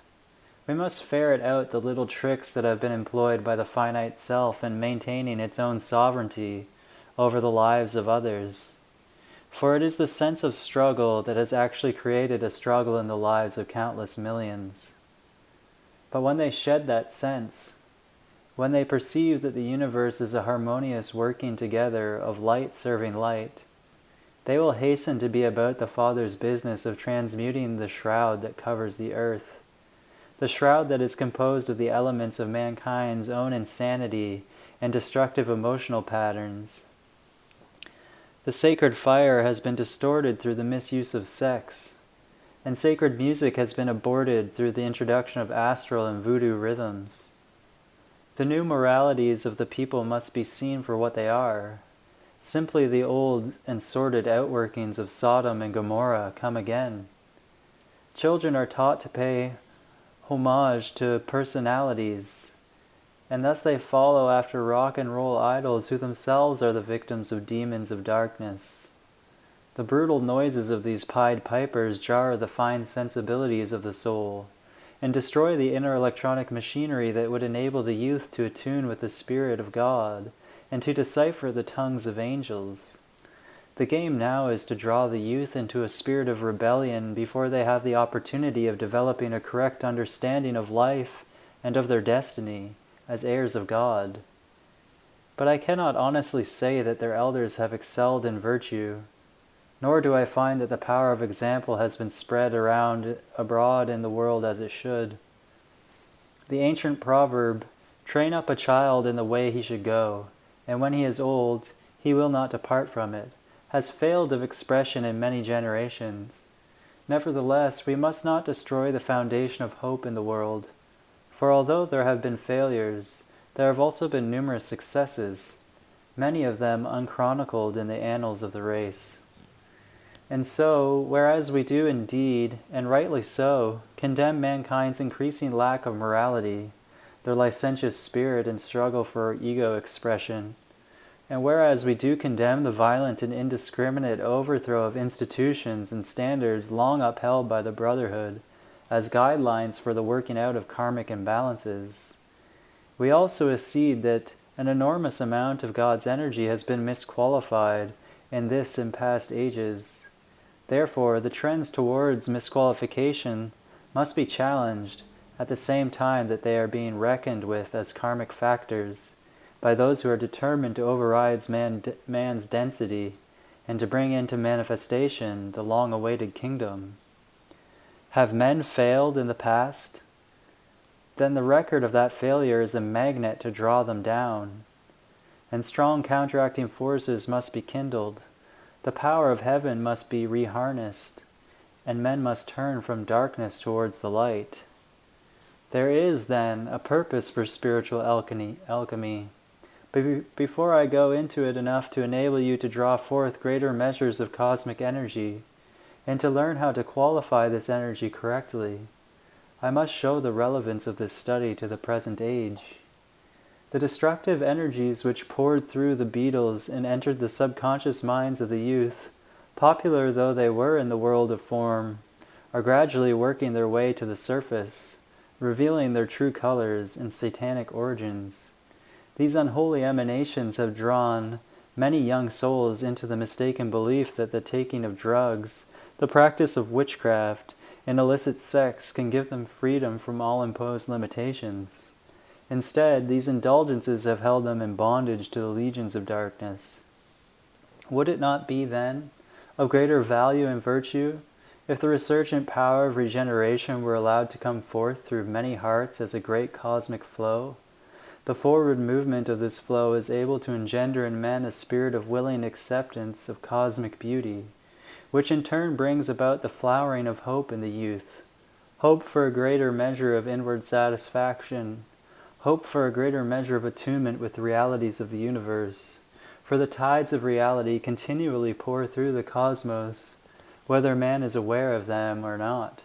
We must ferret out the little tricks that have been employed by the finite self in maintaining its own sovereignty over the lives of others. For it is the sense of struggle that has actually created a struggle in the lives of countless millions. But when they shed that sense, when they perceive that the universe is a harmonious working together of light serving light, they will hasten to be about the Father's business of transmuting the shroud that covers the earth, the shroud that is composed of the elements of mankind's own insanity and destructive emotional patterns. The sacred fire has been distorted through the misuse of sex, and sacred music has been aborted through the introduction of astral and voodoo rhythms. The new moralities of the people must be seen for what they are. Simply the old and sordid outworkings of Sodom and Gomorrah come again. Children are taught to pay homage to personalities, and thus they follow after rock and roll idols who themselves are the victims of demons of darkness. The brutal noises of these Pied Pipers jar the fine sensibilities of the soul, and destroy the inner electronic machinery that would enable the youth to attune with the Spirit of God, and to decipher the tongues of angels. The game now is to draw the youth into a spirit of rebellion before they have the opportunity of developing a correct understanding of life and of their destiny as heirs of God. But I cannot honestly say that their elders have excelled in virtue, Nor do I find that the power of example has been spread abroad in the world as it should. The ancient proverb, "Train up a child in the way he should go, and when he is old, he will not depart from it," has failed of expression in many generations. Nevertheless, we must not destroy the foundation of hope in the world, for although there have been failures, there have also been numerous successes, many of them unchronicled in the annals of the race. And so, whereas we do indeed, and rightly so, condemn mankind's increasing lack of morality, their licentious spirit and struggle for ego expression, and whereas we do condemn the violent and indiscriminate overthrow of institutions and standards long upheld by the Brotherhood as guidelines for the working out of karmic imbalances, we also accede that an enormous amount of God's energy has been misqualified in this and past ages. Therefore, the trends towards misqualification must be challenged at the same time that they are being reckoned with as karmic factors by those who are determined to override man's density and to bring into manifestation the long-awaited kingdom. Have men failed in the past? Then the record of that failure is a magnet to draw them down, and strong counteracting forces must be kindled. The power of heaven must be reharnessed, and men must turn from darkness towards the light. There is, then, a purpose for spiritual alchemy. But before I go into it enough to enable you to draw forth greater measures of cosmic energy, and to learn how to qualify this energy correctly, I must show the relevance of this study to the present age. The destructive energies which poured through the beetles and entered the subconscious minds of the youth, popular though they were in the world of form, are gradually working their way to the surface, revealing their true colors and satanic origins. These unholy emanations have drawn many young souls into the mistaken belief that the taking of drugs, the practice of witchcraft, and illicit sex can give them freedom from all imposed limitations. Instead, these indulgences have held them in bondage to the legions of darkness. Would it not be, then, of greater value and virtue if the resurgent power of regeneration were allowed to come forth through many hearts as a great cosmic flow? The forward movement of this flow is able to engender in men a spirit of willing acceptance of cosmic beauty, which in turn brings about the flowering of hope in the youth, hope for a greater measure of inward satisfaction, hope for a greater measure of attunement with the realities of the universe, for the tides of reality continually pour through the cosmos, whether man is aware of them or not.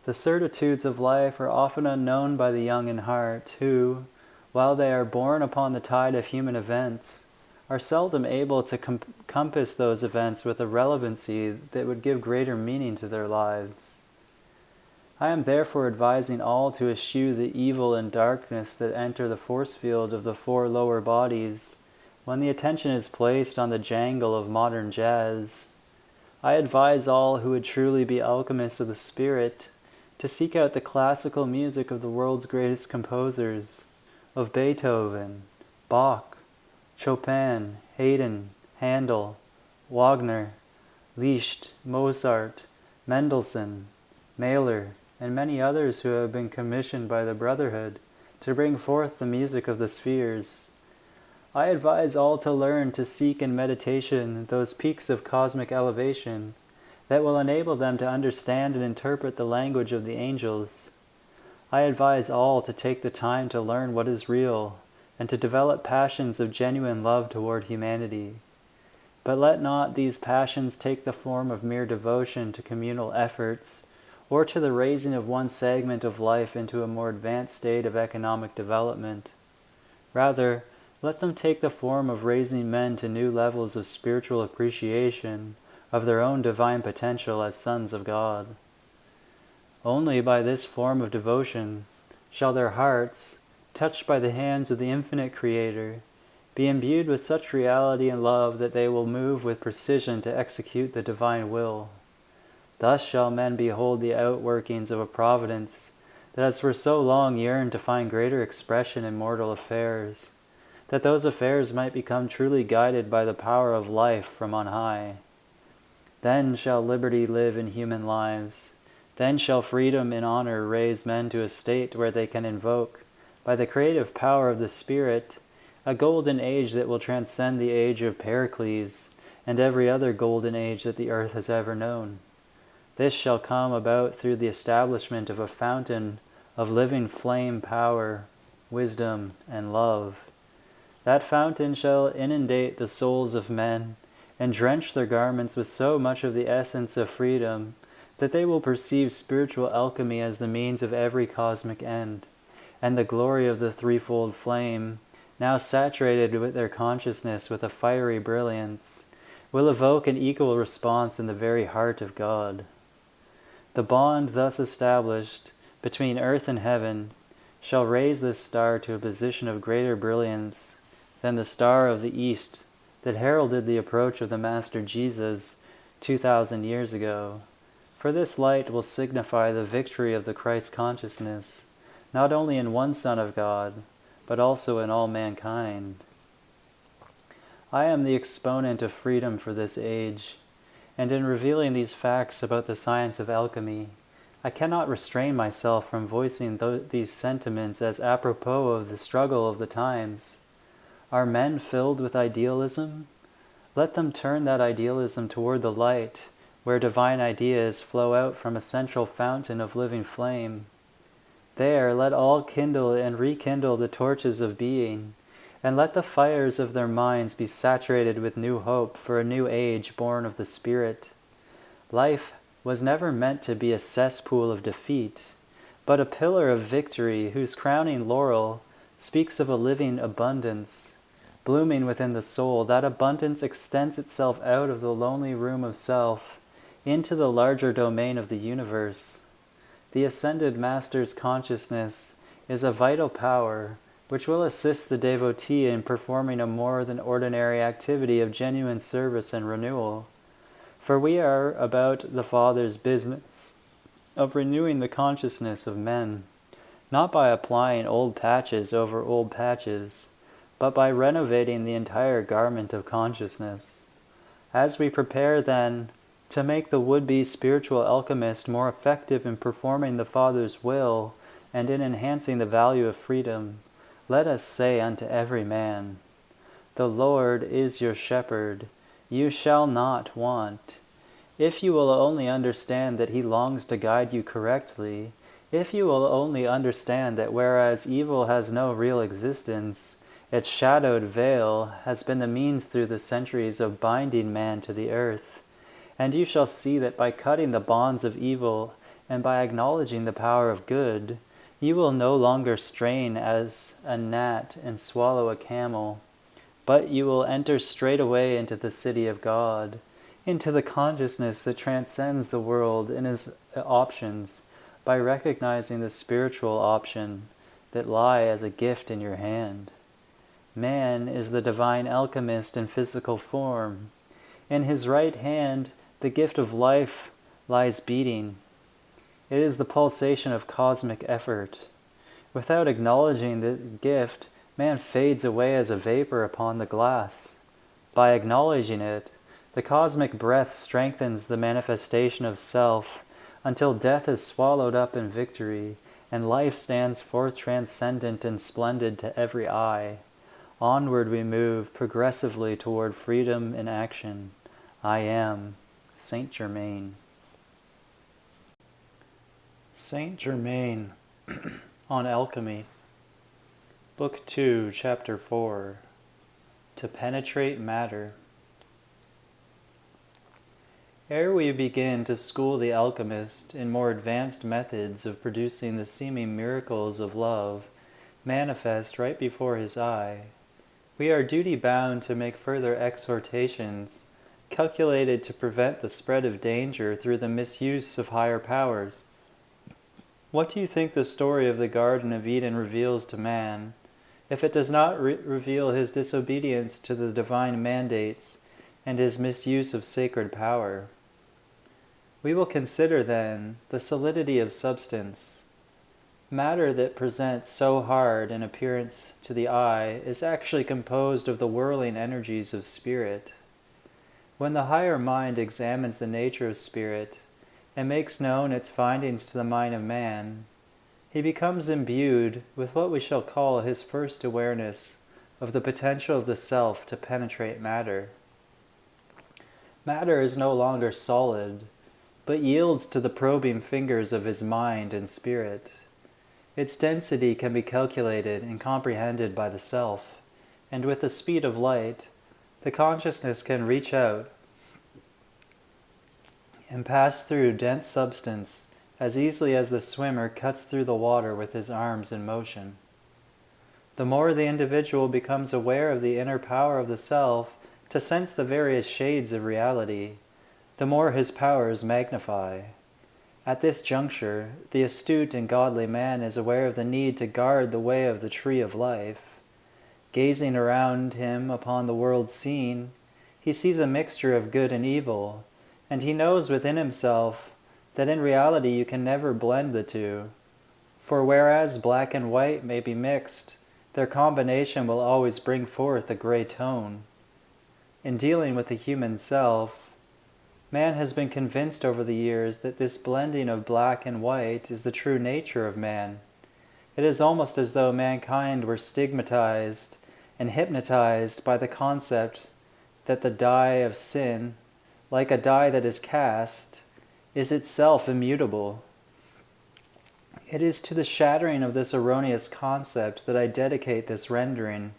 The certitudes of life are often unknown by the young in heart, who, while they are borne upon the tide of human events, are seldom able to compass those events with a relevancy that would give greater meaning to their lives. I am therefore advising all to eschew the evil and darkness that enter the force field of the four lower bodies when the attention is placed on the jangle of modern jazz. I advise all who would truly be alchemists of the spirit to seek out the classical music of the world's greatest composers, of Beethoven, Bach, Chopin, Haydn, Handel, Wagner, Liszt, Mozart, Mendelssohn, Mahler, and many others who have been commissioned by the Brotherhood to bring forth the music of the spheres. I advise all to learn to seek in meditation those peaks of cosmic elevation that will enable them to understand and interpret the language of the angels. I advise all to take the time to learn what is real and to develop passions of genuine love toward humanity. But let not these passions take the form of mere devotion to communal efforts or to the raising of one segment of life into a more advanced state of economic development. Rather, let them take the form of raising men to new levels of spiritual appreciation of their own divine potential as sons of God. Only by this form of devotion shall their hearts, touched by the hands of the infinite Creator, be imbued with such reality and love that they will move with precision to execute the divine will. Thus shall men behold the outworkings of a providence that has for so long yearned to find greater expression in mortal affairs, that those affairs might become truly guided by the power of life from on high. Then shall liberty live in human lives. Then shall freedom and honor raise men to a state where they can invoke, by the creative power of the Spirit, a golden age that will transcend the age of Pericles and every other golden age that the earth has ever known. This shall come about through the establishment of a fountain of living flame power, wisdom, and love. That fountain shall inundate the souls of men and drench their garments with so much of the essence of freedom that they will perceive spiritual alchemy as the means of every cosmic end, and the glory of the threefold flame, now saturated with their consciousness with a fiery brilliance, will evoke an equal response in the very heart of God. The bond thus established between earth and heaven shall raise this star to a position of greater brilliance than the star of the East that heralded the approach of the Master Jesus 2,000 years ago. For this light will signify the victory of the Christ consciousness, not only in one Son of God, but also in all mankind. I am the exponent of freedom for this age, and in revealing these facts about the science of alchemy, I cannot restrain myself from voicing these sentiments as apropos of the struggle of the times. Are men filled with idealism? Let them turn that idealism toward the light, where divine ideas flow out from a central fountain of living flame. There let all kindle and rekindle the torches of being, and let the fires of their minds be saturated with new hope for a new age born of the Spirit. Life was never meant to be a cesspool of defeat, but a pillar of victory whose crowning laurel speaks of a living abundance, blooming within the soul. That abundance extends itself out of the lonely room of self into the larger domain of the universe. The Ascended Master's consciousness is a vital power which will assist the devotee in performing a more than ordinary activity of genuine service and renewal. For we are about the Father's business of renewing the consciousness of men, not by applying old patches over old patches, but by renovating the entire garment of consciousness. As we prepare, then, to make the would-be spiritual alchemist more effective in performing the Father's will and in enhancing the value of freedom, let us say unto every man, "The Lord is your shepherd, you shall not want." If you will only understand that He longs to guide you correctly, if you will only understand that whereas evil has no real existence, its shadowed veil has been the means through the centuries of binding man to the earth, and you shall see that by cutting the bonds of evil and by acknowledging the power of good, you will no longer strain as a gnat and swallow a camel, but you will enter straightway into the city of God, into the consciousness that transcends the world in its options, by recognizing the spiritual option that lie as a gift in your hand. Man is the divine alchemist in physical form. In his right hand, the gift of life lies beating. It is the pulsation of cosmic effort. Without acknowledging the gift, man fades away as a vapor upon the glass. By acknowledging it, the cosmic breath strengthens the manifestation of self until death is swallowed up in victory, and life stands forth transcendent and splendid to every eye. Onward we move progressively toward freedom in action. I am Saint Germain. Saint Germain on Alchemy. Book 2, Chapter 4. To penetrate matter. Ere we begin to school the alchemist in more advanced methods of producing the seeming miracles of love manifest right before his eye, we are duty-bound to make further exhortations calculated to prevent the spread of danger through the misuse of higher powers. What do you think the story of the Garden of Eden reveals to man, if it does not reveal his disobedience to the divine mandates and his misuse of sacred power? We will consider, then, the solidity of substance. Matter that presents so hard an appearance to the eye is actually composed of the whirling energies of spirit. When the higher mind examines the nature of spirit and makes known its findings to the mind of man, he becomes imbued with what we shall call his first awareness of the potential of the self to penetrate matter. Matter is no longer solid, but yields to the probing fingers of his mind and spirit. Its density can be calculated and comprehended by the self, and with the speed of light, the consciousness can reach out and pass through dense substance as easily as the swimmer cuts through the water with his arms in motion. The more the individual becomes aware of the inner power of the self to sense the various shades of reality, the more his powers magnify. At this juncture, the astute and godly man is aware of the need to guard the way of the tree of life. Gazing around him upon the world scene, he sees a mixture of good and evil, and he knows within himself that in reality you can never blend the two. For whereas black and white may be mixed, their combination will always bring forth a gray tone. In dealing with the human self, man has been convinced over the years that this blending of black and white is the true nature of man. It is almost as though mankind were stigmatized and hypnotized by the concept that the die of sin, like a die that is cast, is itself immutable. It is to the shattering of this erroneous concept that I dedicate this rendering.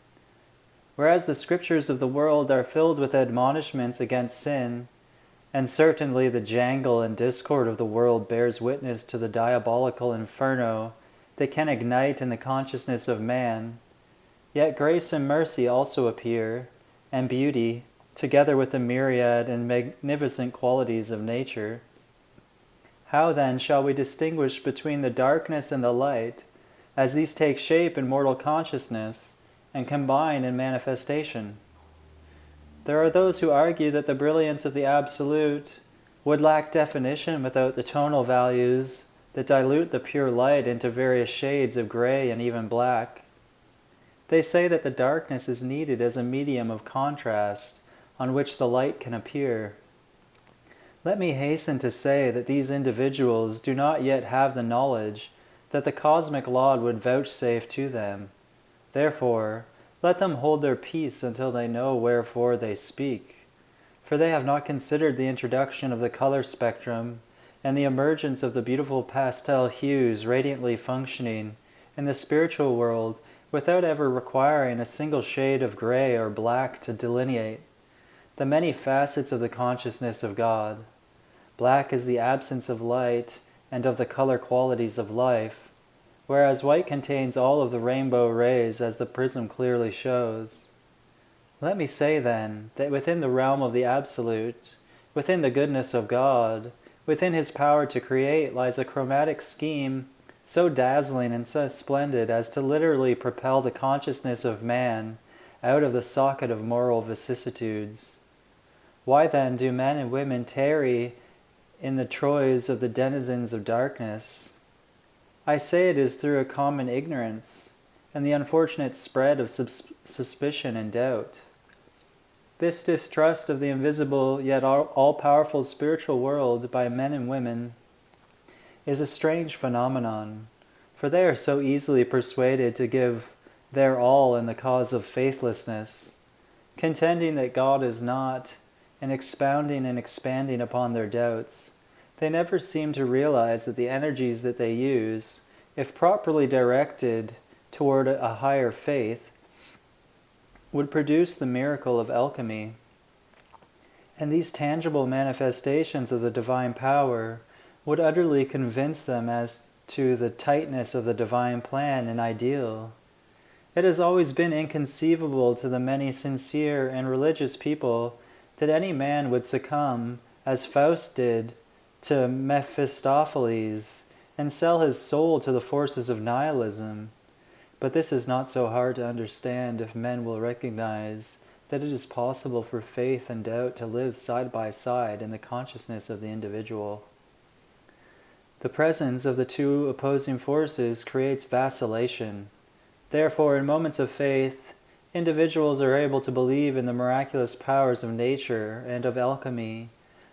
Whereas the scriptures of the world are filled with admonishments against sin, and certainly the jangle and discord of the world bears witness to the diabolical inferno that can ignite in the consciousness of man, yet grace and mercy also appear, and beauty, together with the myriad and magnificent qualities of nature. How then shall we distinguish between the darkness and the light, as these take shape in mortal consciousness and combine in manifestation? There are those who argue that the brilliance of the Absolute would lack definition without the tonal values that dilute the pure light into various shades of gray and even black. They say that the darkness is needed as a medium of contrast on which the light can appear. Let me hasten to say that these individuals do not yet have the knowledge that the cosmic law would vouchsafe to them. Therefore, let them hold their peace until they know wherefore they speak, for they have not considered the introduction of the color spectrum and the emergence of the beautiful pastel hues radiantly functioning in the spiritual world without ever requiring a single shade of gray or black to delineate the many facets of the consciousness of God. Black is the absence of light and of the color qualities of life, whereas white contains all of the rainbow rays as the prism clearly shows. Let me say then that within the realm of the Absolute, within the goodness of God, within his power to create lies a chromatic scheme so dazzling and so splendid as to literally propel the consciousness of man out of the socket of moral vicissitudes. Why then do men and women tarry in the troys of the denizens of darkness? I say it is through a common ignorance and the unfortunate spread of suspicion and doubt. This distrust of the invisible yet all-powerful spiritual world by men and women is a strange phenomenon, for they are so easily persuaded to give their all in the cause of faithlessness, contending that God is not, and expounding and expanding upon their doubts. They never seem to realize that the energies that they use, if properly directed toward a higher faith, would produce the miracle of alchemy. And these tangible manifestations of the divine power would utterly convince them as to the tightness of the divine plan and ideal. It has always been inconceivable to the many sincere and religious people that any man would succumb, as Faust did, to Mephistopheles, and sell his soul to the forces of nihilism. But this is not so hard to understand if men will recognize that it is possible for faith and doubt to live side by side in the consciousness of the individual. The presence of the two opposing forces creates vacillation. Therefore, in moments of faith, Individuals are able to believe in the miraculous powers of nature and of alchemy,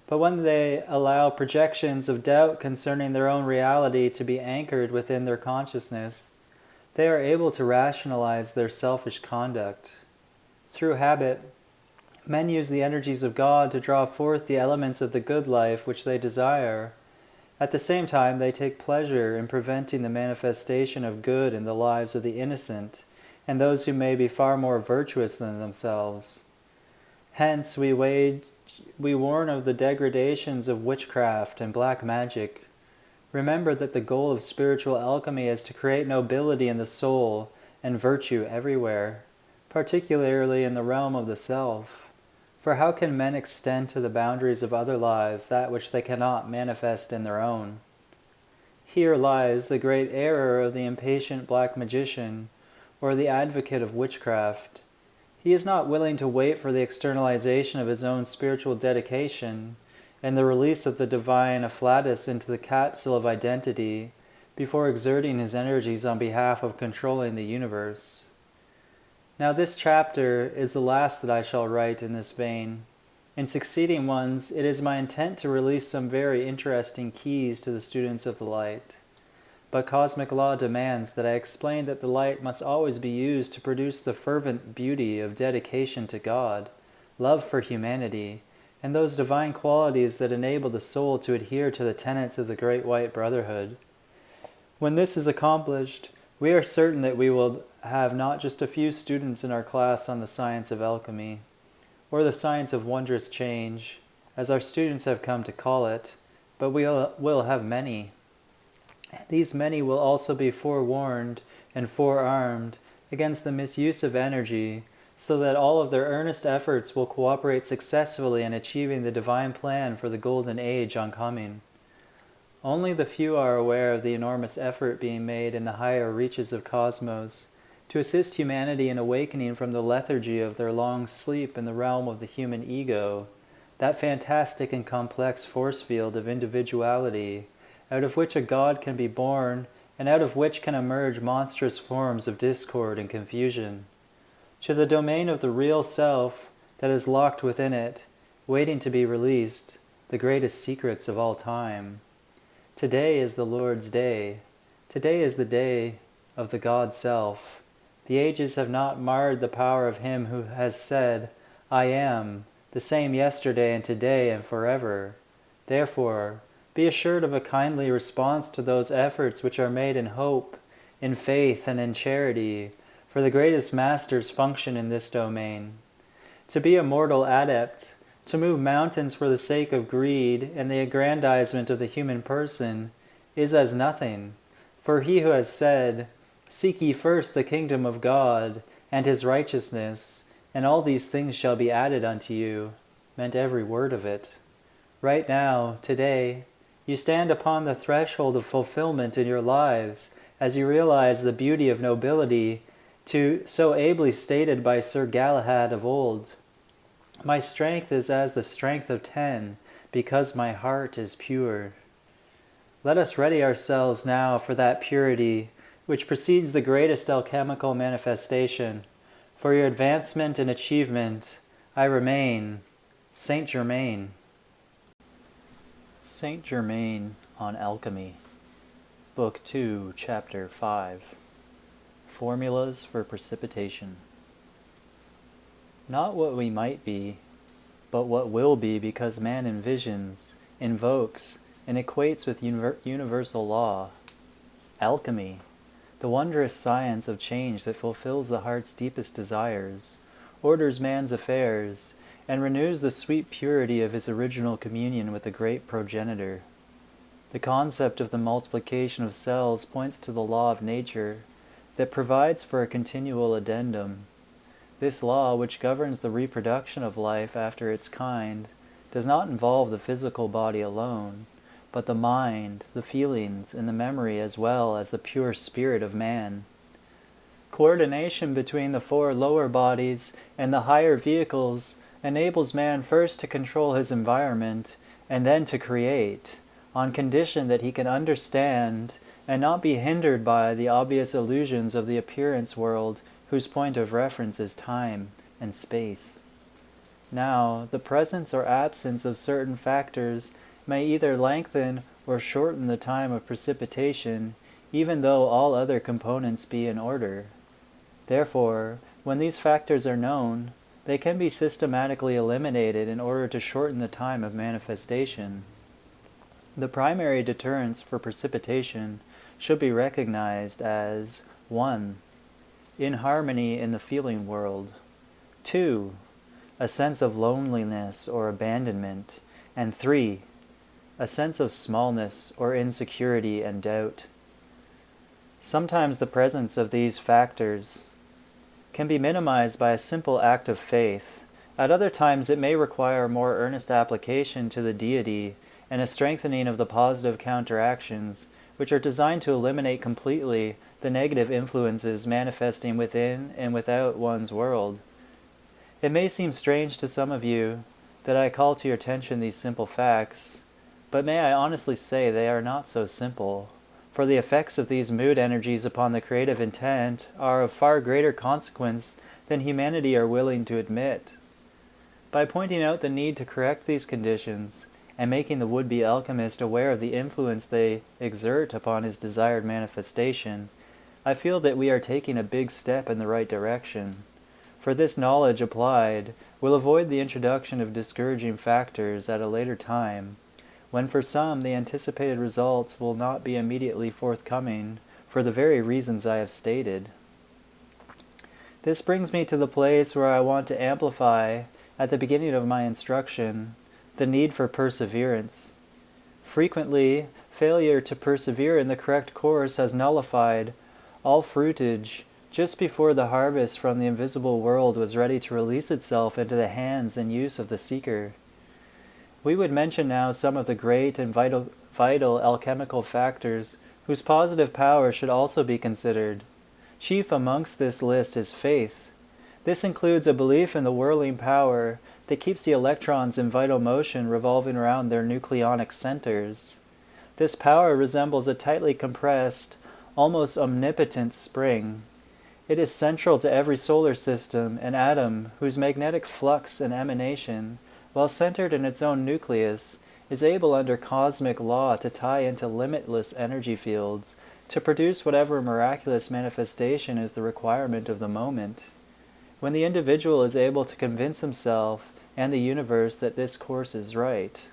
but when they allow projections of doubt concerning their own reality to be anchored within their consciousness, they are able to rationalize their selfish conduct. Through habit, men use the energies of God to draw forth the elements of the good life which they desire. At the same time, they take pleasure in preventing the manifestation of good in the lives of the innocent and those who may be far more virtuous than themselves. Hence, we warn of the degradations of witchcraft and black magic. Remember that the goal of spiritual alchemy is to create nobility in the soul and virtue everywhere, particularly in the realm of the self. For how can men extend to the boundaries of other lives that which they cannot manifest in their own? Here lies the great error of the impatient black magician, or the advocate of witchcraft. He is not willing to wait for the externalization of his own spiritual dedication and the release of the divine afflatus into the capsule of identity before exerting his energies on behalf of controlling the universe. Now this chapter is the last that I shall write in this vein. In succeeding ones, it is my intent to release some very interesting keys to the students of the light. But cosmic law demands that I explain that the light must always be used to produce the fervent beauty of dedication to God, love for humanity, and those divine qualities that enable the soul to adhere to the tenets of the Great White Brotherhood. When this is accomplished, we are certain that we will have not just a few students in our class on the Science of Alchemy, or the Science of Wondrous Change, as our students have come to call it, but we will have many. These many will also be forewarned and forearmed against the misuse of energy, so that all of their earnest efforts will cooperate successfully in achieving the divine plan for the golden age oncoming. Only the few are aware of the enormous effort being made in the higher reaches of cosmos to assist humanity in awakening from the lethargy of their long sleep in the realm of the human ego, that fantastic and complex force field of individuality, out of which a god can be born and out of which can emerge monstrous forms of discord and confusion. To the domain of the real self that is locked within it, waiting to be released, the greatest secrets of all time. Today is the Lord's day. Today is the day of the God Self. The ages have not marred the power of Him who has said, I am, the same yesterday and today and forever. Therefore, be assured of a kindly response to those efforts which are made in hope, in faith, and in charity, for the greatest masters function in this domain. To be a mortal adept, to move mountains for the sake of greed and the aggrandizement of the human person, is as nothing. For He who has said, Seek ye first the kingdom of God and His righteousness, and all these things shall be added unto you, meant every word of it. Right now, today, you stand upon the threshold of fulfillment in your lives as you realize the beauty of nobility, so ably stated by Sir Galahad of old. My strength is as the strength of 10, because my heart is pure. Let us ready ourselves now for that purity which precedes the greatest alchemical manifestation. For your advancement and achievement, I remain Saint Germain. Saint Germain on Alchemy, Book 2, Chapter 5. Formulas for Precipitation. Not what we might be, but what will be, because man envisions, invokes, and equates with universal law. Alchemy, the wondrous science of change that fulfills the heart's deepest desires, orders man's affairs, and renews the sweet purity of his original communion with the great progenitor. The concept of the multiplication of cells points to the law of nature that provides for a continual addendum. This law, which governs the reproduction of life after its kind, does not involve the physical body alone, but the mind, the feelings, and the memory, as well as the pure spirit of man. Coordination between the 4 lower bodies and the higher vehicles enables man first to control his environment and then to create, on condition that he can understand and not be hindered by the obvious illusions of the appearance world whose point of reference is time and space. Now, the presence or absence of certain factors may either lengthen or shorten the time of precipitation, even though all other components be in order. Therefore, when these factors are known, they can be systematically eliminated in order to shorten the time of manifestation. The primary deterrents for precipitation should be recognized as 1. Inharmony in the feeling world, 2. A sense of loneliness or abandonment, and 3. A sense of smallness or insecurity and doubt. Sometimes the presence of these factors can be minimized by a simple act of faith. At other times it may require more earnest application to the deity and a strengthening of the positive counteractions, which are designed to eliminate completely the negative influences manifesting within and without one's world. It may seem strange to some of you that I call to your attention these simple facts, but may I honestly say they are not so simple, for the effects of these mood energies upon the creative intent are of far greater consequence than humanity are willing to admit. By pointing out the need to correct these conditions, and making the would-be alchemist aware of the influence they exert upon his desired manifestation, I feel that we are taking a big step in the right direction. For this knowledge applied will avoid the introduction of discouraging factors at a later time, when for some the anticipated results will not be immediately forthcoming for the very reasons I have stated. This brings me to the place where I want to amplify, at the beginning of my instruction, the need for perseverance. Frequently, failure to persevere in the correct course has nullified all fruitage just before the harvest from the invisible world was ready to release itself into the hands and use of the seeker. We would mention now some of the great and vital alchemical factors whose positive power should also be considered. Chief amongst this list is faith. This includes a belief in the whirling power that keeps the electrons in vital motion revolving around their nucleonic centers. This power resembles a tightly compressed, almost omnipotent spring. It is central to every solar system and atom whose magnetic flux and emanation, while centered in its own nucleus, is able under cosmic law to tie into limitless energy fields to produce whatever miraculous manifestation is the requirement of the moment. When the individual is able to convince himself and the universe that this course is right.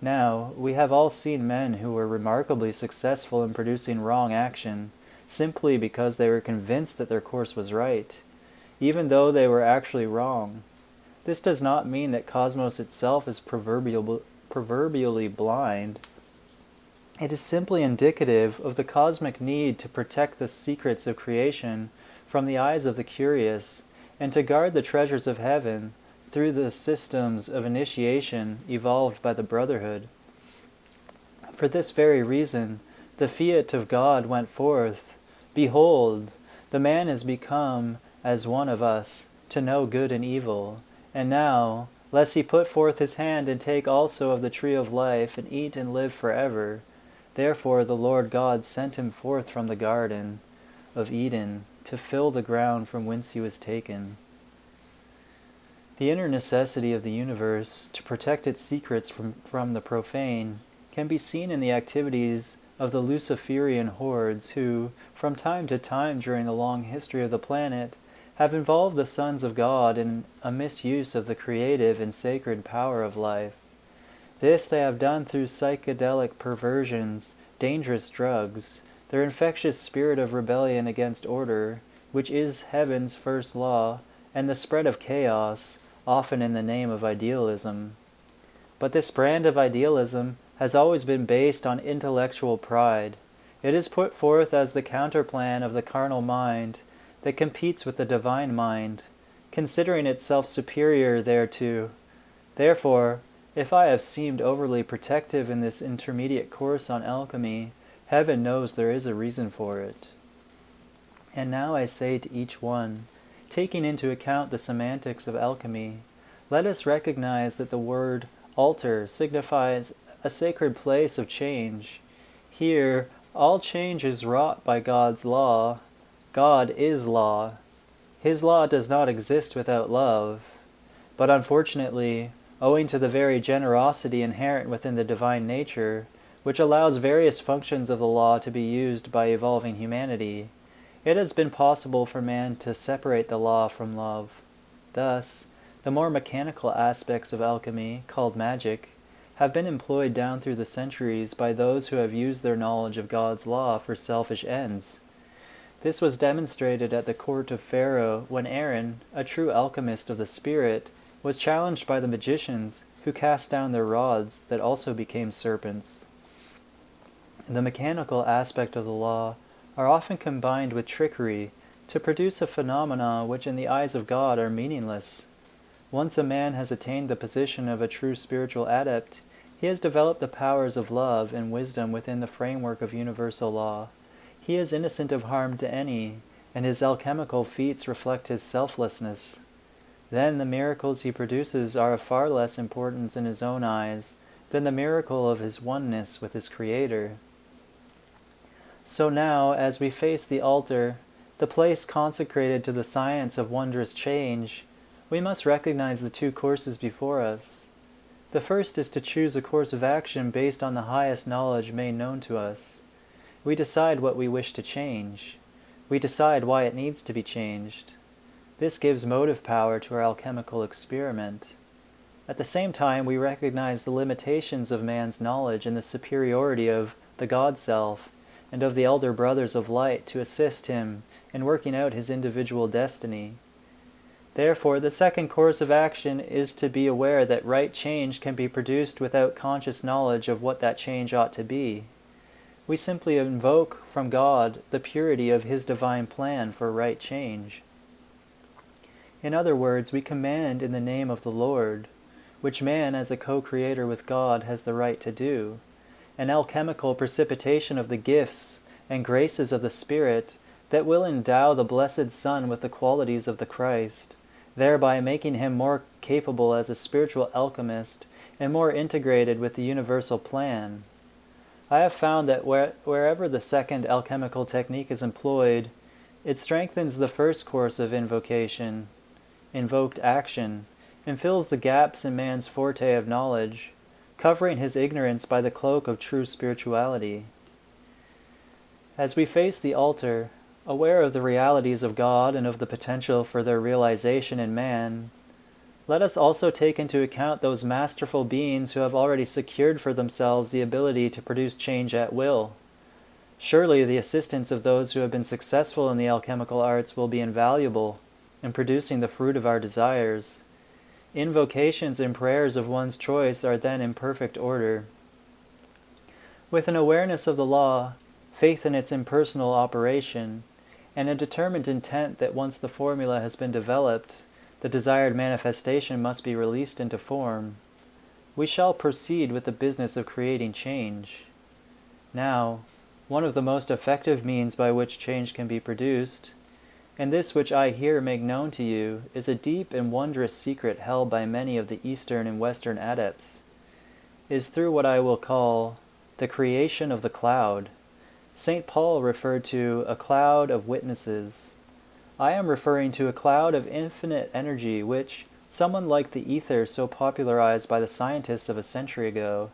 Now, we have all seen men who were remarkably successful in producing wrong action, simply because they were convinced that their course was right, even though they were actually wrong. This does not mean that cosmos itself is proverbially blind. It is simply indicative of the cosmic need to protect the secrets of creation from the eyes of the curious, and to guard the treasures of heaven through the systems of initiation evolved by the Brotherhood. For this very reason, the fiat of God went forth, "Behold, the man is become as one of us, to know good and evil. And now, lest he put forth his hand and take also of the tree of life, and eat and live forever. Therefore the Lord God sent him forth from the garden of Eden, to fill the ground from whence he was taken." The inner necessity of the universe to protect its secrets from the profane can be seen in the activities of the Luciferian hordes who, from time to time during the long history of the planet, have involved the sons of God in a misuse of the creative and sacred power of life. This they have done through psychedelic perversions, dangerous drugs, their infectious spirit of rebellion against order, which is heaven's first law, and the spread of chaos, often in the name of idealism. But this brand of idealism has always been based on intellectual pride. It is put forth as the counterplan of the carnal mind that competes with the divine mind, considering itself superior thereto. Therefore, if I have seemed overly protective in this intermediate course on alchemy, heaven knows there is a reason for it. And now I say to each one, taking into account the semantics of alchemy, let us recognize that the word altar signifies a sacred place of change. Here, all change is wrought by God's law. God is law. His law does not exist without love, but unfortunately, owing to the very generosity inherent within the divine nature, which allows various functions of the law to be used by evolving humanity, it has been possible for man to separate the law from love. Thus, the more mechanical aspects of alchemy, called magic, have been employed down through the centuries by those who have used their knowledge of God's law for selfish ends. This was demonstrated at the court of Pharaoh when Aaron, a true alchemist of the spirit, was challenged by the magicians who cast down their rods that also became serpents. The mechanical aspect of the law are often combined with trickery to produce a phenomena which in the eyes of God are meaningless. Once a man has attained the position of a true spiritual adept, he has developed the powers of love and wisdom within the framework of universal law. He is innocent of harm to any, and his alchemical feats reflect his selflessness. Then the miracles he produces are of far less importance in his own eyes than the miracle of his oneness with his Creator. So now, as we face the altar, the place consecrated to the science of wondrous change, we must recognize the two courses before us. The first is to choose a course of action based on the highest knowledge made known to us. We decide what we wish to change. We decide why it needs to be changed. This gives motive power to our alchemical experiment. At the same time, we recognize the limitations of man's knowledge and the superiority of the God-self and of the elder brothers of light to assist him in working out his individual destiny. Therefore, the second course of action is to be aware that right change can be produced without conscious knowledge of what that change ought to be. We simply invoke from God the purity of His divine plan for right change. In other words, we command in the name of the Lord, which man as a co-creator with God has the right to do, an alchemical precipitation of the gifts and graces of the Spirit that will endow the blessed Son with the qualities of the Christ, thereby making him more capable as a spiritual alchemist and more integrated with the universal plan. I have found that wherever the second alchemical technique is employed, it strengthens the first course of invocation, invoked action, and fills the gaps in man's forte of knowledge, covering his ignorance by the cloak of true spirituality. As we face the altar, aware of the realities of God and of the potential for their realization in man, let us also take into account those masterful beings who have already secured for themselves the ability to produce change at will. Surely the assistance of those who have been successful in the alchemical arts will be invaluable in producing the fruit of our desires. Invocations and prayers of one's choice are then in perfect order. With an awareness of the law, faith in its impersonal operation, and a determined intent that once the formula has been developed, the desired manifestation must be released into form, we shall proceed with the business of creating change. Now, one of the most effective means by which change can be produced, and this which I here make known to you, is a deep and wondrous secret held by many of the Eastern and Western adepts, is through what I will call the creation of the cloud. St. Paul referred to a cloud of witnesses. I am referring to a cloud of infinite energy which, someone like the ether so popularized by the scientists of a century ago,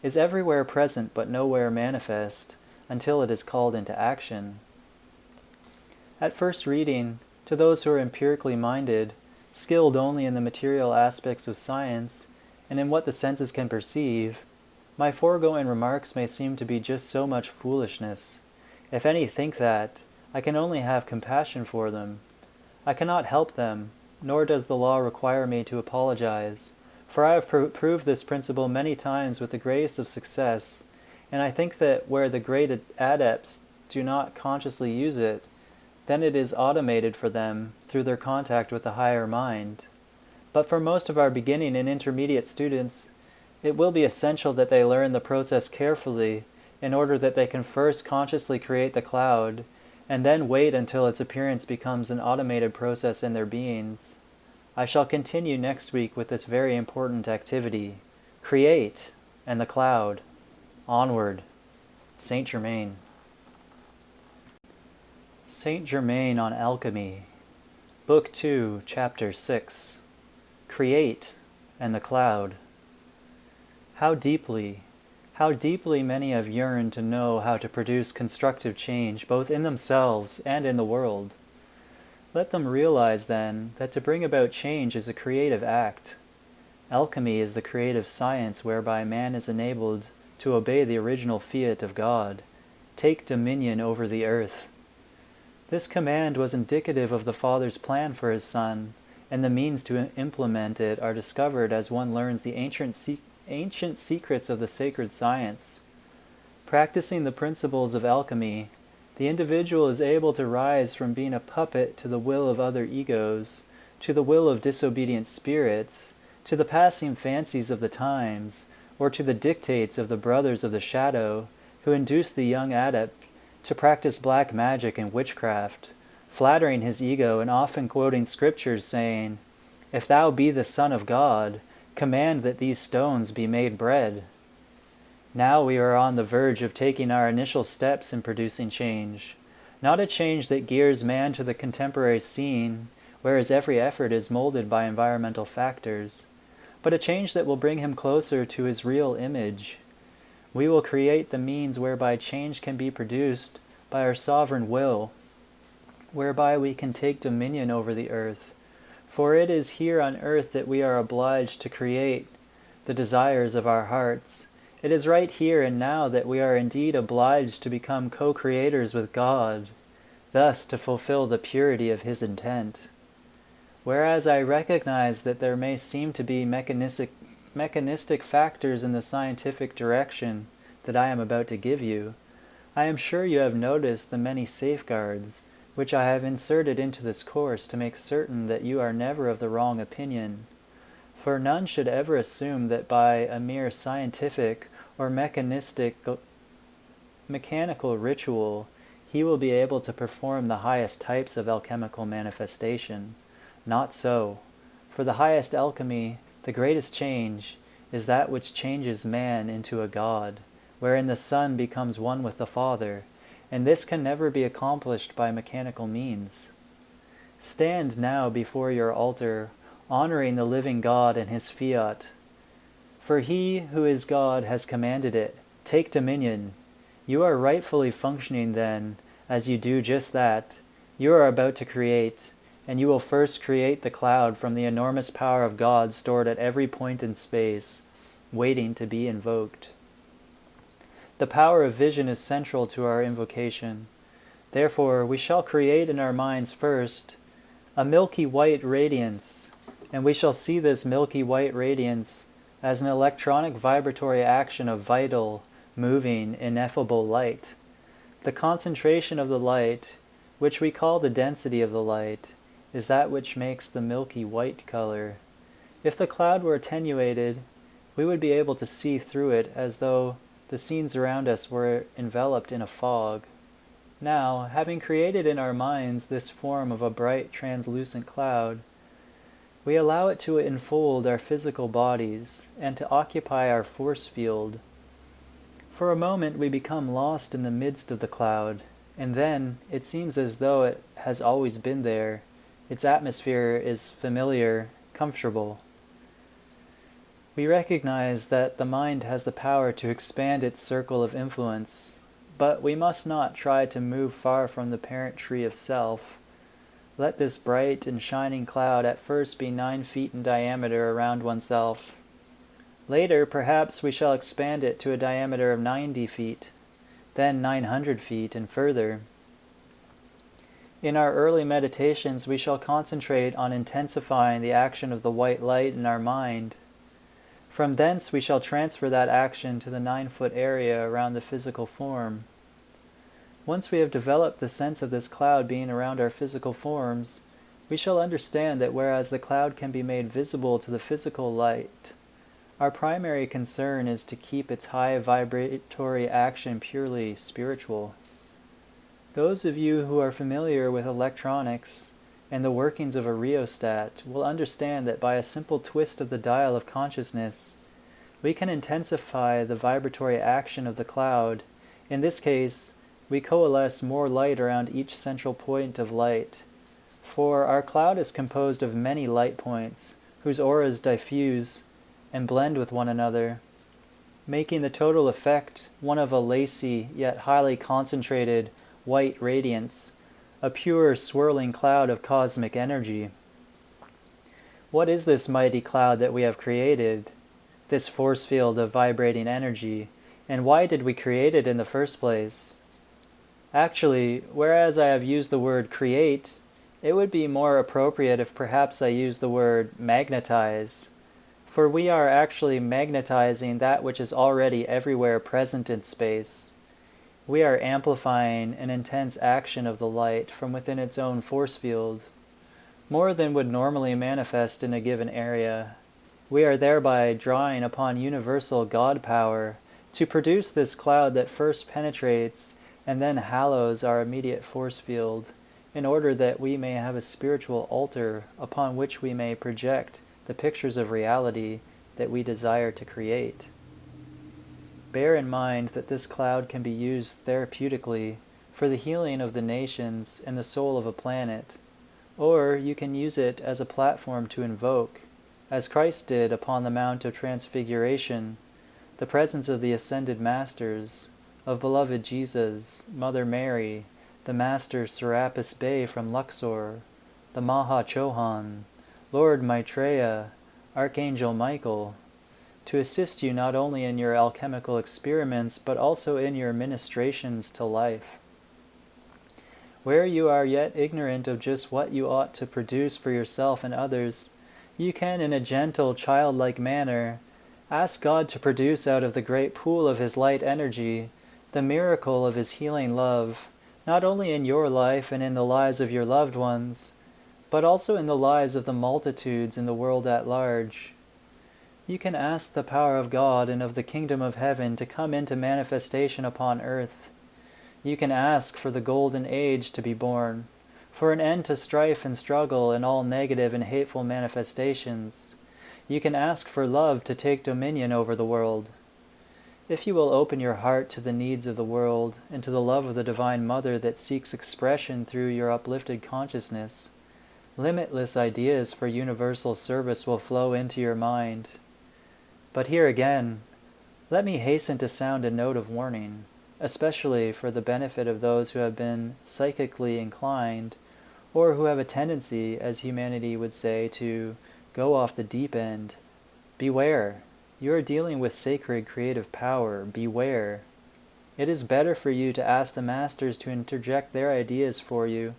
is everywhere present but nowhere manifest until it is called into action. At first reading, to those who are empirically minded, skilled only in the material aspects of science and in what the senses can perceive, my foregoing remarks may seem to be just so much foolishness. If any think that, I can only have compassion for them. I cannot help them, nor does the law require me to apologize, for I have proved this principle many times with the greatest of success, and I think that where the great adepts do not consciously use it, then it is automated for them through their contact with the higher mind. But for most of our beginning and intermediate students, it will be essential that they learn the process carefully in order that they can first consciously create the cloud, and then wait until its appearance becomes an automated process in their beings. I shall continue next week with this very important activity. Create, and the cloud. Onward. Saint Germain. Saint Germain on Alchemy. Book 2, Chapter 6. Create and the Cloud. How deeply many have yearned to know how to produce constructive change both in themselves and in the world. Let them realize, then, that to bring about change is a creative act. Alchemy is the creative science whereby man is enabled to obey the original fiat of God, take dominion over the earth. This command was indicative of the Father's plan for his Son, and the means to implement it are discovered as one learns the ancient secrets of the sacred science. Practicing the principles of alchemy, the individual is able to rise from being a puppet to the will of other egos, to the will of disobedient spirits, to the passing fancies of the times, or to the dictates of the brothers of the shadow, who induce the young adept to practice black magic and witchcraft, flattering his ego and often quoting scriptures saying, "If thou be the Son of God, command that these stones be made bread." Now we are on the verge of taking our initial steps in producing change, not a change that gears man to the contemporary scene, whereas every effort is molded by environmental factors, but a change that will bring him closer to his real image. We will create the means whereby change can be produced by our sovereign will, whereby we can take dominion over the earth. For it is here on earth that we are obliged to create the desires of our hearts. It is right here and now that we are indeed obliged to become co-creators with God, thus to fulfill the purity of His intent. Whereas I recognize that there may seem to be mechanistic factors in the scientific direction that I am about to give you, I am sure you have noticed the many safeguards which I have inserted into this course to make certain that you are never of the wrong opinion. For none should ever assume that by a mere scientific or mechanical ritual he will be able to perform the highest types of alchemical manifestation. Not so. For the highest alchemy, the greatest change, is that which changes man into a god, wherein the Son becomes one with the Father, and this can never be accomplished by mechanical means. Stand now before your altar, honoring the living God and His fiat. For He who is God has commanded it, take dominion. You are rightfully functioning then, as you do just that. You are about to create, and you will first create the cloud from the enormous power of God stored at every point in space, waiting to be invoked. The power of vision is central to our invocation. Therefore, we shall create in our minds first a milky white radiance, and we shall see this milky white radiance as an electronic vibratory action of vital, moving, ineffable light. The concentration of the light, which we call the density of the light, is that which makes the milky white color. If the cloud were attenuated, we would be able to see through it as though the scenes around us were enveloped in a fog. Now, having created in our minds this form of a bright translucent cloud, we allow it to enfold our physical bodies and to occupy our force field. For a moment we become lost in the midst of the cloud, and then it seems as though it has always been there. Its atmosphere is familiar, comfortable. We recognize that the mind has the power to expand its circle of influence, but we must not try to move far from the parent tree of self. Let this bright and shining cloud at first be 9 feet in diameter around oneself. Later, perhaps we shall expand it to a diameter of 90 feet, then 900 feet, and further. In our early meditations, we shall concentrate on intensifying the action of the white light in our mind. From thence we shall transfer that action to the 9-foot area around the physical form. Once we have developed the sense of this cloud being around our physical forms, we shall understand that whereas the cloud can be made visible to the physical light, our primary concern is to keep its high vibratory action purely spiritual. Those of you who are familiar with electronics and the workings of a rheostat will understand that by a simple twist of the dial of consciousness, we can intensify the vibratory action of the cloud. In this case, we coalesce more light around each central point of light. For our cloud is composed of many light points, whose auras diffuse and blend with one another, making the total effect one of a lacy yet highly concentrated white radiance, a pure swirling cloud of cosmic energy. What is this mighty cloud that we have created, this force field of vibrating energy, and why did we create it in the first place? Actually, whereas I have used the word create, it would be more appropriate if perhaps I used the word magnetize, for we are actually magnetizing that which is already everywhere present in space. We are amplifying an intense action of the light from within its own force field, more than would normally manifest in a given area. We are thereby drawing upon universal God power to produce this cloud that first penetrates and then hallows our immediate force field, in order that we may have a spiritual altar upon which we may project the pictures of reality that we desire to create. Bear in mind that this cloud can be used therapeutically for the healing of the nations and the soul of a planet, or you can use it as a platform to invoke, as Christ did upon the Mount of Transfiguration, the presence of the ascended masters, of beloved Jesus, Mother Mary, the Master Serapis Bey from Luxor, the Maha Chohan, Lord Maitreya, Archangel Michael, to assist you not only in your alchemical experiments but also in your ministrations to life. Where you are yet ignorant of just what you ought to produce for yourself and others, you can, in a gentle, childlike manner, ask God to produce out of the great pool of His light energy the miracle of His healing love, not only in your life and in the lives of your loved ones, but also in the lives of the multitudes in the world at large. You can ask the power of God and of the kingdom of heaven to come into manifestation upon earth. You can ask for the golden age to be born, for an end to strife and struggle and all negative and hateful manifestations. You can ask for love to take dominion over the world. If you will open your heart to the needs of the world and to the love of the Divine Mother that seeks expression through your uplifted consciousness, limitless ideas for universal service will flow into your mind. But here again, let me hasten to sound a note of warning, especially for the benefit of those who have been psychically inclined, or who have a tendency, as humanity would say, to go off the deep end. Beware. You are dealing with sacred creative power. Beware. It is better for you to ask the masters to interject their ideas for you,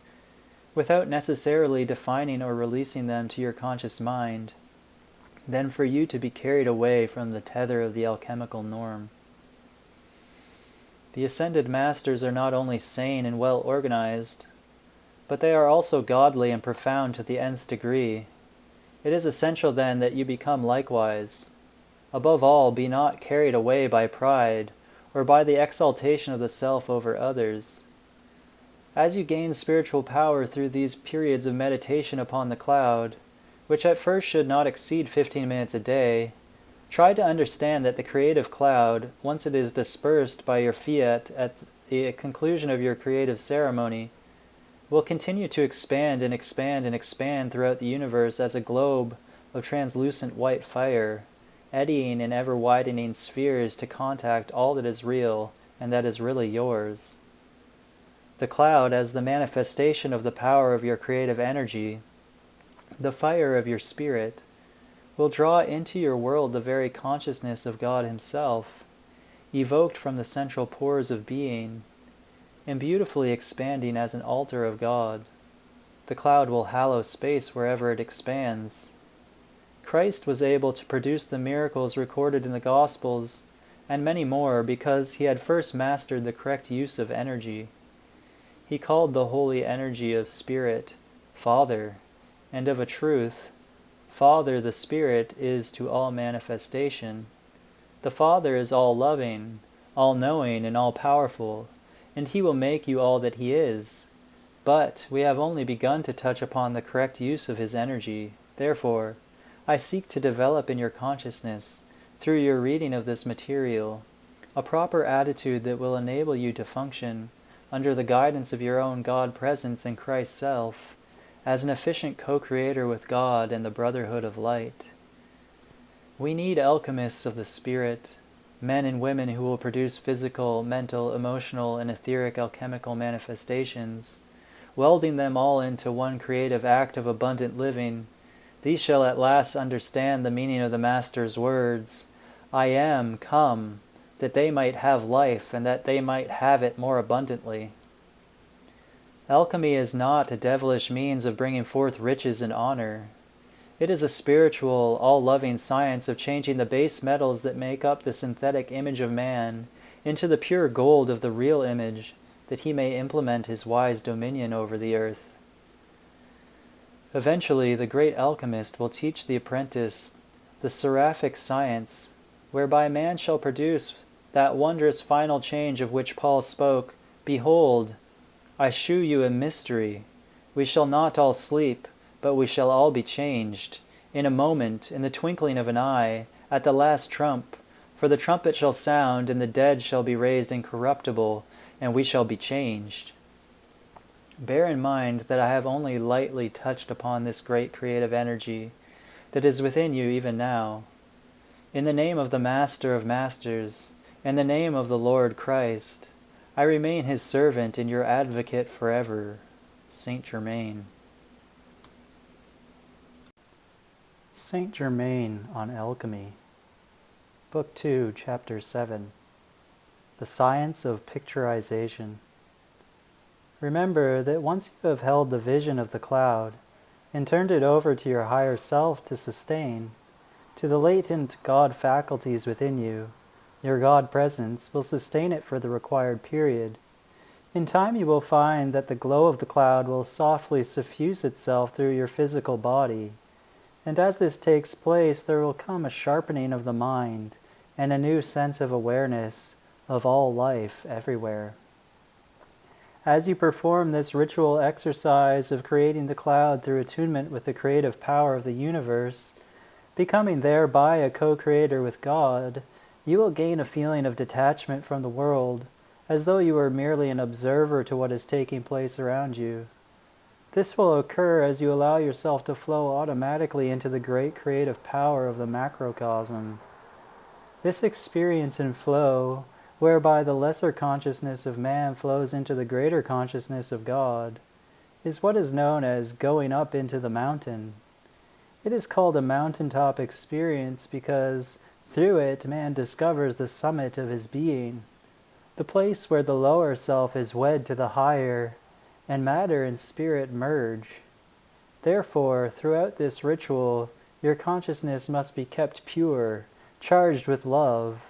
without necessarily defining or releasing them to your conscious mind, than for you to be carried away from the tether of the alchemical norm. The ascended masters are not only sane and well organized, but they are also godly and profound to the nth degree. It is essential then that you become likewise. Above all, be not carried away by pride, or by the exaltation of the self over others. As you gain spiritual power through these periods of meditation upon the cloud, which at first should not exceed 15 minutes a day, try to understand that the creative cloud, once it is dispersed by your fiat at the conclusion of your creative ceremony, will continue to expand and expand and expand throughout the universe as a globe of translucent white fire, eddying in ever-widening spheres to contact all that is real and that is really yours. The cloud, as the manifestation of the power of your creative energy, the fire of your spirit, will draw into your world the very consciousness of God Himself, evoked from the central pores of being, and beautifully expanding as an altar of God. The cloud will hallow space wherever it expands. Christ was able to produce the miracles recorded in the Gospels, and many more, because He had first mastered the correct use of energy. He called the holy energy of Spirit, Father, and of a truth, Father the Spirit is to all manifestation. The Father is all-loving, all-knowing, and all-powerful, and He will make you all that He is. But we have only begun to touch upon the correct use of His energy. Therefore, I seek to develop in your consciousness, through your reading of this material, a proper attitude that will enable you to function under the guidance of your own God presence in Christ's self, as an efficient co-creator with God and the brotherhood of light. We need alchemists of the spirit, men and women who will produce physical, mental, emotional, and etheric alchemical manifestations, welding them all into one creative act of abundant living. These shall at last understand the meaning of the Master's words, "I am come, that they might have life, and that they might have it more abundantly." Alchemy is not a devilish means of bringing forth riches and honor. It is a spiritual, all-loving science of changing the base metals that make up the synthetic image of man into the pure gold of the real image, that he may implement his wise dominion over the earth. Eventually, the great alchemist will teach the apprentice the seraphic science, whereby man shall produce that wondrous final change of which Paul spoke, "Behold, I shew you a mystery. We shall not all sleep, but we shall all be changed, in a moment, in the twinkling of an eye, at the last trump. For the trumpet shall sound, and the dead shall be raised incorruptible, and we shall be changed." Bear in mind that I have only lightly touched upon this great creative energy that is within you even now. In the name of the Master of Masters, in the name of the Lord Christ, I remain his servant and your advocate forever, Saint Germain. Saint Germain on Alchemy. Book 2, Chapter 7. The Science of Picturization. Remember that once you have held the vision of the cloud and turned it over to your higher self to sustain, to the latent God faculties within you, your God presence will sustain it for the required period. In time you will find that the glow of the cloud will softly suffuse itself through your physical body, and as this takes place there will come a sharpening of the mind and a new sense of awareness of all life everywhere. As you perform this ritual exercise of creating the cloud through attunement with the creative power of the universe, becoming thereby a co-creator with God, you will gain a feeling of detachment from the world, as though you were merely an observer to what is taking place around you. This will occur as you allow yourself to flow automatically into the great creative power of the macrocosm. This experience and flow, whereby the lesser consciousness of man flows into the greater consciousness of God, is what is known as going up into the mountain. It is called a mountaintop experience because through it man discovers the summit of his being, the place where the lower self is wed to the higher, and matter and spirit merge. Therefore, throughout this ritual, your consciousness must be kept pure, charged with love,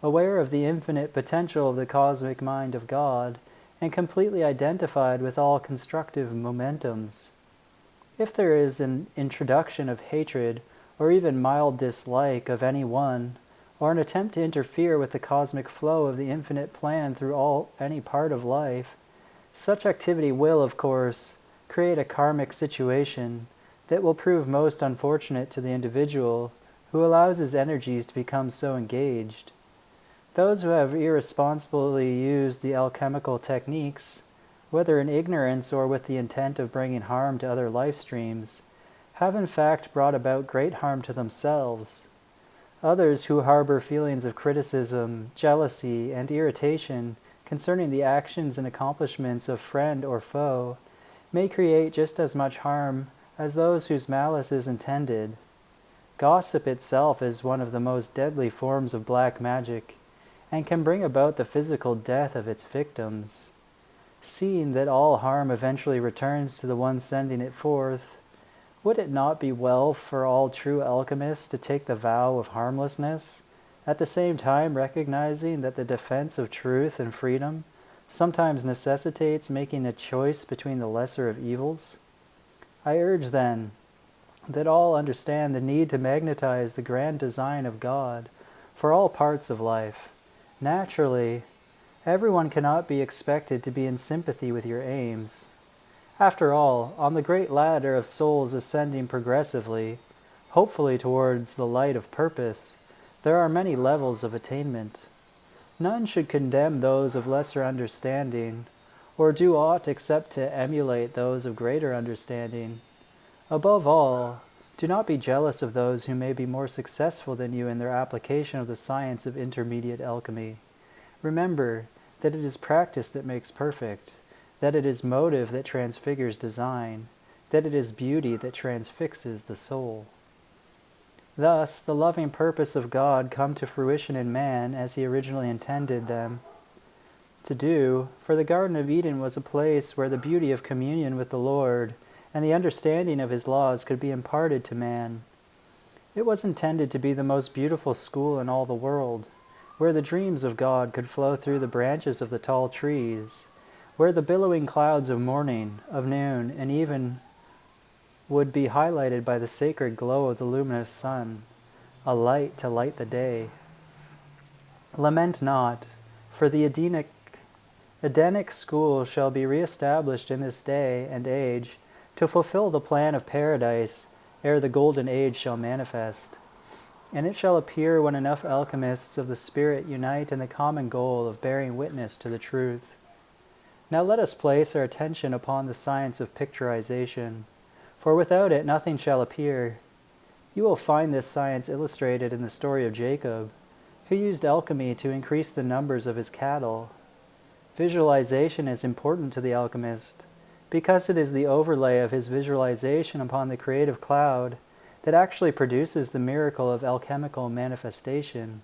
aware of the infinite potential of the cosmic mind of God, and completely identified with all constructive momentums. If there is an introduction of hatred, or even mild dislike of any one, or an attempt to interfere with the cosmic flow of the infinite plan through any part of life, such activity will, of course, create a karmic situation that will prove most unfortunate to the individual who allows his energies to become so engaged. Those who have irresponsibly used the alchemical techniques, whether in ignorance or with the intent of bringing harm to other life streams, have in fact brought about great harm to themselves. Others who harbor feelings of criticism, jealousy, and irritation concerning the actions and accomplishments of friend or foe may create just as much harm as those whose malice is intended. Gossip itself is one of the most deadly forms of black magic, and can bring about the physical death of its victims. Seeing that all harm eventually returns to the one sending it forth, would it not be well for all true alchemists to take the vow of harmlessness, at the same time recognizing that the defense of truth and freedom sometimes necessitates making a choice between the lesser of evils? I urge, then, that all understand the need to magnetize the grand design of God for all parts of life. Naturally, everyone cannot be expected to be in sympathy with your aims. After all, on the great ladder of souls ascending progressively, hopefully towards the light of purpose, there are many levels of attainment. None should condemn those of lesser understanding, or do aught except to emulate those of greater understanding. Above all, do not be jealous of those who may be more successful than you in their application of the science of intermediate alchemy. Remember that it is practice that makes perfect, that it is motive that transfigures design, that it is beauty that transfixes the soul. Thus, the loving purpose of God come to fruition in man as he originally intended them to do, for the Garden of Eden was a place where the beauty of communion with the Lord and the understanding of his laws could be imparted to man. It was intended to be the most beautiful school in all the world, where the dreams of God could flow through the branches of the tall trees, where the billowing clouds of morning, of noon, and even would be highlighted by the sacred glow of the luminous sun, a light to light the day. Lament not, for the Edenic school shall be re-established in this day and age to fulfill the plan of paradise ere the golden age shall manifest. And it shall appear when enough alchemists of the Spirit unite in the common goal of bearing witness to the truth. Now let us place our attention upon the science of picturization, for without it nothing shall appear. You will find this science illustrated in the story of Jacob, who used alchemy to increase the numbers of his cattle. Visualization is important to the alchemist, because it is the overlay of his visualization upon the creative cloud that actually produces the miracle of alchemical manifestation.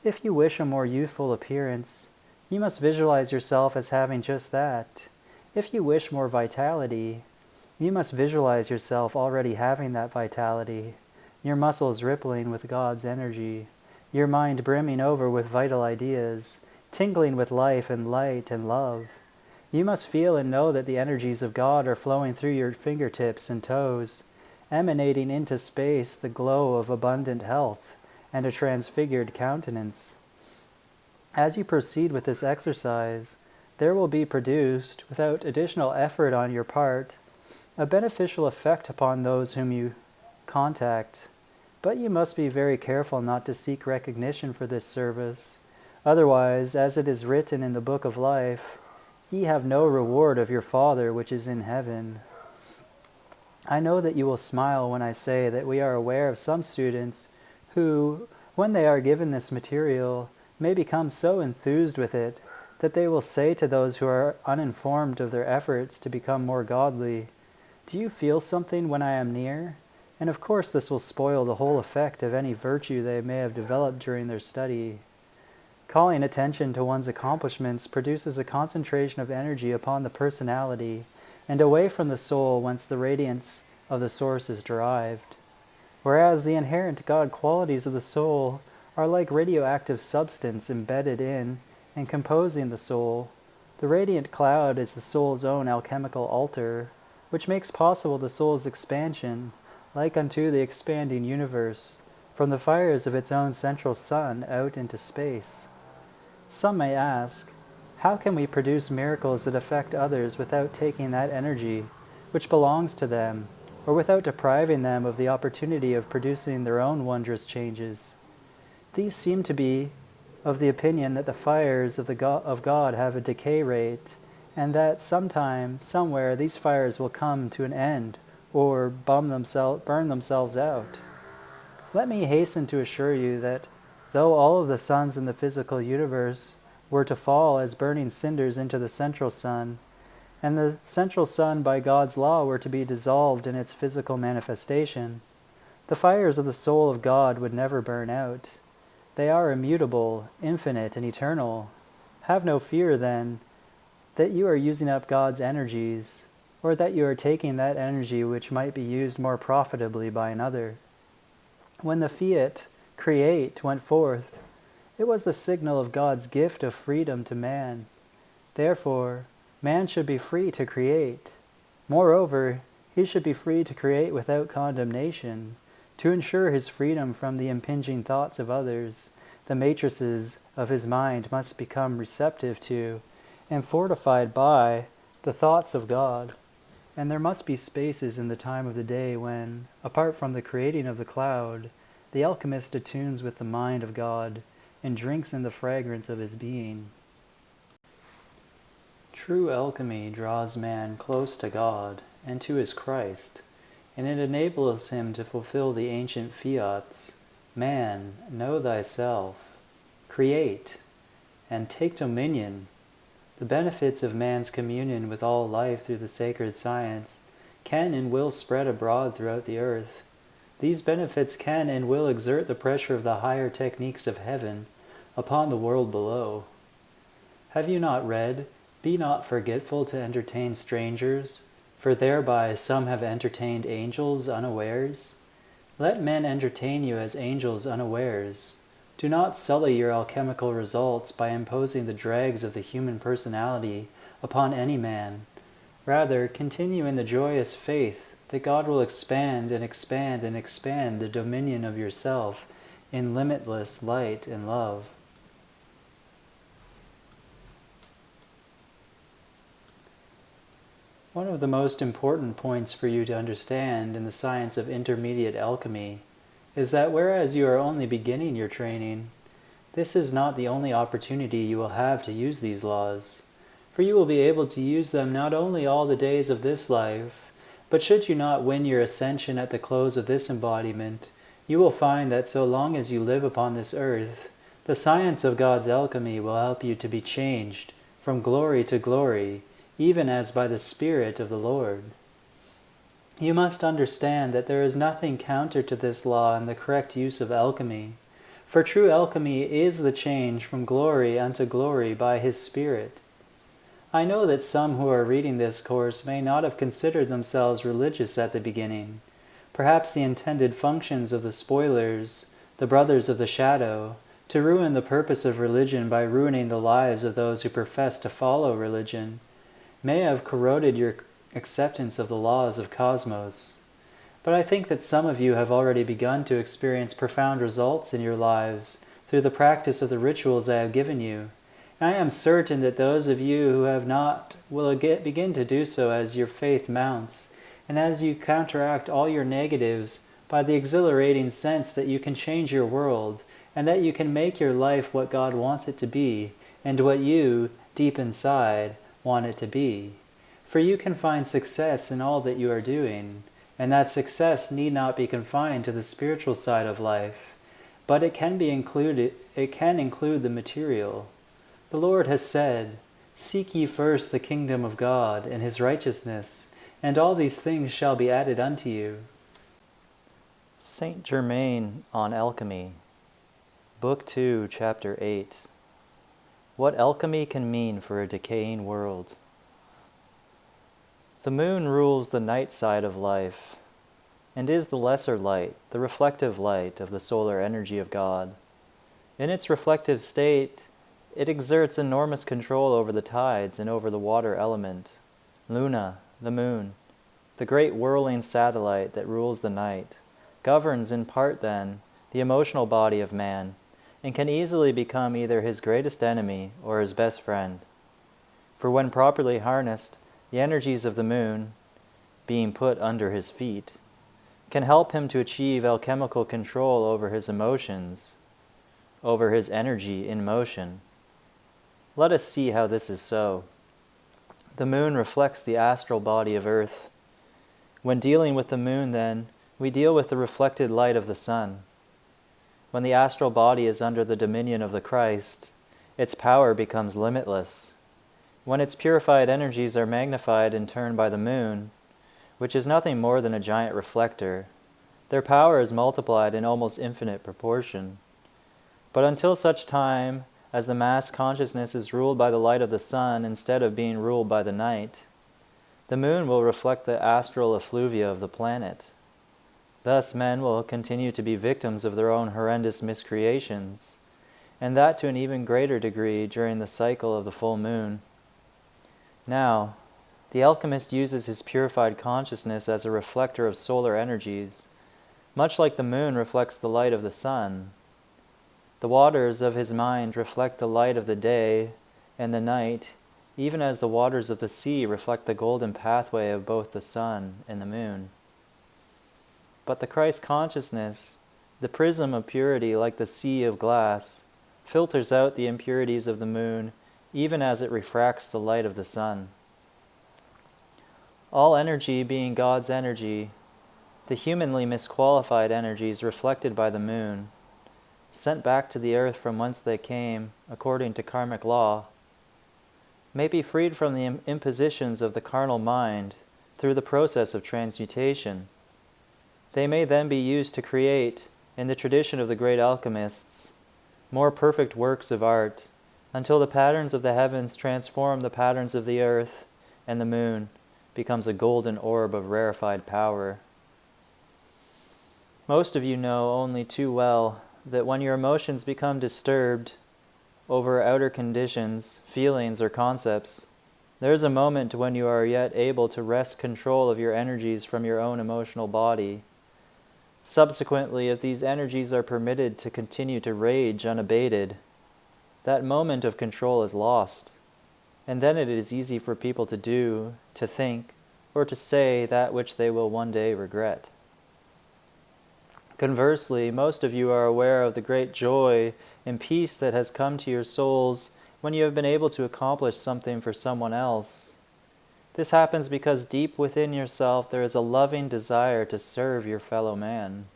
If you wish a more youthful appearance, you must visualize yourself as having just that. If you wish more vitality, you must visualize yourself already having that vitality, your muscles rippling with God's energy, your mind brimming over with vital ideas, tingling with life and light and love. You must feel and know that the energies of God are flowing through your fingertips and toes, emanating into space the glow of abundant health and a transfigured countenance. As you proceed with this exercise, there will be produced, without additional effort on your part, a beneficial effect upon those whom you contact. But you must be very careful not to seek recognition for this service. Otherwise, as it is written in the book of life, ye have no reward of your Father which is in heaven. I know that you will smile when I say that we are aware of some students who, when they are given this material, may become so enthused with it that they will say to those who are uninformed of their efforts to become more godly, "Do you feel something when I am near?" And of course this will spoil the whole effect of any virtue they may have developed during their study. Calling attention to one's accomplishments produces a concentration of energy upon the personality and away from the soul whence the radiance of the source is derived. Whereas the inherent God qualities of the soul are like radioactive substance embedded in and composing the soul, the radiant cloud is the soul's own alchemical altar, which makes possible the soul's expansion, like unto the expanding universe, from the fires of its own central sun out into space. Some may ask, how can we produce miracles that affect others without taking that energy which belongs to them, or without depriving them of the opportunity of producing their own wondrous changes? These seem to be of the opinion that the fires of God have a decay rate, and that sometime, somewhere, these fires will come to an end, or burn themselves out. Let me hasten to assure you that though all of the suns in the physical universe were to fall as burning cinders into the central sun, and the central sun by God's law were to be dissolved in its physical manifestation, the fires of the soul of God would never burn out. They are immutable, infinite, and eternal. Have no fear, then, that you are using up God's energies, or that you are taking that energy which might be used more profitably by another. When the fiat, create, went forth, it was the signal of God's gift of freedom to man. Therefore, man should be free to create. Moreover, he should be free to create without condemnation, to ensure his freedom from the impinging thoughts of others. The matrices of his mind must become receptive to and fortified by the thoughts of God. And there must be spaces in the time of the day when, apart from the creating of the cloud, the alchemist attunes with the mind of God and drinks in the fragrance of his being. True alchemy draws man close to God and to his Christ, and it enables him to fulfill the ancient fiats: man, know thyself, create, and take dominion. The benefits of man's communion with all life through the sacred science can and will spread abroad throughout the earth. These benefits can and will exert the pressure of the higher techniques of heaven upon the world below. Have you not read, "Be not forgetful to entertain strangers, for thereby some have entertained angels unawares"? Let men entertain you as angels unawares. Do not sully your alchemical results by imposing the dregs of the human personality upon any man. Rather, continue in the joyous faith that God will expand and expand and expand the dominion of yourself in limitless light and love. One of the most important points for you to understand in the science of intermediate alchemy is that whereas you are only beginning your training, this is not the only opportunity you will have to use these laws, for you will be able to use them not only all the days of this life, but should you not win your ascension at the close of this embodiment, you will find that so long as you live upon this earth, the science of God's alchemy will help you to be changed from glory to glory, even as by the Spirit of the Lord. You must understand that there is nothing counter to this law in the correct use of alchemy, for true alchemy is the change from glory unto glory by His Spirit. I know that some who are reading this course may not have considered themselves religious at the beginning. Perhaps the intended functions of the spoilers, the brothers of the shadow, to ruin the purpose of religion by ruining the lives of those who profess to follow religion, may have corroded your acceptance of the laws of cosmos. But I think that some of you have already begun to experience profound results in your lives through the practice of the rituals I have given you, and I am certain that those of you who have not will begin to do so as your faith mounts, and as you counteract all your negatives by the exhilarating sense that you can change your world, and that you can make your life what God wants it to be, and what you, deep inside, want it to be. For you can find success in all that you are doing, and that success need not be confined to the spiritual side of life, but it can include the material. The Lord has said, "Seek ye first the kingdom of God and His righteousness, and all these things shall be added unto you." Saint Germain on Alchemy, Book 2, Chapter 8. What alchemy can mean for a decaying world. The moon rules the night side of life, and is the lesser light, the reflective light of the solar energy of God. In its reflective state, it exerts enormous control over the tides and over the water element. Luna, the moon, the great whirling satellite that rules the night, governs in part then the emotional body of man, and can easily become either his greatest enemy or his best friend. For when properly harnessed, the energies of the moon, being put under his feet, can help him to achieve alchemical control over his emotions, over his energy in motion. Let us see how this is so. The moon reflects the astral body of earth. When dealing with the moon, then, we deal with the reflected light of the sun. When the astral body is under the dominion of the Christ, its power becomes limitless. When its purified energies are magnified in turn by the moon, which is nothing more than a giant reflector, their power is multiplied in almost infinite proportion. But until such time as the mass consciousness is ruled by the light of the sun instead of being ruled by the night, the moon will reflect the astral effluvia of the planet. Thus men will continue to be victims of their own horrendous miscreations, and that to an even greater degree during the cycle of the full moon. Now, the alchemist uses his purified consciousness as a reflector of solar energies, much like the moon reflects the light of the sun. The waters of his mind reflect the light of the day and the night, even as the waters of the sea reflect the golden pathway of both the sun and the moon. But the Christ consciousness, the prism of purity like the sea of glass, filters out the impurities of the moon even as it refracts the light of the sun. All energy being God's energy, the humanly misqualified energies reflected by the moon, sent back to the earth from whence they came, according to karmic law, may be freed from the impositions of the carnal mind through the process of transmutation. They may then be used to create, in the tradition of the great alchemists, more perfect works of art, until the patterns of the heavens transform the patterns of the earth, and the moon becomes a golden orb of rarefied power. Most of you know only too well that when your emotions become disturbed over outer conditions, feelings, or concepts, there is a moment when you are yet able to wrest control of your energies from your own emotional body. Subsequently, if these energies are permitted to continue to rage unabated, that moment of control is lost, and then it is easy for people to do, to think, or to say that which they will one day regret. Conversely, most of you are aware of the great joy and peace that has come to your souls when you have been able to accomplish something for someone else. This happens because deep within yourself there is a loving desire to serve your fellow man.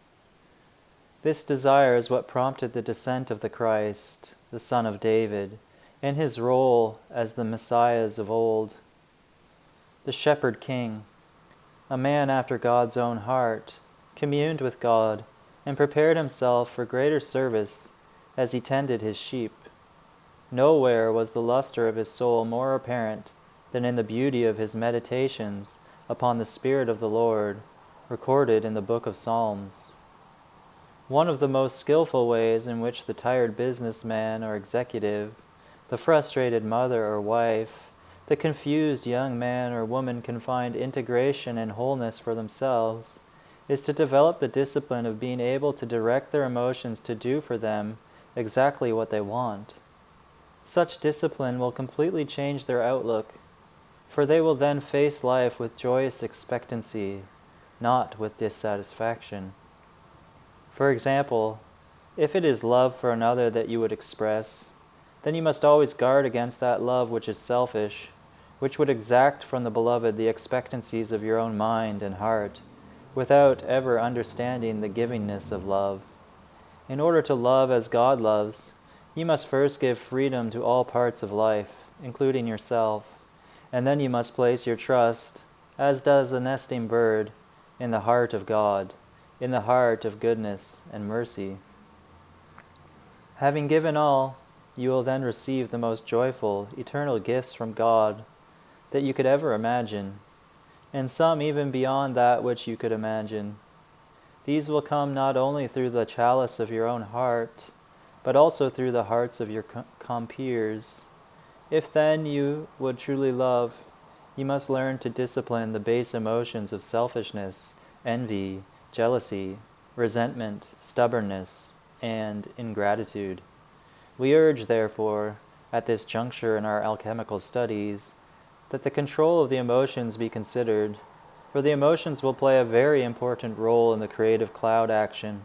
This desire is what prompted the descent of the Christ, the Son of David, in his role as the Messiahs of old. The Shepherd King, a man after God's own heart, communed with God and prepared himself for greater service as he tended his sheep. Nowhere was the luster of his soul more apparent than in the beauty of his meditations upon the Spirit of the Lord, recorded in the book of Psalms. One of the most skillful ways in which the tired businessman or executive, the frustrated mother or wife, the confused young man or woman can find integration and wholeness for themselves is to develop the discipline of being able to direct their emotions to do for them exactly what they want. Such discipline will completely change their outlook, for they will then face life with joyous expectancy, not with dissatisfaction. For example, if it is love for another that you would express, then you must always guard against that love which is selfish, which would exact from the beloved the expectancies of your own mind and heart, without ever understanding the givingness of love. In order to love as God loves, you must first give freedom to all parts of life, including yourself, and then you must place your trust, as does a nesting bird, in the heart of God, in the heart of goodness and mercy. Having given all, you will then receive the most joyful, eternal gifts from God that you could ever imagine, and some even beyond that which you could imagine. These will come not only through the chalice of your own heart, but also through the hearts of your compeers. If then you would truly love, you must learn to discipline the base emotions of selfishness, envy, jealousy, resentment, stubbornness, and ingratitude. We urge, therefore, at this juncture in our alchemical studies, that the control of the emotions be considered, for the emotions will play a very important role in the creative cloud action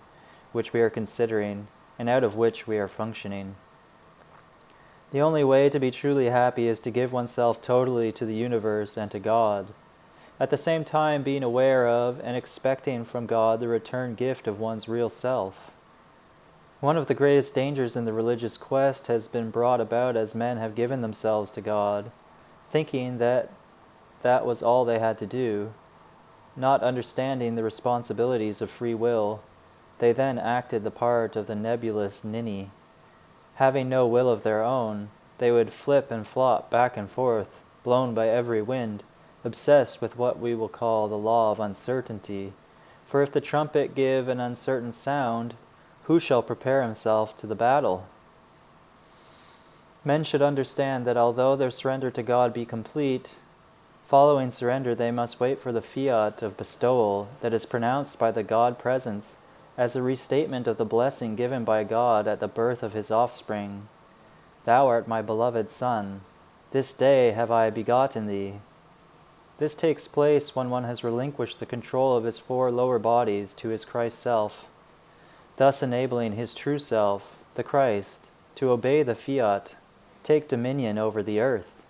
which we are considering and out of which we are functioning. The only way to be truly happy is to give oneself totally to the universe and to God, at the same time being aware of and expecting from God the return gift of one's real self. One of the greatest dangers in the religious quest has been brought about as men have given themselves to God, thinking that that was all they had to do. Not understanding the responsibilities of free will, they then acted the part of the nebulous ninny. Having no will of their own, they would flip and flop back and forth, blown by every wind, obsessed with what we will call the law of uncertainty. For if the trumpet give an uncertain sound, who shall prepare himself to the battle? Men should understand that although their surrender to God be complete, following surrender they must wait for the fiat of bestowal that is pronounced by the God presence as a restatement of the blessing given by God at the birth of his offspring. Thou art my beloved Son. This day have I begotten thee. This takes place when one has relinquished the control of his four lower bodies to his Christ self, thus enabling his true self, the Christ, to obey the fiat take dominion over the earth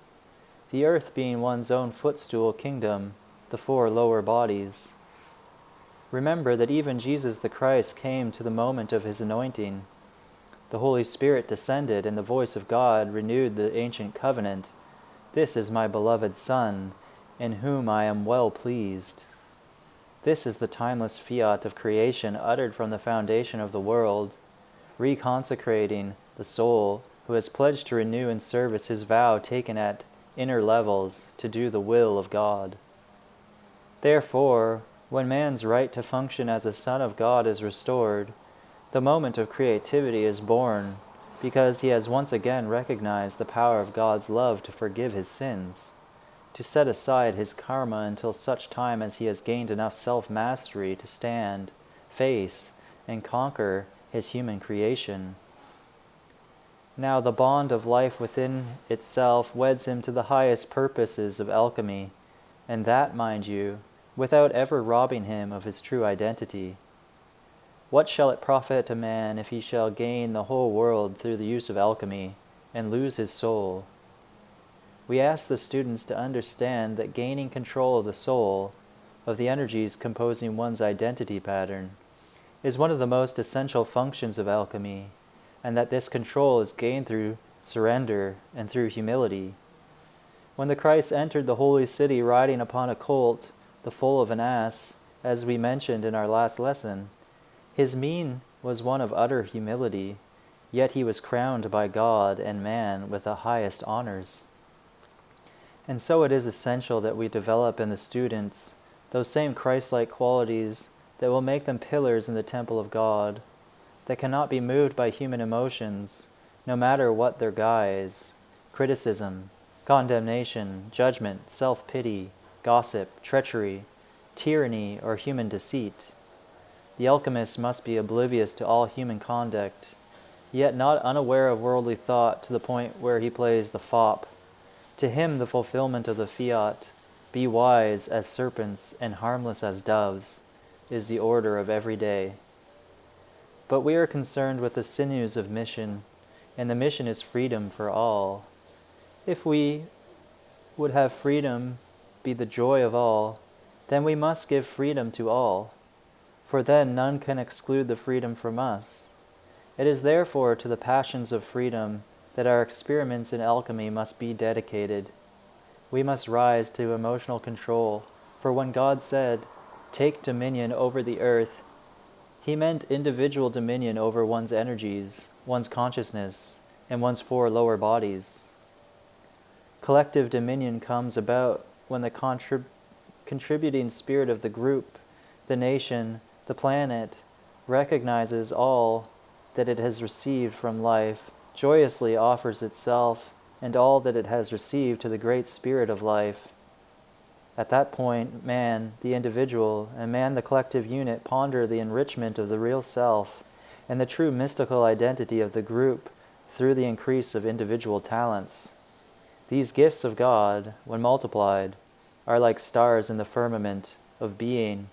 being one's own footstool kingdom, the four lower bodies. Remember that even Jesus the Christ came to the moment of his anointing. The Holy Spirit descended, and the voice of God renewed the ancient covenant. This is my beloved Son, in whom I am well pleased. This is the timeless fiat of creation uttered from the foundation of the world, reconsecrating the soul who has pledged to renew in service his vow taken at inner levels to do the will of God. Therefore, when man's right to function as a son of God is restored, the moment of creativity is born, because he has once again recognized the power of God's love to forgive his sins, to set aside his karma until such time as he has gained enough self-mastery to stand, face, and conquer his human creation. Now the bond of life within itself weds him to the highest purposes of alchemy, and that, mind you, without ever robbing him of his true identity. What shall it profit a man if he shall gain the whole world through the use of alchemy, and lose his soul? We ask the students to understand that gaining control of the soul, of the energies composing one's identity pattern, is one of the most essential functions of alchemy, and that this control is gained through surrender and through humility. When the Christ entered the holy city riding upon a colt, the foal of an ass, as we mentioned in our last lesson, his mien was one of utter humility, yet he was crowned by God and man with the highest honors. And so it is essential that we develop in the students those same Christ-like qualities that will make them pillars in the temple of God, that cannot be moved by human emotions, no matter what their guise: criticism, condemnation, judgment, self-pity, gossip, treachery, tyranny, or human deceit. The alchemist must be oblivious to all human conduct, yet not unaware of worldly thought to the point where he plays the fop. To him the fulfillment of the fiat, "Be wise as serpents and harmless as doves," is the order of every day. But we are concerned with the sinews of mission, and the mission is freedom for all. If we would have freedom be the joy of all, then we must give freedom to all, for then none can exclude the freedom from us. It is therefore to the passions of freedom that our experiments in alchemy must be dedicated. We must rise to emotional control, for when God said, "Take dominion over the earth," he meant individual dominion over one's energies, one's consciousness, and one's four lower bodies. Collective dominion comes about when the contributing spirit of the group, the nation, the planet, recognizes all that it has received from life, joyously offers itself and all that it has received to the great spirit of life. At that point, man, the individual, and man, the collective unit, ponder the enrichment of the real self and the true mystical identity of the group through the increase of individual talents. These gifts of God, when multiplied, are like stars in the firmament of being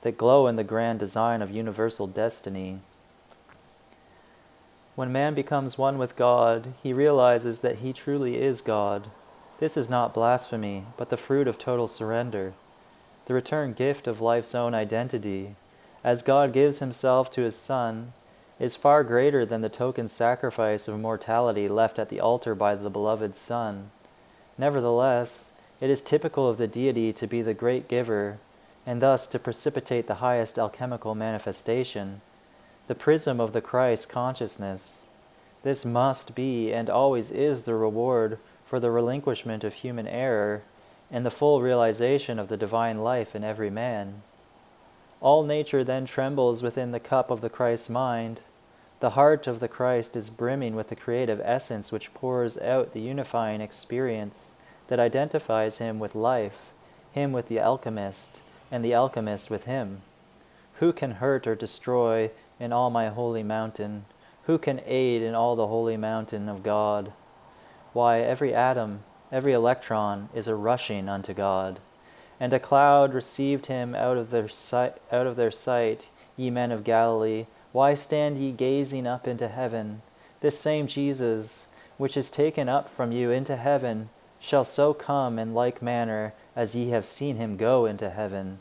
that glow in the grand design of universal destiny. When man becomes one with God, he realizes that he truly is God. This is not blasphemy, but the fruit of total surrender, the return gift of life's own identity, as God gives himself to his Son, is far greater than the token sacrifice of mortality left at the altar by the beloved Son. Nevertheless, it is typical of the deity to be the great giver, and thus to precipitate the highest alchemical manifestation, the prism of the Christ consciousness. This must be and always is the reward for the relinquishment of human error and the full realization of the divine life in every man. All nature then trembles within the cup of the Christ's mind. The heart of the Christ is brimming with the creative essence which pours out the unifying experience that identifies him with life, him with the alchemist, and the alchemist with him. Who can hurt or destroy in all my holy mountain? Who can aid in all the holy mountain of God? Why, every atom, every electron is a rushing unto God. And a cloud received him out of their sight, ye men of Galilee. Why stand ye gazing up into heaven? This same Jesus, which is taken up from you into heaven, shall so come in like manner as ye have seen him go into heaven.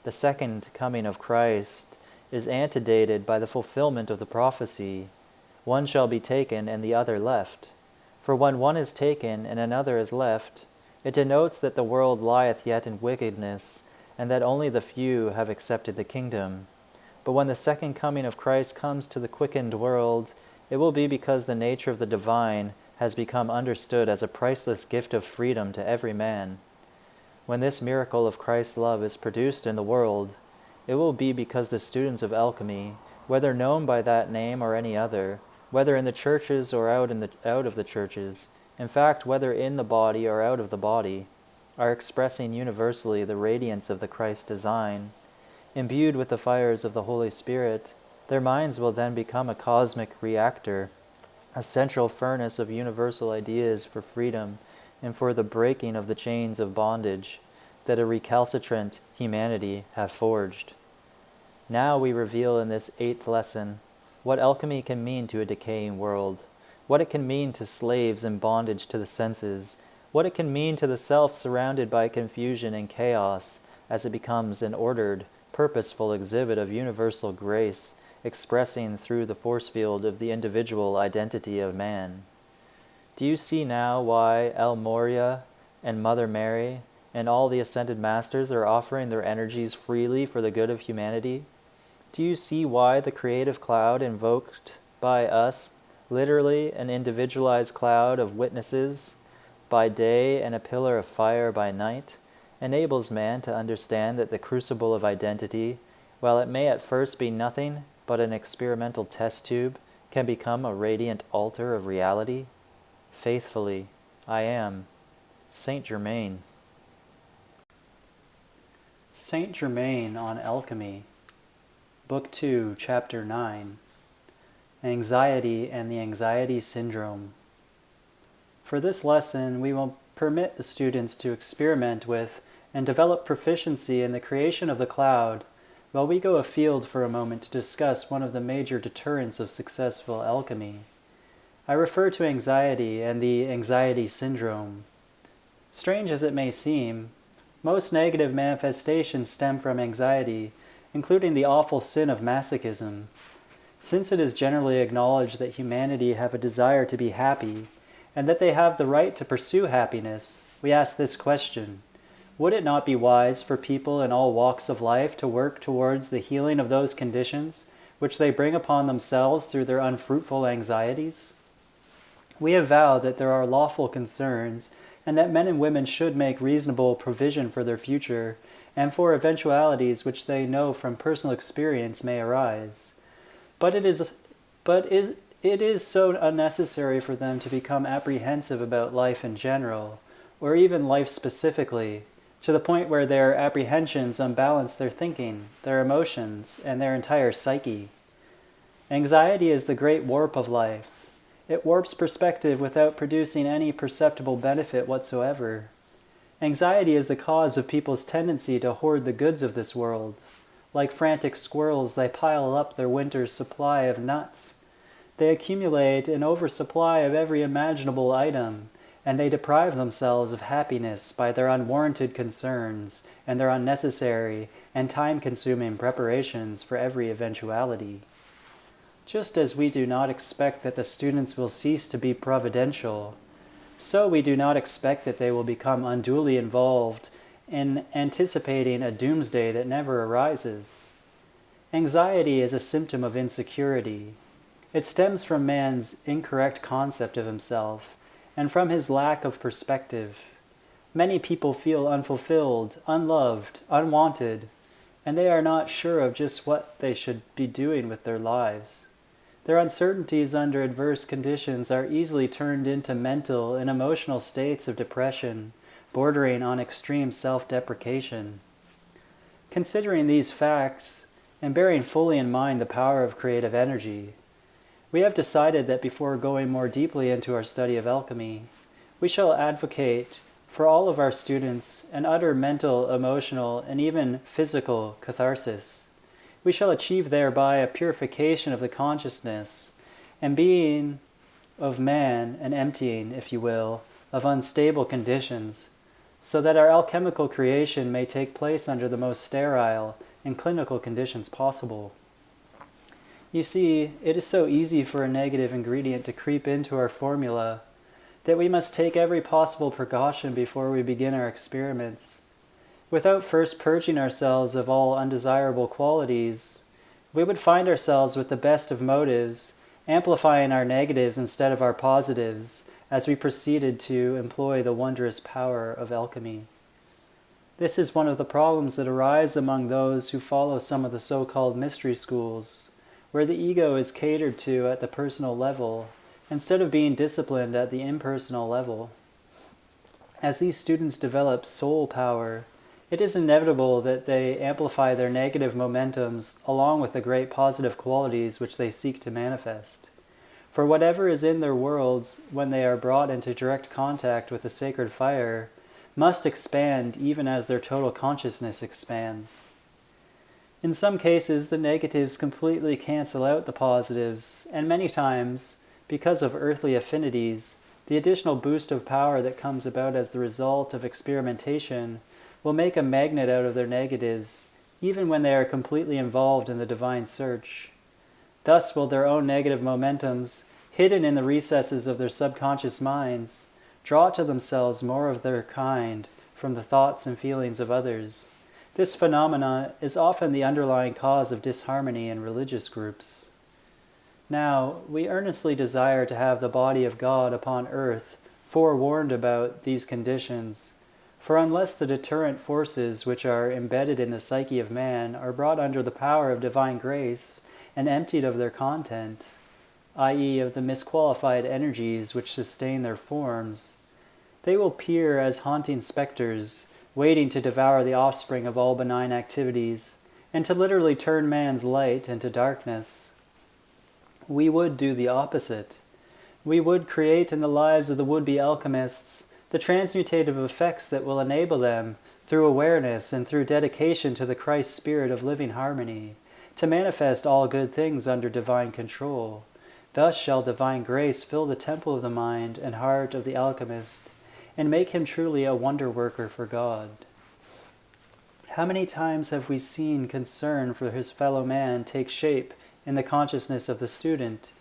The second coming of Christ is antedated by the fulfillment of the prophecy. One shall be taken and the other left. For when one is taken and another is left, it denotes that the world lieth yet in wickedness, and that only the few have accepted the kingdom. But when the second coming of Christ comes to the quickened world, it will be because the nature of the divine has become understood as a priceless gift of freedom to every man. When this miracle of Christ's love is produced in the world, it will be because the students of alchemy, whether known by that name or any other, whether in the churches or out of the churches, in fact, whether in the body or out of the body, are expressing universally the radiance of the Christ design. Imbued with the fires of the Holy Spirit, their minds will then become a cosmic reactor, a central furnace of universal ideas for freedom and for the breaking of the chains of bondage that a recalcitrant humanity have forged. Now we reveal in this 8th lesson what alchemy can mean to a decaying world, what it can mean to slaves in bondage to the senses, what it can mean to the self surrounded by confusion and chaos as it becomes an ordered, purposeful exhibit of universal grace, expressing through the force field of the individual identity of man. Do you see now why El Morya and Mother Mary and all the ascended masters are offering their energies freely for the good of humanity? Do you see why the creative cloud invoked by us, literally an individualized cloud of witnesses by day and a pillar of fire by night, enables man to understand that the crucible of identity, while it may at first be nothing but an experimental test tube, can become a radiant altar of reality? Faithfully, I am Saint Germain. Saint Germain on Alchemy, Book 2, Chapter 9, Anxiety and the Anxiety Syndrome. For this lesson, we will permit the students to experiment with and develop proficiency in the creation of the cloud, while we go afield for a moment to discuss one of the major deterrents of successful alchemy. I refer to anxiety and the anxiety syndrome. Strange as it may seem, most negative manifestations stem from anxiety, including the awful sin of masochism. Since it is generally acknowledged that humanity have a desire to be happy, and that they have the right to pursue happiness, we ask this question: would it not be wise for people in all walks of life to work towards the healing of those conditions which they bring upon themselves through their unfruitful anxieties? We have vowed that there are lawful concerns, and that men and women should make reasonable provision for their future, and for eventualities which they know from personal experience may arise. But it is so unnecessary for them to become apprehensive about life in general, or even life specifically, to the point where their apprehensions unbalance their thinking, their emotions, and their entire psyche. Anxiety is the great warp of life. It warps perspective without producing any perceptible benefit whatsoever. Anxiety is the cause of people's tendency to hoard the goods of this world. Like frantic squirrels, they pile up their winter's supply of nuts. They accumulate an oversupply of every imaginable item, and they deprive themselves of happiness by their unwarranted concerns and their unnecessary and time-consuming preparations for every eventuality. Just as we do not expect that the students will cease to be providential, so we do not expect that they will become unduly involved in anticipating a doomsday that never arises. Anxiety is a symptom of insecurity. It stems from man's incorrect concept of himself, and from his lack of perspective. Many people feel unfulfilled, unloved, unwanted, and they are not sure of just what they should be doing with their lives. Their uncertainties under adverse conditions are easily turned into mental and emotional states of depression, bordering on extreme self-deprecation. Considering these facts, and bearing fully in mind the power of creative energy, we have decided that before going more deeply into our study of alchemy, we shall advocate for all of our students an utter mental, emotional, and even physical catharsis. We shall achieve thereby a purification of the consciousness, and being of man, an emptying, if you will, of unstable conditions, so that our alchemical creation may take place under the most sterile and clinical conditions possible. You see, it is so easy for a negative ingredient to creep into our formula that we must take every possible precaution before we begin our experiments. Without first purging ourselves of all undesirable qualities, we would find ourselves with the best of motives, amplifying our negatives instead of our positives, as we proceeded to employ the wondrous power of alchemy. This is one of the problems that arise among those who follow some of the so-called mystery schools, where the ego is catered to at the personal level, instead of being disciplined at the impersonal level. As these students develop soul power, it is inevitable that they amplify their negative momentums along with the great positive qualities which they seek to manifest. For whatever is in their worlds when they are brought into direct contact with the sacred fire must expand even as their total consciousness expands. In some cases, the negatives completely cancel out the positives, and many times, because of earthly affinities, the additional boost of power that comes about as the result of experimentation will make a magnet out of their negatives, even when they are completely involved in the divine search. Thus will their own negative momentums, hidden in the recesses of their subconscious minds, draw to themselves more of their kind from the thoughts and feelings of others. This phenomena is often the underlying cause of disharmony in religious groups. Now, we earnestly desire to have the body of God upon earth forewarned about these conditions, for unless the deterrent forces which are embedded in the psyche of man are brought under the power of divine grace and emptied of their content, i.e. of the misqualified energies which sustain their forms, they will peer as haunting specters, waiting to devour the offspring of all benign activities, and to literally turn man's light into darkness. We would do the opposite. We would create in the lives of the would-be alchemists the transmutative effects that will enable them, through awareness and through dedication to the Christ spirit of living harmony, to manifest all good things under divine control. Thus shall divine grace fill the temple of the mind and heart of the alchemist, and make him truly a wonder-worker for God. How many times have we seen concern for his fellow man take shape in the consciousness of the student,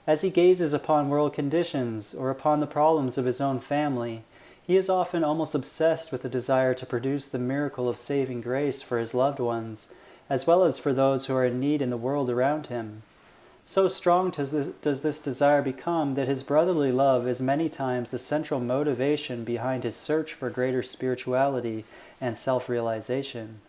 as he gazes upon world conditions or upon the problems of his own family? He is often almost obsessed with the desire to produce the miracle of saving grace for his loved ones, as well as for those who are in need in the world around him. So strong does this desire become that his brotherly love is many times the central motivation behind his search for greater spirituality and self-realization.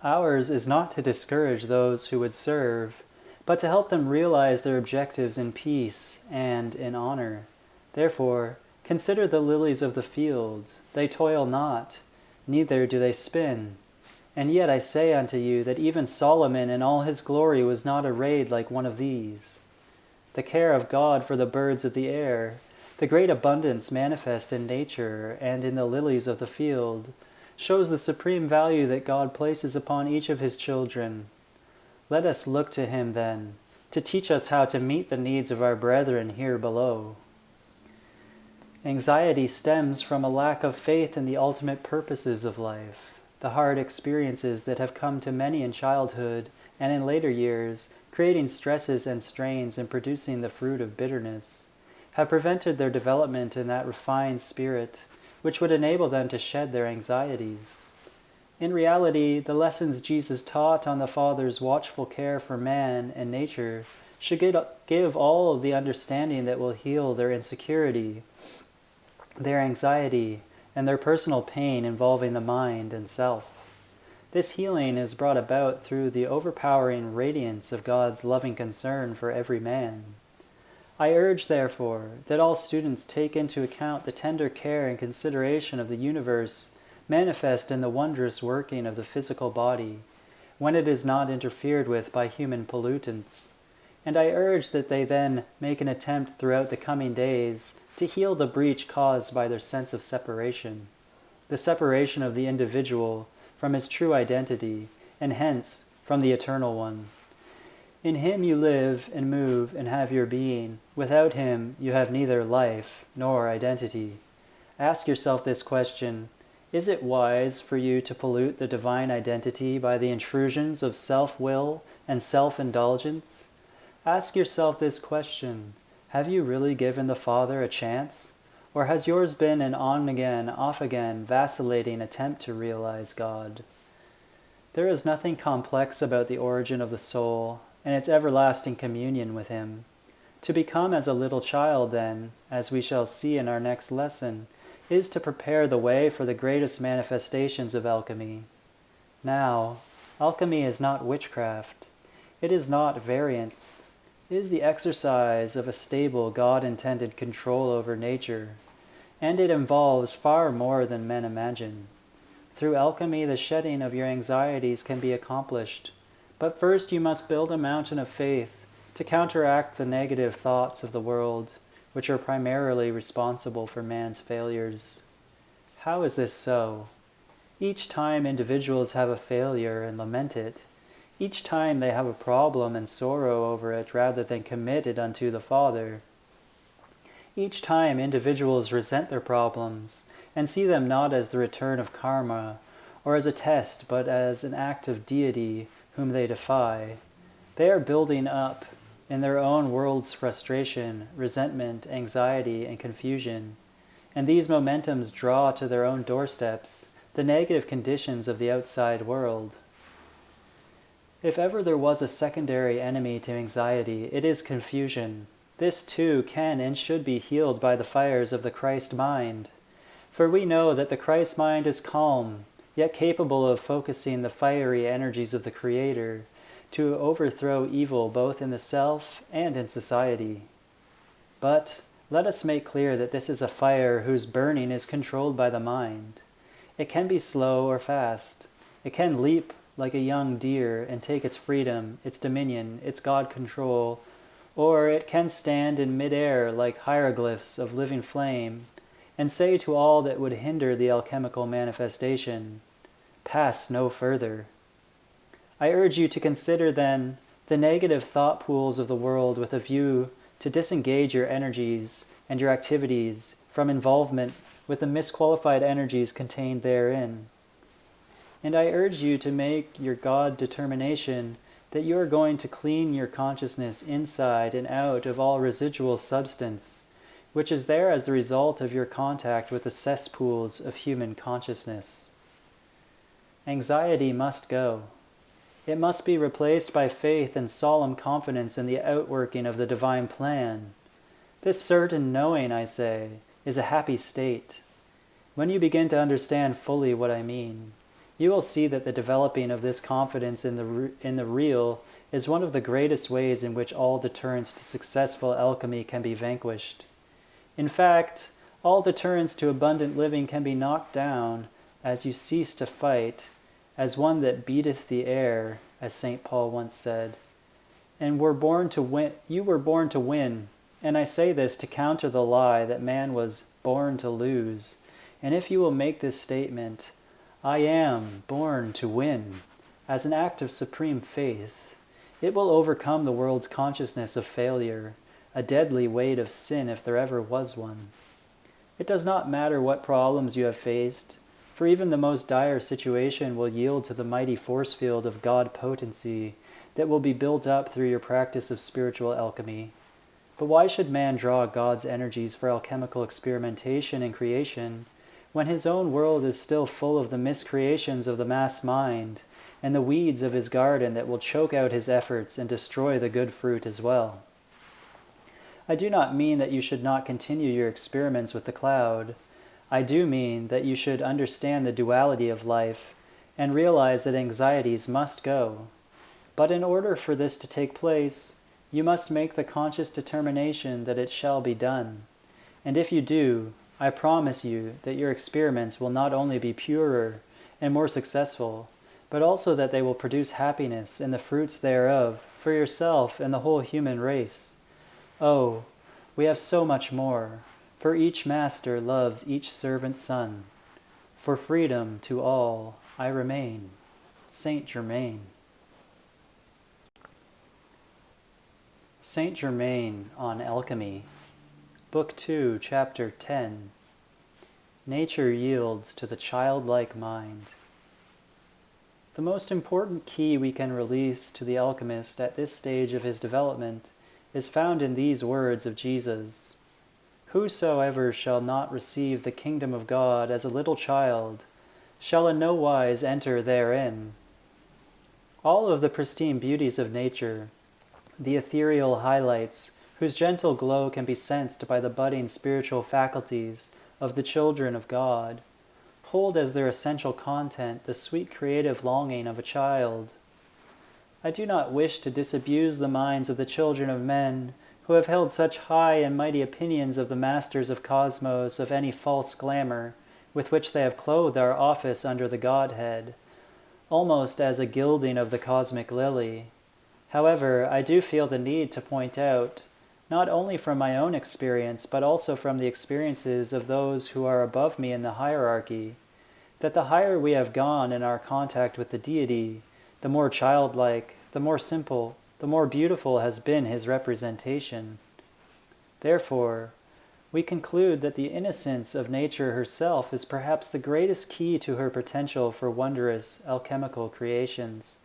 Ours is not to discourage those who would serve, but to help them realize their objectives in peace and in honor. Therefore, consider the lilies of the field. They toil not, neither do they spin. And yet I say unto you that even Solomon in all his glory was not arrayed like one of these. The care of God for the birds of the air, the great abundance manifest in nature and in the lilies of the field, shows the supreme value that God places upon each of his children. Let us look to him, then, to teach us how to meet the needs of our brethren here below. Anxiety stems from a lack of faith in the ultimate purposes of life. The hard experiences that have come to many in childhood and in later years, creating stresses and strains and producing the fruit of bitterness, have prevented their development in that refined spirit which would enable them to shed their anxieties. In reality, the lessons Jesus taught on the Father's watchful care for man and nature should give all of the understanding that will heal their insecurity, their anxiety, and their personal pain involving the mind and self. This healing is brought about through the overpowering radiance of God's loving concern for every man. I urge, therefore, that all students take into account the tender care and consideration of the universe manifest in the wondrous working of the physical body, when it is not interfered with by human pollutants. And I urge that they then make an attempt throughout the coming days to heal the breach caused by their sense of separation, the separation of the individual from his true identity, and hence from the Eternal One. In him you live and move and have your being. Without him you have neither life nor identity. Ask yourself this question: is it wise for you to pollute the divine identity by the intrusions of self-will and self-indulgence? Ask yourself this question: have you really given the Father a chance? Or has yours been an on-again, off-again, vacillating attempt to realize God? There is nothing complex about the origin of the soul and its everlasting communion with Him. To become as a little child, then, as we shall see in our next lesson, is to prepare the way for the greatest manifestations of alchemy. Now, alchemy is not witchcraft. It is not variance. It is the exercise of a stable, God-intended control over nature, and it involves far more than men imagine. Through alchemy, the shedding of your anxieties can be accomplished, but first you must build a mountain of faith to counteract the negative thoughts of the world, which are primarily responsible for man's failures. How is this so? Each time individuals have a failure and lament it, each time they have a problem and sorrow over it rather than commit it unto the Father, each time individuals resent their problems and see them not as the return of karma or as a test but as an act of deity whom they defy, they are building up in their own world's frustration, resentment, anxiety, and confusion, and these momentums draw to their own doorsteps the negative conditions of the outside world. If ever there was a secondary enemy to anxiety, it is confusion. This too can and should be healed by the fires of the Christ mind. For we know that the Christ mind is calm, yet capable of focusing the fiery energies of the Creator to overthrow evil both in the self and in society. But let us make clear that this is a fire whose burning is controlled by the mind. It can be slow or fast. It can leap like a young deer and take its freedom, its dominion, its God control, or it can stand in mid-air like hieroglyphs of living flame and say to all that would hinder the alchemical manifestation, "Pass no further." I urge you to consider, then, the negative thought pools of the world with a view to disengage your energies and your activities from involvement with the misqualified energies contained therein. And I urge you to make your God determination that you are going to clean your consciousness inside and out of all residual substance, which is there as the result of your contact with the cesspools of human consciousness. Anxiety must go. It must be replaced by faith and solemn confidence in the outworking of the divine plan. This certain knowing, I say, is a happy state. When you begin to understand fully what I mean, you will see that the developing of this confidence in the real is one of the greatest ways in which all deterrence to successful alchemy can be vanquished. In fact, all deterrence to abundant living can be knocked down as you cease to fight, as one that beateth the air, as St. Paul once said. And you were born to win, and I say this to counter the lie that man was born to lose. And if you will make this statement, "I am born to win," as an act of supreme faith, it will overcome the world's consciousness of failure, a deadly weight of sin if there ever was one. It does not matter what problems you have faced, for even the most dire situation will yield to the mighty force field of God potency that will be built up through your practice of spiritual alchemy. But why should man draw God's energies for alchemical experimentation and creation when his own world is still full of the miscreations of the mass mind and the weeds of his garden that will choke out his efforts and destroy the good fruit as well? I do not mean that you should not continue your experiments with the cloud. I do mean that you should understand the duality of life and realize that anxieties must go. But in order for this to take place, you must make the conscious determination that it shall be done. And if you do, I promise you that your experiments will not only be purer and more successful, but also that they will produce happiness and the fruits thereof for yourself and the whole human race. Oh, we have so much more, for each master loves each servant's son. For freedom to all I remain. Saint Germain. Saint Germain on Alchemy, Book 2, Chapter 10. Nature yields to the childlike mind. The most important key we can release to the alchemist at this stage of his development is found in these words of Jesus: "Whosoever shall not receive the kingdom of God as a little child shall in no wise enter therein." All of the pristine beauties of nature, the ethereal highlights whose gentle glow can be sensed by the budding spiritual faculties of the children of God, hold as their essential content the sweet creative longing of a child. I do not wish to disabuse the minds of the children of men who have held such high and mighty opinions of the masters of cosmos of any false glamour with which they have clothed our office under the Godhead, almost as a gilding of the cosmic lily. However, I do feel the need to point out, not only from my own experience, but also from the experiences of those who are above me in the hierarchy, that the higher we have gone in our contact with the deity, the more childlike, the more simple, the more beautiful has been his representation. Therefore, we conclude that the innocence of nature herself is perhaps the greatest key to her potential for wondrous alchemical creations.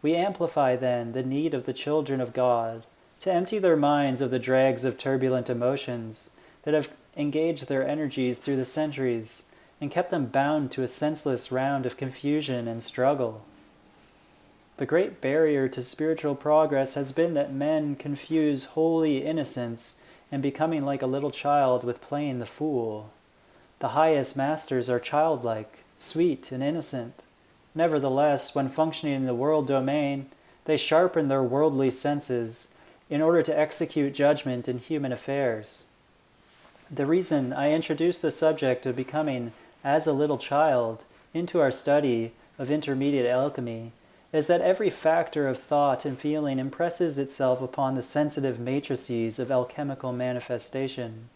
We amplify then the need of the children of God to empty their minds of the dregs of turbulent emotions that have engaged their energies through the centuries and kept them bound to a senseless round of confusion and struggle. The great barrier to spiritual progress has been that men confuse holy innocence and becoming like a little child with playing the fool. The highest masters are childlike, sweet, and innocent. Nevertheless, when functioning in the world domain, they sharpen their worldly senses in order to execute judgment in human affairs. The reason I introduced the subject of becoming as a little child into our study of intermediate alchemy is that every factor of thought and feeling impresses itself upon the sensitive matrices of alchemical manifestation.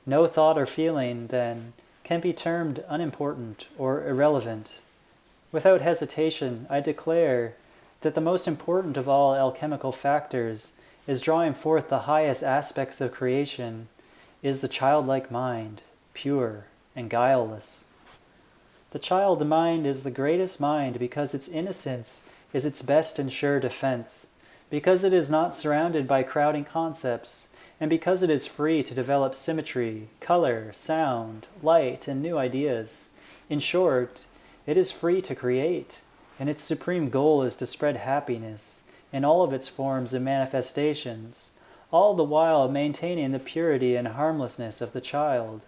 No thought or feeling, then, can be termed unimportant or irrelevant. Without hesitation, I declare that the most important of all alchemical factors is drawing forth the highest aspects of creation, is the childlike mind, pure and guileless. The child mind is the greatest mind because its innocence is its best and sure defense, because it is not surrounded by crowding concepts, and because it is free to develop symmetry, color, sound, light, and new ideas. In short, it is free to create, and its supreme goal is to spread happiness in all of its forms and manifestations, all the while maintaining the purity and harmlessness of the child.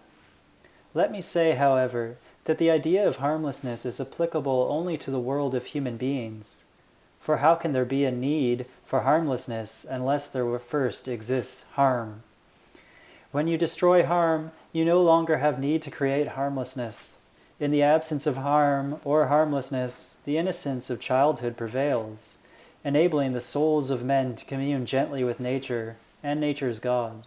Let me say, however, that the idea of harmlessness is applicable only to the world of human beings. For how can there be a need for harmlessness unless there first exists harm? When you destroy harm, you no longer have need to create harmlessness. In the absence of harm or harmlessness, the innocence of childhood prevails, enabling the souls of men to commune gently with nature and nature's God.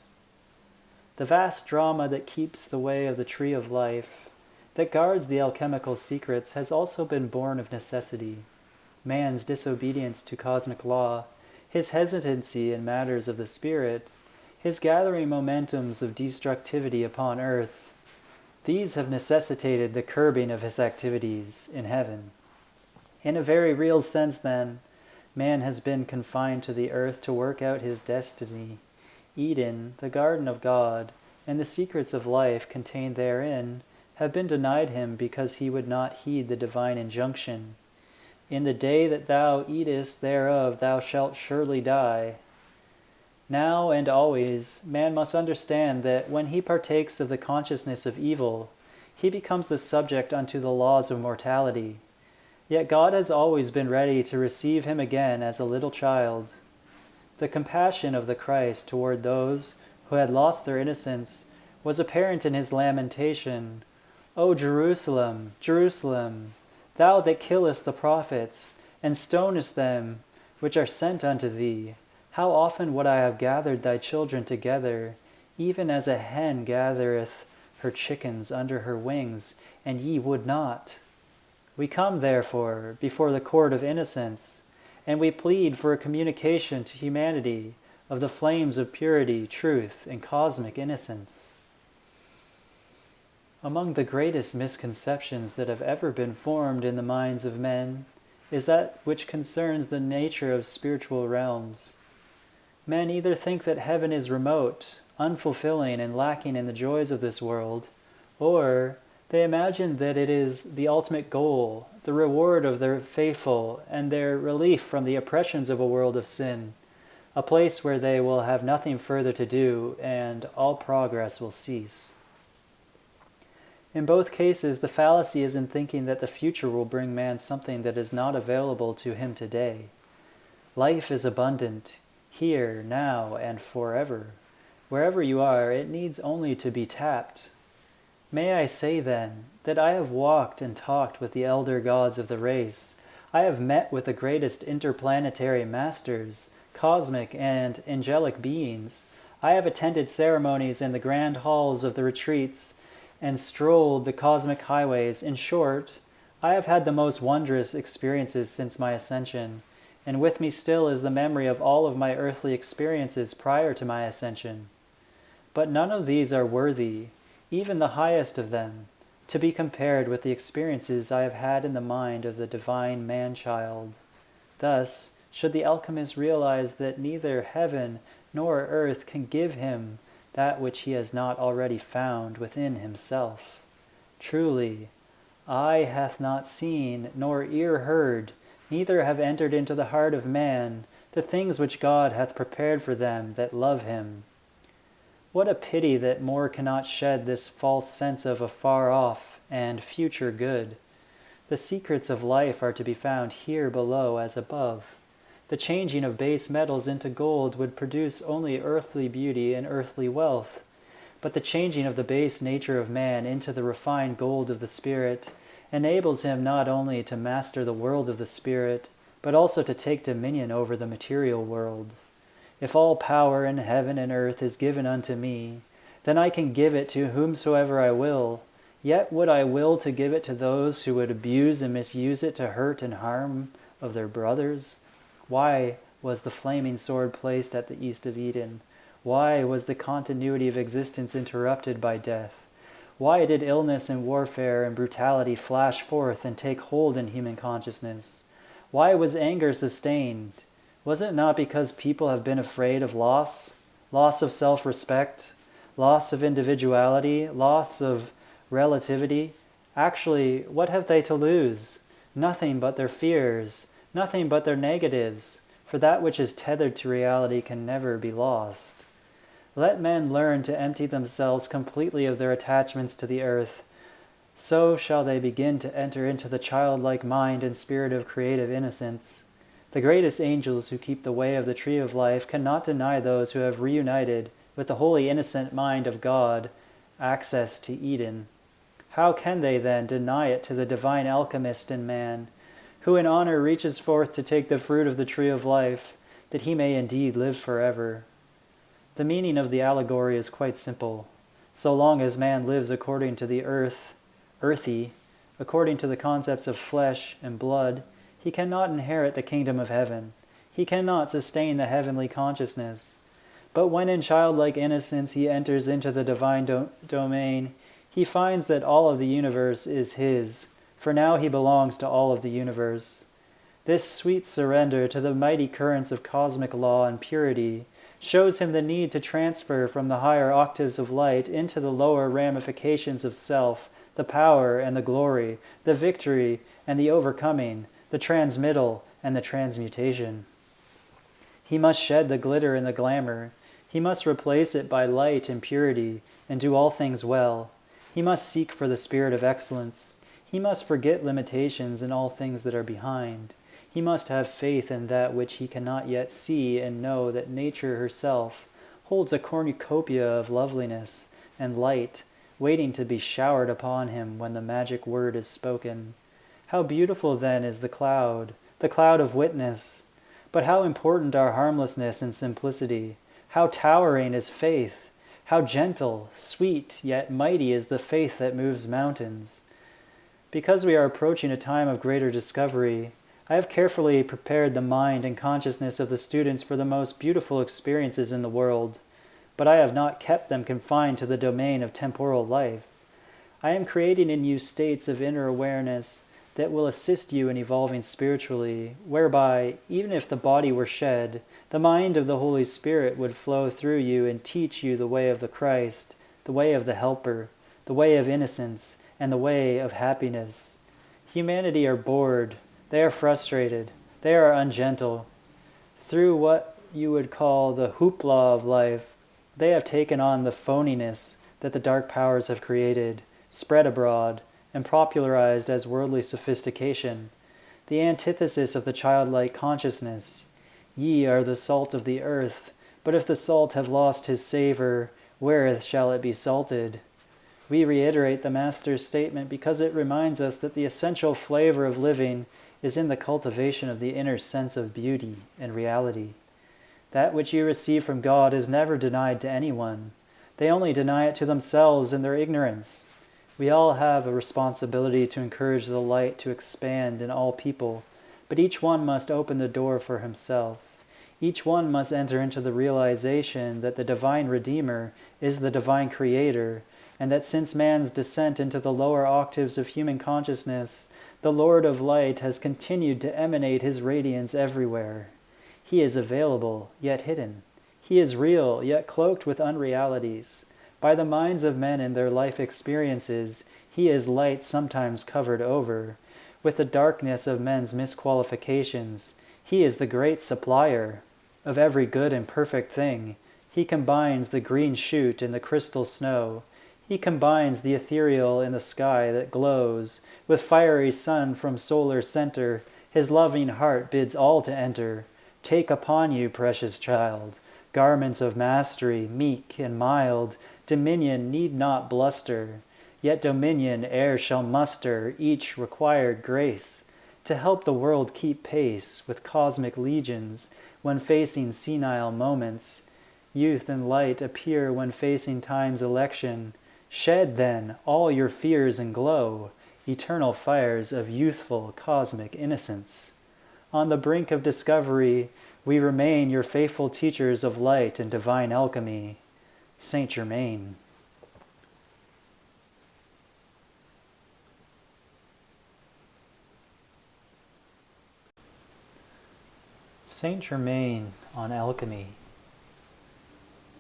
The vast drama that keeps the way of the tree of life, that guards the alchemical secrets, has also been born of necessity. Man's disobedience to cosmic law, his hesitancy in matters of the spirit, his gathering momentums of destructivity upon earth, these have necessitated the curbing of his activities in heaven. In a very real sense, then, man has been confined to the earth to work out his destiny. Eden, the garden of God, and the secrets of life contained therein have been denied him because he would not heed the divine injunction. In the day that thou eatest thereof thou shalt surely die. Now and always, man must understand that when he partakes of the consciousness of evil, he becomes the subject unto the laws of mortality. Yet God has always been ready to receive him again as a little child. The compassion of the Christ toward those who had lost their innocence was apparent in his lamentation. O Jerusalem, Jerusalem, thou that killest the prophets, and stonest them which are sent unto thee, how often would I have gathered thy children together, even as a hen gathereth her chickens under her wings, and ye would not. We come, therefore, before the court of innocence, and we plead for a communication to humanity of the flames of purity, truth, and cosmic innocence. Among the greatest misconceptions that have ever been formed in the minds of men is that which concerns the nature of spiritual realms. Men either think that heaven is remote, unfulfilling, and lacking in the joys of this world, or they imagine that it is the ultimate goal, the reward of their faithful, and their relief from the oppressions of a world of sin, a place where they will have nothing further to do and all progress will cease. In both cases, the fallacy is in thinking that the future will bring man something that is not available to him today. Life is abundant, here, now, and forever. Wherever you are, it needs only to be tapped. May I say then, that I have walked and talked with the elder gods of the race. I have met with the greatest interplanetary masters, cosmic and angelic beings. I have attended ceremonies in the grand halls of the retreats and strolled the cosmic highways. In short, I have had the most wondrous experiences since my ascension, and with me still is the memory of all of my earthly experiences prior to my ascension. But none of these are worthy, even the highest of them, to be compared with the experiences I have had in the mind of the divine man-child. Thus, should the alchemist realize that neither heaven nor earth can give him that which he has not already found within himself. Truly, eye hath not seen, nor ear heard, neither have entered into the heart of man the things which God hath prepared for them that love him. What a pity that more cannot shed this false sense of a far-off and future good. The secrets of life are to be found here below as above. The changing of base metals into gold would produce only earthly beauty and earthly wealth, but the changing of the base nature of man into the refined gold of the Spirit enables him not only to master the world of the Spirit, but also to take dominion over the material world. If all power in heaven and earth is given unto me, then I can give it to whomsoever I will, yet would I will to give it to those who would abuse and misuse it to hurt and harm of their brothers. Why was the flaming sword placed at the east of Eden? Why was the continuity of existence interrupted by death? Why did illness and warfare and brutality flash forth and take hold in human consciousness? Why was anger sustained? Was it not because people have been afraid of loss of self-respect, loss of individuality, loss of relativity? Actually, what have they to lose? Nothing but their fears, nothing but their negatives, for that which is tethered to reality can never be lost. Let men learn to empty themselves completely of their attachments to the earth. So shall they begin to enter into the childlike mind and spirit of creative innocence. The greatest angels who keep the way of the tree of life cannot deny those who have reunited with the holy innocent mind of God access to Eden. How can they then deny it to the divine alchemist in man, who in honor reaches forth to take the fruit of the tree of life, that he may indeed live forever? The meaning of the allegory is quite simple. So long as man lives according to the earthy, according to the concepts of flesh and blood, he cannot inherit the kingdom of heaven. He cannot sustain the heavenly consciousness. But when in childlike innocence he enters into the divine domain, he finds that all of the universe is his, for now he belongs to all of the universe. This sweet surrender to the mighty currents of cosmic law and purity shows him the need to transfer from the higher octaves of light into the lower ramifications of self, the power and the glory, the victory and the overcoming, the transmittal and the transmutation. He must shed the glitter and the glamour. He must replace it by light and purity, and do all things well. He must seek for the spirit of excellence. He must forget limitations in all things that are behind. He must have faith in that which he cannot yet see, and know that nature herself holds a cornucopia of loveliness and light, waiting to be showered upon him when the magic word is spoken. How beautiful then is the cloud of witness! But how important are harmlessness and simplicity! How towering is faith! How gentle, sweet, yet mighty is the faith that moves mountains! Because we are approaching a time of greater discovery, I have carefully prepared the mind and consciousness of the students for the most beautiful experiences in the world, but I have not kept them confined to the domain of temporal life. I am creating in you states of inner awareness that will assist you in evolving spiritually, whereby, even if the body were shed, the mind of the Holy Spirit would flow through you and teach you the way of the Christ, the way of the Helper, the way of innocence, and the way of happiness. Humanity are bored, they are frustrated, they are ungentle. Through what you would call the hoopla of life, they have taken on the phoniness that the dark powers have created, spread abroad, and popularized as worldly sophistication, the antithesis of the childlike consciousness. Ye are the salt of the earth, but if the salt have lost his savor, wherewith shall it be salted? We reiterate the Master's statement because it reminds us that the essential flavor of living is in the cultivation of the inner sense of beauty and reality. That which you receive from God is never denied to anyone. They only deny it to themselves in their ignorance. We all have a responsibility to encourage the light to expand in all people, but each one must open the door for himself. Each one must enter into the realization that the divine Redeemer is the divine Creator, and that since man's descent into the lower octaves of human consciousness, the Lord of Light has continued to emanate his radiance everywhere. He is available, yet hidden. He is real, yet cloaked with unrealities. By the minds of men in their life experiences, he is light sometimes covered over. With the darkness of men's misqualifications, he is the great supplier of every good and perfect thing. He combines the green shoot in the crystal snow. He combines the ethereal in the sky that glows. With fiery sun from solar center, his loving heart bids all to enter. Take upon you, precious child, garments of mastery, meek and mild. Dominion need not bluster, yet dominion e'er shall muster each required grace to help the world keep pace with cosmic legions when facing senile moments. Youth and light appear when facing time's election. Shed then all your fears and glow, eternal fires of youthful cosmic innocence. On the brink of discovery, we remain your faithful teachers of light and divine alchemy. Saint Germain. Saint Germain on Alchemy.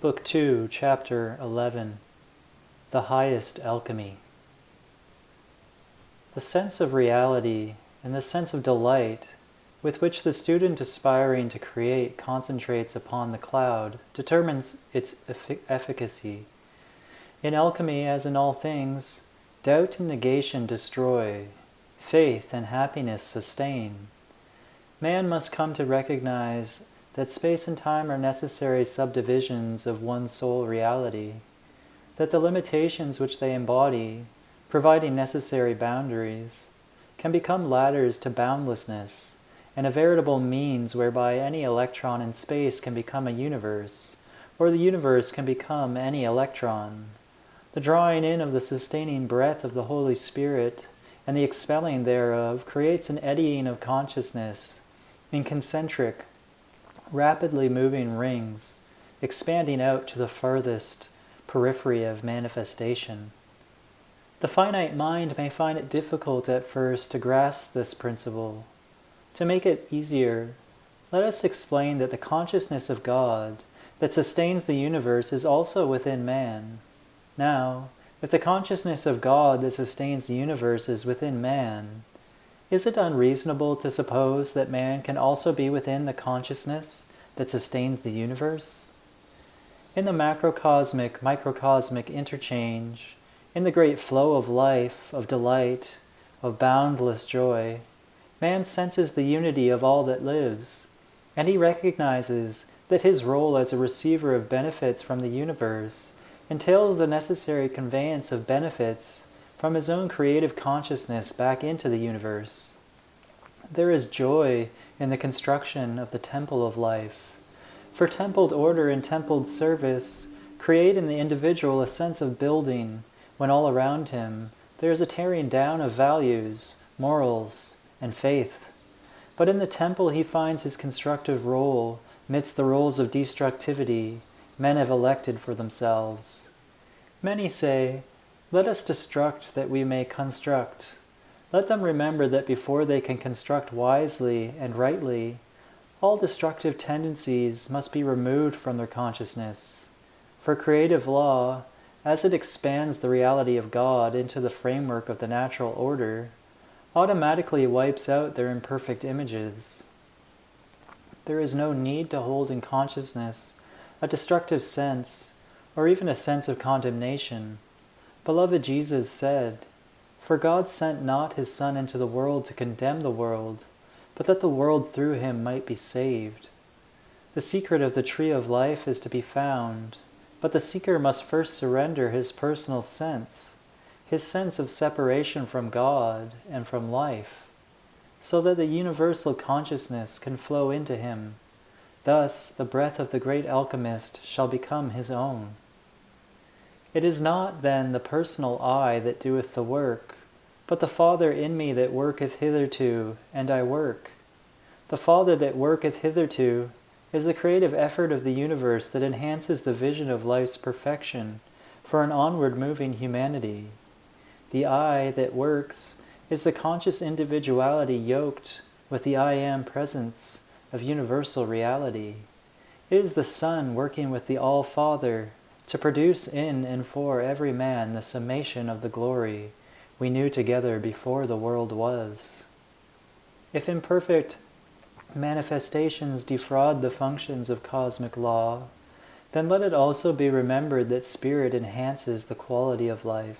Book 2, Chapter 11. The Highest Alchemy. The sense of reality and the sense of delight with which the student aspiring to create concentrates upon the cloud determines its efficacy. In alchemy, as in all things, doubt and negation destroy, faith and happiness sustain. Man must come to recognize that space and time are necessary subdivisions of one sole reality, that the limitations which they embody, providing necessary boundaries, can become ladders to boundlessness, and a veritable means whereby any electron in space can become a universe, or the universe can become any electron. The drawing in of the sustaining breath of the Holy Spirit and the expelling thereof creates an eddying of consciousness in concentric, rapidly moving rings, expanding out to the farthest periphery of manifestation. The finite mind may find it difficult at first to grasp this principle. To make it easier, let us explain that the consciousness of God that sustains the universe is also within man. Now, if the consciousness of God that sustains the universe is within man, is it unreasonable to suppose that man can also be within the consciousness that sustains the universe? In the macrocosmic-microcosmic interchange, in the great flow of life, of delight, of boundless joy, man senses the unity of all that lives, and he recognizes that his role as a receiver of benefits from the universe entails the necessary conveyance of benefits from his own creative consciousness back into the universe. There is joy in the construction of the temple of life. For templed order and templed service create in the individual a sense of building, when all around him there is a tearing down of values, morals, and faith. But in the temple he finds his constructive role midst the roles of destructivity men have elected for themselves. Many say, "Let us destruct that we may construct." Let them remember that before they can construct wisely and rightly, all destructive tendencies must be removed from their consciousness. For creative law, as it expands the reality of God into the framework of the natural order, automatically wipes out their imperfect images. There is no need to hold in consciousness a destructive sense, or even a sense of condemnation. Beloved Jesus said, "For God sent not his Son into the world to condemn the world, but that the world through him might be saved." The secret of the tree of life is to be found, but the seeker must first surrender his personal sense, his sense of separation from God and from life, so that the universal consciousness can flow into him. Thus, the breath of the great alchemist shall become his own. It is not, then, the personal I that doeth the work, but the Father in me that worketh hitherto, and I work. The Father that worketh hitherto is the creative effort of the universe that enhances the vision of life's perfection for an onward moving humanity. The I that works is the conscious individuality yoked with the I am presence of universal reality. It is the Son working with the All-Father to produce in and for every man the summation of the glory we knew together before the world was. If imperfect manifestations defraud the functions of cosmic law, then let it also be remembered that spirit enhances the quality of life.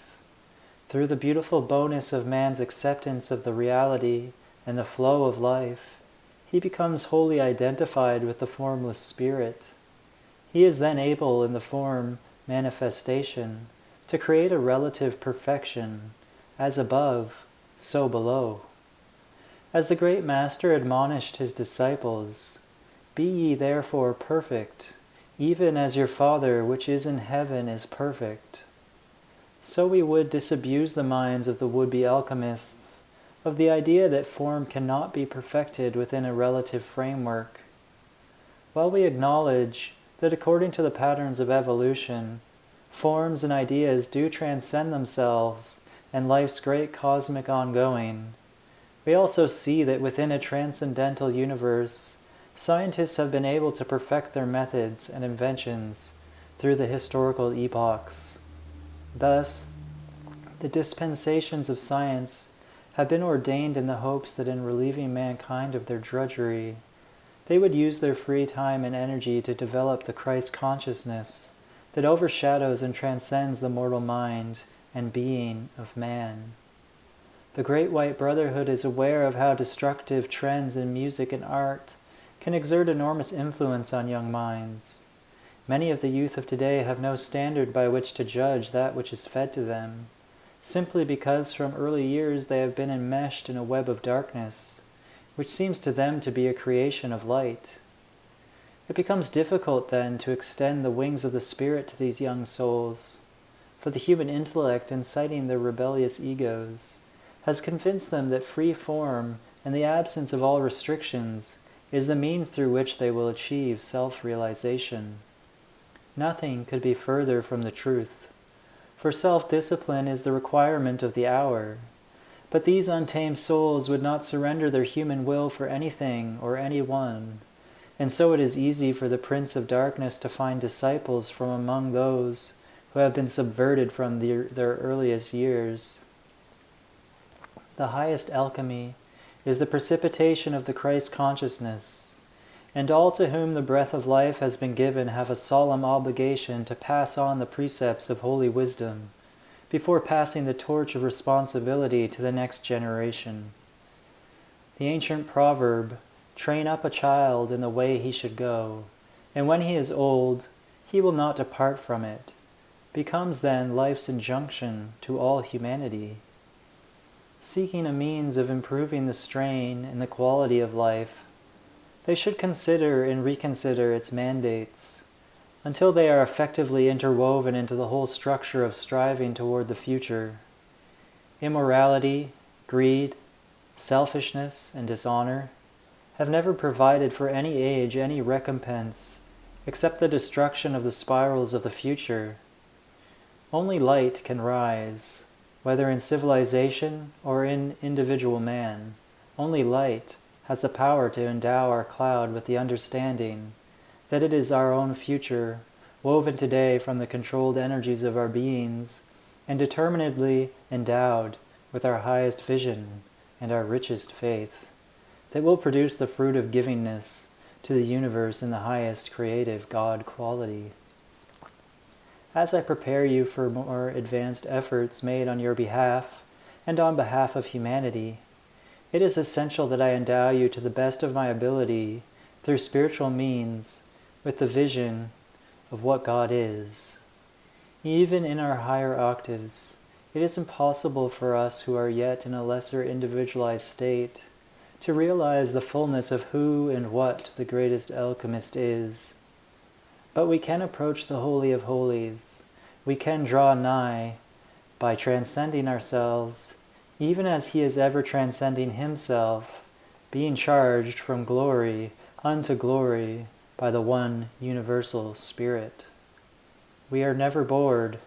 Through the beautiful bonus of man's acceptance of the reality and the flow of life, he becomes wholly identified with the formless spirit. He is then able, in the form manifestation, to create a relative perfection, as above, so below. As the great Master admonished his disciples, "Be ye therefore perfect, even as your Father which is in heaven is perfect," so we would disabuse the minds of the would-be alchemists of the idea that form cannot be perfected within a relative framework. While we acknowledge that according to the patterns of evolution, forms and ideas do transcend themselves and life's great cosmic ongoing, we also see that within a transcendental universe, scientists have been able to perfect their methods and inventions through the historical epochs. Thus, the dispensations of science have been ordained in the hopes that in relieving mankind of their drudgery, they would use their free time and energy to develop the Christ consciousness that overshadows and transcends the mortal mind and being of man. The Great White Brotherhood is aware of how destructive trends in music and art can exert enormous influence on young minds. Many of the youth of today have no standard by which to judge that which is fed to them, simply because from early years they have been enmeshed in a web of darkness, which seems to them to be a creation of light. It becomes difficult then to extend the wings of the Spirit to these young souls, for the human intellect, inciting their rebellious egos, has convinced them that free form and the absence of all restrictions is the means through which they will achieve self-realization. Nothing could be further from the truth, for self-discipline is the requirement of the hour. But these untamed souls would not surrender their human will for anything or anyone, and so it is easy for the Prince of Darkness to find disciples from among those who have been subverted from their earliest years. The highest alchemy is the precipitation of the Christ consciousness, and all to whom the breath of life has been given have a solemn obligation to pass on the precepts of holy wisdom before passing the torch of responsibility to the next generation. The ancient proverb, "Train up a child in the way he should go, and when he is old, he will not depart from it," becomes then life's injunction to all humanity. Seeking a means of improving the strain and the quality of life, they should consider and reconsider its mandates, until they are effectively interwoven into the whole structure of striving toward the future. Immorality, greed, selfishness, and dishonor, have never provided for any age any recompense except the destruction of the spirals of the future. Only light can rise, whether in civilization or in individual man. Only light has the power to endow our cloud with the understanding that it is our own future, woven today from the controlled energies of our beings, and determinedly endowed with our highest vision and our richest faith, that will produce the fruit of givingness to the universe in the highest creative God quality. As I prepare you for more advanced efforts made on your behalf and on behalf of humanity, it is essential that I endow you to the best of my ability, through spiritual means, with the vision of what God is. Even in our higher octaves, it is impossible for us who are yet in a lesser individualized state to realize the fullness of who and what the greatest alchemist is. But we can approach the Holy of Holies. We can draw nigh by transcending ourselves, even as he is ever transcending himself, being charged from glory unto glory by the one universal Spirit. We are never bored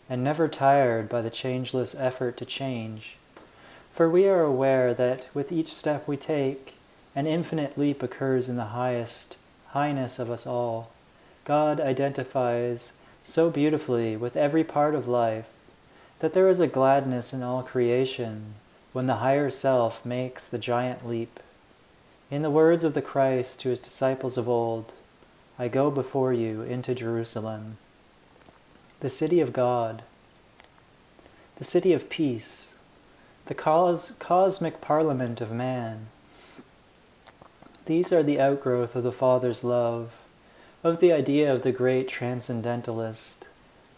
and never tired by the changeless effort to change, for we are aware that with each step we take, an infinite leap occurs in the highness of us all. God identifies so beautifully with every part of life that there is a gladness in all creation when the higher self makes the giant leap. In the words of the Christ to his disciples of old, I go before you into Jerusalem, the city of God, the city of peace, the cosmic parliament of man. These are the outgrowth of the Father's love, of the idea of the great transcendentalist,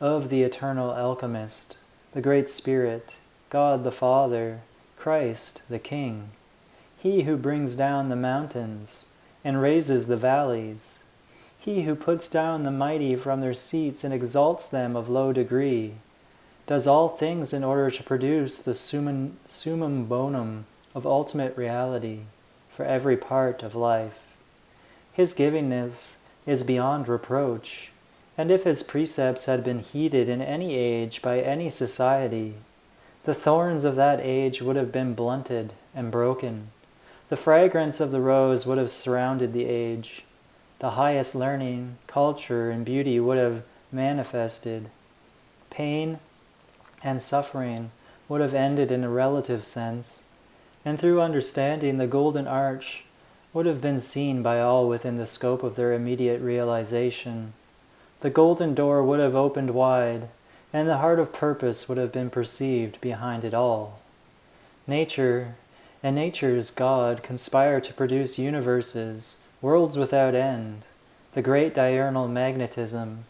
of the eternal alchemist, the great Spirit, God the Father, Christ the King, he who brings down the mountains and raises the valleys, he who puts down the mighty from their seats and exalts them of low degree, does all things in order to produce the summum bonum of ultimate reality for every part of life. His givingness is beyond reproach, and if his precepts had been heeded in any age by any society, the thorns of that age would have been blunted and broken. The fragrance of the rose would have surrounded the age. The highest learning, culture, and beauty would have manifested. Pain and suffering would have ended in a relative sense, and through understanding the golden arch would have been seen by all within the scope of their immediate realization. The golden door would have opened wide, and the heart of purpose would have been perceived behind it all. Nature and nature's God conspire to produce universes, worlds without end, the great diurnal magnetism,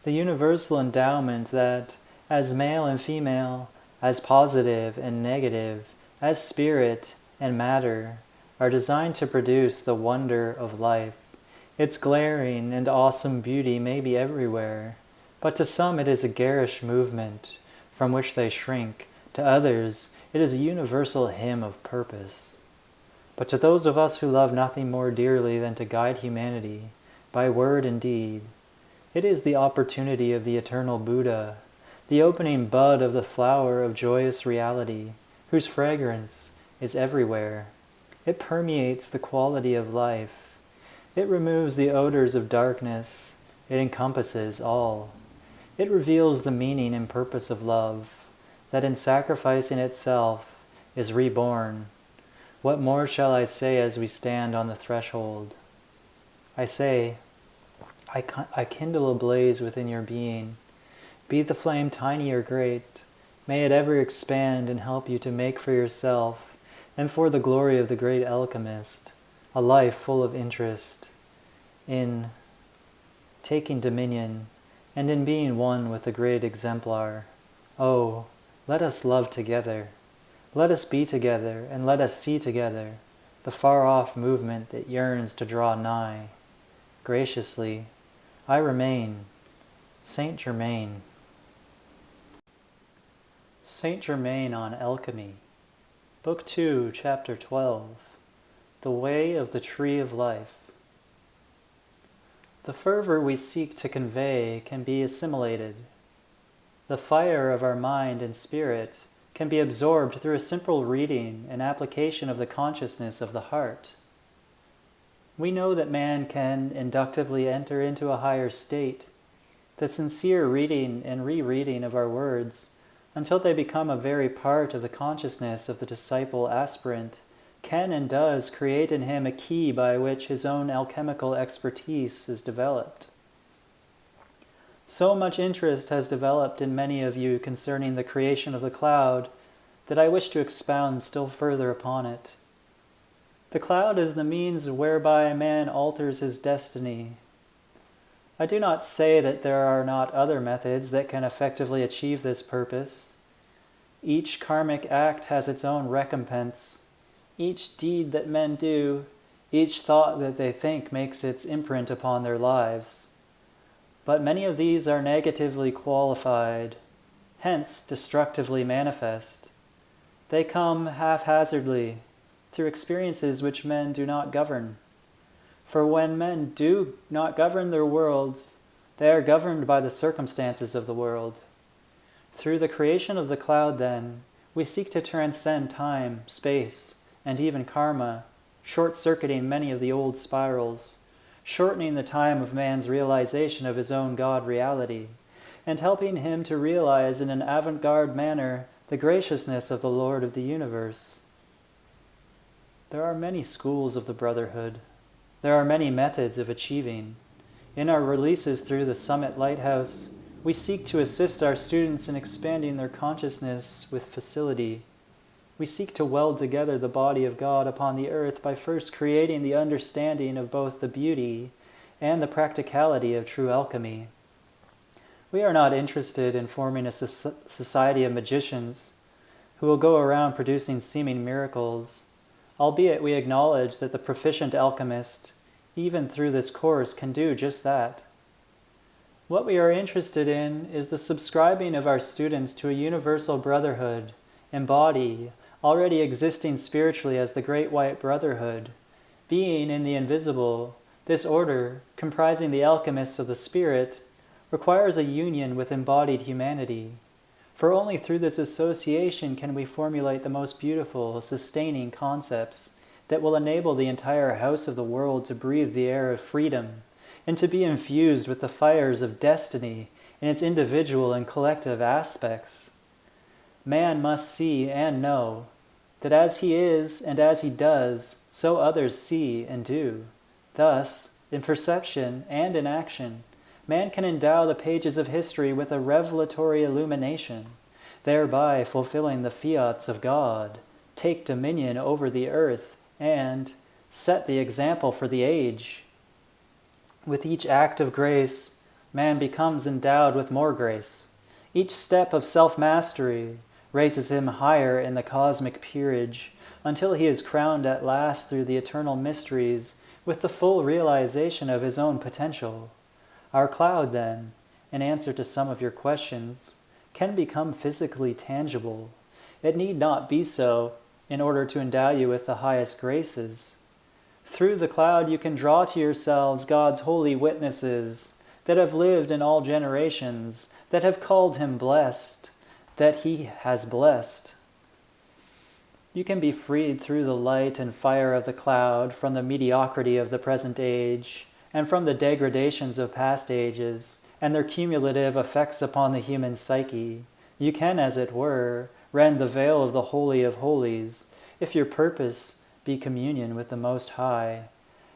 the universal endowment that, as male and female, as positive and negative, as spirit and matter, are designed to produce the wonder of life. Its glaring and awesome beauty may be everywhere, but to some it is a garish movement from which they shrink. To others, it is a universal hymn of purpose. But to those of us who love nothing more dearly than to guide humanity, by word and deed, it is the opportunity of the eternal Buddha, the opening bud of the flower of joyous reality, whose fragrance is everywhere. It permeates the quality of life. It removes the odors of darkness. It encompasses all. It reveals the meaning and purpose of love, that in sacrificing itself is reborn. What more shall I say as we stand on the threshold? I say, I kindle a blaze within your being. Be the flame tiny or great, may it ever expand and help you to make for yourself, and for the glory of the great alchemist, a life full of interest in taking dominion and in being one with the great exemplar. Oh, let us love together. Let us be together, and let us see together the far-off movement that yearns to draw nigh. Graciously, I remain, Saint Germain. Saint Germain on Alchemy, Book 2, Chapter 12, the way of the tree of life. The fervor we seek to convey can be assimilated. The fire of our mind and spirit can be absorbed through a simple reading and application of the consciousness of the heart. We know that man can inductively enter into a higher state, the sincere reading and rereading of our words, until they become a very part of the consciousness of the disciple aspirant, can and does create in him a key by which his own alchemical expertise is developed. So much interest has developed in many of you concerning the creation of the cloud that I wish to expound still further upon it. The cloud is the means whereby a man alters his destiny. I do not say that there are not other methods that can effectively achieve this purpose. Each karmic act has its own recompense. Each deed that men do, each thought that they think makes its imprint upon their lives. But many of these are negatively qualified, hence destructively manifest. They come haphazardly, through experiences which men do not govern. For when men do not govern their worlds, they are governed by the circumstances of the world. Through the creation of the cloud, then, we seek to transcend time, space, and even karma, short-circuiting many of the old spirals, shortening the time of man's realization of his own God reality, and helping him to realize in an avant-garde manner the graciousness of the Lord of the universe. There are many schools of the Brotherhood. There are many methods of achieving. In our releases through the Summit Lighthouse, we seek to assist our students in expanding their consciousness with facility. We seek to weld together the body of God upon the earth by first creating the understanding of both the beauty and the practicality of true alchemy. We are not interested in forming a society of magicians who will go around producing seeming miracles, albeit we acknowledge that the proficient alchemist, even through this course, can do just that. What we are interested in is the subscribing of our students to a universal brotherhood, embody already existing spiritually as the Great White Brotherhood. Being in the invisible, this order, comprising the alchemists of the spirit, requires a union with embodied humanity. For only through this association can we formulate the most beautiful, sustaining concepts that will enable the entire house of the world to breathe the air of freedom and to be infused with the fires of destiny in its individual and collective aspects. Man must see and know that as he is and as he does, so others see and do. Thus, in perception and in action, man can endow the pages of history with a revelatory illumination, thereby fulfilling the fiats of God, take dominion over the earth, and set the example for the age. With each act of grace, man becomes endowed with more grace. Each step of self-mastery raises him higher in the cosmic peerage, until he is crowned at last through the eternal mysteries with the full realization of his own potential. Our cloud, then, in answer to some of your questions, can become physically tangible. It need not be so in order to endow you with the highest graces. Through the cloud you can draw to yourselves God's holy witnesses that have lived in all generations, that have called him blessed, that he has blessed. You can be freed through the light and fire of the cloud from the mediocrity of the present age, and from the degradations of past ages, and their cumulative effects upon the human psyche. You can, as it were, rend the veil of the Holy of Holies, if your purpose be communion with the Most High.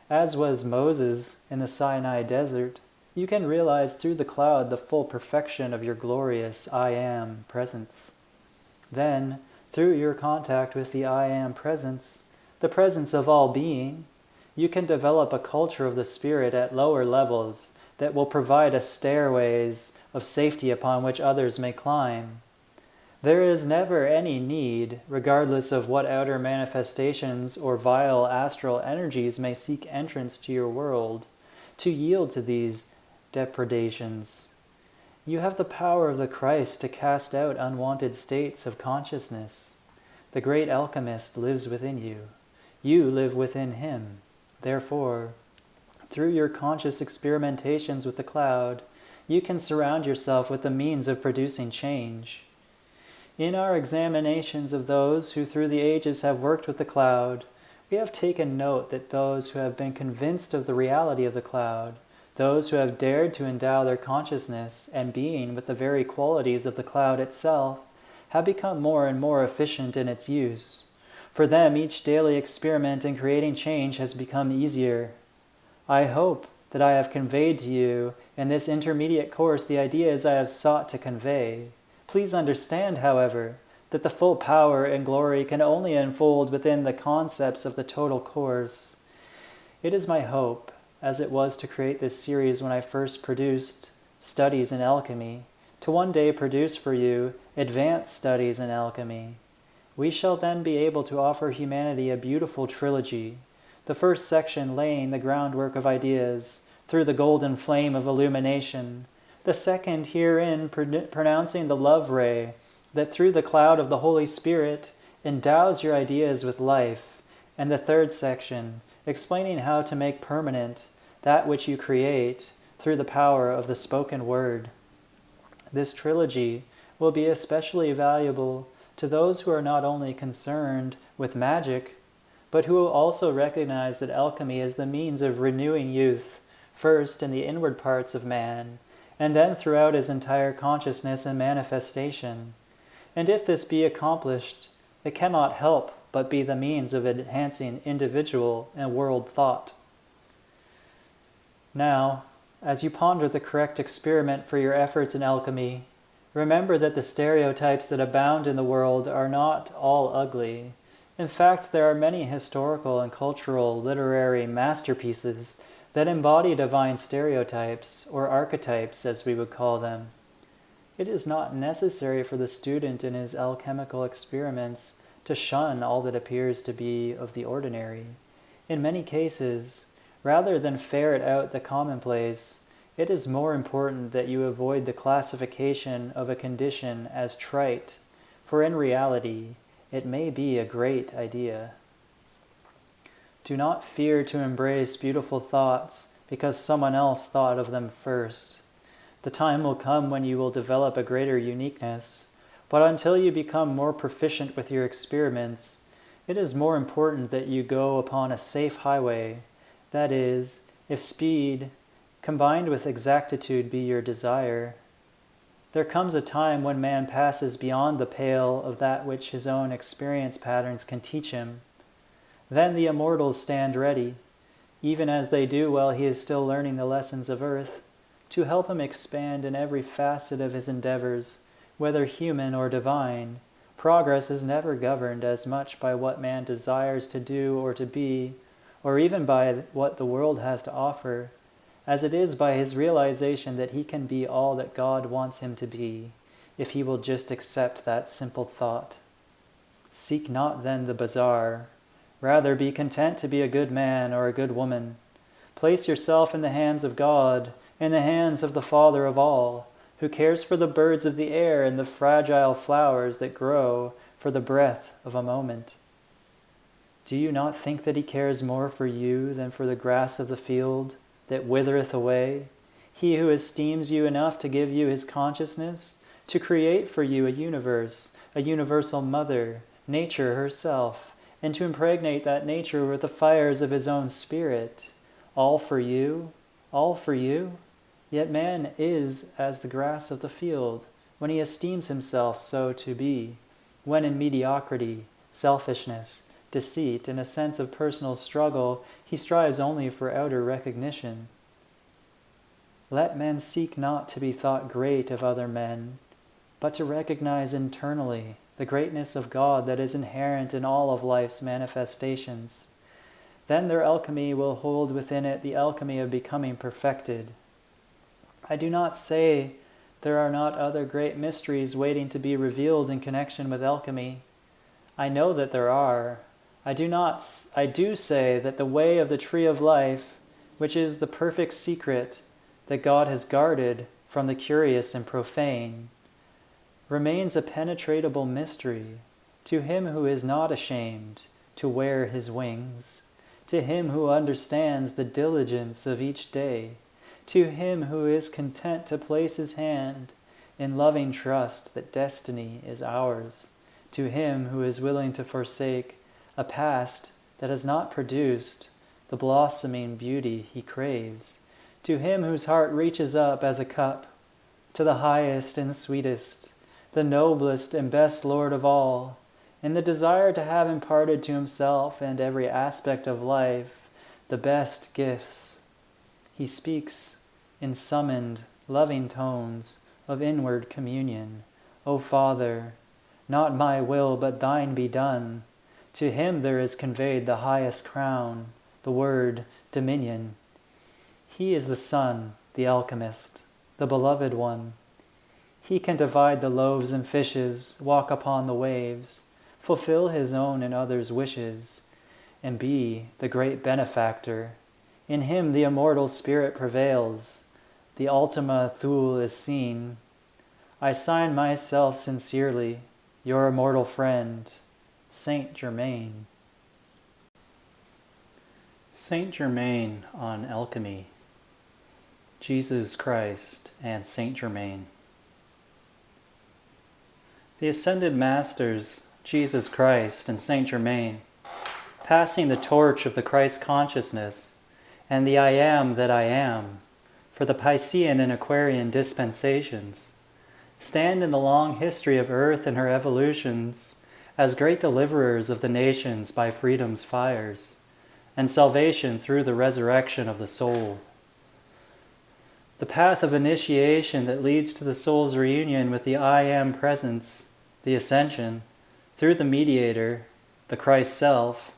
As was Moses in the Sinai desert, you can realize through the cloud the full perfection of your glorious I Am presence. Then, through your contact with the I Am presence, the presence of all being, you can develop a culture of the spirit at lower levels that will provide us stairways of safety upon which others may climb. There is never any need, regardless of what outer manifestations or vile astral energies may seek entrance to your world, to yield to these depredations. You have the power of the Christ to cast out unwanted states of consciousness. The great alchemist lives within you. You live within him. Therefore, through your conscious experimentations with the cloud, you can surround yourself with the means of producing change. In our examinations of those who through the ages have worked with the cloud, we have taken note that those who have been convinced of the reality of the cloud, those who have dared to endow their consciousness and being with the very qualities of the cloud itself, have become more and more efficient in its use. For them, each daily experiment in creating change has become easier. I hope that I have conveyed to you in this intermediate course the ideas I have sought to convey. Please understand, however, that the full power and glory can only unfold within the concepts of the total course. It is my hope, as it was to create this series when I first produced Studies in Alchemy, to one day produce for you Advanced Studies in Alchemy. We shall then be able to offer humanity a beautiful trilogy, the first section laying the groundwork of ideas through the golden flame of illumination, the second herein pronouncing the love ray that through the cloud of the Holy Spirit endows your ideas with life, and the third section explaining how to make permanent that which you create through the power of the spoken word. This trilogy will be especially valuable to those who are not only concerned with magic, but who also recognize that alchemy is the means of renewing youth, first in the inward parts of man, and then throughout his entire consciousness and manifestation. And if this be accomplished, it cannot help but be the means of enhancing individual and world thought. Now, as you ponder the correct experiment for your efforts in alchemy, remember that the stereotypes that abound in the world are not all ugly. In fact, there are many historical and cultural literary masterpieces that embody divine stereotypes, or archetypes as we would call them. It is not necessary for the student in his alchemical experiments to shun all that appears to be of the ordinary. In many cases, rather than ferret out the commonplace, it is more important that you avoid the classification of a condition as trite, for in reality, it may be a great idea. Do not fear to embrace beautiful thoughts because someone else thought of them first. The time will come when you will develop a greater uniqueness, but until you become more proficient with your experiments, it is more important that you go upon a safe highway. That is, if speed, combined with exactitude, be your desire. There comes a time when man passes beyond the pale of that which his own experience patterns can teach him. Then the immortals stand ready, even as they do while he is still learning the lessons of earth, to help him expand in every facet of his endeavors, whether human or divine. Progress is never governed as much by what man desires to do or to be, or even by what the world has to offer, as it is by his realization that he can be all that God wants him to be, if he will just accept that simple thought. Seek not then the bazaar. Rather be content to be a good man or a good woman. Place yourself in the hands of God, in the hands of the Father of all, who cares for the birds of the air and the fragile flowers that grow for the breath of a moment. Do you not think that he cares more for you than for the grass of the field that withereth away? He who esteems you enough to give you his consciousness, to create for you a universe, a universal mother, nature herself, and to impregnate that nature with the fires of his own spirit. All for you, all for you. Yet man is as the grass of the field, when he esteems himself so to be, when in mediocrity, selfishness, deceit, and a sense of personal struggle, he strives only for outer recognition. Let men seek not to be thought great of other men, but to recognize internally the greatness of God that is inherent in all of life's manifestations. Then their alchemy will hold within it the alchemy of becoming perfected. I do not say there are not other great mysteries waiting to be revealed in connection with alchemy. I know that there are. I do say that the way of the tree of life, which is the perfect secret that God has guarded from the curious and profane, remains a penetrable mystery to him who is not ashamed, to wear his wings, to him who understands the diligence of each day, to him who is content to place his hand in loving trust that destiny is ours, to him who is willing to forsake a past that has not produced the blossoming beauty he craves, to him whose heart reaches up as a cup to the highest and sweetest, the noblest and best Lord of all, in the desire to have imparted to himself and every aspect of life the best gifts. He speaks in summoned, loving tones of inward communion. O Father, not my will but thine be done. To him there is conveyed the highest crown, the word dominion. He is the Son, the alchemist, the beloved one. He can divide the loaves and fishes, walk upon the waves, fulfill his own and others' wishes, and be the great benefactor. In him the immortal spirit prevails. The Ultima Thule is seen. I sign myself sincerely, your immortal friend, Saint Germain. Saint Germain on Alchemy. Jesus Christ and Saint Germain. The ascended masters, Jesus Christ and Saint Germain, passing the torch of the Christ consciousness and the I am that I am for the Piscean and Aquarian dispensations, stand in the long history of earth and her evolutions as great deliverers of the nations by freedom's fires, and salvation through the resurrection of the soul. The path of initiation that leads to the soul's reunion with the I Am presence, the ascension, through the mediator, the Christ self,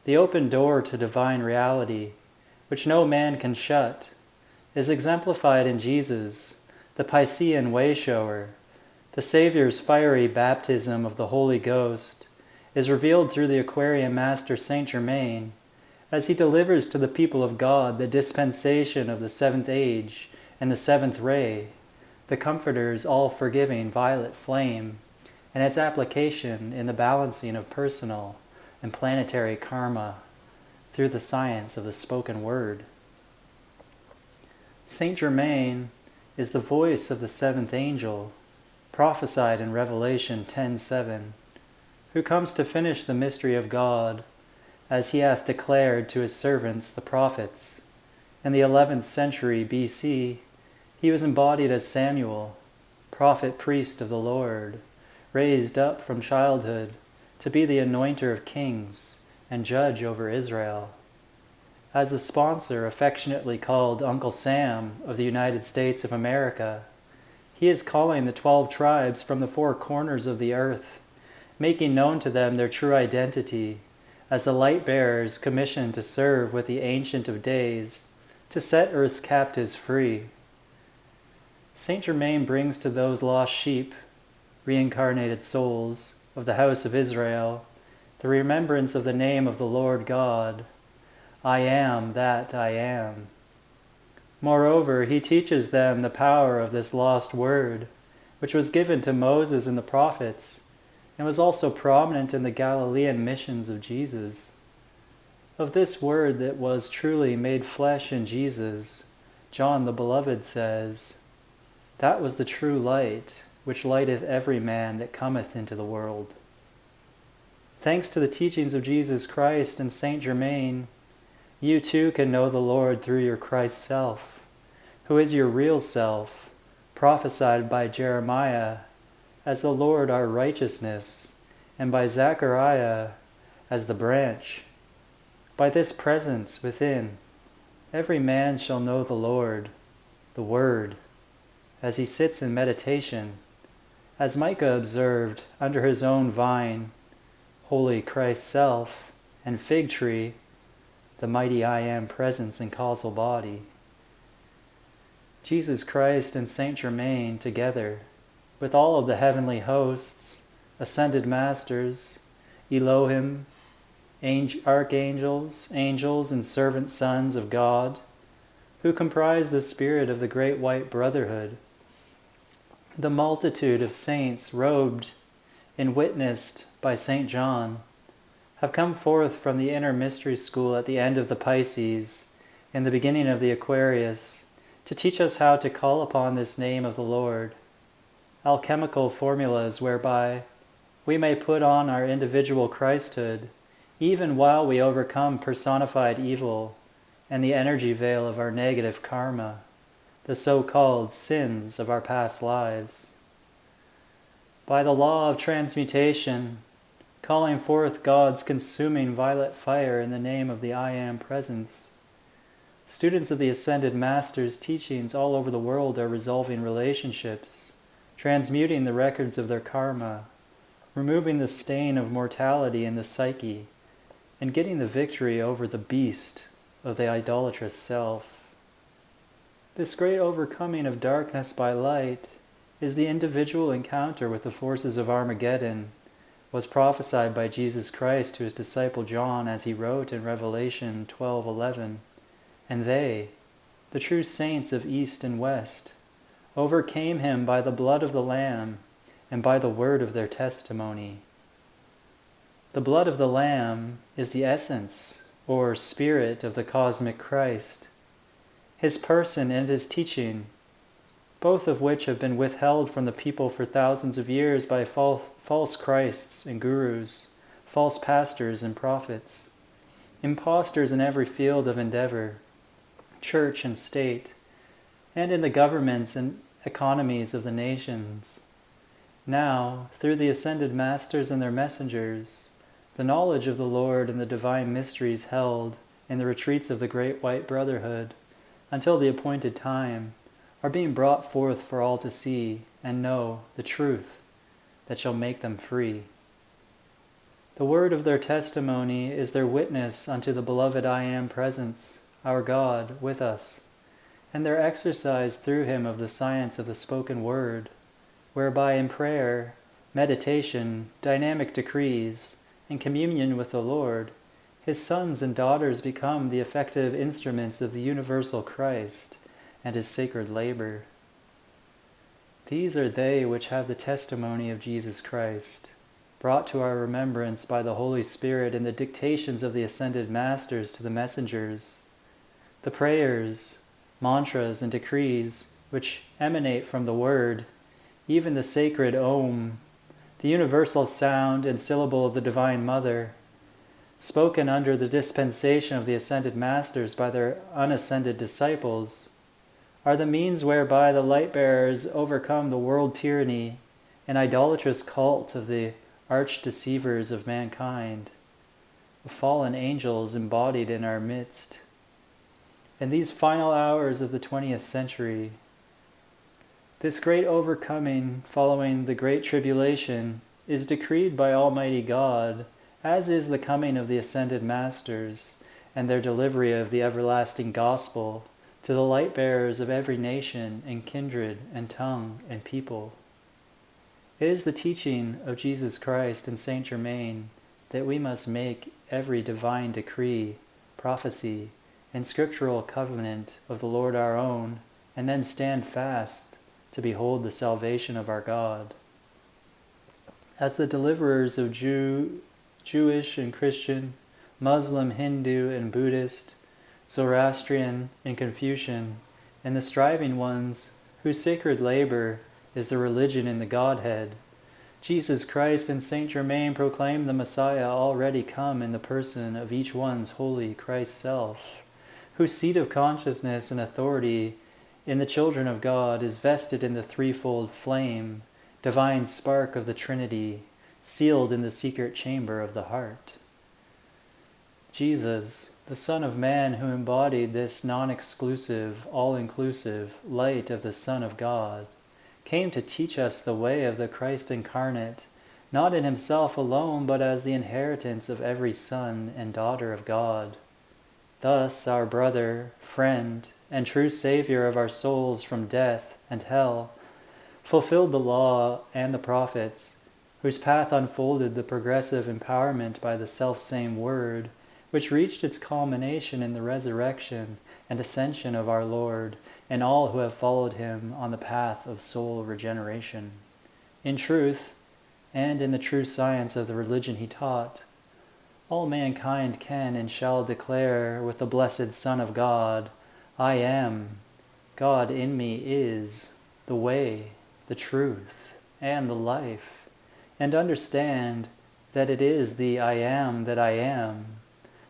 the open door to divine reality, which no man can shut, is exemplified in Jesus, the Piscean way-shower. The Savior's fiery baptism of the Holy Ghost is revealed through the Aquarian Master Saint Germain, as he delivers to the people of God the dispensation of the seventh age and the seventh ray, the Comforter's all-forgiving violet flame, and its application in the balancing of personal and planetary karma through the science of the spoken word. Saint Germain is the voice of the seventh angel, prophesied in Revelation 10:7, who comes to finish the mystery of God, as he hath declared to his servants the prophets. In the 11th century B.C., he was embodied as Samuel, prophet-priest of the Lord, raised up from childhood to be the anointer of kings and judge over Israel. As the sponsor affectionately called Uncle Sam of the United States of America, he is calling the 12 tribes from the 4 corners of the earth, making known to them their true identity as the light-bearers commissioned to serve with the Ancient of Days, to set earth's captives free. Saint Germain brings to those lost sheep, reincarnated souls of the house of Israel, the remembrance of the name of the Lord God, I am that I am. Moreover, he teaches them the power of this lost word, which was given to Moses and the prophets, and was also prominent in the Galilean missions of Jesus. Of this word that was truly made flesh in Jesus, John the Beloved says, that was the true light, which lighteth every man that cometh into the world. Thanks to the teachings of Jesus Christ and Saint Germain, you too can know the Lord through your Christ self, who is your real self, prophesied by Jeremiah as the Lord our righteousness, and by Zechariah as the branch. By this presence within, every man shall know the Lord, the Word, as he sits in meditation, as Micah observed under his own vine, holy Christ's self, and fig tree, the mighty I Am presence in causal body. Jesus Christ and Saint Germain together, with all of the heavenly hosts, ascended masters, Elohim, archangels, angels, and servant sons of God, who comprise the spirit of the great white brotherhood, the multitude of saints robed and witnessed by Saint John, have come forth from the inner mystery school at the end of the Pisces, in the beginning of the Aquarius, to teach us how to call upon this name of the Lord. Alchemical formulas whereby we may put on our individual Christhood, even while we overcome personified evil and the energy veil of our negative karma, the so-called sins of our past lives. By the law of transmutation, calling forth God's consuming violet fire in the name of the I Am Presence, students of the Ascended Masters' teachings all over the world are resolving relationships, transmuting the records of their karma, removing the stain of mortality in the psyche, and getting the victory over the beast of the idolatrous self. This great overcoming of darkness by light is the individual encounter with the forces of Armageddon, was prophesied by Jesus Christ to his disciple John as he wrote in Revelation 12:11, and they, the true saints of East and West, overcame him by the blood of the Lamb and by the word of their testimony. The blood of the Lamb is the essence or spirit of the cosmic Christ, his person and his teaching, both of which have been withheld from the people for thousands of years by false Christs and gurus, false pastors and prophets, impostors in every field of endeavor, church and state, and in the governments and economies of the nations. Now, through the Ascended Masters and their messengers, the knowledge of the Lord and the divine mysteries held in the retreats of the Great White Brotherhood, until the appointed time, are being brought forth for all to see and know the truth that shall make them free. The word of their testimony is their witness unto the beloved I Am Presence, our God, with us, and their exercise through him of the science of the spoken word, whereby in prayer, meditation, dynamic decrees, and communion with the Lord, his sons and daughters become the effective instruments of the universal Christ and his sacred labor. These are they which have the testimony of Jesus Christ, brought to our remembrance by the Holy Spirit in the dictations of the Ascended Masters to the messengers, the prayers, mantras, and decrees which emanate from the Word, even the sacred Om, the universal sound and syllable of the Divine Mother, spoken under the dispensation of the Ascended Masters by their unascended disciples, are the means whereby the light-bearers overcome the world tyranny and idolatrous cult of the arch-deceivers of mankind, the fallen angels embodied in our midst. In these final hours of the 20th century, this great overcoming following the Great Tribulation is decreed by Almighty God, as is the coming of the Ascended Masters and their delivery of the everlasting gospel to the light-bearers of every nation and kindred and tongue and people. It is the teaching of Jesus Christ and Saint Germain that we must make every divine decree, prophecy, and scriptural covenant of the Lord our own, and then stand fast to behold the salvation of our God. As the deliverers of Jewish and Christian, Muslim, Hindu, and Buddhist, Zoroastrian, and Confucian, and the striving ones whose sacred labor is the religion in the Godhead, Jesus Christ and Saint Germain proclaim the Messiah already come in the person of each one's holy Christ self, whose seat of consciousness and authority in the children of God is vested in the threefold flame, divine spark of the Trinity, sealed in the secret chamber of the heart. Jesus, the Son of Man who embodied this non-exclusive, all-inclusive light of the Son of God, came to teach us the way of the Christ incarnate, not in himself alone, but as the inheritance of every son and daughter of God. Thus our brother, friend, and true Savior of our souls from death and hell, fulfilled the law and the prophets, whose path unfolded the progressive empowerment by the selfsame Word, which reached its culmination in the resurrection and ascension of our Lord and all who have followed him on the path of soul regeneration. In truth, and in the true science of the religion he taught, All mankind can and shall declare with the blessed Son of God, I am, God in me is, the way, the truth, and the life, and understand that it is the I am that I am,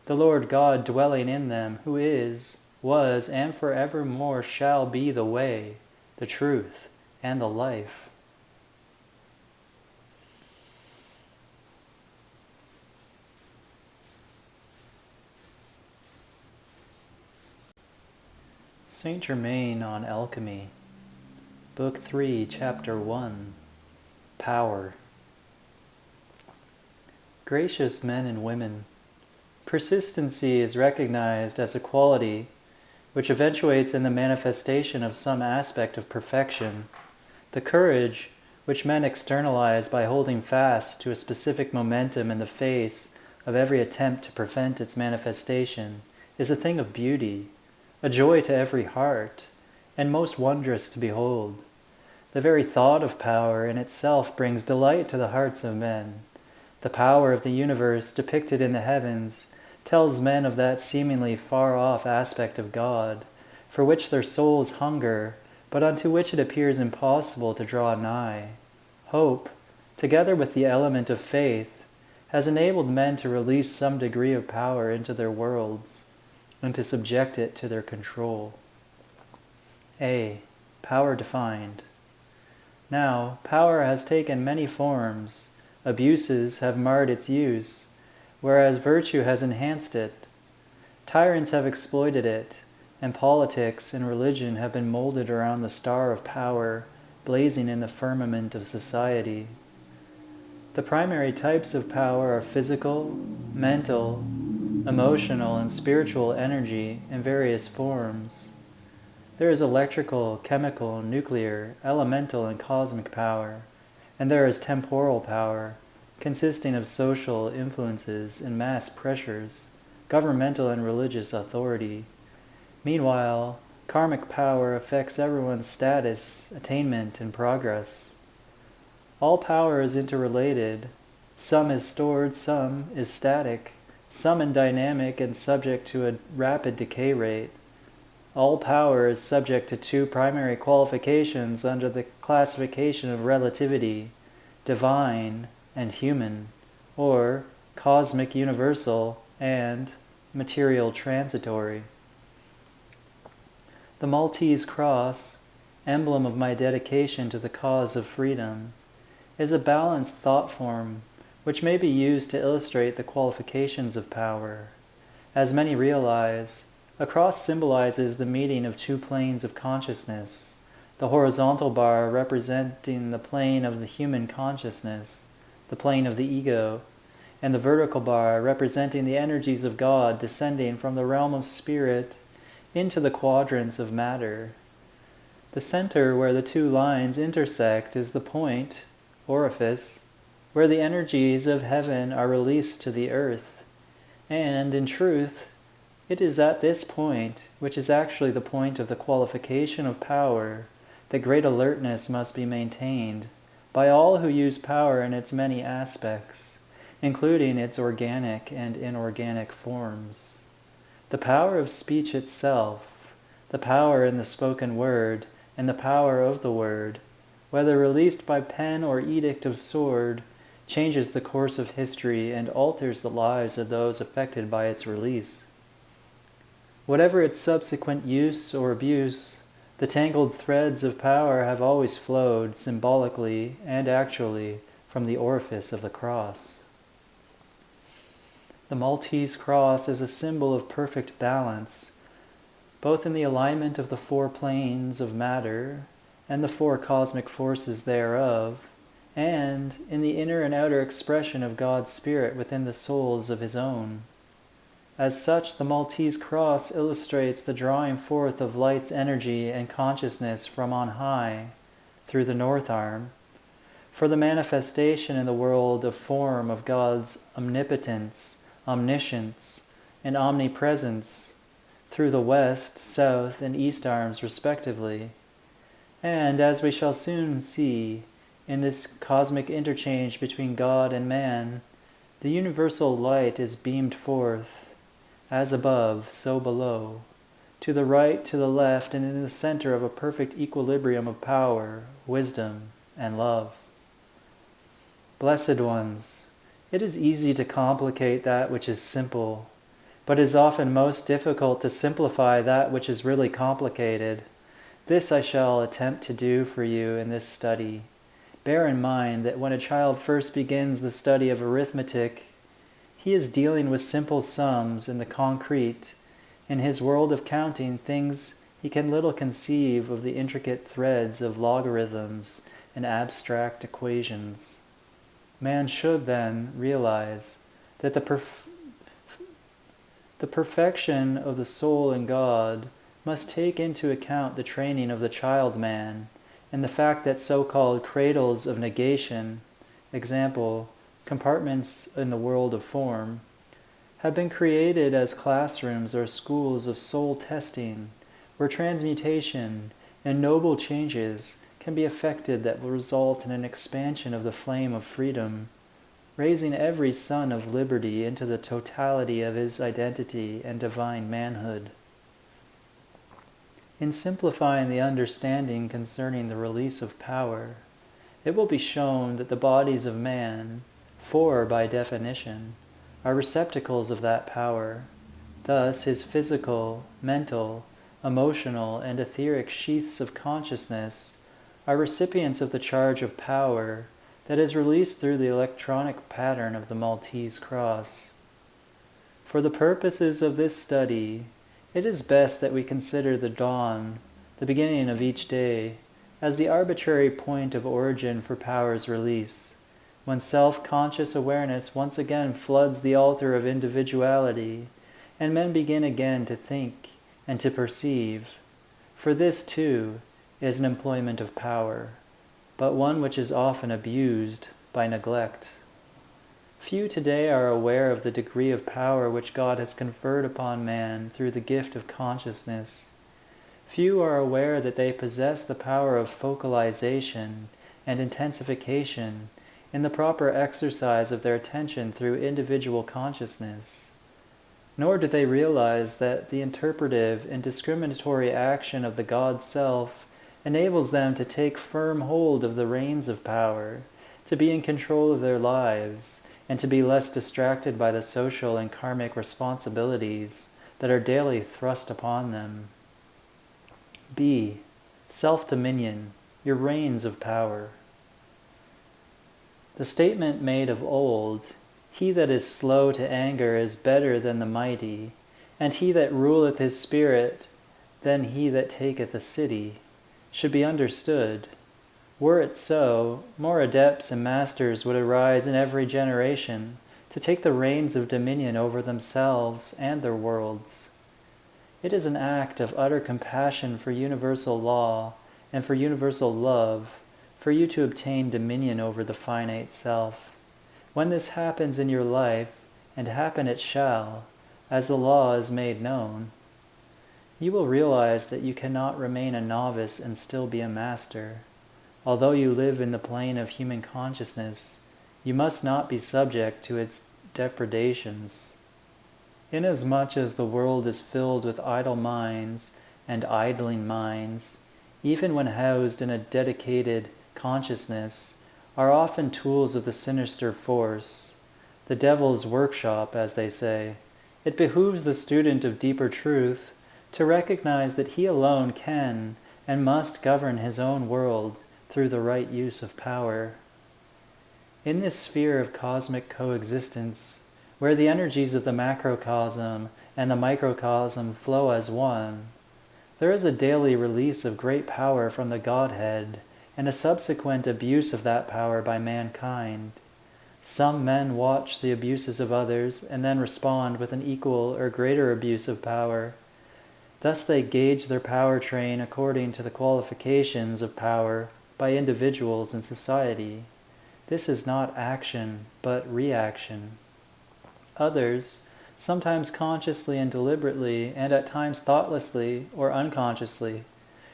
the Lord God dwelling in them, who is, was, and forevermore shall be the way, the truth, and the life. Saint Germain on Alchemy, Book 3, Chapter 1, Power. Gracious men and women, persistency is recognized as a quality which eventuates in the manifestation of some aspect of perfection. The courage which men externalize by holding fast to a specific momentum in the face of every attempt to prevent its manifestation is a thing of beauty, a joy to every heart, and most wondrous to behold. The very thought of power in itself brings delight to the hearts of men. The power of the universe depicted in the heavens tells men of that seemingly far-off aspect of God, for which their souls hunger, but unto which it appears impossible to draw nigh. Hope, together with the element of faith, has enabled men to release some degree of power into their worlds, and to subject it to their control. A. Power defined. Now, power has taken many forms. Abuses have marred its use, whereas virtue has enhanced it. Tyrants have exploited it, and politics and religion have been molded around the star of power, blazing in the firmament of society. The primary types of power are physical, mental, emotional, and spiritual energy in various forms. There is electrical, chemical, nuclear, elemental, and cosmic power, and there is temporal power, consisting of social influences and mass pressures, governmental and religious authority. Meanwhile, karmic power affects everyone's status, attainment, and progress. All power is interrelated. Some is stored, some is static, some in dynamic and subject to a rapid decay rate. All power is subject to two primary qualifications under the classification of relativity, divine and human, or cosmic universal and material transitory. The Maltese cross, emblem of my dedication to the cause of freedom, is a balanced thought form which may be used to illustrate the qualifications of power. As many realize, a cross symbolizes the meeting of two planes of consciousness, the horizontal bar representing the plane of the human consciousness, the plane of the ego, and the vertical bar representing the energies of God descending from the realm of spirit into the quadrants of matter. The center where the two lines intersect is the point, orifice, where the energies of heaven are released to the earth, and, in truth, it is at this point, which is actually the point of the qualification of power, that great alertness must be maintained by all who use power in its many aspects, including its organic and inorganic forms. The power of speech itself, the power in the spoken word, and the power of the word, whether released by pen or edict of sword, changes the course of history and alters the lives of those affected by its release. Whatever its subsequent use or abuse, the tangled threads of power have always flowed, symbolically and actually, from the orifice of the cross. The Maltese cross is a symbol of perfect balance, both in the alignment of the four planes of matter and the four cosmic forces thereof, and in the inner and outer expression of God's Spirit within the souls of His own. As such, the Maltese cross illustrates the drawing forth of light's energy and consciousness from on high, through the north arm, for the manifestation in the world of form of God's omnipotence, omniscience, and omnipresence, through the west, south, and east arms respectively. And, as we shall soon see, in this cosmic interchange between God and man, The universal light is beamed forth, as above, so below, to the right, to the left, and in the center of a perfect equilibrium of power, wisdom, and love. Blessed ones, it is easy to complicate that which is simple, but it is often most difficult to simplify that which is really complicated. This I shall attempt to do for you in this study. Bear in mind that when a child first begins the study of arithmetic, he is dealing with simple sums in the concrete. In his world of counting things, he can little conceive of the intricate threads of logarithms and abstract equations. Man should then realize that the perfection of the soul in God must take into account the training of the child man and the fact that so-called cradles of negation, example, compartments in the world of form, have been created as classrooms or schools of soul testing, where transmutation and noble changes can be effected that will result in an expansion of the flame of freedom, raising every son of liberty into the totality of his identity and divine manhood. In simplifying the understanding concerning the release of power, it will be shown that the bodies of man, four by definition, are receptacles of that power. Thus, his physical, mental, emotional, and etheric sheaths of consciousness are recipients of the charge of power that is released through the electronic pattern of the Maltese cross. For the purposes of this study, it is best that we consider the dawn, the beginning of each day, as the arbitrary point of origin for power's release, when self-conscious awareness once again floods the altar of individuality, and men begin again to think and to perceive. For this, too, is an employment of power, but one which is often abused by neglect. Few today are aware of the degree of power which God has conferred upon man through the gift of consciousness. Few are aware that they possess the power of focalization and intensification in the proper exercise of their attention through individual consciousness. Nor do they realize that the interpretive and discriminatory action of the God Self enables them to take firm hold of the reins of power, to be in control of their lives, and to be less distracted by the social and karmic responsibilities that are daily thrust upon them. B. Self-dominion, your reins of power. The statement made of old, "He that is slow to anger is better than the mighty, and he that ruleth his spirit than he that taketh a city," should be understood. Were it so, more adepts and masters would arise in every generation to take the reins of dominion over themselves and their worlds. It is an act of utter compassion for universal law and for universal love for you to obtain dominion over the finite self. When this happens in your life, and happen it shall, as the law is made known, you will realize that you cannot remain a novice and still be a master. Although you live in the plane of human consciousness, you must not be subject to its depredations. Inasmuch as the world is filled with idle minds and idling minds, even when housed in a dedicated consciousness, are often tools of the sinister force, the devil's workshop, as they say. It behooves the student of deeper truth to recognize that he alone can and must govern his own world through the right use of power. In this sphere of cosmic coexistence, where the energies of the macrocosm and the microcosm flow as one, there is a daily release of great power from the Godhead and a subsequent abuse of that power by mankind. Some men watch the abuses of others and then respond with an equal or greater abuse of power. Thus they gauge their power train according to the qualifications of power by individuals in society. This is not action, but reaction. Others, sometimes consciously and deliberately, and at times thoughtlessly or unconsciously,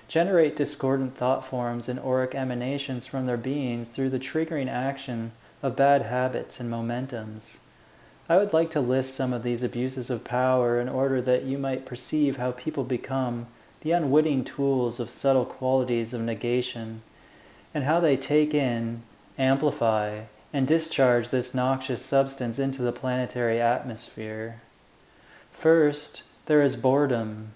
generate discordant thought forms and auric emanations from their beings through the triggering action of bad habits and momentums. I would like to list some of these abuses of power in order that you might perceive how people become the unwitting tools of subtle qualities of negation, and how they take in, amplify, and discharge this noxious substance into the planetary atmosphere. First, there is boredom,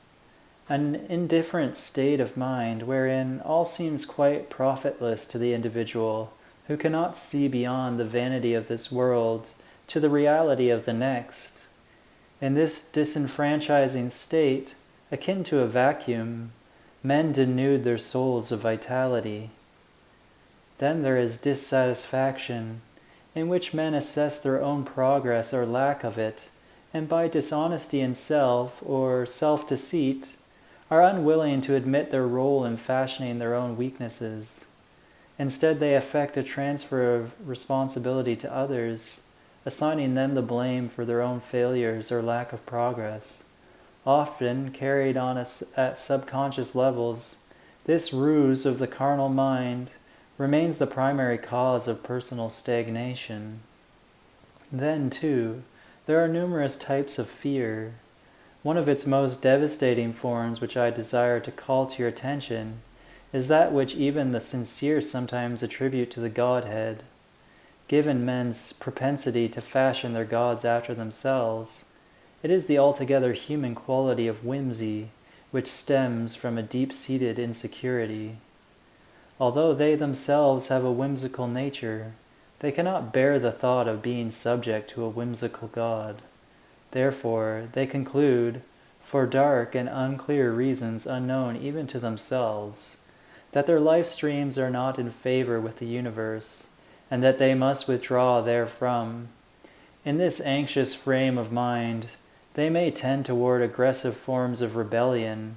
an indifferent state of mind wherein all seems quite profitless to the individual, who cannot see beyond the vanity of this world to the reality of the next. In this disenfranchising state, akin to a vacuum, men denude their souls of vitality. Then there is dissatisfaction, in which men assess their own progress or lack of it, and by dishonesty in self or self-deceit, are unwilling to admit their role in fashioning their own weaknesses. Instead, they affect a transfer of responsibility to others, assigning them the blame for their own failures or lack of progress. Often, carried on at subconscious levels, this ruse of the carnal mind remains the primary cause of personal stagnation. Then, too, there are numerous types of fear. One of its most devastating forms which I desire to call to your attention is that which even the sincere sometimes attribute to the Godhead. Given men's propensity to fashion their gods after themselves, it is the altogether human quality of whimsy which stems from a deep-seated insecurity. Although they themselves have a whimsical nature, they cannot bear the thought of being subject to a whimsical God. Therefore, they conclude, for dark and unclear reasons unknown even to themselves, that their life streams are not in favor with the universe, and that they must withdraw therefrom. In this anxious frame of mind, they may tend toward aggressive forms of rebellion,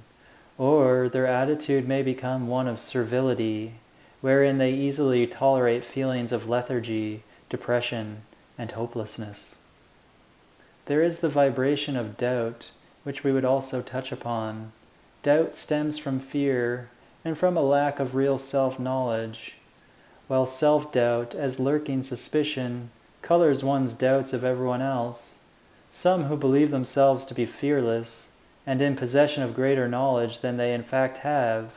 or their attitude may become one of servility, wherein they easily tolerate feelings of lethargy, depression, and hopelessness. There is the vibration of doubt, which we would also touch upon. Doubt stems from fear and from a lack of real self-knowledge, while self-doubt, as lurking suspicion, colors one's doubts of everyone else. Some who believe themselves to be fearless and in possession of greater knowledge than they in fact have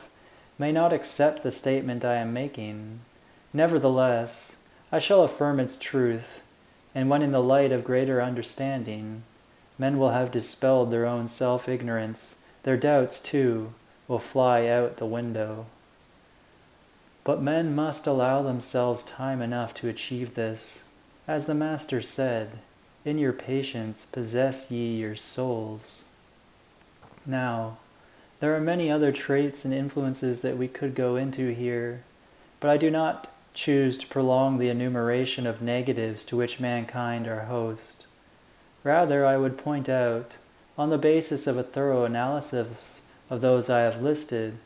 may not accept the statement I am making. Nevertheless, I shall affirm its truth, and when in the light of greater understanding, men will have dispelled their own self-ignorance, their doubts, too, will fly out the window. But men must allow themselves time enough to achieve this. As the Master said, "In your patience possess ye your souls." Now, there are many other traits and influences that we could go into here, but I do not choose to prolong the enumeration of negatives to which mankind are host. Rather, I would point out, on the basis of a thorough analysis of those I have listed,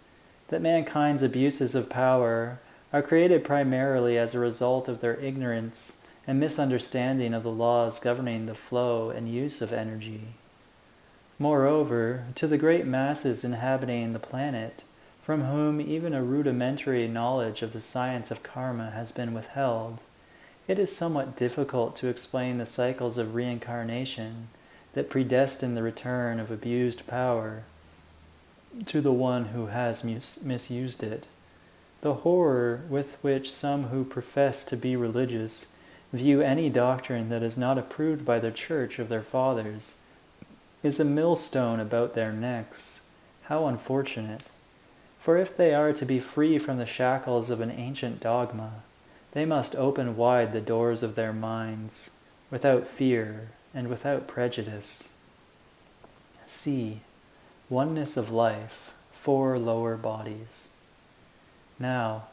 that mankind's abuses of power are created primarily as a result of their ignorance and misunderstanding of the laws governing the flow and use of energy. Moreover, to the great masses inhabiting the planet, from whom even a rudimentary knowledge of the science of karma has been withheld, it is somewhat difficult to explain the cycles of reincarnation that predestine the return of abused power to the one who has misused it. The horror with which some who profess to be religious view any doctrine that is not approved by the church of their fathers is a millstone about their necks. How unfortunate! For if they are to be free from the shackles of an ancient dogma, they must open wide the doors of their minds, without fear and without prejudice. C. Oneness of life, 4 lower bodies. Now,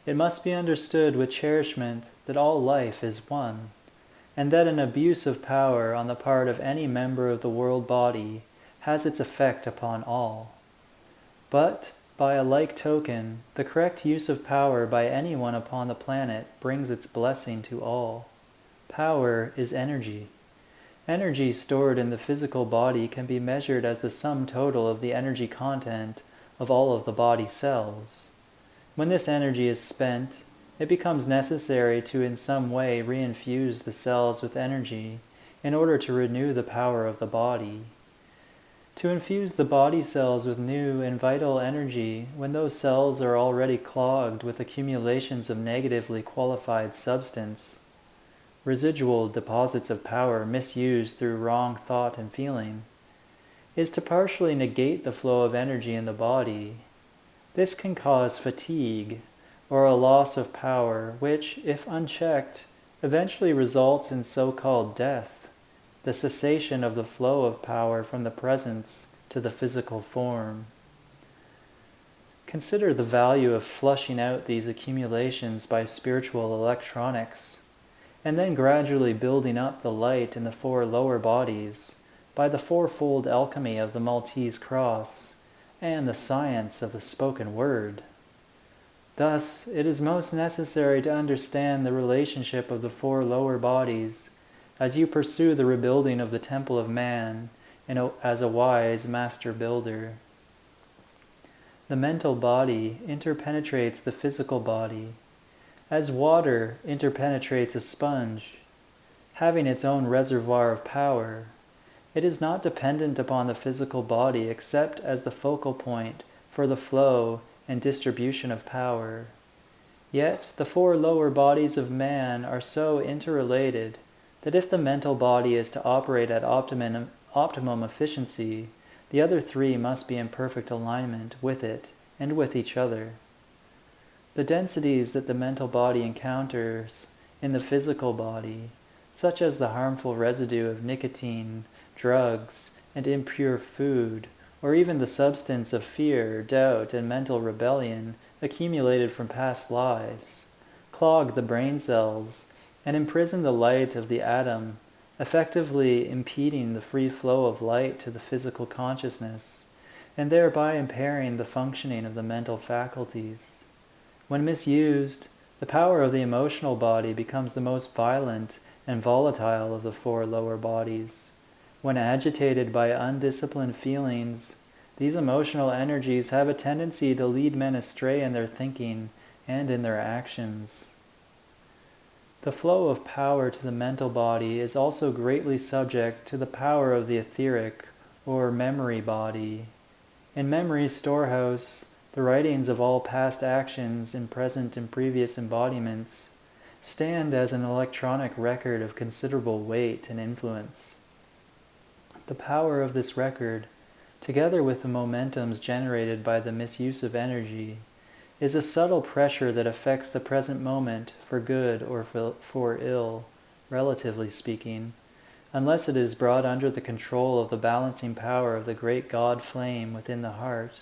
it must be understood with cherishment that all life is one, and that an abuse of power on the part of any member of the world body has its effect upon all. But, by a like token, the correct use of power by anyone upon the planet brings its blessing to all. Power is energy. Energy stored in the physical body can be measured as the sum total of the energy content of all of the body cells. When this energy is spent, it becomes necessary to in some way reinfuse the cells with energy in order to renew the power of the body. To infuse the body cells with new and vital energy when those cells are already clogged with accumulations of negatively qualified substance, residual deposits of power misused through wrong thought and feeling, is to partially negate the flow of energy in the body. This can cause fatigue or a loss of power, which, if unchecked, eventually results in so-called death, the cessation of the flow of power from the presence to the physical form. Consider the value of flushing out these accumulations by spiritual electronics, and then gradually building up the light in the four lower bodies by the fourfold alchemy of the Maltese cross and the science of the spoken word. Thus, it is most necessary to understand the relationship of the four lower bodies as you pursue the rebuilding of the temple of man as a wise master builder. The mental body interpenetrates the physical body, as water interpenetrates a sponge, having its own reservoir of power. It is not dependent upon the physical body except as the focal point for the flow and distribution of power. Yet the four lower bodies of man are so interrelated that if the mental body is to operate at optimum efficiency, the other three must be in perfect alignment with it and with each other. The densities that the mental body encounters in the physical body, such as the harmful residue of nicotine, drugs, and impure food, or even the substance of fear, doubt, and mental rebellion accumulated from past lives, clog the brain cells and imprison the light of the atom, effectively impeding the free flow of light to the physical consciousness, and thereby impairing the functioning of the mental faculties. When misused, the power of the emotional body becomes the most violent and volatile of the four lower bodies. When agitated by undisciplined feelings, these emotional energies have a tendency to lead men astray in their thinking and in their actions. The flow of power to the mental body is also greatly subject to the power of the etheric or memory body. In memory's storehouse, the writings of all past actions in present and previous embodiments stand as an electronic record of considerable weight and influence. The power of this record, together with the momentums generated by the misuse of energy, is a subtle pressure that affects the present moment for good or for ill, relatively speaking, unless it is brought under the control of the balancing power of the great God flame within the heart,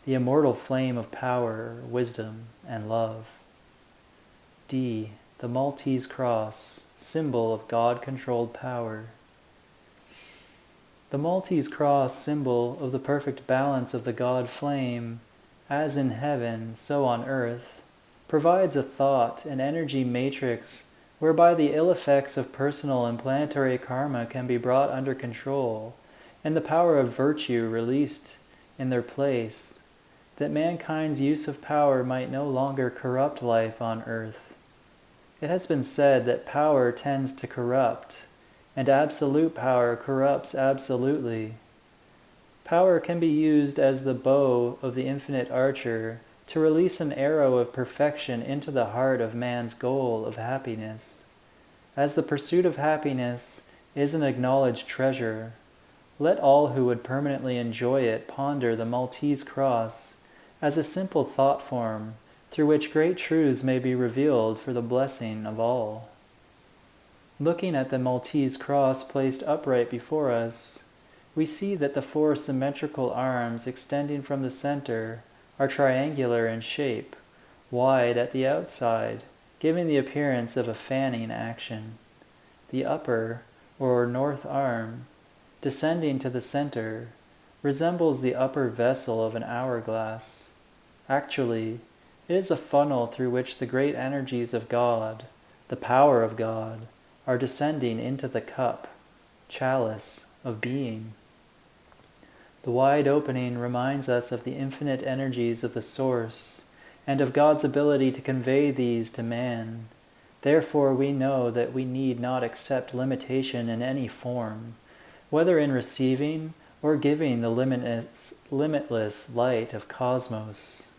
the immortal flame of power, wisdom, and love. D. The Maltese Cross, symbol of God-controlled power. The Maltese Cross, symbol of the perfect balance of the God flame, as in heaven, so on earth, provides a thought and energy matrix whereby the ill effects of personal and planetary karma can be brought under control, and the power of virtue released in their place, that mankind's use of power might no longer corrupt life on earth. It has been said that power tends to corrupt, and absolute power corrupts absolutely. Power can be used as the bow of the infinite archer to release an arrow of perfection into the heart of man's goal of happiness. As the pursuit of happiness is an acknowledged treasure, let all who would permanently enjoy it ponder the Maltese Cross as a simple thought form through which great truths may be revealed for the blessing of all. Looking at the Maltese Cross placed upright before us, we see that the four symmetrical arms extending from the center are triangular in shape, wide at the outside, giving the appearance of a fanning action. The upper, or north arm, descending to the center, resembles the upper vessel of an hourglass. Actually, it is a funnel through which the great energies of God, the power of God, are descending into the cup, chalice of being. The wide opening reminds us of the infinite energies of the Source and of God's ability to convey these to man, Therefore we know that we need not accept limitation in any form, whether in receiving or giving the limitless light of cosmos.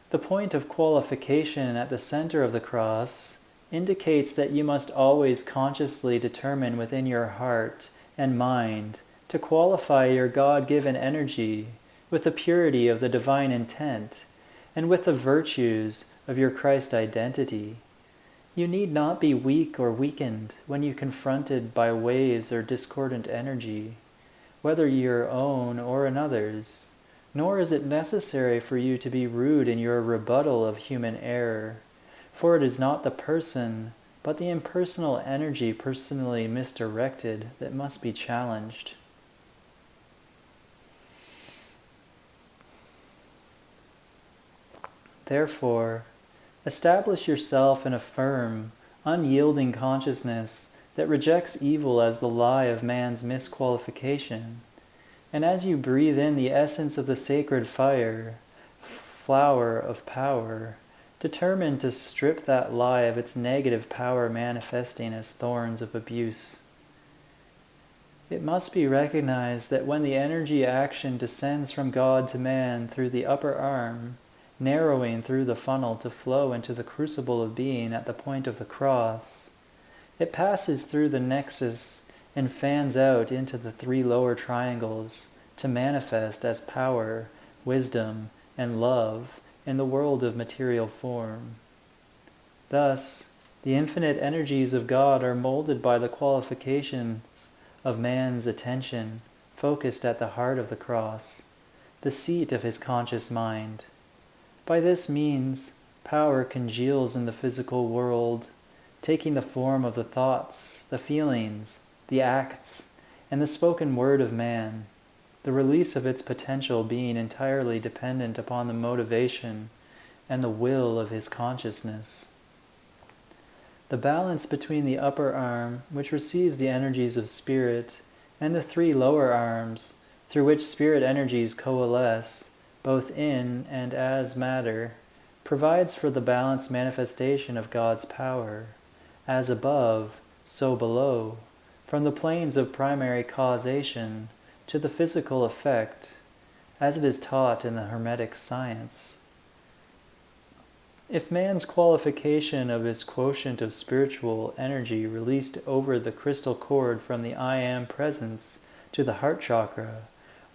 The point of qualification at the center of the cross indicates that you must always consciously determine within your heart and mind to qualify your God-given energy with the purity of the divine intent and with the virtues of your Christ identity. You need not be weak or weakened when you're confronted by waves or discordant energy, whether your own or another's, nor is it necessary for you to be rude in your rebuttal of human error, for it is not the person, but the impersonal energy personally misdirected that must be challenged. Therefore, establish yourself in a firm, unyielding consciousness that rejects evil as the lie of man's misqualification. And as you breathe in the essence of the sacred fire, flower of power, determine to strip that lie of its negative power manifesting as thorns of abuse. It must be recognized that when the energy action descends from God to man through the upper arm, narrowing through the funnel to flow into the crucible of being at the point of the cross, it passes through the nexus and fans out into the three lower triangles to manifest as power, wisdom, and love in the world of material form. Thus, the infinite energies of God are molded by the qualifications of man's attention focused at the heart of the cross, the seat of his conscious mind. By this means, power congeals in the physical world, taking the form of the thoughts, the feelings, the acts, and the spoken word of man, the release of its potential being entirely dependent upon the motivation and the will of his consciousness. The balance between the upper arm, which receives the energies of spirit, and the three lower arms, through which spirit energies coalesce, both in and as matter, provides for the balanced manifestation of God's power, as above, so below, from the planes of primary causation to the physical effect, as it is taught in the Hermetic science. If man's qualification of his quotient of spiritual energy released over the crystal cord from the I Am presence to the heart chakra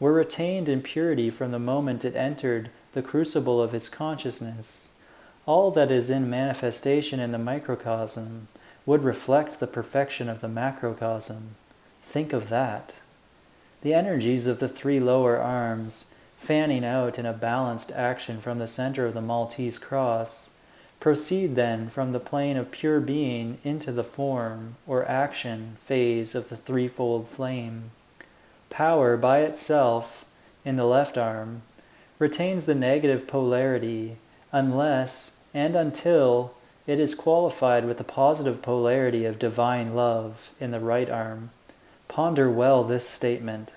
were retained in purity from the moment it entered the crucible of his consciousness, all that is in manifestation in the microcosm would reflect the perfection of the macrocosm. Think of that. The energies of the three lower arms, fanning out in a balanced action from the center of the Maltese cross, proceed then from the plane of pure being into the form or action phase of the threefold flame. Power by itself, in the left arm, retains the negative polarity unless and until it is qualified with the positive polarity of divine love in the right arm. Ponder well this statement.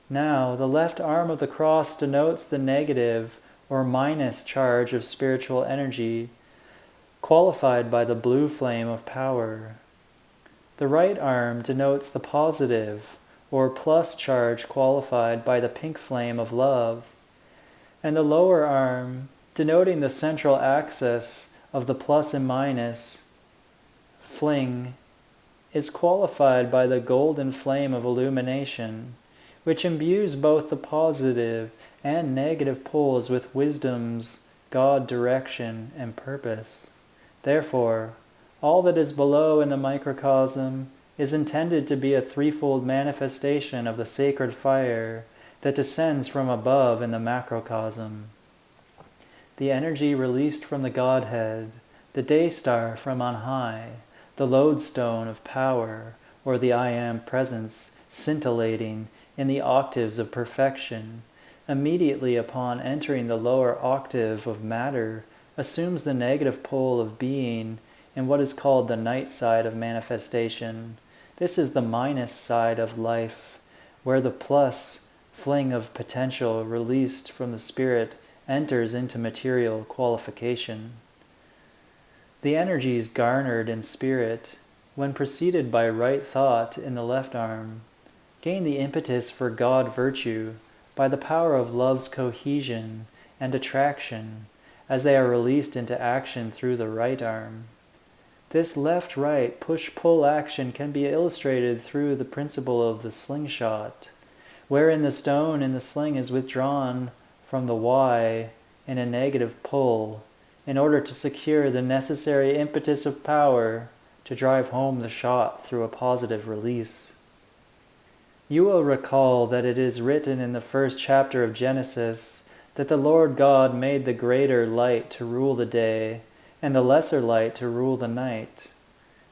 Now, the left arm of the cross denotes the negative or minus charge of spiritual energy, qualified by the blue flame of power. The right arm denotes the positive or plus charge qualified by the pink flame of love, and the lower arm, denoting the central axis of the plus and minus fling, is qualified by the golden flame of illumination, which imbues both the positive and negative poles with wisdom's God direction and purpose. Therefore, all that is below in the microcosm is intended to be a threefold manifestation of the sacred fire that descends from above in the macrocosm. The energy released from the Godhead, the day star from on high, the lodestone of power, or the I Am presence scintillating in the octaves of perfection, immediately upon entering the lower octave of matter, assumes the negative pole of being in what is called the night side of manifestation. This is the minus side of life, where the plus fling of potential released from the spirit enters into material qualification. The energies garnered in spirit, when preceded by right thought in the left arm, gain the impetus for God virtue by the power of love's cohesion and attraction as they are released into action through the right arm. This left-right push-pull action can be illustrated through the principle of the slingshot, wherein the stone in the sling is withdrawn from the Y in a negative pull in order to secure the necessary impetus of power to drive home the shot through a positive release. You will recall that it is written in the first chapter of Genesis that the Lord God made the greater light to rule the day and the lesser light to rule the night.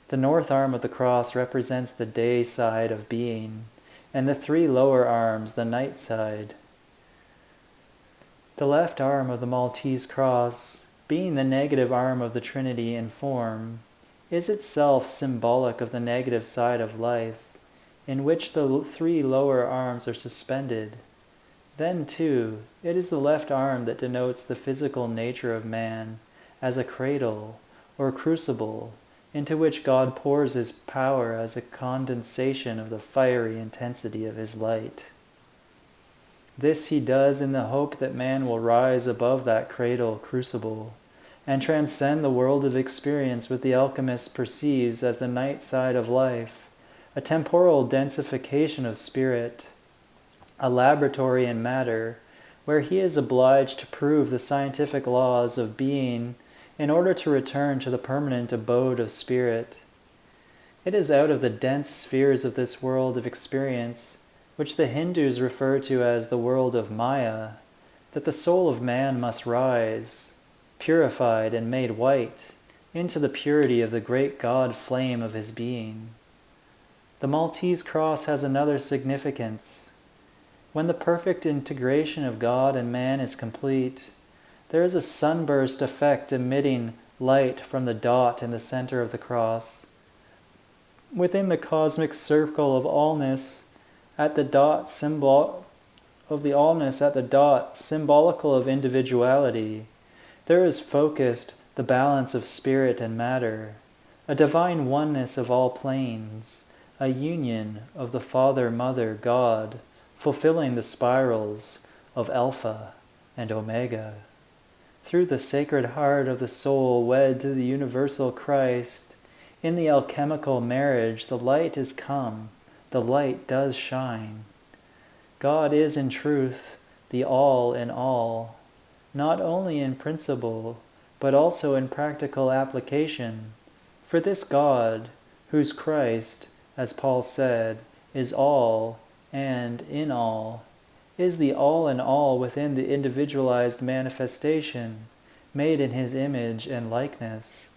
The north arm of the cross represents the day side of being, and the three lower arms the night side. The left arm of the Maltese cross, being the negative arm of the Trinity in form, is itself symbolic of the negative side of life, in which the three lower arms are suspended. Then, too, it is the left arm that denotes the physical nature of man as a cradle or crucible into which God pours his power as a condensation of the fiery intensity of his light. This he does in the hope that man will rise above that cradle crucible and transcend the world of experience which the alchemist perceives as the night side of life, a temporal densification of spirit, a laboratory in matter, where he is obliged to prove the scientific laws of being in order to return to the permanent abode of spirit. It is out of the dense spheres of this world of experience, which the Hindus refer to as the world of Maya, that the soul of man must rise, purified and made white, into the purity of the great God flame of his being. The Maltese cross has another significance. When the perfect integration of God and man is complete, there is a sunburst effect emitting light from the dot in the center of the cross. Within the cosmic circle of allness, at the dot symbolical of individuality, there is focused the balance of spirit and matter, a divine oneness of all planes, a union of the Father, Mother, God, fulfilling the spirals of Alpha and Omega. Through the sacred heart of the soul wed to the universal Christ, in the alchemical marriage the light is come, the light does shine. God is in truth the all in all, not only in principle, but also in practical application. For this God, whose Christ, as Paul said, is all and in all, is the all in all within the individualized manifestation, made in his image and likeness.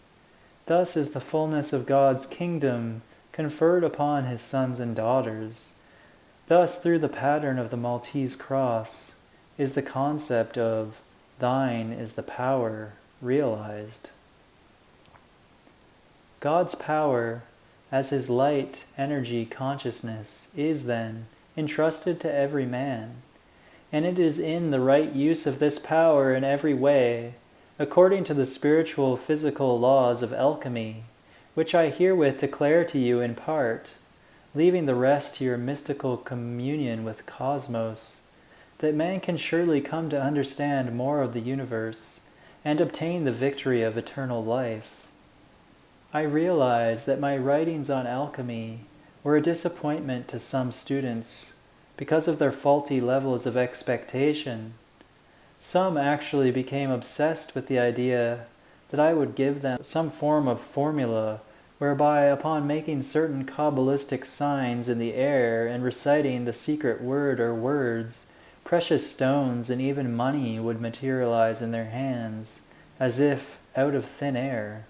Thus is the fullness of God's kingdom conferred upon his sons and daughters. Thus, through the pattern of the Maltese cross, is the concept of thine is the power realized. God's power, as his light, energy, consciousness, is then entrusted to every man, and it is in the right use of this power in every way, according to the spiritual physical laws of alchemy, which I herewith declare to you in part, leaving the rest to your mystical communion with cosmos, that man can surely come to understand more of the universe and obtain the victory of eternal life. I realize that my writings on alchemy were a disappointment to some students because of their faulty levels of expectation. Some actually became obsessed with the idea that I would give them some form of formula whereby, upon making certain Kabbalistic signs in the air and reciting the secret word or words, precious stones and even money would materialize in their hands, as if out of thin air.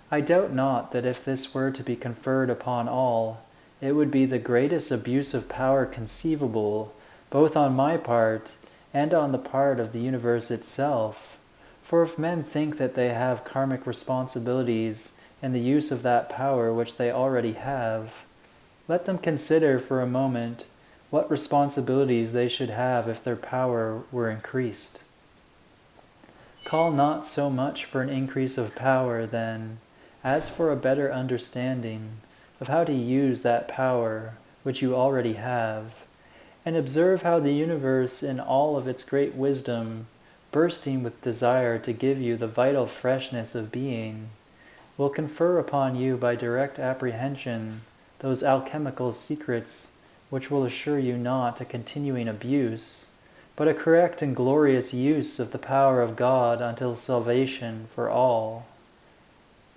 I doubt not that if this were to be conferred upon all, it would be the greatest abuse of power conceivable, both on my part and on the part of the universe itself. For if men think that they have karmic responsibilities in the use of that power which they already have, let them consider for a moment what responsibilities they should have if their power were increased. Call not so much for an increase of power, then, as for a better understanding of how to use that power which you already have, and observe how the universe in all of its great wisdom, bursting with desire to give you the vital freshness of being, will confer upon you by direct apprehension those alchemical secrets which will assure you not a continuing abuse, but a correct and glorious use of the power of God until salvation for all.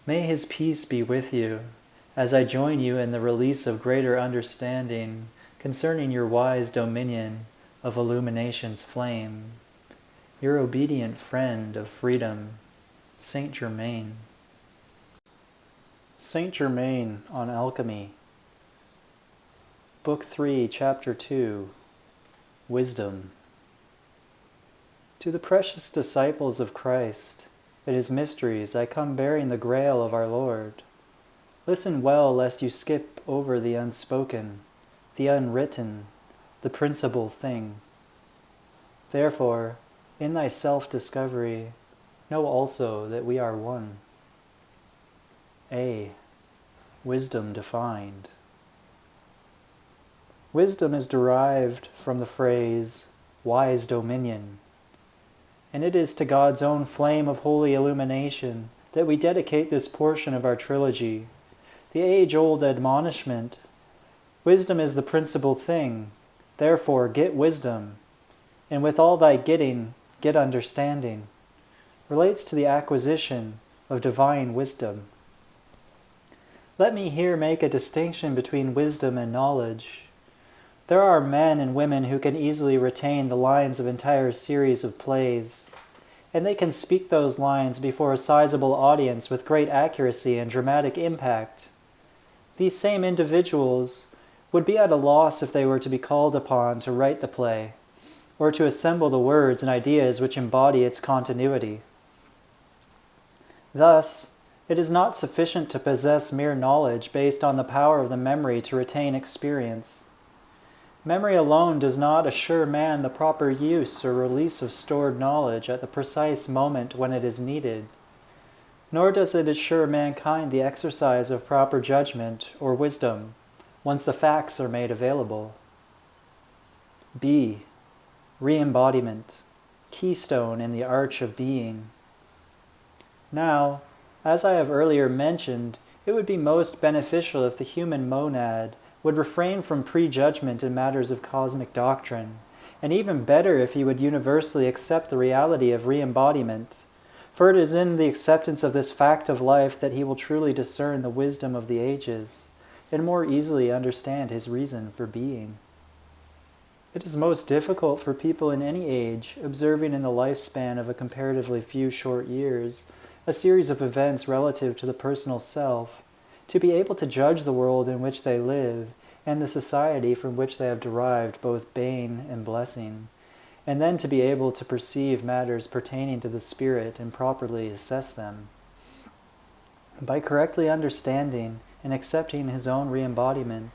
May His peace be with you, as I join you in the release of greater understanding concerning your wise dominion of illumination's flame. Your obedient friend of freedom, Saint Germain. Saint Germain on Alchemy. Book 3, Chapter 2, Wisdom. To the precious disciples of Christ, in His mysteries, I come bearing the grail of our Lord. Listen well, lest you skip over the unspoken, the unwritten, the principal thing. Therefore, in thy self-discovery, know also that we are one. A. Wisdom defined. Wisdom is derived from the phrase, wise dominion, and it is to God's own flame of holy illumination that we dedicate this portion of our trilogy, the age-old admonishment. Wisdom is the principal thing, therefore get wisdom, and with all thy getting, get understanding, relates to the acquisition of divine wisdom. Let me here make a distinction between wisdom and knowledge. There are men and women who can easily retain the lines of entire series of plays, and they can speak those lines before a sizable audience with great accuracy and dramatic impact. These same individuals would be at a loss if they were to be called upon to write the play, or to assemble the words and ideas which embody its continuity. Thus, it is not sufficient to possess mere knowledge based on the power of the memory to retain experience. Memory alone does not assure man the proper use or release of stored knowledge at the precise moment when it is needed, nor does it assure mankind the exercise of proper judgment or wisdom once the facts are made available. B. Re-embodiment, keystone in the arch of being. Now, as I have earlier mentioned, it would be most beneficial if the human monad would refrain from prejudgment in matters of cosmic doctrine, and even better if he would universally accept the reality of re-embodiment, for it is in the acceptance of this fact of life that he will truly discern the wisdom of the ages, and more easily understand his reason for being. It is most difficult for people in any age, observing in the lifespan of a comparatively few short years, a series of events relative to the personal self, to be able to judge the world in which they live and the society from which they have derived both bane and blessing, and then to be able to perceive matters pertaining to the spirit and properly assess them. By correctly understanding and accepting his own re-embodiment,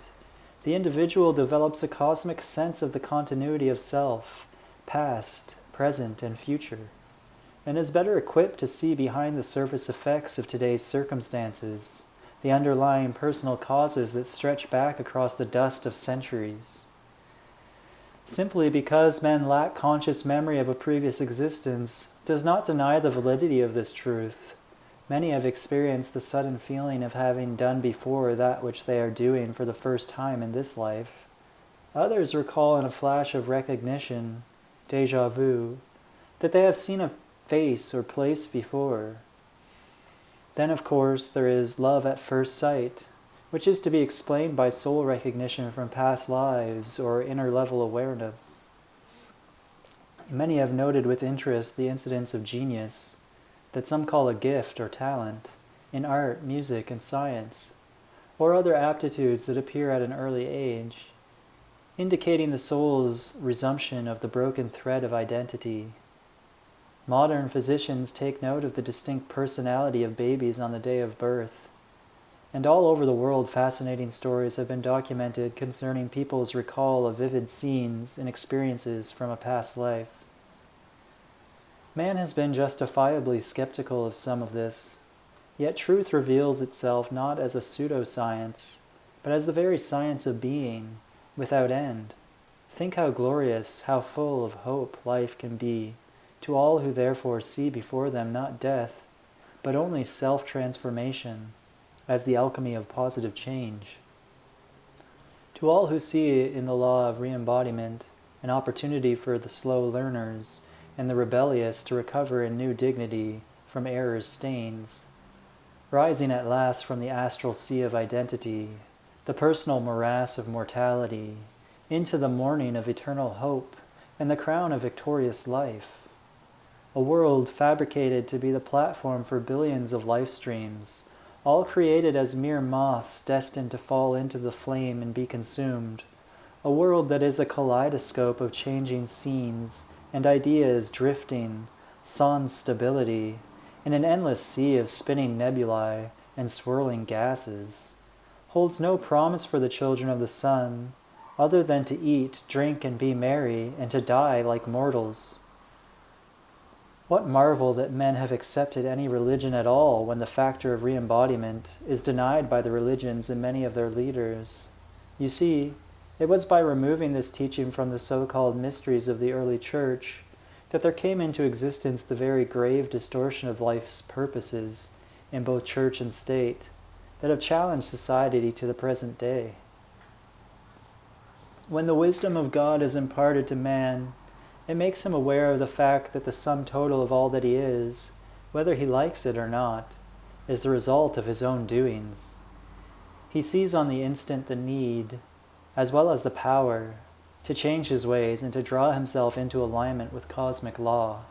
the individual develops a cosmic sense of the continuity of self, past, present, and future, and is better equipped to see behind the surface effects of today's circumstances, the underlying personal causes that stretch back across the dust of centuries. Simply because men lack conscious memory of a previous existence does not deny the validity of this truth. Many have experienced the sudden feeling of having done before that which they are doing for the first time in this life. Others recall in a flash of recognition, déjà vu, that they have seen a face or place before. Then, of course, there is love at first sight, which is to be explained by soul recognition from past lives or inner-level awareness. Many have noted with interest the incidents of genius, that some call a gift or talent, in art, music, and science, or other aptitudes that appear at an early age, indicating the soul's resumption of the broken thread of identity. Modern physicians take note of the distinct personality of babies on the day of birth, and all over the world fascinating stories have been documented concerning people's recall of vivid scenes and experiences from a past life. Man has been justifiably skeptical of some of this, yet truth reveals itself not as a pseudoscience, but as the very science of being, without end. Think how glorious, how full of hope life can be, to all who therefore see before them not death, but only self-transformation, as the alchemy of positive change. To all who see in the law of re-embodiment an opportunity for the slow learners and the rebellious to recover in new dignity from error's stains, rising at last from the astral sea of identity, the personal morass of mortality, into the morning of eternal hope and the crown of victorious life. A world fabricated to be the platform for billions of life streams, all created as mere moths destined to fall into the flame and be consumed. A world that is a kaleidoscope of changing scenes and ideas drifting, sans stability, in an endless sea of spinning nebulae and swirling gases, holds no promise for the children of the sun, other than to eat, drink, and be merry, and to die like mortals. What marvel that men have accepted any religion at all when the factor of re-embodiment is denied by the religions and many of their leaders. You see, it was by removing this teaching from the so-called mysteries of the early church that there came into existence the very grave distortion of life's purposes in both church and state that have challenged society to the present day. When the wisdom of God is imparted to man, it makes him aware of the fact that the sum total of all that he is, whether he likes it or not, is the result of his own doings. He sees on the instant the need, as well as the power, to change his ways and to draw himself into alignment with cosmic law.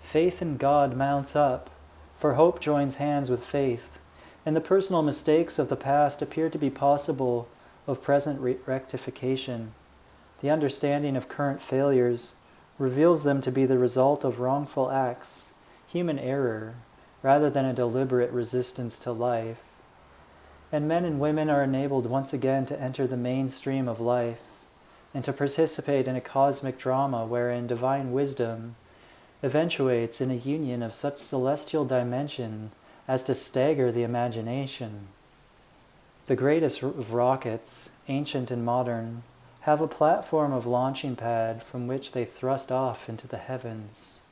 Faith in God mounts up, for hope joins hands with faith, and the personal mistakes of the past appear to be possible of present rectification. The understanding of current failures reveals them to be the result of wrongful acts, human error, rather than a deliberate resistance to life. And men and women are enabled once again to enter the mainstream of life and to participate in a cosmic drama wherein divine wisdom eventuates in a union of such celestial dimension as to stagger the imagination. The greatest of rockets, ancient and modern, have a platform of launching pad from which they thrust off into the heavens.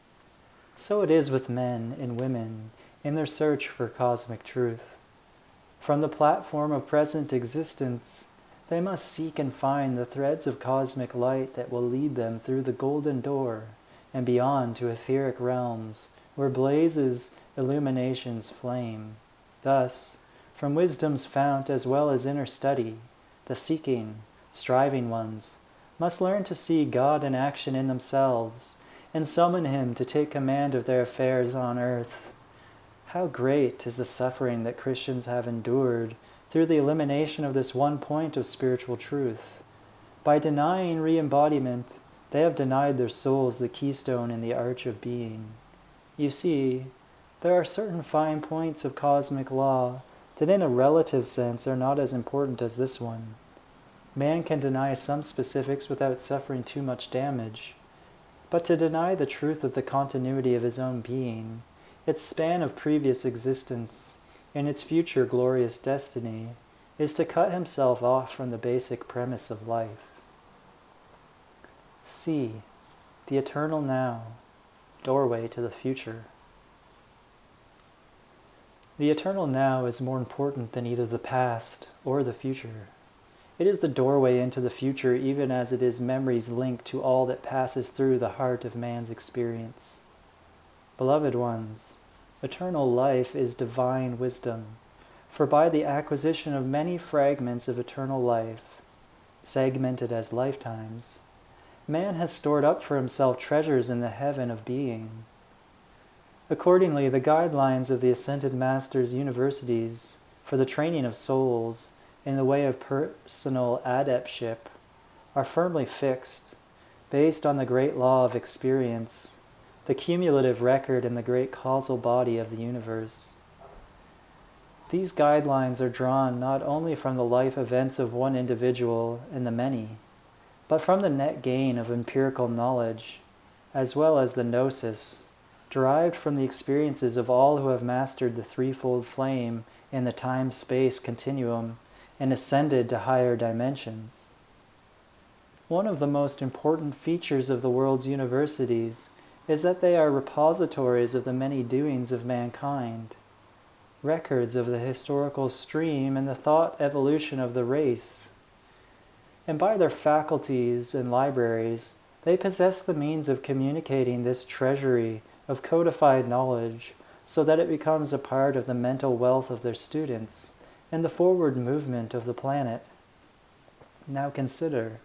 So it is with men and women in their search for cosmic truth. From the platform of present existence, they must seek and find the threads of cosmic light that will lead them through the golden door and beyond to etheric realms where blazes illumination's flame. Thus, from wisdom's fount as well as inner study, the seeking, striving ones must learn to see God in action in themselves and summon him to take command of their affairs on earth. How great is the suffering that Christians have endured through the elimination of this one point of spiritual truth. By denying re-embodiment, they have denied their souls the keystone in the arch of being. You see, there are certain fine points of cosmic law that in a relative sense are not as important as this one. Man can deny some specifics without suffering too much damage, but to deny the truth of the continuity of his own being, its span of previous existence, and its future glorious destiny, is to cut himself off from the basic premise of life. See, the eternal now, doorway to the future. The eternal now is more important than either the past or the future. It is the doorway into the future even as it is memory's link to all that passes through the heart of man's experience. Beloved ones, eternal life is divine wisdom, for by the acquisition of many fragments of eternal life, segmented as lifetimes, man has stored up for himself treasures in the heaven of being. Accordingly, the guidelines of the Ascended Masters' universities for the training of souls in the way of personal adeptship are firmly fixed, based on the great law of experience, the cumulative record in the great causal body of the universe. These guidelines are drawn not only from the life events of one individual and the many, but from the net gain of empirical knowledge, as well as the gnosis, derived from the experiences of all who have mastered the threefold flame in the time-space continuum and ascended to higher dimensions. One of the most important features of the world's universities is that they are repositories of the many doings of mankind, records of the historical stream and the thought evolution of the race. And by their faculties and libraries, they possess the means of communicating this treasury of codified knowledge so that it becomes a part of the mental wealth of their students and the forward movement of the planet. Now consider,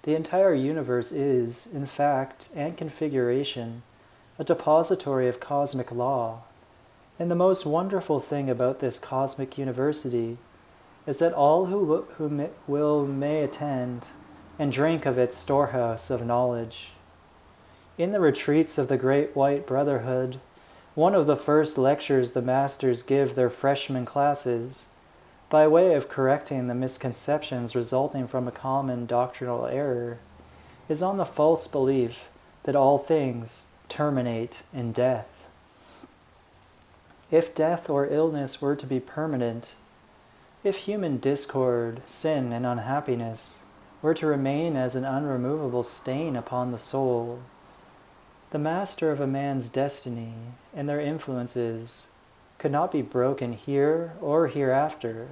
the entire universe is, in fact and configuration, a depository of cosmic law. And the most wonderful thing about this cosmic university is that all who may attend and drink of its storehouse of knowledge. In the retreats of the Great White Brotherhood, one of the first lectures the masters give their freshman classes, by way of correcting the misconceptions resulting from a common doctrinal error, is on the false belief that all things terminate in death. If death or illness were to be permanent, if human discord, sin, and unhappiness were to remain as an unremovable stain upon the soul, the master of a man's destiny and their influences could not be broken here or hereafter.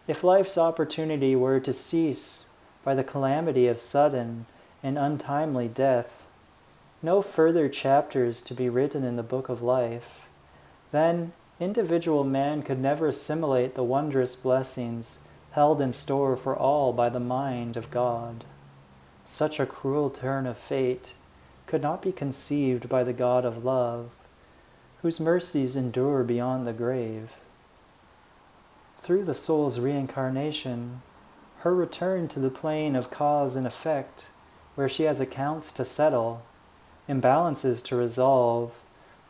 If life's opportunity were to cease by the calamity of sudden and untimely death, no further chapters to be written in the book of life, then individual man could never assimilate the wondrous blessings held in store for all by the mind of God. Such a cruel turn of fate could not be conceived by the God of love, whose mercies endure beyond the grave. Through the soul's reincarnation, her return to the plane of cause and effect, where she has accounts to settle, imbalances to resolve,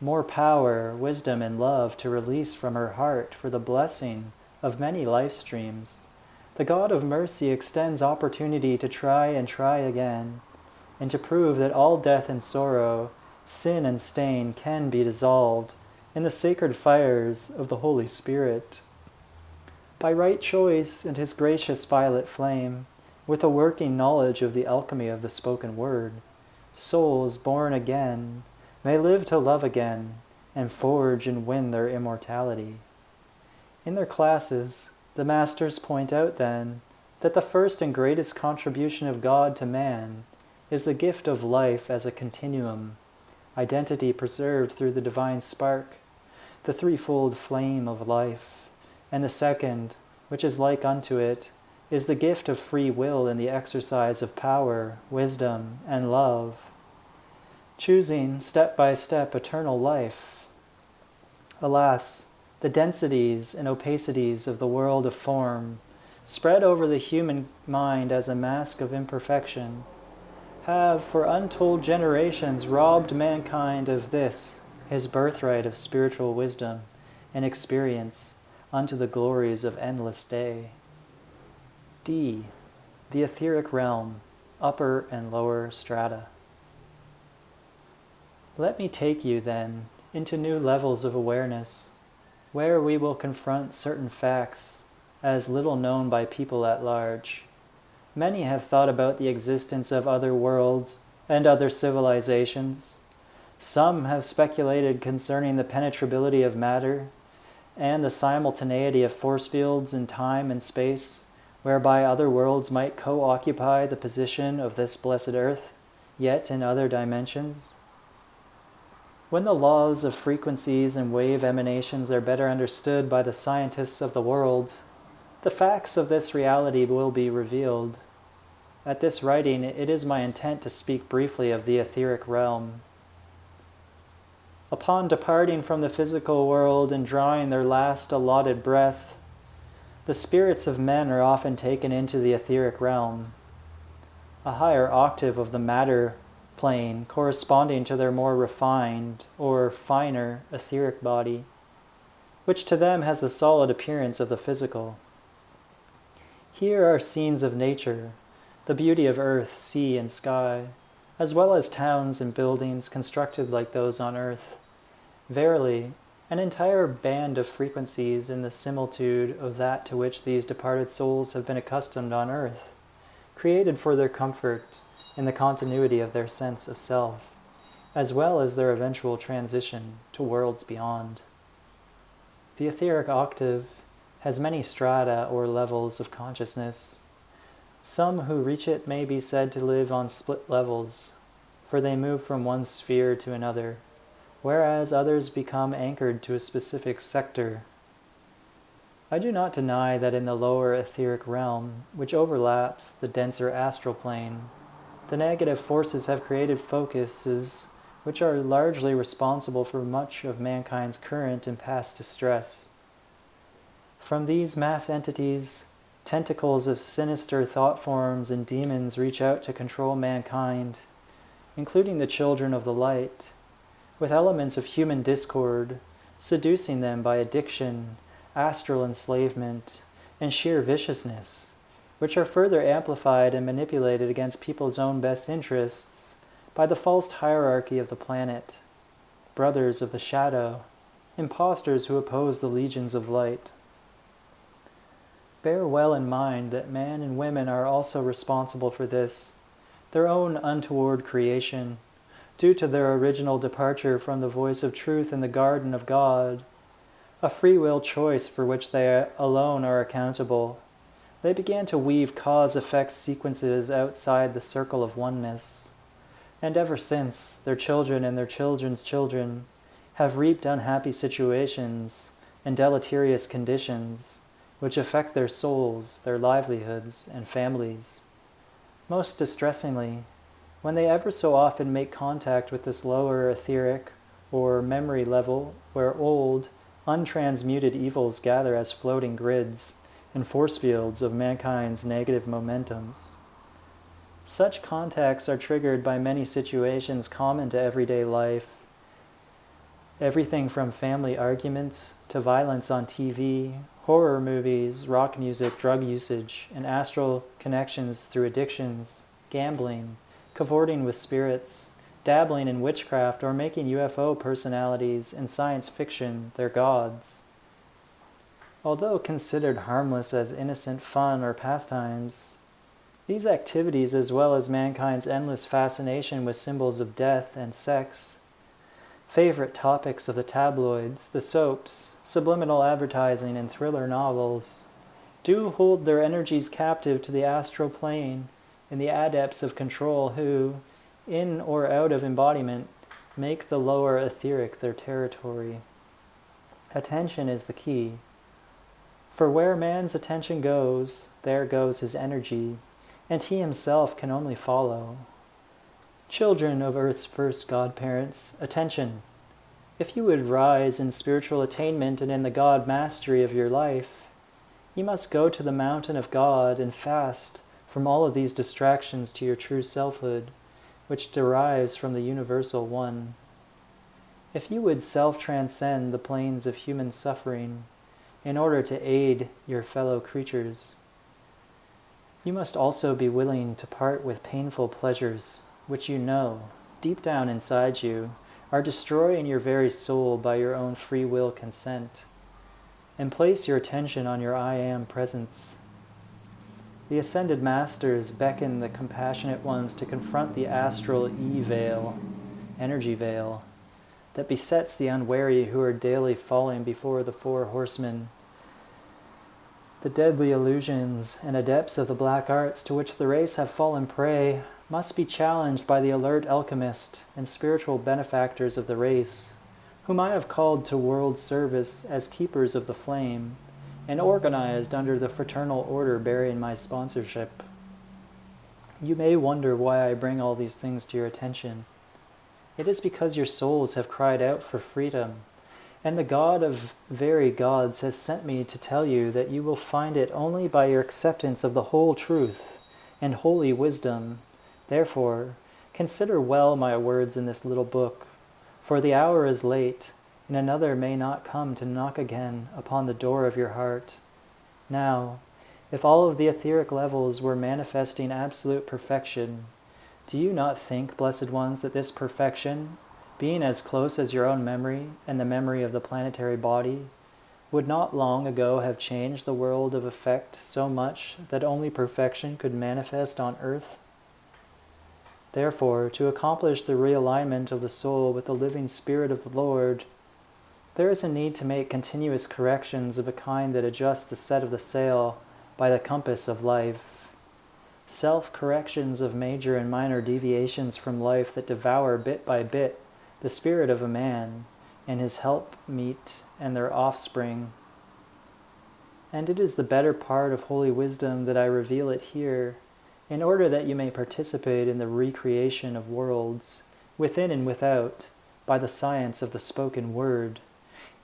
more power, wisdom, and love to release from her heart for the blessing of many life streams, the God of mercy extends opportunity to try and try again, and to prove that all death and sorrow, sin and stain can be dissolved in the sacred fires of the Holy Spirit. By right choice and his gracious violet flame, with a working knowledge of the alchemy of the spoken word, souls born again may live to love again and forge and win their immortality. In their classes, the masters point out then that the first and greatest contribution of God to man is the gift of life as a continuum, identity preserved through the divine spark, the threefold flame of life, and the second, which is like unto it, is the gift of free will in the exercise of power, wisdom, and love, choosing step by step eternal life. Alas, the densities and opacities of the world of form, spread over the human mind as a mask of imperfection, have for untold generations robbed mankind of this, his birthright of spiritual wisdom and experience unto the glories of endless day. D. The etheric realm, upper and lower strata. Let me take you, then, into new levels of awareness, where we will confront certain facts as little known by people at large. Many have thought about the existence of other worlds and other civilizations. Some have speculated concerning the penetrability of matter and the simultaneity of force fields in time and space, whereby other worlds might co-occupy the position of this blessed earth, yet in other dimensions. When the laws of frequencies and wave emanations are better understood by the scientists of the world, the facts of this reality will be revealed. At this writing, it is my intent to speak briefly of the etheric realm. Upon departing from the physical world and drawing their last allotted breath, the spirits of men are often taken into the etheric realm, a higher octave of the matter plane corresponding to their more refined or finer etheric body, which to them has the solid appearance of the physical. Here are scenes of nature, the beauty of earth, sea, and sky, as well as towns and buildings constructed like those on earth, Verily, an entire band of frequencies in the similitude of that to which these departed souls have been accustomed on earth, created for their comfort in the continuity of their sense of self, as well as their eventual transition to worlds beyond. The etheric octave has many strata or levels of consciousness. Some who reach it may be said to live on split levels, for they move from one sphere to another, whereas others become anchored to a specific sector. I do not deny that in the lower etheric realm, which overlaps the denser astral plane, the negative forces have created focuses which are largely responsible for much of mankind's current and past distress. From these mass entities, tentacles of sinister thought forms and demons reach out to control mankind, including the children of the light, with elements of human discord, seducing them by addiction, astral enslavement, and sheer viciousness, which are further amplified and manipulated against people's own best interests by the false hierarchy of the planet, brothers of the shadow, impostors who oppose the legions of light. Bear well in mind that man and women are also responsible for this, their own untoward creation, due to their original departure from the voice of truth in the garden of God, a free will choice for which they alone are accountable. They began to weave cause-effect sequences outside the circle of oneness, and ever since, their children and their children's children have reaped unhappy situations and deleterious conditions which affect their souls, their livelihoods, and families. Most distressingly, when they ever so often make contact with this lower etheric or memory level where old, untransmuted evils gather as floating grids and force fields of mankind's negative momentums. Such contacts are triggered by many situations common to everyday life. Everything from family arguments to violence on TV, horror movies, rock music, drug usage, and astral connections through addictions, gambling, cavorting with spirits, dabbling in witchcraft, or making UFO personalities in science fiction their gods. Although considered harmless as innocent fun or pastimes, these activities, as well as mankind's endless fascination with symbols of death and sex, favorite topics of the tabloids, the soaps, subliminal advertising, and thriller novels, do hold their energies captive to the astral plane in the adepts of control who, in or out of embodiment, make the lower etheric their territory. Attention is the key. For where man's attention goes, there goes his energy, and he himself can only follow. Children of Earth's first godparents, attention! If you would rise in spiritual attainment and in the God mastery of your life, you must go to the mountain of God and fast from all of these distractions to your true selfhood, which derives from the universal one. If you would self-transcend the planes of human suffering in order to aid your fellow creatures, you must also be willing to part with painful pleasures, which you know, deep down inside you, are destroying your very soul by your own free will consent, and place your attention on your I Am presence. The Ascended Masters beckon the compassionate ones to confront the astral E-veil, energy veil, that besets the unwary who are daily falling before the four horsemen. The deadly illusions and adepts of the black arts to which the race have fallen prey must be challenged by the alert alchemist and spiritual benefactors of the race, whom I have called to world service as keepers of the flame, and organized under the fraternal order bearing my sponsorship. You may wonder why I bring all these things to your attention. It is because your souls have cried out for freedom, and the God of very gods has sent me to tell you that you will find it only by your acceptance of the whole truth and holy wisdom. Therefore, consider well my words in this little book, for the hour is late, and another may not come to knock again upon the door of your heart. Now, if all of the etheric levels were manifesting absolute perfection, do you not think, blessed ones, that this perfection, being as close as your own memory and the memory of the planetary body, would not long ago have changed the world of effect so much that only perfection could manifest on earth? Therefore, to accomplish the realignment of the soul with the living Spirit of the Lord, there is a need to make continuous corrections of a kind that adjust the set of the sail by the compass of life. Self-corrections of major and minor deviations from life that devour bit by bit the spirit of a man and his helpmeet and their offspring. And it is the better part of holy wisdom that I reveal it here, in order that you may participate in the recreation of worlds, within and without, by the science of the spoken word,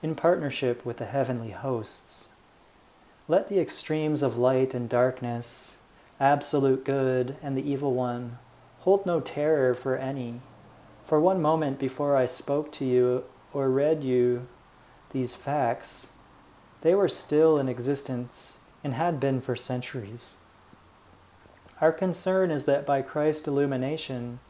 in partnership with the heavenly hosts. Let the extremes of light and darkness, absolute good and the evil one, hold no terror for any. For one moment before I spoke to you or read you these facts, they were still in existence and had been for centuries. Our concern is that by Christ's illumination,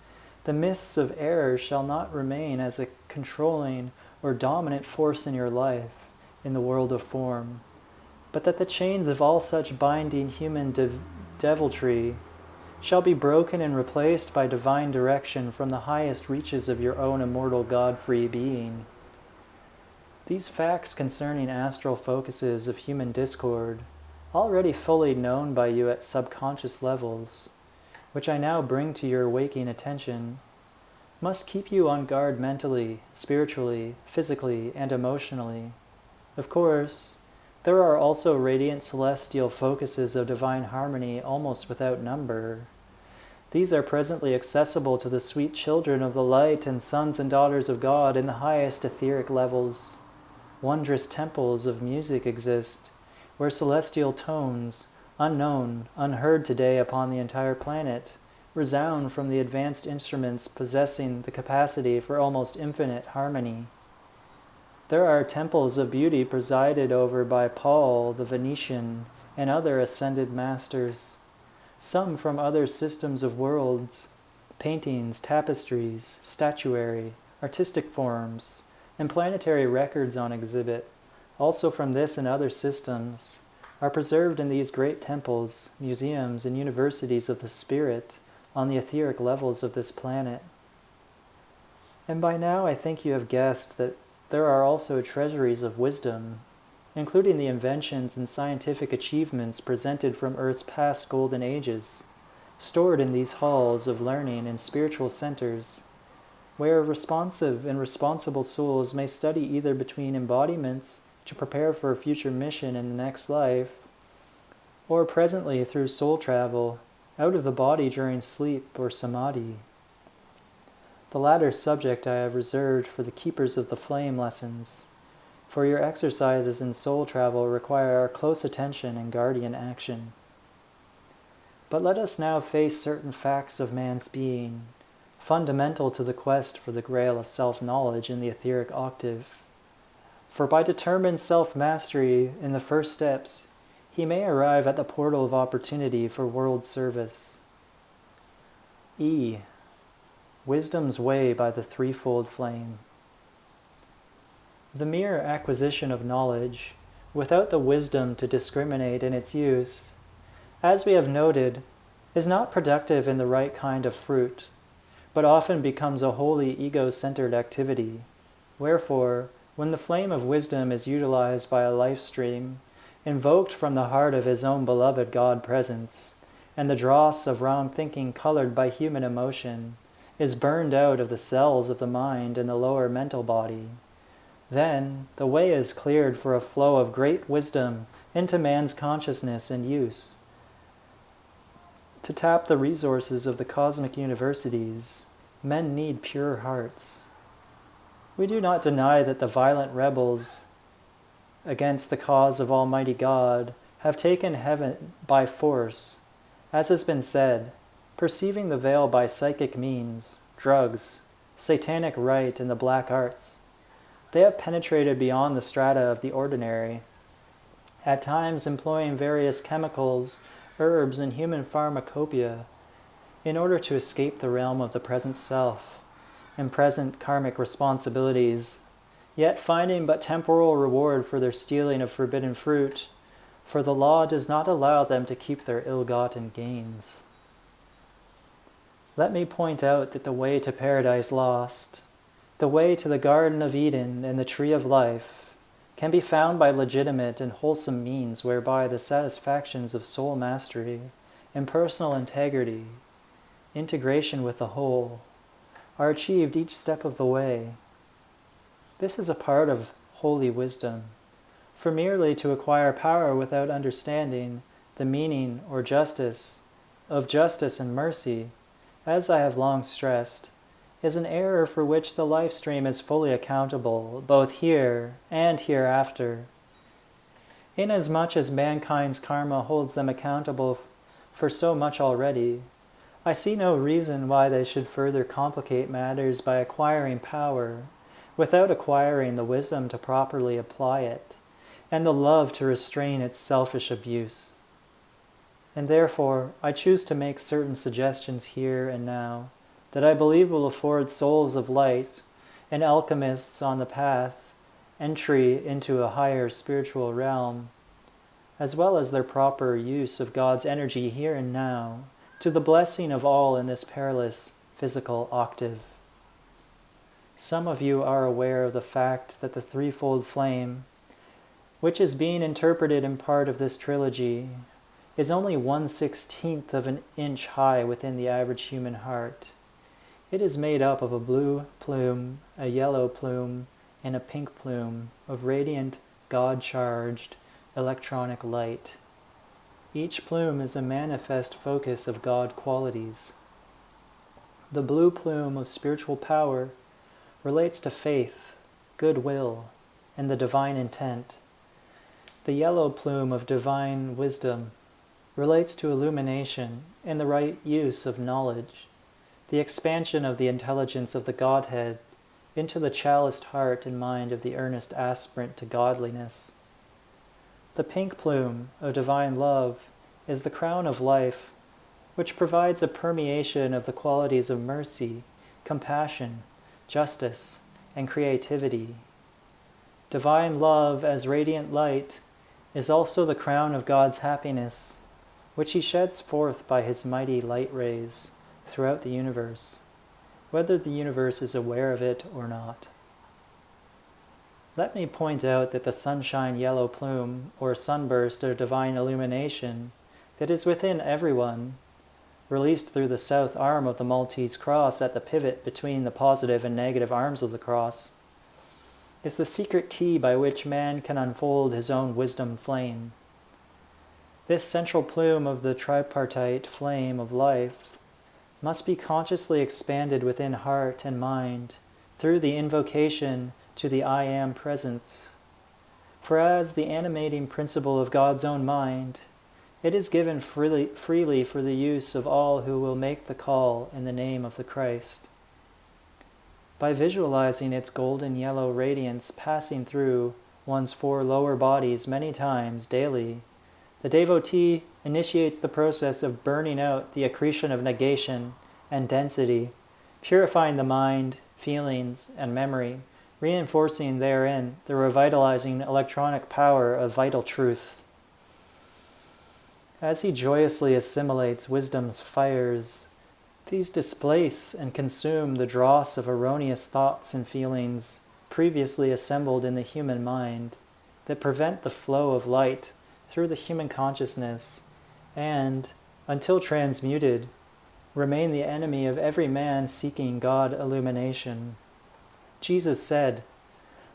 the mists of error shall not remain as a controlling or dominant force in your life, in the world of form, but that the chains of all such binding human deviltry shall be broken and replaced by divine direction from the highest reaches of your own immortal God-free being. These facts concerning astral focuses of human discord, already fully known by you at subconscious levels, which I now bring to your waking attention, must keep you on guard mentally, spiritually, physically, and emotionally. Of course, there are also radiant celestial focuses of divine harmony almost without number. These are presently accessible to the sweet children of the light and sons and daughters of God in the highest etheric levels. Wondrous temples of music exist, where celestial tones, unknown, unheard today upon the entire planet, resound from the advanced instruments possessing the capacity for almost infinite harmony. There are temples of beauty presided over by Paul the Venetian and other ascended masters, some from other systems of worlds, paintings, tapestries, statuary, artistic forms, and planetary records on exhibit, also from this and other systems, are preserved in these great temples, museums, and universities of the spirit on the etheric levels of this planet. And by now I think you have guessed that there are also treasuries of wisdom, including the inventions and scientific achievements presented from Earth's past golden ages, stored in these halls of learning and spiritual centers, where responsive and responsible souls may study either between embodiments to prepare for a future mission in the next life, or presently through soul travel out of the body during sleep or samadhi. The latter subject I have reserved for the keepers of the flame lessons, for your exercises in soul travel require our close attention and guardian action. But let us now face certain facts of man's being, fundamental to the quest for the grail of self-knowledge in the etheric octave. For by determined self-mastery in the first steps, he may arrive at the portal of opportunity for world service. E. Wisdom's way by the threefold flame. The mere acquisition of knowledge, without the wisdom to discriminate in its use, as we have noted, is not productive in the right kind of fruit, but often becomes a wholly ego-centered activity. Wherefore, when the flame of wisdom is utilized by a life stream, invoked from the heart of his own beloved God presence, and the dross of wrong thinking colored by human emotion is burned out of the cells of the mind and the lower mental body, then the way is cleared for a flow of great wisdom into man's consciousness and use. To tap the resources of the cosmic universities, men need pure hearts. We do not deny that the violent rebels against the cause of Almighty God have taken heaven by force, as has been said, perceiving the veil by psychic means, drugs, satanic rite, and the black arts. They have penetrated beyond the strata of the ordinary, at times employing various chemicals, herbs, and human pharmacopoeia in order to escape the realm of the present self, and present karmic responsibilities, yet finding but temporal reward for their stealing of forbidden fruit, for the law does not allow them to keep their ill-gotten gains. Let me point out that the way to paradise lost, the way to the Garden of Eden and the Tree of Life, can be found by legitimate and wholesome means whereby the satisfactions of soul mastery, impersonal integrity, integration with the whole, are achieved each step of the way. This is a part of holy wisdom, for merely to acquire power without understanding the meaning or justice of justice and mercy, as I have long stressed, is an error for which the life stream is fully accountable, both here and hereafter. Inasmuch as mankind's karma holds them accountable for so much already, I see no reason why they should further complicate matters by acquiring power, without acquiring the wisdom to properly apply it, and the love to restrain its selfish abuse. And therefore, I choose to make certain suggestions here and now that I believe will afford souls of light and alchemists on the path entry into a higher spiritual realm, as well as their proper use of God's energy here and now, to the blessing of all in this perilous physical octave. Some of you are aware of the fact that the threefold flame, which is being interpreted in part of this trilogy, is only 1/16 of an inch high within the average human heart. It is made up of a blue plume, a yellow plume, and a pink plume of radiant, God-charged electronic light. Each plume is a manifest focus of God qualities. The blue plume of spiritual power relates to faith, goodwill, and the divine intent. The yellow plume of divine wisdom relates to illumination and the right use of knowledge, the expansion of the intelligence of the Godhead into the chaliced heart and mind of the earnest aspirant to godliness. The pink plume of divine love is the crown of life, which provides a permeation of the qualities of mercy, compassion, justice, and creativity. Divine love as radiant light is also the crown of God's happiness, which he sheds forth by his mighty light rays throughout the universe, whether the universe is aware of it or not. Let me point out that the sunshine yellow plume, or sunburst of divine illumination, that is within everyone, released through the south arm of the Maltese cross at the pivot between the positive and negative arms of the cross, is the secret key by which man can unfold his own wisdom flame. This central plume of the tripartite flame of life must be consciously expanded within heart and mind through the invocation to the I Am presence. For as the animating principle of God's own mind, it is given freely for the use of all who will make the call in the name of the Christ. By visualizing its golden yellow radiance passing through one's four lower bodies many times daily, the devotee initiates the process of burning out the accretion of negation and density, purifying the mind, feelings, and memory, reinforcing therein the revitalizing electronic power of vital truth. As he joyously assimilates wisdom's fires, these displace and consume the dross of erroneous thoughts and feelings previously assembled in the human mind that prevent the flow of light through the human consciousness and, until transmuted, remain the enemy of every man seeking God illumination. Jesus said,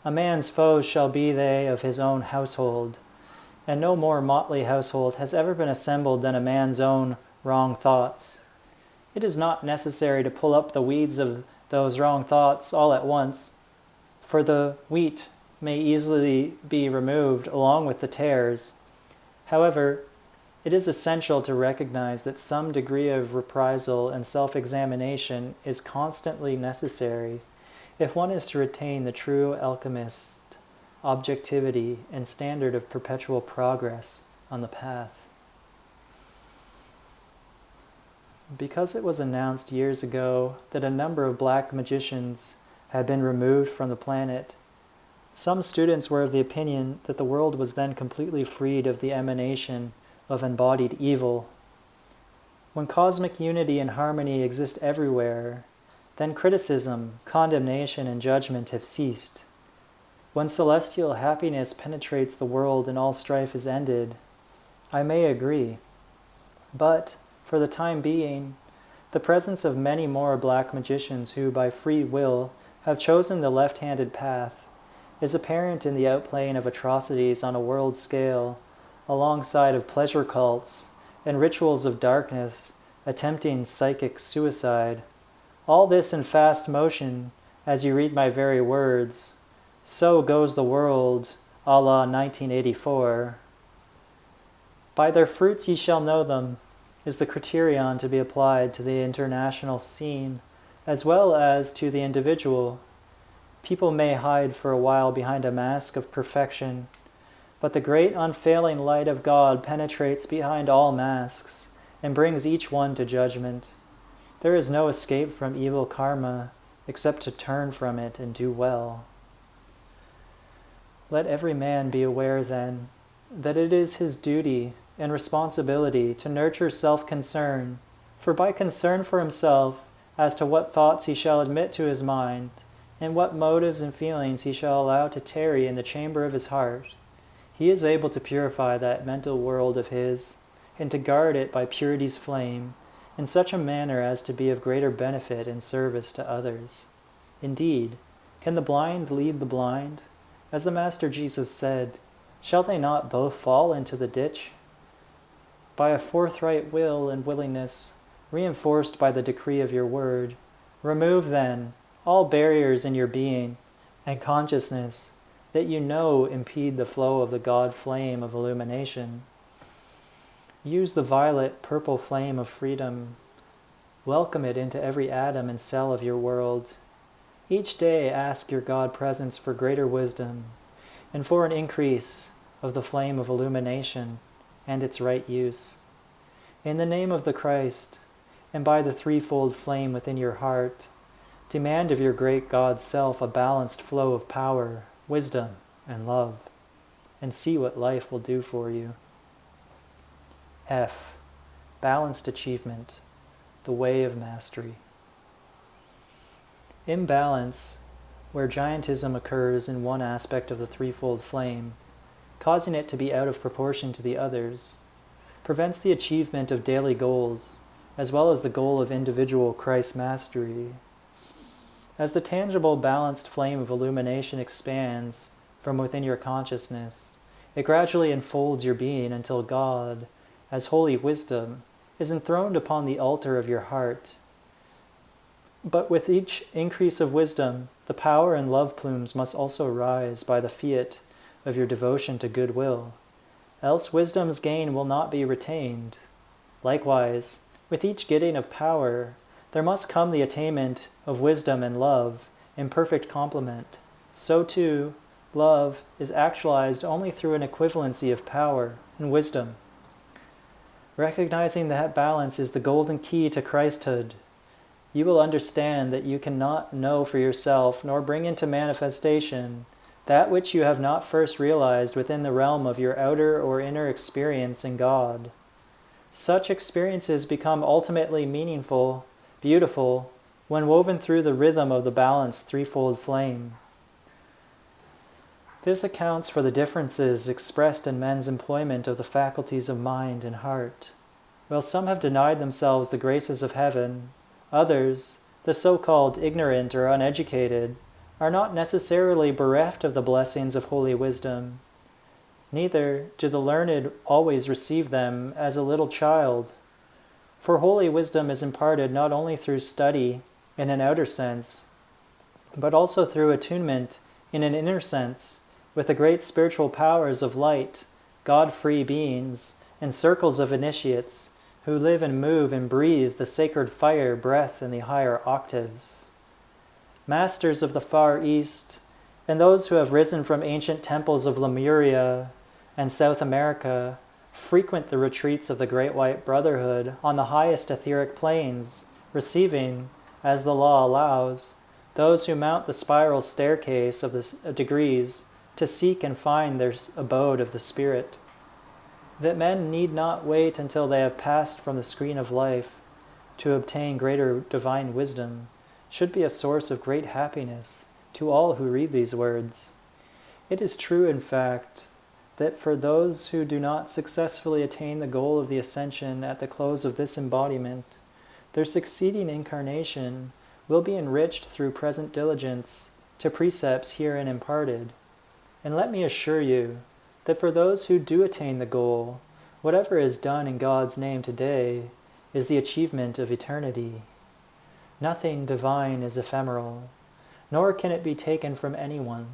"A man's foes shall be they of his own household," and no more motley household has ever been assembled than a man's own wrong thoughts. It is not necessary to pull up the weeds of those wrong thoughts all at once, for the wheat may easily be removed along with the tares. However, it is essential to recognize that some degree of reprisal and self-examination is constantly necessary if one is to retain the true alchemist objectivity and standard of perpetual progress on the path. Because it was announced years ago that a number of black magicians had been removed from the planet, some students were of the opinion that the world was then completely freed of the emanation of embodied evil. When cosmic unity and harmony exist everywhere, then criticism, condemnation, and judgment have ceased. When celestial happiness penetrates the world and all strife is ended, I may agree. But, for the time being, the presence of many more black magicians who, by free will, have chosen the left-handed path is apparent in the outplaying of atrocities on a world scale, alongside of pleasure cults and rituals of darkness attempting psychic suicide. All this in fast motion, as you read my very words. So goes the world, a la 1984. By their fruits ye shall know them, is the criterion to be applied to the international scene, as well as to the individual. People may hide for a while behind a mask of perfection, but the great unfailing light of God penetrates behind all masks and brings each one to judgment. There is no escape from evil karma except to turn from it and do well. Let every man be aware, then, that it is his duty and responsibility to nurture self-concern, for by concern for himself as to what thoughts he shall admit to his mind, and what motives and feelings he shall allow to tarry in the chamber of his heart, he is able to purify that mental world of his, and to guard it by purity's flame, in such a manner as to be of greater benefit and service to others. Indeed, can the blind lead the blind? As the Master Jesus said, shall they not both fall into the ditch? By a forthright will and willingness, reinforced by the decree of your word, remove then all barriers in your being and consciousness that you know impede the flow of the God flame of illumination. Use the violet purple flame of freedom. Welcome it into every atom and cell of your world. Each day ask your God presence for greater wisdom and for an increase of the flame of illumination and its right use. In the name of the Christ, and by the threefold flame within your heart, demand of your great God self a balanced flow of power, wisdom, and love, and see what life will do for you. F. Balanced achievement, the way of mastery. Imbalance, where giantism occurs in one aspect of the threefold flame, causing it to be out of proportion to the others, prevents the achievement of daily goals, as well as the goal of individual Christ mastery. As the tangible balanced flame of illumination expands from within your consciousness, it gradually enfolds your being until God, as holy wisdom, is enthroned upon the altar of your heart. But with each increase of wisdom, the power and love plumes must also rise by the fiat of your devotion to goodwill, else wisdom's gain will not be retained. Likewise, with each getting of power, there must come the attainment of wisdom and love in perfect complement. So too, love is actualized only through an equivalency of power and wisdom. Recognizing that balance is the golden key to Christhood, you will understand that you cannot know for yourself nor bring into manifestation that which you have not first realized within the realm of your outer or inner experience in God. Such experiences become ultimately meaningful, beautiful, when woven through the rhythm of the balanced threefold flame. This accounts for the differences expressed in men's employment of the faculties of mind and heart. While some have denied themselves the graces of heaven, others, the so-called ignorant or uneducated, are not necessarily bereft of the blessings of holy wisdom. Neither do the learned always receive them as a little child. For holy wisdom is imparted not only through study in an outer sense, but also through attunement in an inner sense with the great spiritual powers of light, God-free beings, and circles of initiates who live and move and breathe the sacred fire breath in the higher octaves. Masters of the Far East, and those who have risen from ancient temples of Lemuria and South America, Frequent the retreats of the Great White Brotherhood on the highest etheric planes, receiving, as the law allows, those who mount the spiral staircase of the degrees to seek and find their abode of the Spirit. That men need not wait until they have passed from the screen of life to obtain greater divine wisdom should be a source of great happiness to all who read these words. It is true, in fact, that for those who do not successfully attain the goal of the ascension at the close of this embodiment, their succeeding incarnation will be enriched through present diligence to precepts herein imparted. And let me assure you that for those who do attain the goal, whatever is done in God's name today is the achievement of eternity. Nothing divine is ephemeral, nor can it be taken from anyone.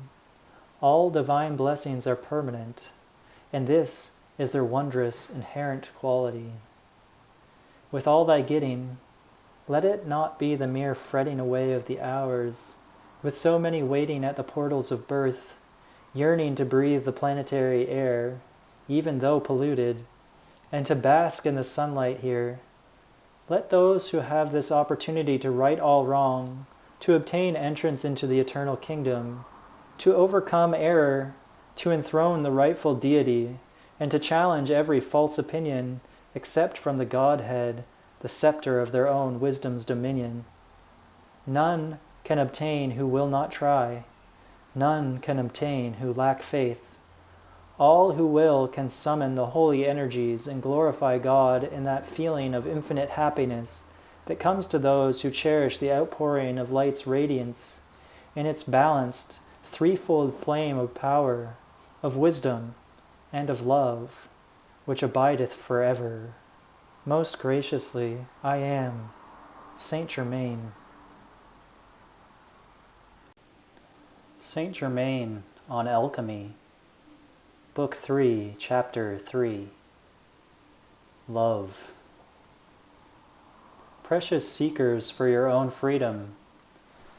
All divine blessings are permanent, and this is their wondrous inherent quality. With all thy getting, let it not be the mere fretting away of the hours, with so many waiting at the portals of birth, yearning to breathe the planetary air, even though polluted, and to bask in the sunlight here. Let those who have this opportunity to right all wrong, to obtain entrance into the eternal kingdom, to overcome error, to enthrone the rightful deity, and to challenge every false opinion, except from the Godhead, the scepter of their own wisdom's dominion. None can obtain who will not try. None can obtain who lack faith. All who will can summon the holy energies and glorify God in that feeling of infinite happiness that comes to those who cherish the outpouring of light's radiance in its balanced, threefold flame of power, of wisdom, and of love, which abideth forever. Most graciously, I am Saint Germain. Saint Germain on Alchemy, Book 3, Chapter 3. Love. Precious seekers for your own freedom,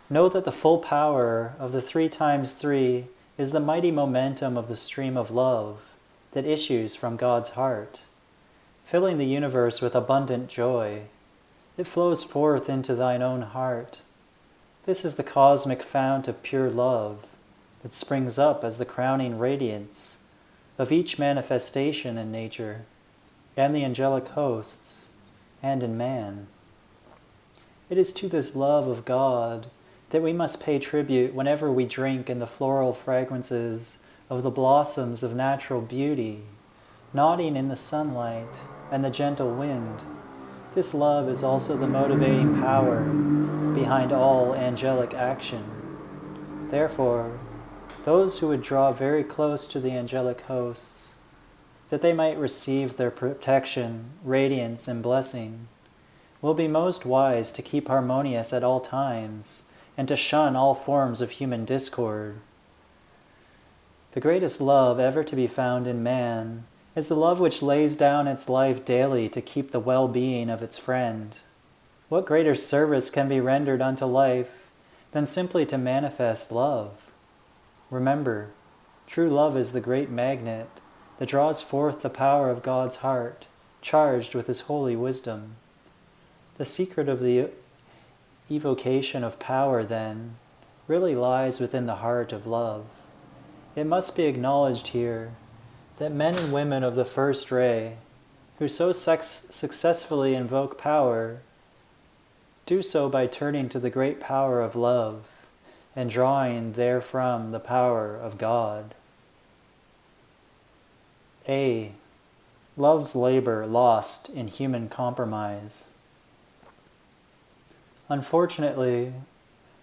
know that the full power of the 3 times 3 is the mighty momentum of the stream of love that issues from God's heart, filling the universe with abundant joy. It flows forth into thine own heart. This is the cosmic fount of pure love that springs up as the crowning radiance of each manifestation in nature, and the angelic hosts, and in man. It is to this love of God that we must pay tribute whenever we drink in the floral fragrances of the blossoms of natural beauty, nodding in the sunlight and the gentle wind. This love is also the motivating power behind all angelic action. Therefore, those who would draw very close to the angelic hosts, that they might receive their protection, radiance, and blessing, will be most wise to keep harmonious at all times, and to shun all forms of human discord. The greatest love ever to be found in man is the love which lays down its life daily to keep the well-being of its friend. What greater service can be rendered unto life than simply to manifest love? Remember, true love is the great magnet that draws forth the power of God's heart, charged with His holy wisdom. The secret of the evocation of power, then, really lies within the heart of love. It must be acknowledged here that men and women of the first ray, who so successfully invoke power, do so by turning to the great power of love, and drawing therefrom the power of God. A. Love's labor lost in human compromise. Unfortunately,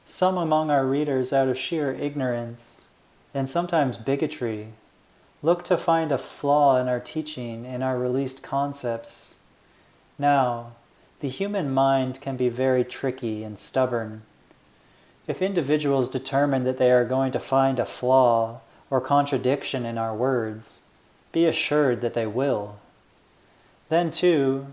some among our readers, out of sheer ignorance, and sometimes bigotry, look to find a flaw in our teaching and our released concepts. Now, the human mind can be very tricky and stubborn. If individuals determine that they are going to find a flaw or contradiction in our words, be assured that they will. Then, too,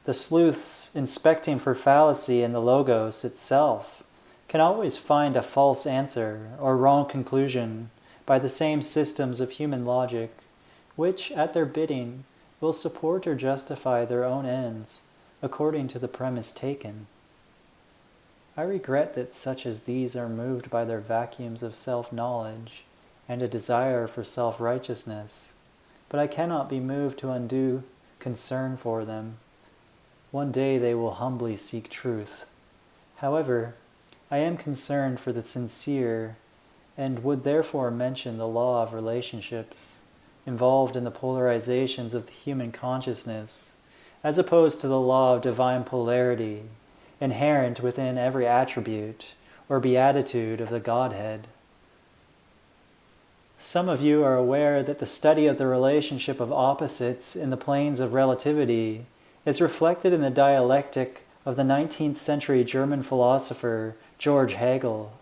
the sleuths inspecting for fallacy in the Logos itself can always find a false answer or wrong conclusion by the same systems of human logic, which, at their bidding, will support or justify their own ends according to the premise taken. I regret that such as these are moved by their vacuums of self-knowledge and a desire for self-righteousness, but I cannot be moved to undue concern for them. One day they will humbly seek truth. However, I am concerned for the sincere and would therefore mention the law of relationships involved in the polarizations of the human consciousness, as opposed to the law of divine polarity inherent within every attribute or beatitude of the Godhead. Some of you are aware that the study of the relationship of opposites in the planes of relativity is reflected in the dialectic of the 19th century German philosopher George Hegel,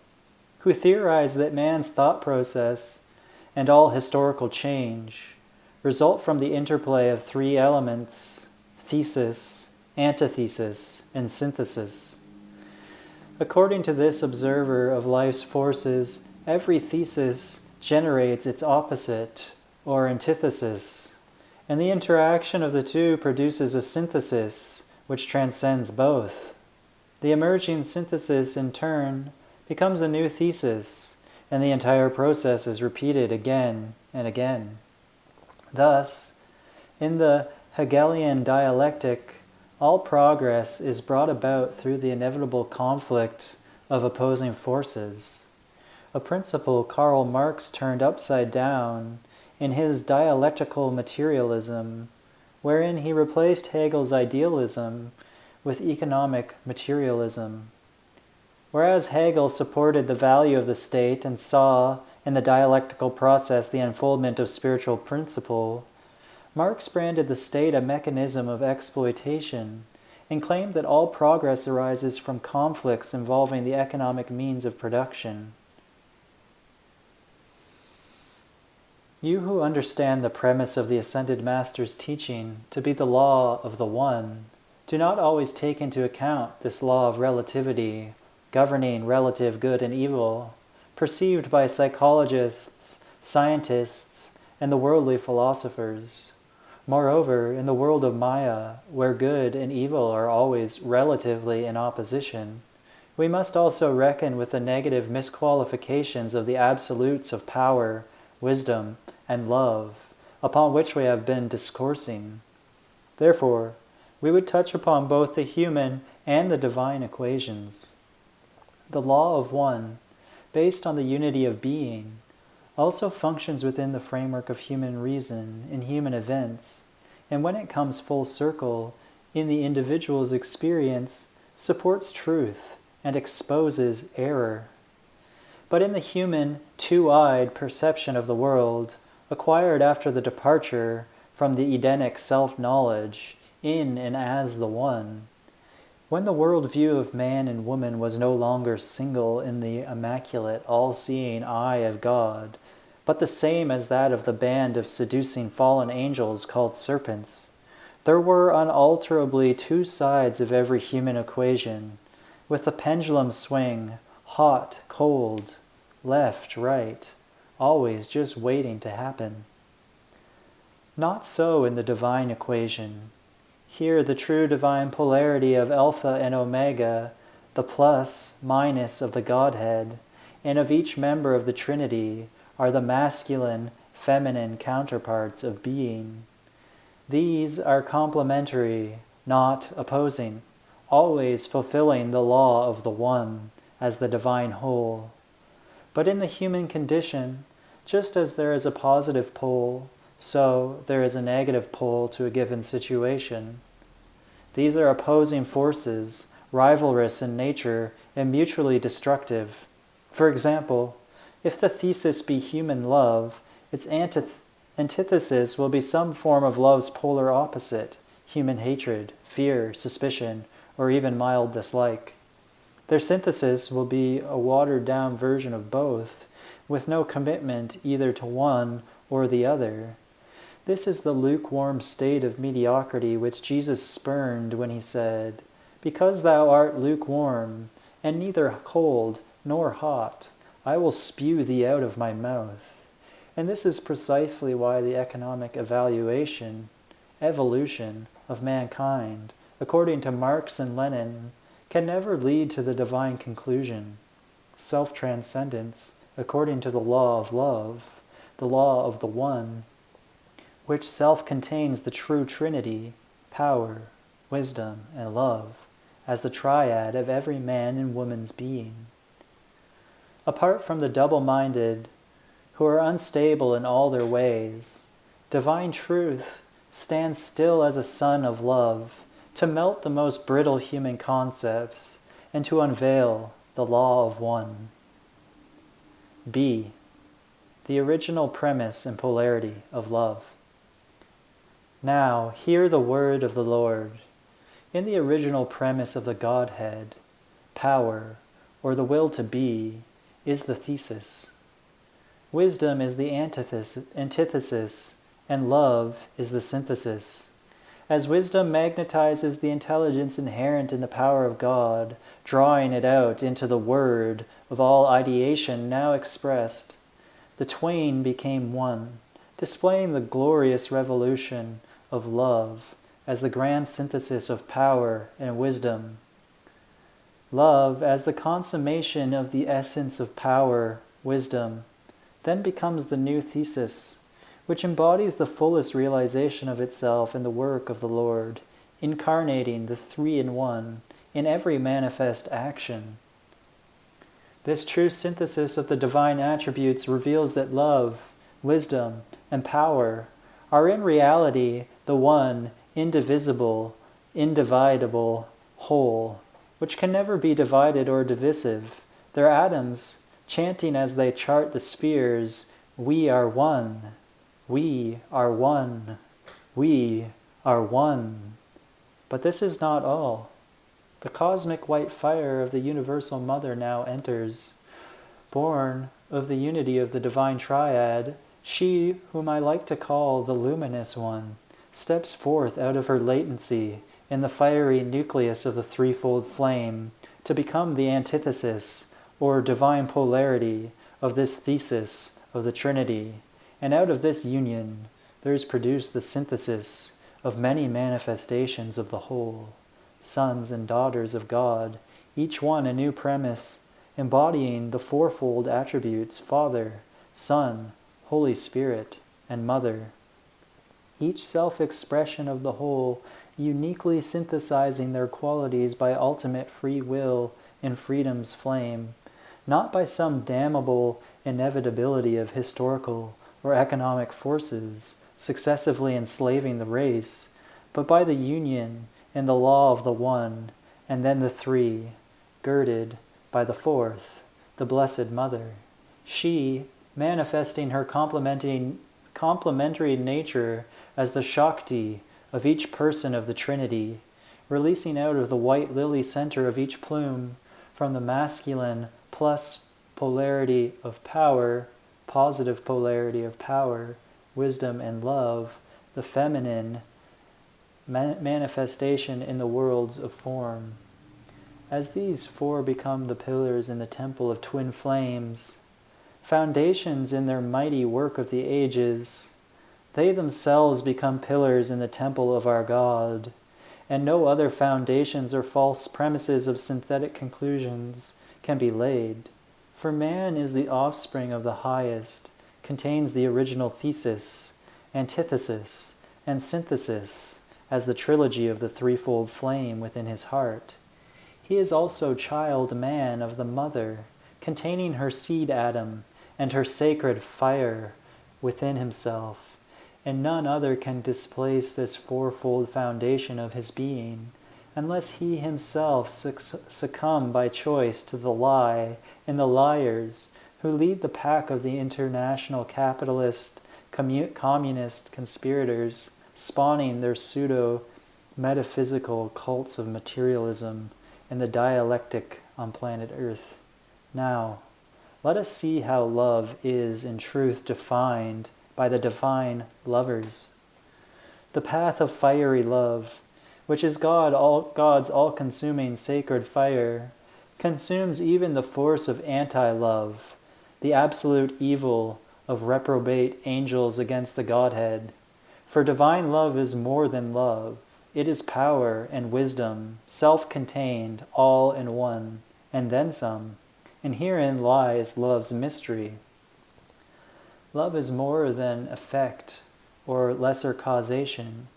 who theorized that man's thought process and all historical change result from the interplay of three elements: thesis, antithesis, and synthesis. According to this observer of life's forces, every thesis generates its opposite, or antithesis, and the interaction of the two produces a synthesis which transcends both. The emerging synthesis, in turn, becomes a new thesis, and the entire process is repeated again and again. Thus, in the Hegelian dialectic, all progress is brought about through the inevitable conflict of opposing forces, a principle Karl Marx turned upside down in his dialectical materialism, wherein he replaced Hegel's idealism with economic materialism. Whereas Hegel supported the value of the state and saw in the dialectical process the unfoldment of spiritual principle, Marx branded the state a mechanism of exploitation and claimed that all progress arises from conflicts involving the economic means of production. You who understand the premise of the Ascended Master's teaching to be the law of the One do not always take into account this law of relativity governing relative good and evil, perceived by psychologists, scientists, and the worldly philosophers. Moreover, in the world of Maya, where good and evil are always relatively in opposition, we must also reckon with the negative misqualifications of the absolutes of power, wisdom, and love, upon which we have been discoursing. Therefore, we would touch upon both the human and the divine equations. The law of one, based on the unity of being, also functions within the framework of human reason in human events, and when it comes full circle, in the individual's experience, supports truth and exposes error. But in the human, two-eyed perception of the world, acquired after the departure from the Edenic self-knowledge in and as the One, when the worldview of man and woman was no longer single in the immaculate, all-seeing eye of God, but the same as that of the band of seducing fallen angels called serpents, there were unalterably two sides of every human equation, with the pendulum swing, hot, cold, left, right, always just waiting to happen. Not so in the divine equation. Here the true divine polarity of Alpha and Omega, the plus, minus of the Godhead, and of each member of the Trinity, are the masculine, feminine counterparts of being. These are complementary, not opposing, always fulfilling the law of the One as the divine whole. But in the human condition, just as there is a positive pole, so there is a negative pole to a given situation. These are opposing forces, rivalrous in nature and mutually destructive. For example, if the thesis be human love, its antithesis will be some form of love's polar opposite, human hatred, fear, suspicion, or even mild dislike. Their synthesis will be a watered-down version of both, with no commitment either to one or the other. This is the lukewarm state of mediocrity which Jesus spurned when he said, "Because thou art lukewarm, and neither cold nor hot, I will spew thee out of my mouth." And this is precisely why the economic evaluation evolution of mankind, according to Marx and Lenin, can never lead to the divine conclusion. Self-transcendence, according to the law of love, the law of the One, which self contains the true Trinity, power, wisdom, and love, as the triad of every man and woman's being. Apart from the double-minded, who are unstable in all their ways, divine truth stands still as a sun of love, to melt the most brittle human concepts, and to unveil the law of one. B. The original premise and polarity of love. Now, hear the word of the Lord. In the original premise of the Godhead, power, or the will to be, is the thesis. Wisdom is the antithesis, and love is the synthesis. As wisdom magnetizes the intelligence inherent in the power of God, drawing it out into the word of all ideation now expressed, the twain became one, displaying the glorious revolution of love as the grand synthesis of power and wisdom. Love, as the consummation of the essence of power, wisdom, then becomes the new thesis, which embodies the fullest realization of itself in the work of the Lord, incarnating the three-in-one in every manifest action. This true synthesis of the divine attributes reveals that love, wisdom, and power are in reality the one, indivisible, individable whole, which can never be divided or divisive. Their atoms, chanting as they chart the spheres, "We are one, we are one, we are one." But this is not all. The cosmic white fire of the Universal Mother now enters. Born of the unity of the Divine Triad, she, whom I like to call the Luminous One, steps forth out of her latency in the fiery nucleus of the threefold flame to become the antithesis, or divine polarity, of this thesis of the Trinity. And out of this union there is produced the synthesis of many manifestations of the whole, sons and daughters of God, each one a new premise, embodying the fourfold attributes Father, Son, Holy Spirit, and Mother. Each self-expression of the whole uniquely synthesizing their qualities by ultimate free will in freedom's flame, not by some damnable inevitability of historical or economic forces successively enslaving the race, but by the union in the law of the one, and then the three, girded by the fourth, the Blessed Mother. She, manifesting her complementary nature as the Shakti of each person of the Trinity, releasing out of the white lily center of each plume from the masculine plus polarity of power, positive polarity of power, wisdom and love, the feminine manifestation in the worlds of form. As these four become the pillars in the temple of twin flames, foundations in their mighty work of the ages, they themselves become pillars in the temple of our God, and no other foundations or false premises of synthetic conclusions can be laid. For man is the offspring of the highest, contains the original thesis, antithesis, and synthesis as the trilogy of the threefold flame within his heart. He is also child man of the Mother, containing her seed atom and her sacred fire within himself, and none other can displace this fourfold foundation of his being, unless he himself succumb by choice to the lie and the liars who lead the pack of the international capitalist, communist conspirators, spawning their pseudo-metaphysical cults of materialism and the dialectic on planet Earth. Now, let us see how love is in truth defined by the divine lovers. The path of fiery love, which is God's all-consuming sacred fire, consumes even the force of anti-love, the absolute evil of reprobate angels against the Godhead, For divine love is more than love. It is power and wisdom, self-contained, all in one, and then some. And herein lies love's mystery. Love is more than effect or lesser causation.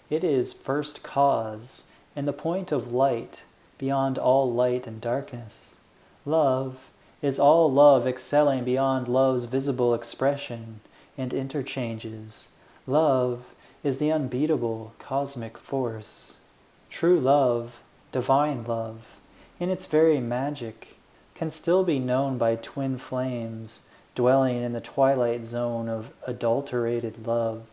It is first cause, and the point of light, beyond all light and darkness. Love is all love excelling beyond love's visible expression and interchanges. Love is the unbeatable cosmic force. True love, divine love, in its very magic, can still be known by twin flames dwelling in the twilight zone of adulterated love.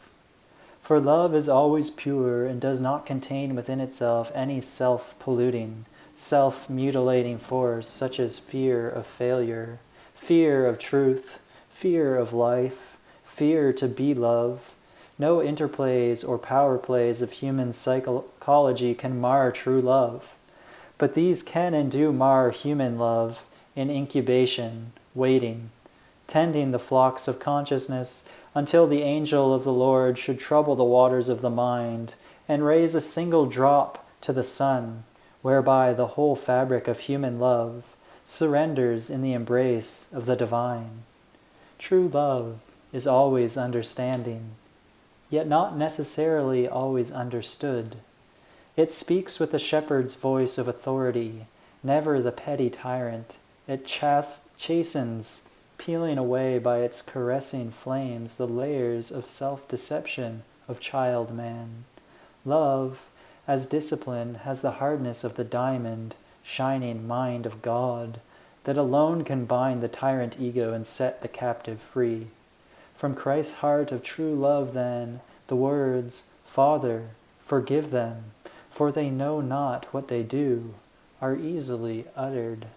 For love is always pure and does not contain within itself any self-polluting, self-mutilating force such as fear of failure, fear of truth, fear of life, fear to be love. No interplays or power plays of human psychology can mar true love. But these can and do mar human love in incubation, waiting, tending the flocks of consciousness until the angel of the Lord should trouble the waters of the mind and raise a single drop to the sun, whereby the whole fabric of human love surrenders in the embrace of the divine. True love is always understanding, yet not necessarily always understood. It speaks with the shepherd's voice of authority, never the petty tyrant. It chastens, peeling away by its caressing flames the layers of self-deception of child man. Love, as discipline, has the hardness of the diamond, shining mind of God, that alone can bind the tyrant ego and set the captive free. From Christ's heart of true love, then, the words, "Father, forgive them, for they know not what they do," are easily uttered.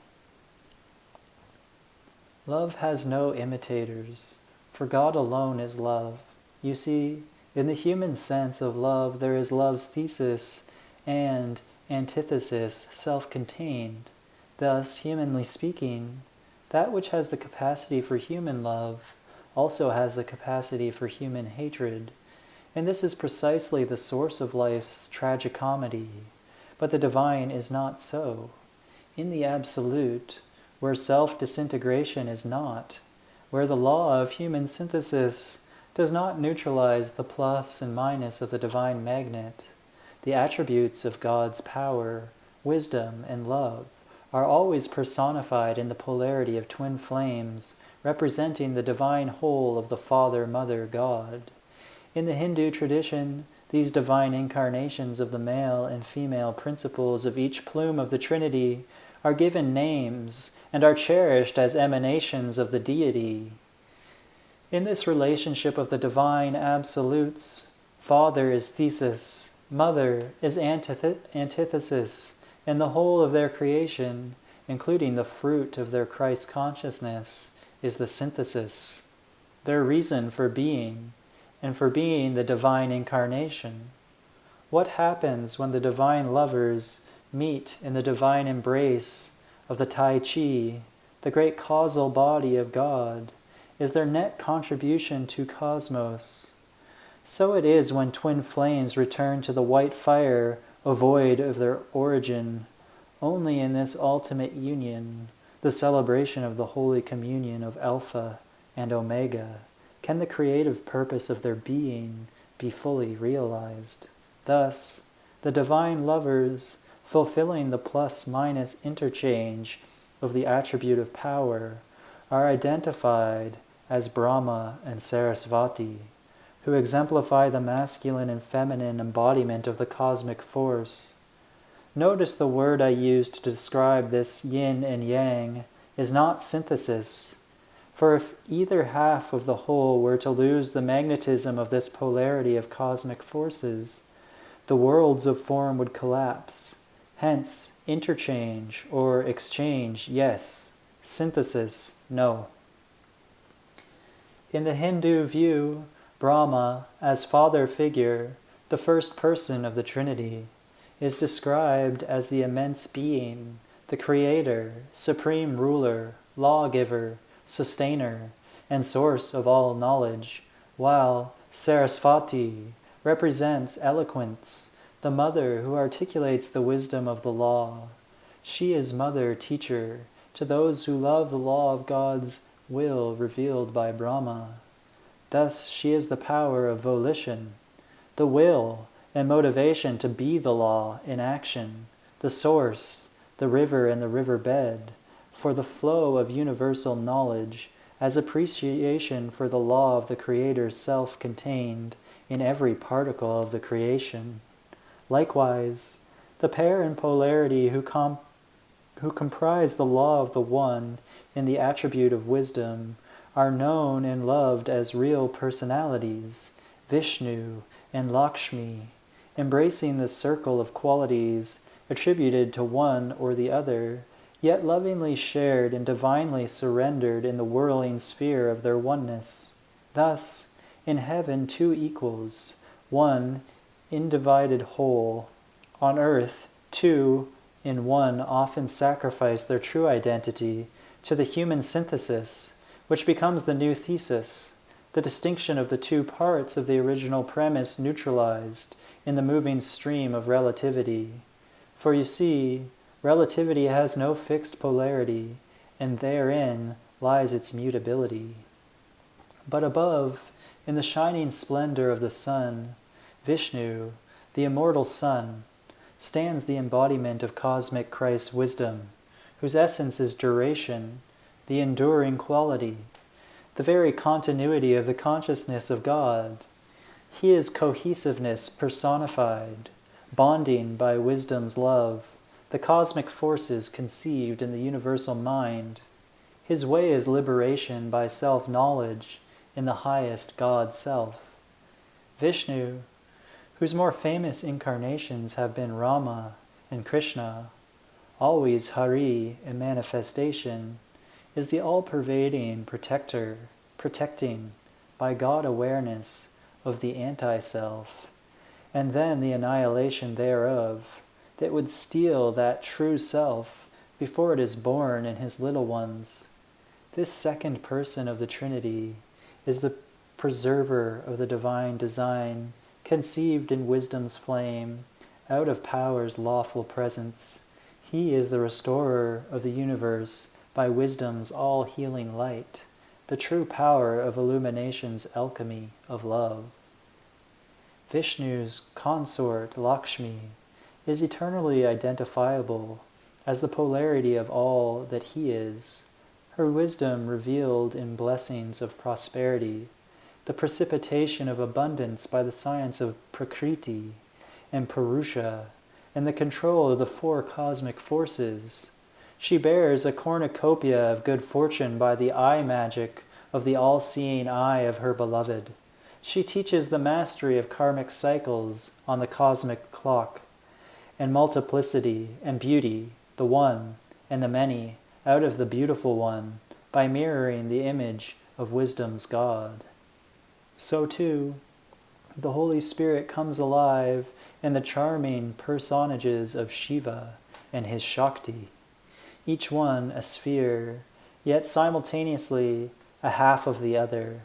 Love has no imitators, for God alone is love. You see, in the human sense of love, there is love's thesis and antithesis self-contained. Thus, humanly speaking, that which has the capacity for human love also has the capacity for human hatred. And this is precisely the source of life's tragicomedy. But the divine is not so. In the absolute, where self-disintegration is not, where the law of human synthesis does not neutralize the plus and minus of the divine magnet, the attributes of God's power, wisdom, and love are always personified in the polarity of twin flames, representing the divine whole of the Father, Mother, God. In the Hindu tradition, these divine incarnations of the male and female principles of each plume of the Trinity are given names and are cherished as emanations of the deity. In this relationship of the divine absolutes, Father is thesis, Mother is antithesis, and the whole of their creation, including the fruit of their Christ consciousness, is the synthesis, their reason for being, and for being the divine incarnation. What happens when the divine lovers meet in the divine embrace of the Tai Chi, the great causal body of God, is their net contribution to cosmos. So it is when twin flames return to the white fire void of their origin. Only in this ultimate union, the celebration of the Holy Communion of Alpha and Omega, can the creative purpose of their being be fully realized. Thus, the divine lovers, fulfilling the plus-minus interchange of the attribute of power, are identified as Brahma and Sarasvati, who exemplify the masculine and feminine embodiment of the cosmic force. Notice the word I used to describe this yin and yang is not synthesis, for if either half of the whole were to lose the magnetism of this polarity of cosmic forces, the worlds of form would collapse. Hence, interchange or exchange, yes. Synthesis, no. In the Hindu view, Brahma, as father figure, the first person of the Trinity, is described as the immense being, the creator, supreme ruler, lawgiver, sustainer, and source of all knowledge, while Sarasvati, represents eloquence, the mother who articulates the wisdom of the law. She is mother teacher to those who love the law of God's will revealed by Brahma. Thus she is the power of volition, the will and motivation to be the law in action, the source, the river and the riverbed, for the flow of universal knowledge, as appreciation for the law of the Creator's self contained in every particle of the creation. Likewise, the pair in polarity who comprise the law of the One in the attribute of wisdom are known and loved as real personalities, Vishnu and Lakshmi, embracing the circle of qualities attributed to one or the other, yet lovingly shared and divinely surrendered in the whirling sphere of their oneness. Thus, in heaven two equals, one undivided whole. On earth, two in one often sacrifice their true identity to the human synthesis, which becomes the new thesis, the distinction of the two parts of the original premise neutralized in the moving stream of relativity. For you see, relativity has no fixed polarity, and therein lies its mutability. But above, in the shining splendor of the sun, Vishnu, the immortal sun, stands the embodiment of cosmic Christ's wisdom, whose essence is duration, the enduring quality, the very continuity of the consciousness of God. He is cohesiveness personified, bonding by wisdom's love, the cosmic forces conceived in the universal mind. His way is liberation by self-knowledge in the highest God-self. Vishnu, whose more famous incarnations have been Rama and Krishna, always Hari in manifestation, is the all-pervading protector, protecting, by God awareness, of the anti-self, and then the annihilation thereof, that would steal that true self before it is born in his little ones. This second person of the Trinity is the preserver of the divine design, conceived in wisdom's flame, out of power's lawful presence. He is the restorer of the universe by wisdom's all-healing light, the true power of illumination's alchemy of love. Vishnu's consort, Lakshmi, is eternally identifiable as the polarity of all that he is, her wisdom revealed in blessings of prosperity, the precipitation of abundance by the science of Prakriti and Purusha, and the control of the four cosmic forces. She bears a cornucopia of good fortune by the eye magic of the all-seeing eye of her beloved. She teaches the mastery of karmic cycles on the cosmic clock, and multiplicity and beauty, the one and the many, out of the beautiful one, by mirroring the image of wisdom's God. So too, the Holy Spirit comes alive in the charming personages of Shiva and his Shakti, each one a sphere, yet simultaneously a half of the other.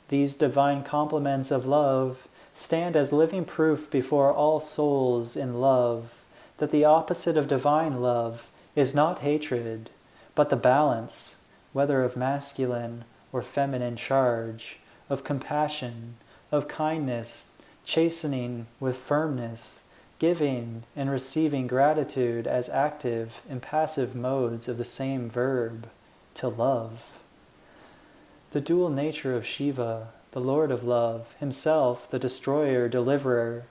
These divine complements of love stand as living proof before all souls in love that the opposite of divine love is not hatred, but the balance, whether of masculine or feminine charge, of compassion, of kindness, chastening with firmness, giving and receiving gratitude as active and passive modes of the same verb, to love. The dual nature of Shiva, the Lord of Love, himself the destroyer, deliverer,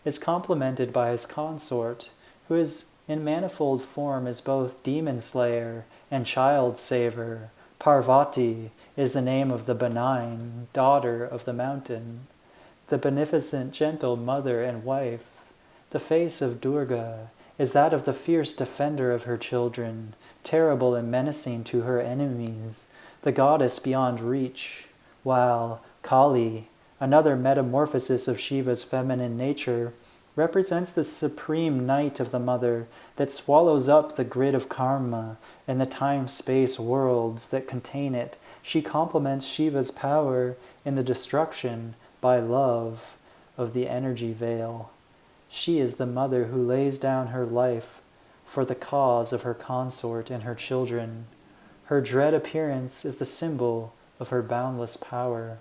is complemented by his consort, who is in manifold form as both demon slayer and child saver. Parvati is the name of the benign daughter of the mountain, the beneficent gentle mother and wife. The face of Durga is that of the fierce defender of her children, terrible and menacing to her enemies, the goddess beyond reach, while Kali, another metamorphosis of Shiva's feminine nature, represents the supreme night of the mother that swallows up the grid of karma and the time-space worlds that contain it. She complements Shiva's power in the destruction by love of the energy veil. She is the mother who lays down her life for the cause of her consort and her children. Her dread appearance is the symbol of her boundless power.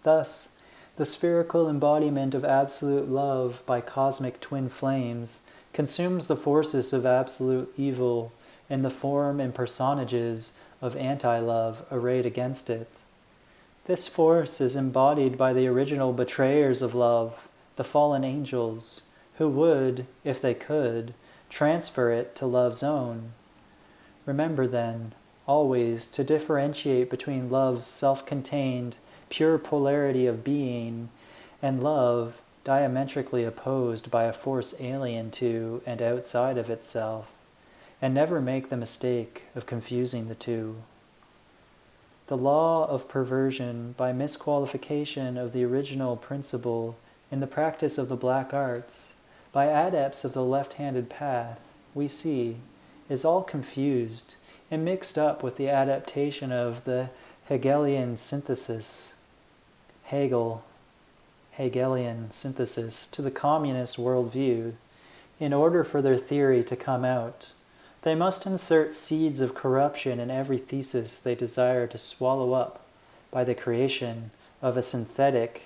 Thus, the spherical embodiment of absolute love by cosmic twin flames consumes the forces of absolute evil in the form and personages of anti-love arrayed against it. This force is embodied by the original betrayers of love, the fallen angels, who would, if they could, transfer it to love's own. Remember then, always, to differentiate between love's self-contained, pure polarity of being, and love diametrically opposed by a force alien to and outside of itself, and never make the mistake of confusing the two. The law of perversion by misqualification of the original principle in the practice of the black arts, by adepts of the left-handed path, we see, is all confused and mixed up with the adaptation of the Hegelian synthesis to the communist worldview. In order for their theory to come out, they must insert seeds of corruption in every thesis they desire to swallow up by the creation of a synthetic,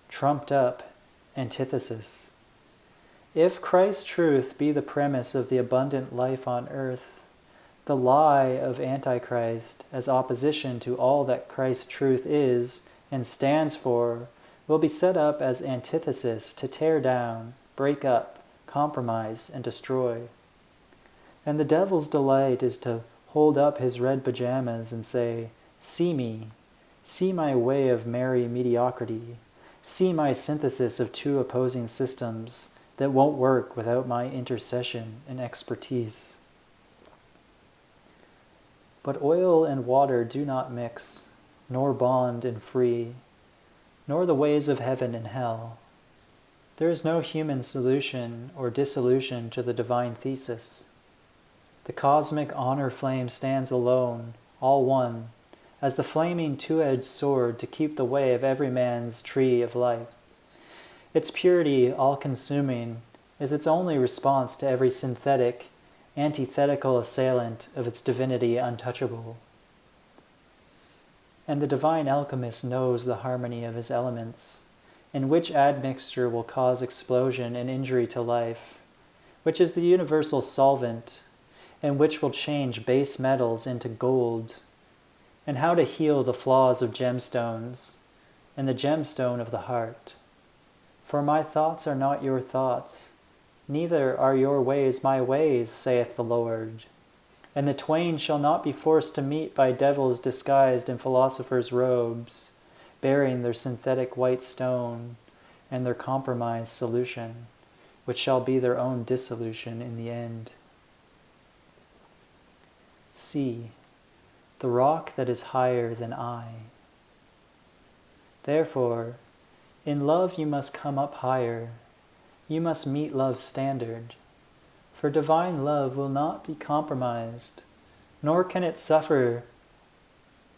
trumped-up antithesis. If Christ's truth be the premise of the abundant life on earth, the lie of Antichrist as opposition to all that Christ's truth is and stands for will be set up as antithesis to tear down, break up, compromise, and destroy. And the devil's delight is to hold up his red pajamas and say, "See me, see my way of merry mediocrity, see my synthesis of two opposing systems that won't work without my intercession and expertise." But oil and water do not mix, nor bond and free, nor the ways of heaven and hell. There is no human solution or dissolution to the divine thesis. The cosmic honor flame stands alone, all one, as the flaming two-edged sword to keep the way of every man's tree of life. Its purity, all-consuming, is its only response to every synthetic, antithetical assailant of its divinity untouchable. And the divine alchemist knows the harmony of his elements, in which admixture will cause explosion and injury to life, which is the universal solvent, and which will change base metals into gold, and how to heal the flaws of gemstones, and the gemstone of the heart. For my thoughts are not your thoughts, neither are your ways my ways, saith the Lord. And the twain shall not be forced to meet by devils disguised in philosophers' robes, bearing their synthetic white stone and their compromised solution, which shall be their own dissolution in the end. See, the rock that is higher than I. Therefore, in love you must come up higher. You must meet love's standard. For divine love will not be compromised, nor can it suffer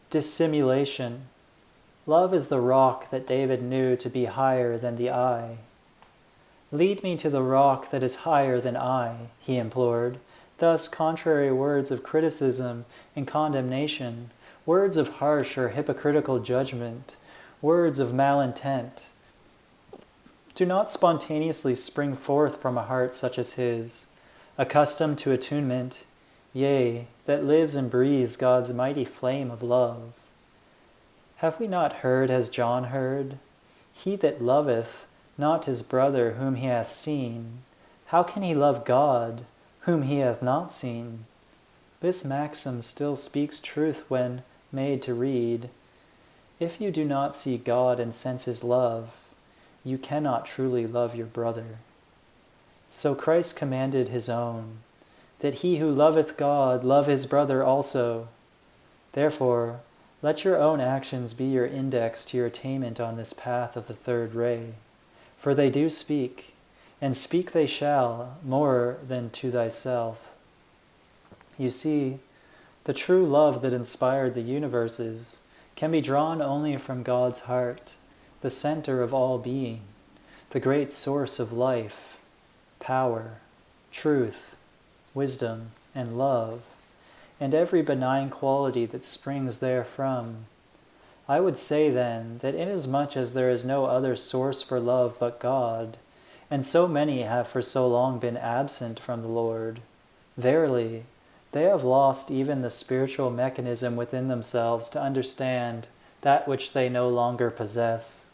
dissimulation. Love is the rock that David knew to be higher than the I. Lead me to the rock that is higher than I, he implored. Thus, contrary words of criticism and condemnation, words of harsh or hypocritical judgment, words of malintent, do not spontaneously spring forth from a heart such as his, accustomed to attunement, yea, that lives and breathes God's mighty flame of love. Have we not heard as John heard? He that loveth not his brother whom he hath seen, how can he love God whom he hath not seen? This maxim still speaks truth when made to read. If you do not see God and sense his love, you cannot truly love your brother. So Christ commanded his own, that he who loveth God love his brother also. Therefore, let your own actions be your index to your attainment on this path of the third ray, for they do speak, and speak they shall, more than to thyself. You see, the true love that inspired the universes can be drawn only from God's heart, the center of all being, the great source of life, power, truth, wisdom, and love, and every benign quality that springs therefrom. I would say then that inasmuch as there is no other source for love but God, and so many have for so long been absent from the Lord, verily, they have lost even the spiritual mechanism within themselves to understand that which they no longer possess.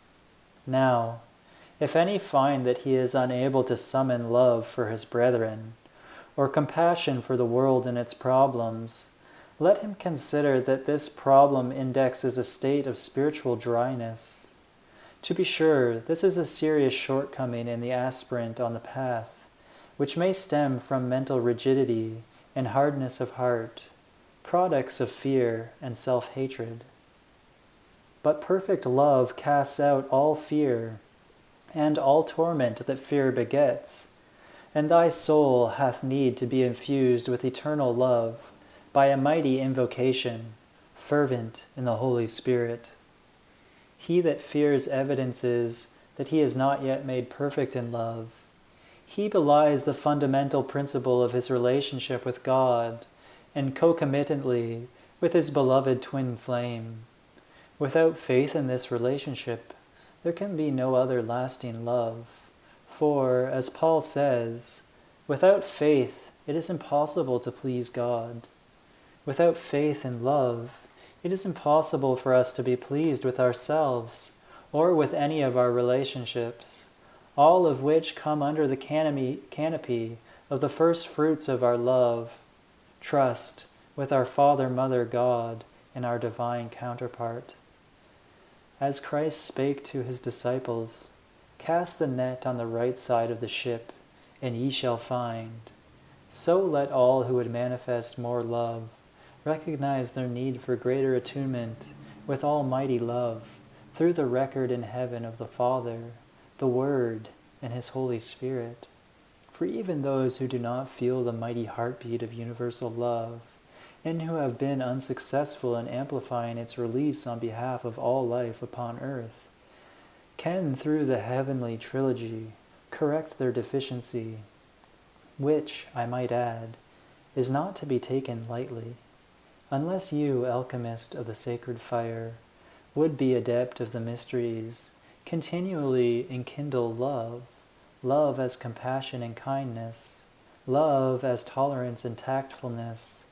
Now, if any find that he is unable to summon love for his brethren, or compassion for the world and its problems, let him consider that this problem indexes a state of spiritual dryness. To be sure, this is a serious shortcoming in the aspirant on the path, which may stem from mental rigidity and hardness of heart, products of fear and self-hatred. But perfect love casts out all fear, and all torment that fear begets, and thy soul hath need to be infused with eternal love by a mighty invocation, fervent in the Holy Spirit. He that fears evidences that he is not yet made perfect in love. He belies the fundamental principle of his relationship with God, and concomitantly with his beloved twin flame. Without faith in this relationship, there can be no other lasting love. For, as Paul says, without faith it is impossible to please God. Without faith in love, it is impossible for us to be pleased with ourselves or with any of our relationships, all of which come under the canopy of the first fruits of our love, trust with our Father, Mother, God, and our divine counterpart. As Christ spake to his disciples, "Cast the net on the right side of the ship, and ye shall find," so let all who would manifest more love recognize their need for greater attunement with almighty love through the record in heaven of the Father, the Word, and his Holy Spirit. For even those who do not feel the mighty heartbeat of universal love, and who have been unsuccessful in amplifying its release on behalf of all life upon earth, can through the heavenly trilogy correct their deficiency, which, I might add, is not to be taken lightly. Unless you, alchemist of the sacred fire, would be adept of the mysteries, continually enkindle love, love as compassion and kindness, love as tolerance and tactfulness,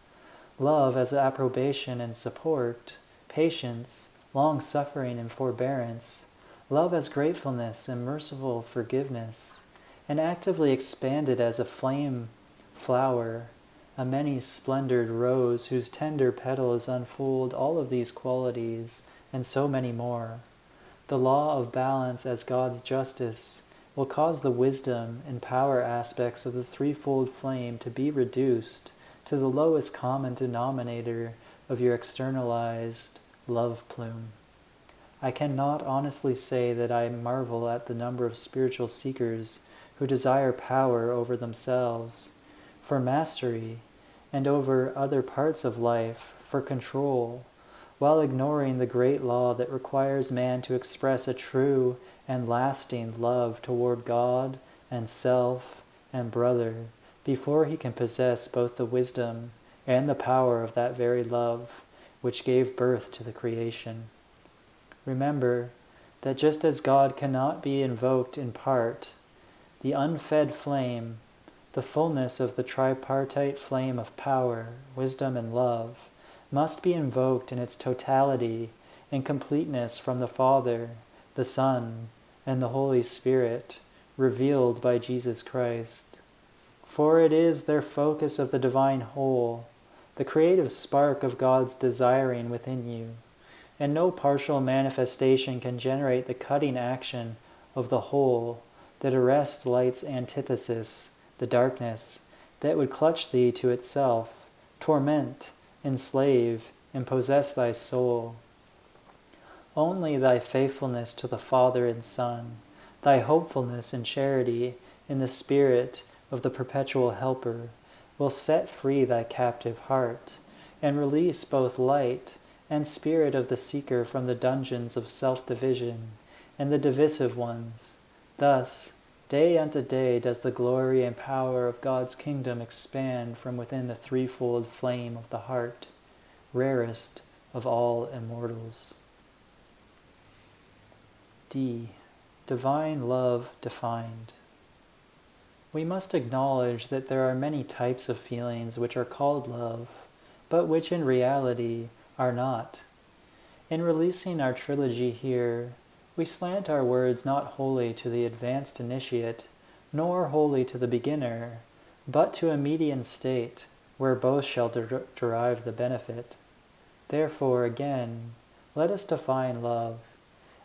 love as approbation and support, patience, long-suffering and forbearance, love as gratefulness and merciful forgiveness, and actively expanded as a flame flower, a many-splendored rose whose tender petals unfold all of these qualities and so many more. The law of balance as God's justice will cause the wisdom and power aspects of the threefold flame to be reduced to the lowest common denominator of your externalized love plume. I cannot honestly say that I marvel at the number of spiritual seekers who desire power over themselves, for mastery, and over other parts of life, for control, while ignoring the great law that requires man to express a true and lasting love toward God and self and brother before he can possess both the wisdom and the power of that very love which gave birth to the creation. Remember that just as God cannot be invoked in part, the unfed flame, the fullness of the tripartite flame of power, wisdom, and love, must be invoked in its totality and completeness from the Father, the Son, and the Holy Spirit, revealed by Jesus Christ. For it is their focus of the divine whole, the creative spark of God's desiring within you, and no partial manifestation can generate the cutting action of the whole that arrests light's antithesis, the darkness, that would clutch thee to itself, torment, enslave, and possess thy soul. Only thy faithfulness to the Father and Son, thy hopefulness and charity in the Spirit of the perpetual Helper, will set free thy captive heart, and release both light and spirit of the seeker from the dungeons of self-division and the divisive ones, Thus, day unto day does the glory and power of God's kingdom expand from within the threefold flame of the heart, rarest of all immortals. D. Divine love defined. We must acknowledge that there are many types of feelings which are called love, but which in reality are not. In releasing our trilogy here, we slant our words not wholly to the advanced initiate, nor wholly to the beginner, but to a median state, where both shall derive the benefit. Therefore, again, let us define love.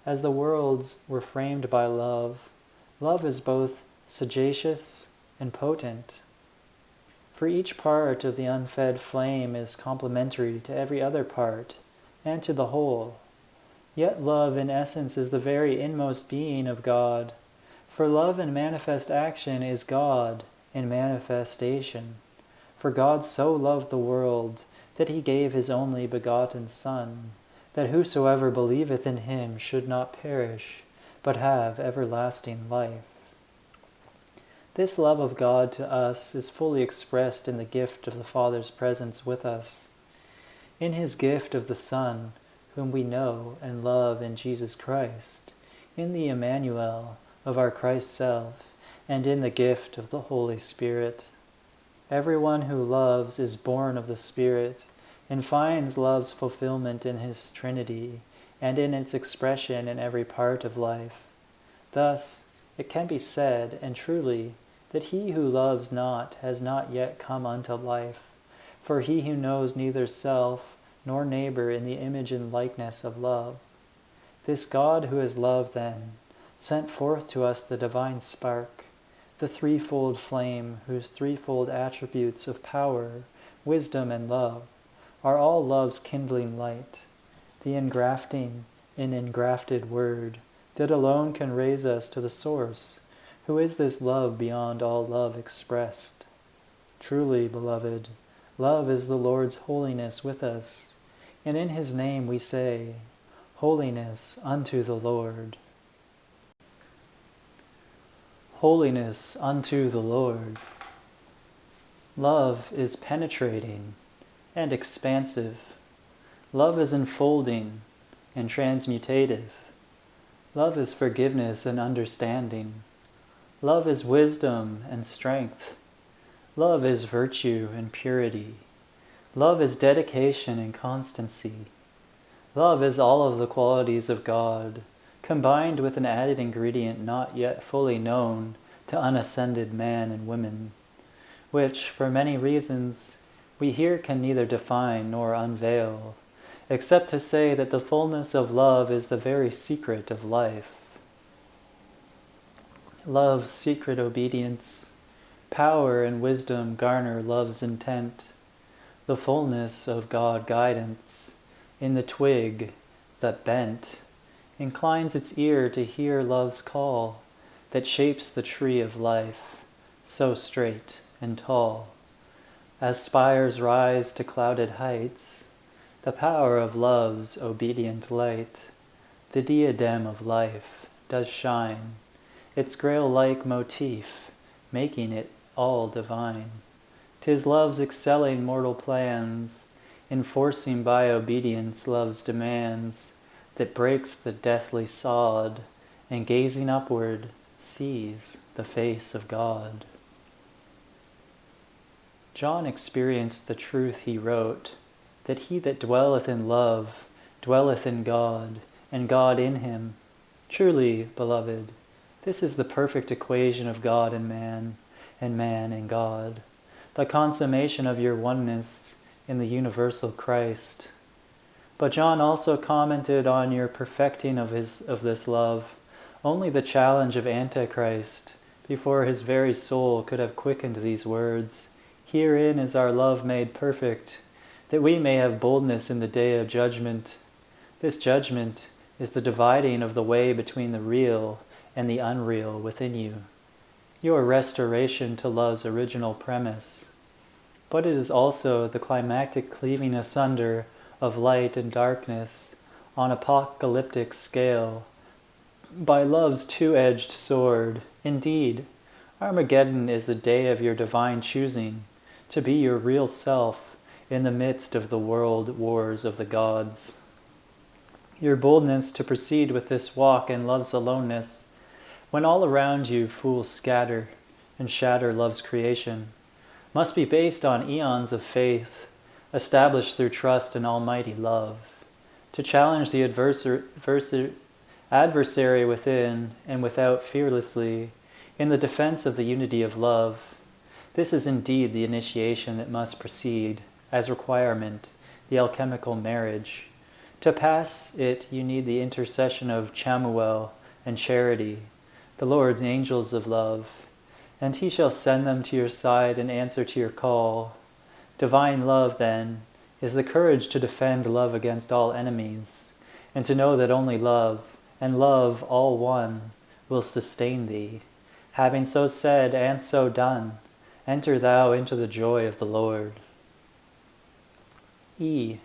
As the worlds were framed by love, love is both sagacious and potent. For each part of the unfed flame is complementary to every other part, and to the whole. Yet love in essence is the very inmost being of God, for love in manifest action is God in manifestation. For God so loved the world that he gave his only begotten Son, that whosoever believeth in him should not perish, but have everlasting life. This love of God to us is fully expressed in the gift of the Father's presence with us, in his gift of the Son, whom we know and love in Jesus Christ, in the Emmanuel of our Christ self, and in the gift of the Holy Spirit. Everyone who loves is born of the Spirit, and finds love's fulfillment in his Trinity, and in its expression in every part of life. Thus, it can be said, and truly, that he who loves not has not yet come unto life, for he who knows neither self nor neighbor in the image and likeness of love. This God who is love, then, sent forth to us the divine spark, the threefold flame whose threefold attributes of power, wisdom, and love are all love's kindling light, the engrafting and engrafted word that alone can raise us to the source, who is this love beyond all love expressed. Truly, beloved, love is the Lord's holiness with us, and in his name we say, Holiness unto the Lord. Holiness unto the Lord. Love is penetrating and expansive. Love is enfolding and transmutative. Love is forgiveness and understanding. Love is wisdom and strength. Love is virtue and purity. Love is dedication and constancy. Love is all of the qualities of God, combined with an added ingredient not yet fully known to unascended man and women, which, for many reasons, we here can neither define nor unveil, except to say that the fullness of love is the very secret of life. Love's secret obedience, power and wisdom garner love's intent, the fullness of God guidance, in the twig that bent, inclines its ear to hear love's call, that shapes the tree of life, so straight and tall. As spires rise to clouded heights, the power of love's obedient light, the diadem of life, does shine, its grail-like motif, making it all divine. 'Tis love's excelling mortal plans, enforcing by obedience love's demands, that breaks the deathly sod, and gazing upward, sees the face of God. John experienced the truth he wrote, that he that dwelleth in love dwelleth in God, and God in him. Truly, beloved, this is the perfect equation of God and man in God, the consummation of your oneness in the universal Christ. But John also commented on your perfecting of this love, only the challenge of Antichrist, before his very soul could have quickened these words, Herein is our love made perfect, that we may have boldness in the day of judgment. This judgment is the dividing of the way between the real and the unreal within you, your restoration to love's original premise. But it is also the climactic cleaving asunder of light and darkness on apocalyptic scale, by love's two-edged sword. Indeed, Armageddon is the day of your divine choosing to be your real self in the midst of the world wars of the gods. Your boldness to proceed with this walk in love's aloneness, when all around you fools scatter and shatter love's creation, must be based on eons of faith, established through trust in almighty love, to challenge the adversary within and without fearlessly, in the defense of the unity of love. This is indeed the initiation that must precede, as requirement, the alchemical marriage. To pass it, you need the intercession of Chamuel and Charity, the Lord's angels of love, and he shall send them to your side and answer to your call. Divine love, then, is the courage to defend love against all enemies, and to know that only love, and love all one, will sustain thee. Having so said and so done, enter thou into the joy of the Lord. E.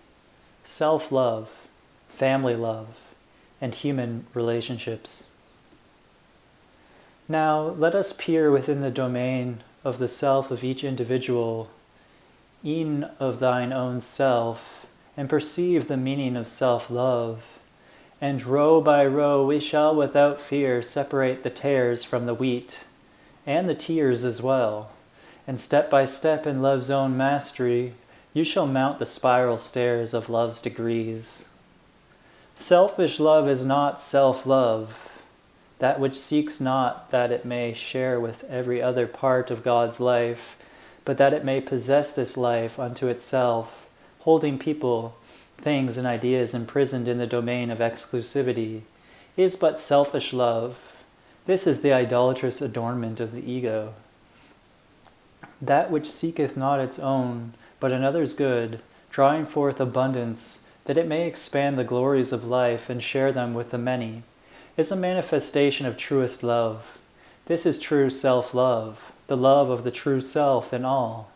Self-love, family love, and human relationships. Now let us peer within the domain of the self of each individual, e'en of thine own self, and perceive the meaning of self-love. And row by row we shall without fear separate the tares from the wheat, and the tears as well, and step by step in love's own mastery, you shall mount the spiral stairs of love's degrees. Selfish love is not self-love, that which seeks not that it may share with every other part of God's life, but that it may possess this life unto itself, holding people, things, and ideas imprisoned in the domain of exclusivity, is but selfish love. This is the idolatrous adornment of the ego. That which seeketh not its own, but another's good, drawing forth abundance, that it may expand the glories of life and share them with the many, is a manifestation of truest love. This is true self-love, the love of the true self in all.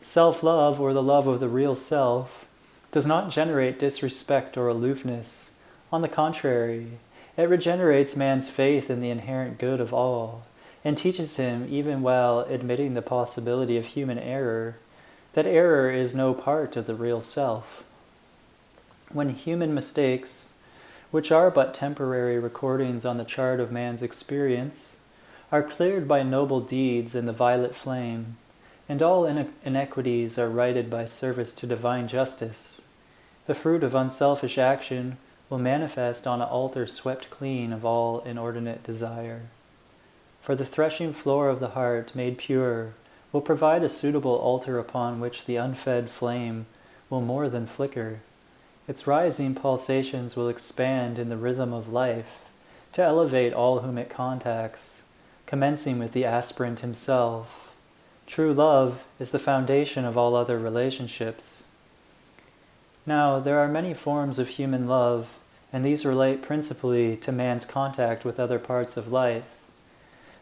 Self-love, or the love of the real self, does not generate disrespect or aloofness. On the contrary, it regenerates man's faith in the inherent good of all, and teaches him, even while admitting the possibility of human error, that error is no part of the real self. When human mistakes, which are but temporary recordings on the chart of man's experience, are cleared by noble deeds in the violet flame, and all inequities are righted by service to divine justice, the fruit of unselfish action will manifest on an altar swept clean of all inordinate desire. For the threshing floor of the heart, made pure, will provide a suitable altar upon which the unfed flame will more than flicker. Its rising pulsations will expand in the rhythm of life, to elevate all whom it contacts, commencing with the aspirant himself. True love is the foundation of all other relationships. Now, there are many forms of human love, and these relate principally to man's contact with other parts of life.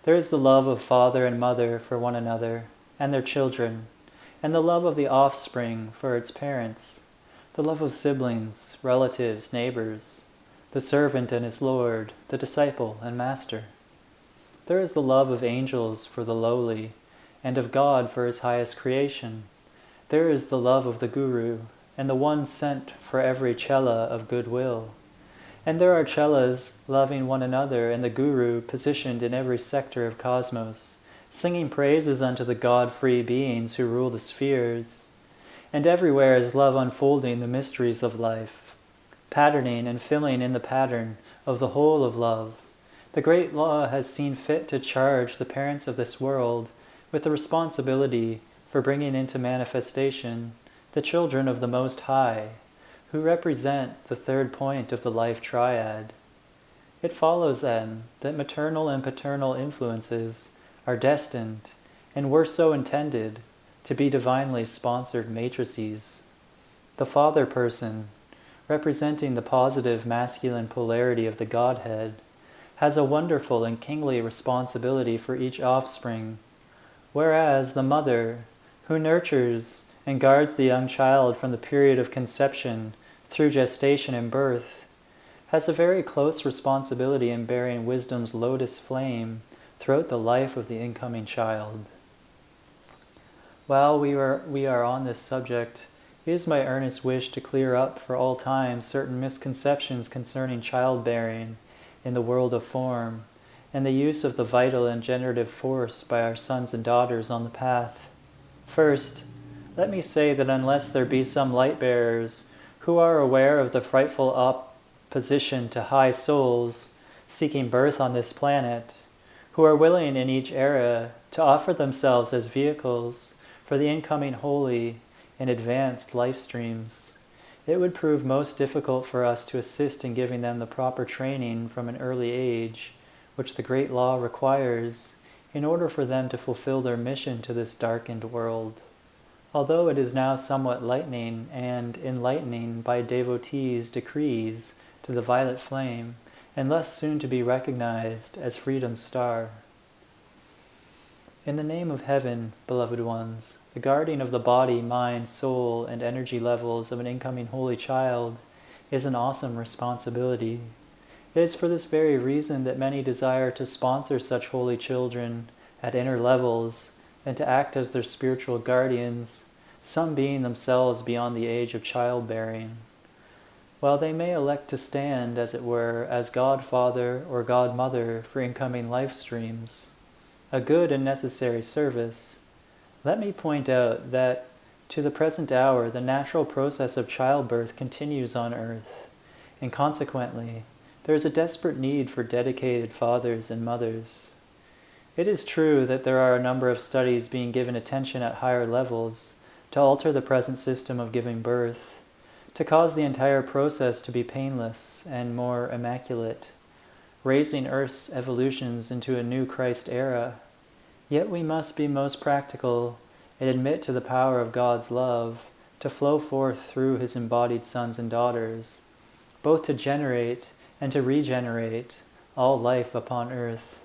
There is the love of father and mother for one another and their children, and the love of the offspring for its parents, the love of siblings, relatives, neighbors, the servant and his Lord, the disciple and master. There is the love of angels for the lowly, and of God for his highest creation. There is the love of the Guru, and the one sent for every chela of goodwill. And there are chelas loving one another, and the Guru positioned in every sector of cosmos, singing praises unto the God-free beings who rule the spheres. And everywhere is love unfolding the mysteries of life, patterning and filling in the pattern of the whole of love. The great law has seen fit to charge the parents of this world with the responsibility for bringing into manifestation the children of the Most High, who represent the third point of the life triad. It follows, then, that maternal and paternal influences are destined, and were so intended, to be divinely sponsored matrices. The father person, representing the positive masculine polarity of the Godhead, has a wonderful and kingly responsibility for each offspring, whereas the mother, who nurtures and guards the young child from the period of conception through gestation and birth, has a very close responsibility in bearing wisdom's lotus flame throughout the life of the incoming child. While we are on this subject, it is my earnest wish to clear up for all time certain misconceptions concerning childbearing in the world of form, and the use of the vital and generative force by our sons and daughters on the path. First, let me say that unless there be some light-bearers who are aware of the frightful opposition to high souls seeking birth on this planet, who are willing in each era to offer themselves as vehicles for the incoming holy and advanced life streams, it would prove most difficult for us to assist in giving them the proper training from an early age, which the great law requires in order for them to fulfill their mission to this darkened world. Although it is now somewhat lightening and enlightening by devotees' decrees to the violet flame, and thus soon to be recognized as freedom's star. In the name of heaven, beloved ones, the guarding of the body, mind, soul, and energy levels of an incoming holy child is an awesome responsibility. It is for this very reason that many desire to sponsor such holy children at inner levels and to act as their spiritual guardians, some being themselves beyond the age of childbearing. While they may elect to stand, as it were, as godfather or godmother for incoming life streams, a good and necessary service, let me point out that to the present hour the natural process of childbirth continues on earth, and consequently there is a desperate need for dedicated fathers and mothers. It is true that there are a number of studies being given attention at higher levels to alter the present system of giving birth, to cause the entire process to be painless and more immaculate, raising Earth's evolutions into a new Christ era. Yet we must be most practical and admit to the power of God's love to flow forth through His embodied sons and daughters, both to generate and to regenerate all life upon earth.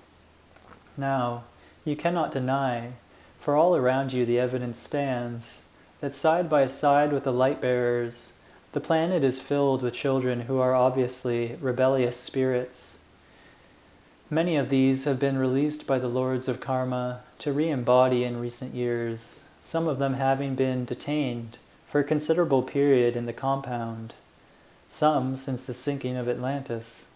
Now, you cannot deny, for all around you the evidence stands, that side by side with the light-bearers, the planet is filled with children who are obviously rebellious spirits. Many of these have been released by the lords of karma to re-embody in recent years, some of them having been detained for a considerable period in the compound, some since the sinking of Atlantis,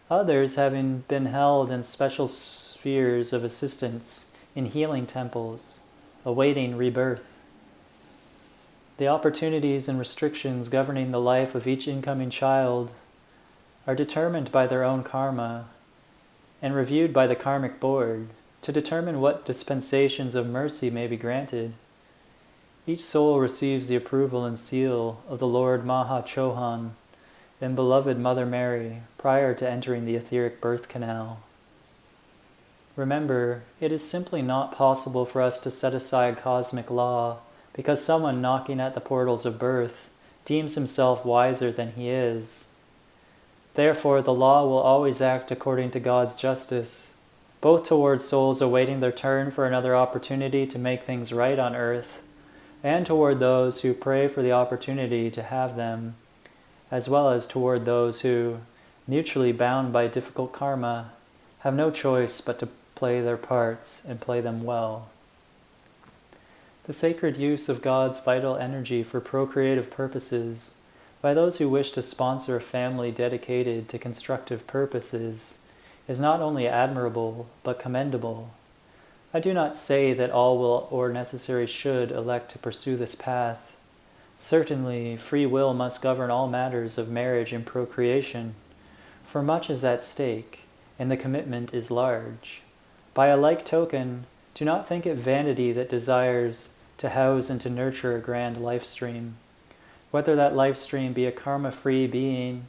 others having been held in special spheres of assistance in healing temples, awaiting rebirth. The opportunities and restrictions governing the life of each incoming child are determined by their own karma and reviewed by the karmic board to determine what dispensations of mercy may be granted. Each soul receives the approval and seal of the Lord Maha Chohan and beloved Mother Mary prior to entering the etheric birth canal. Remember, it is simply not possible for us to set aside cosmic law because someone knocking at the portals of birth deems himself wiser than he is. Therefore, the law will always act according to God's justice, both towards souls awaiting their turn for another opportunity to make things right on earth, and toward those who pray for the opportunity to have them, as well as toward those who, mutually bound by difficult karma, have no choice but to play their parts and play them well. The sacred use of God's vital energy for procreative purposes by those who wish to sponsor a family dedicated to constructive purposes is not only admirable but commendable. I do not say that all will or necessary should elect to pursue this path. Certainly, free will must govern all matters of marriage and procreation, for much is at stake, and the commitment is large. By a like token, do not think it vanity that desires to house and to nurture a grand life stream, whether that life stream be a karma-free being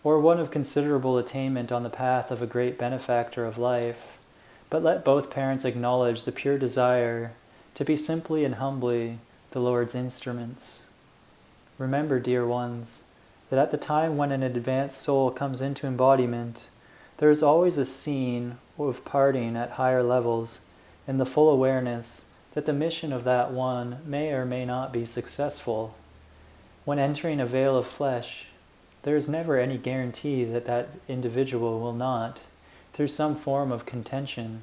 or one of considerable attainment on the path of a great benefactor of life, but let both parents acknowledge the pure desire to be simply and humbly the Lord's instruments. Remember, dear ones, that at the time when an advanced soul comes into embodiment, there is always a scene of parting at higher levels in the full awareness that the mission of that one may or may not be successful. When entering a veil of flesh, there is never any guarantee that that individual will not, through some form of contention,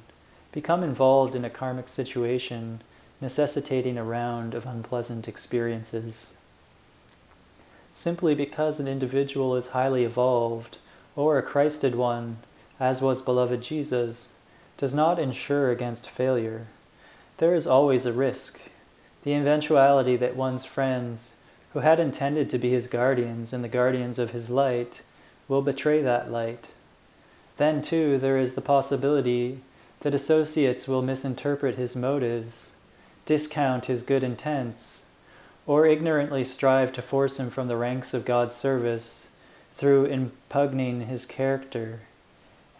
become involved in a karmic situation necessitating a round of unpleasant experiences. Simply because an individual is highly evolved, or a Christed one, as was beloved Jesus, does not ensure against failure. There is always a risk, the eventuality that one's friends, who had intended to be his guardians and the guardians of his light, will betray that light. Then, too, there is the possibility that associates will misinterpret his motives, discount his good intents, or ignorantly strive to force him from the ranks of God's service through impugning his character,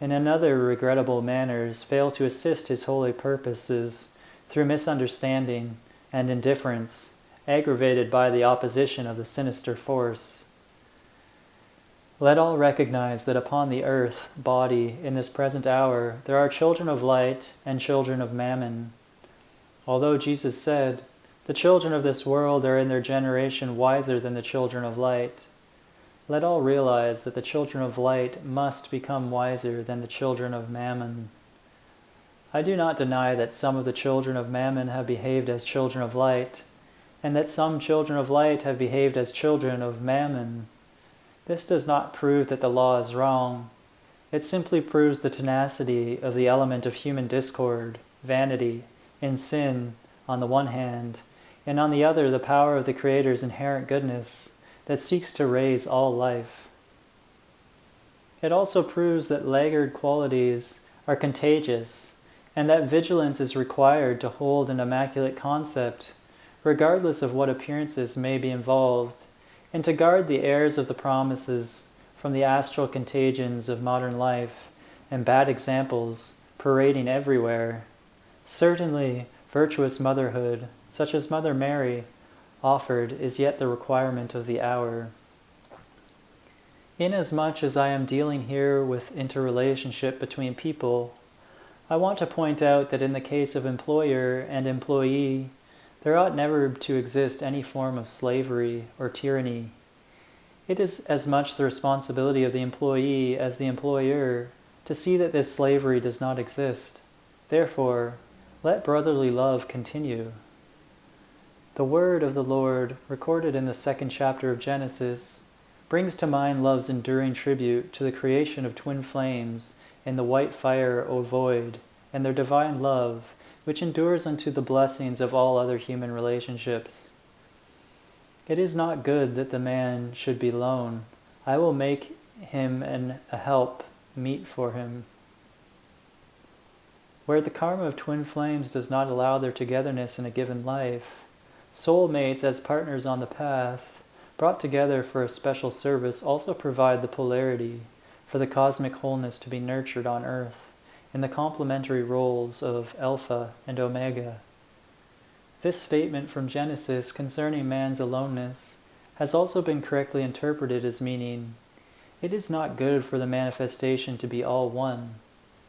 and in other regrettable manners fail to assist his holy purposes through misunderstanding and indifference, aggravated by the opposition of the sinister force. Let all recognize that upon the earth, body, in this present hour, there are children of light and children of mammon. Although Jesus said, "The children of this world are in their generation wiser than the children of light," let all realize that the children of light must become wiser than the children of mammon. I do not deny that some of the children of mammon have behaved as children of light, and that some children of light have behaved as children of mammon. This does not prove that the law is wrong. It simply proves the tenacity of the element of human discord, vanity, and sin on the one hand, and on the other the power of the Creator's inherent goodness that seeks to raise all life. It also proves that laggard qualities are contagious, and that vigilance is required to hold an immaculate concept, regardless of what appearances may be involved, and to guard the heirs of the promises from the astral contagions of modern life and bad examples parading everywhere. Certainly, virtuous motherhood, such as Mother Mary offered, is yet the requirement of the hour. Inasmuch as I am dealing here with interrelationship between people, I want to point out that in the case of employer and employee, there ought never to exist any form of slavery or tyranny. It is as much the responsibility of the employee as the employer to see that this slavery does not exist. Therefore, let brotherly love continue. The word of the Lord, recorded in the 2nd chapter of Genesis, brings to mind love's enduring tribute to the creation of twin flames in the white fire o void, and their divine love, which endures unto the blessings of all other human relationships. It is not good that the man should be lone. I will make him a help meet for him. Where the karma of twin flames does not allow their togetherness in a given life, soulmates as partners on the path, brought together for a special service, also provide the polarity for the cosmic wholeness to be nurtured on earth in the complementary roles of Alpha and Omega. This statement from Genesis concerning man's aloneness has also been correctly interpreted as meaning, it is not good for the manifestation to be all one.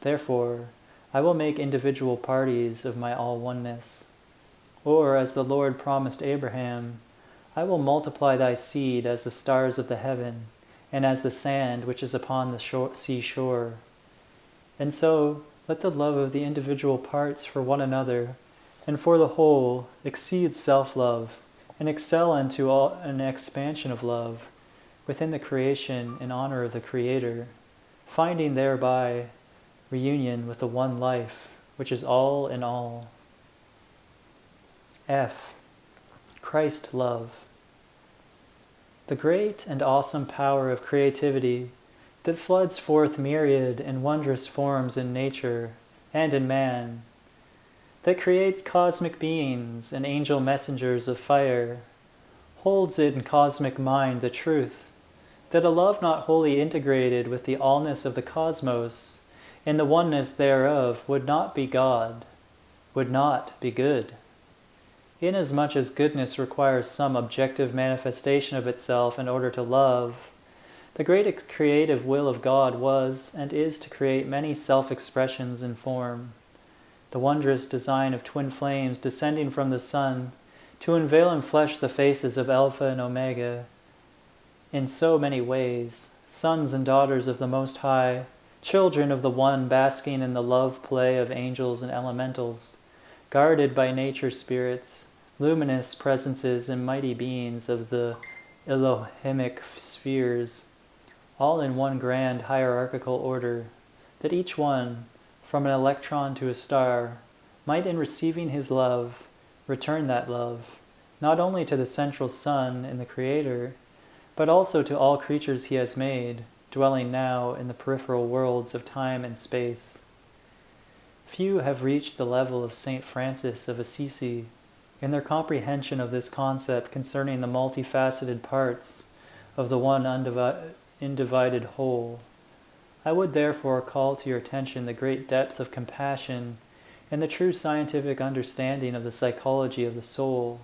Therefore, I will make individual parties of my all oneness. Or, as the Lord promised Abraham, I will multiply thy seed as the stars of the heaven, and as the sand which is upon the seashore. And so, let the love of the individual parts for one another and for the whole exceed self-love and excel into an expansion of love within the creation in honor of the Creator, finding thereby reunion with the one life, which is all in all. F. Christ love. The great and awesome power of creativity that floods forth myriad and wondrous forms in nature and in man, that creates cosmic beings and angel messengers of fire, holds in cosmic mind the truth that a love not wholly integrated with the allness of the cosmos in the oneness thereof would not be God, would not be good. Inasmuch as goodness requires some objective manifestation of itself in order to love, the great creative will of God was and is to create many self-expressions in form. The wondrous design of twin flames descending from the sun to unveil in flesh the faces of Alpha and Omega, in so many ways, sons and daughters of the Most High, children of the One basking in the love play of angels and elementals, guarded by nature spirits, luminous presences and mighty beings of the Elohimic spheres, all in one grand hierarchical order, that each one, from an electron to a star, might in receiving his love, return that love, not only to the central Sun in the Creator, but also to all creatures he has made, dwelling now in the peripheral worlds of time and space. Few have reached the level of St. Francis of Assisi in their comprehension of this concept concerning the multifaceted parts of the one undivided whole. I would therefore call to your attention the great depth of compassion and the true scientific understanding of the psychology of the soul,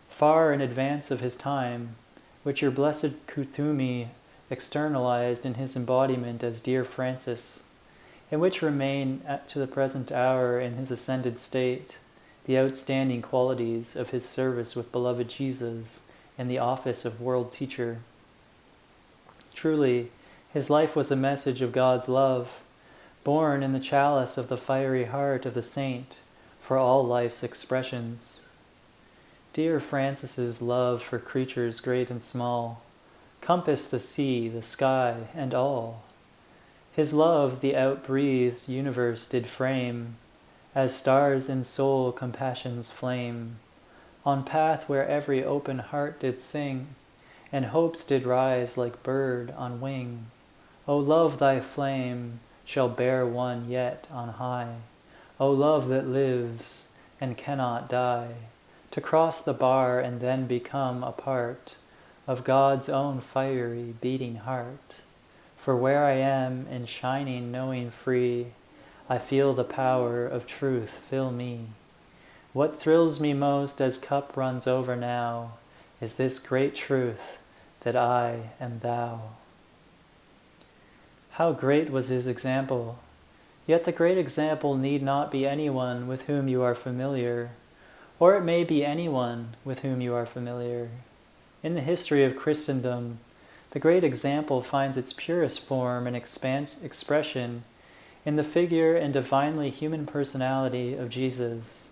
far in advance of his time, which your blessed Kuthumi externalized in his embodiment as dear Francis, and which remain to the present hour in his ascended state, the outstanding qualities of his service with beloved Jesus in the office of world teacher. Truly, his life was a message of God's love, born in the chalice of the fiery heart of the saint for all life's expressions. Dear Francis's love for creatures great and small compassed the sea, the sky, and all. His love the outbreathed universe did frame, as stars in soul compassion's flame, on path where every open heart did sing, and hopes did rise like bird on wing. O love, thy flame shall bear one yet on high, O love that lives and cannot die, to cross the bar and then become a part of God's own fiery beating heart. For where I am in shining knowing free, I feel the power of truth fill me. What thrills me most as cup runs over now is this great truth that I am thou. How great was his example! Yet the great example need not be anyone with whom you are familiar, or it may be anyone with whom you are familiar. In the history of Christendom, the great example finds its purest form and expression in the figure and divinely human personality of Jesus.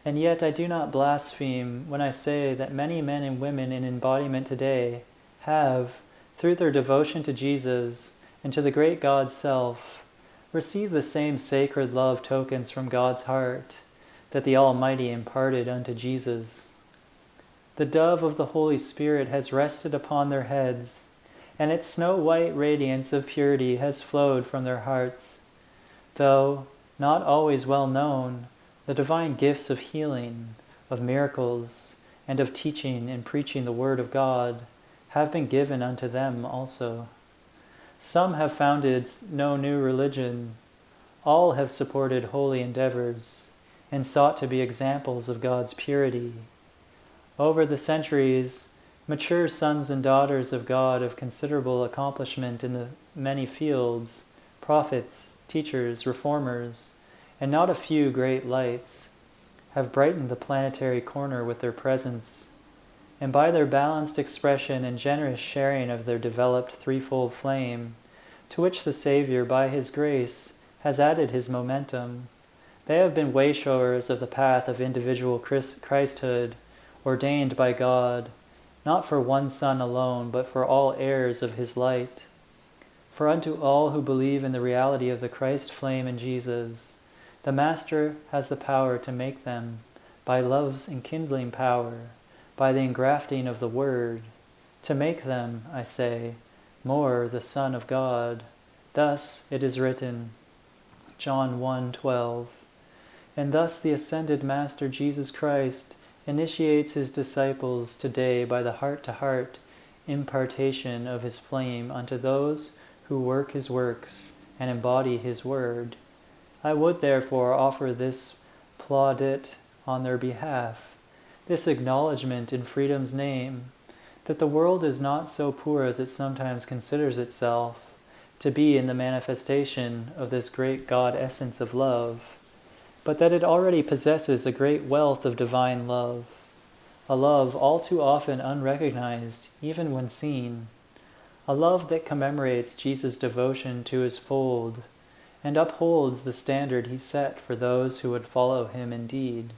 And yet I do not blaspheme when I say that many men and women in embodiment today have, through their devotion to Jesus and to the great God's self, received the same sacred love tokens from God's heart that the Almighty imparted unto Jesus. The dove of the Holy Spirit has rested upon their heads, and its snow-white radiance of purity has flowed from their hearts. Though not always well known, the divine gifts of healing, of miracles, and of teaching and preaching the Word of God have been given unto them also. Some have founded no new religion. All have supported holy endeavors and sought to be examples of God's purity. Over the centuries, mature sons and daughters of God of considerable accomplishment in the many fields, prophets, teachers, reformers, and not a few great lights, have brightened the planetary corner with their presence, and by their balanced expression and generous sharing of their developed threefold flame, to which the Savior by his grace has added his momentum, they have been wayshowers of the path of individual Christhood, ordained by God, not for one son alone, but for all heirs of his light. For unto all who believe in the reality of the Christ flame in Jesus, the Master has the power to make them, by love's enkindling power, by the engrafting of the Word, to make them, I say, more the Son of God. Thus it is written, John 1:12. And thus the ascended Master Jesus Christ initiates his disciples today by the heart-to-heart impartation of his flame unto those who work his works and embody his word. I would therefore offer this plaudit on their behalf, this acknowledgement in freedom's name, that the world is not so poor as it sometimes considers itself to be in the manifestation of this great God essence of love, but that it already possesses a great wealth of divine love. a love all too often unrecognized, even when seen, a love that commemorates Jesus' devotion to his fold and upholds the standard he set for those who would follow him indeed.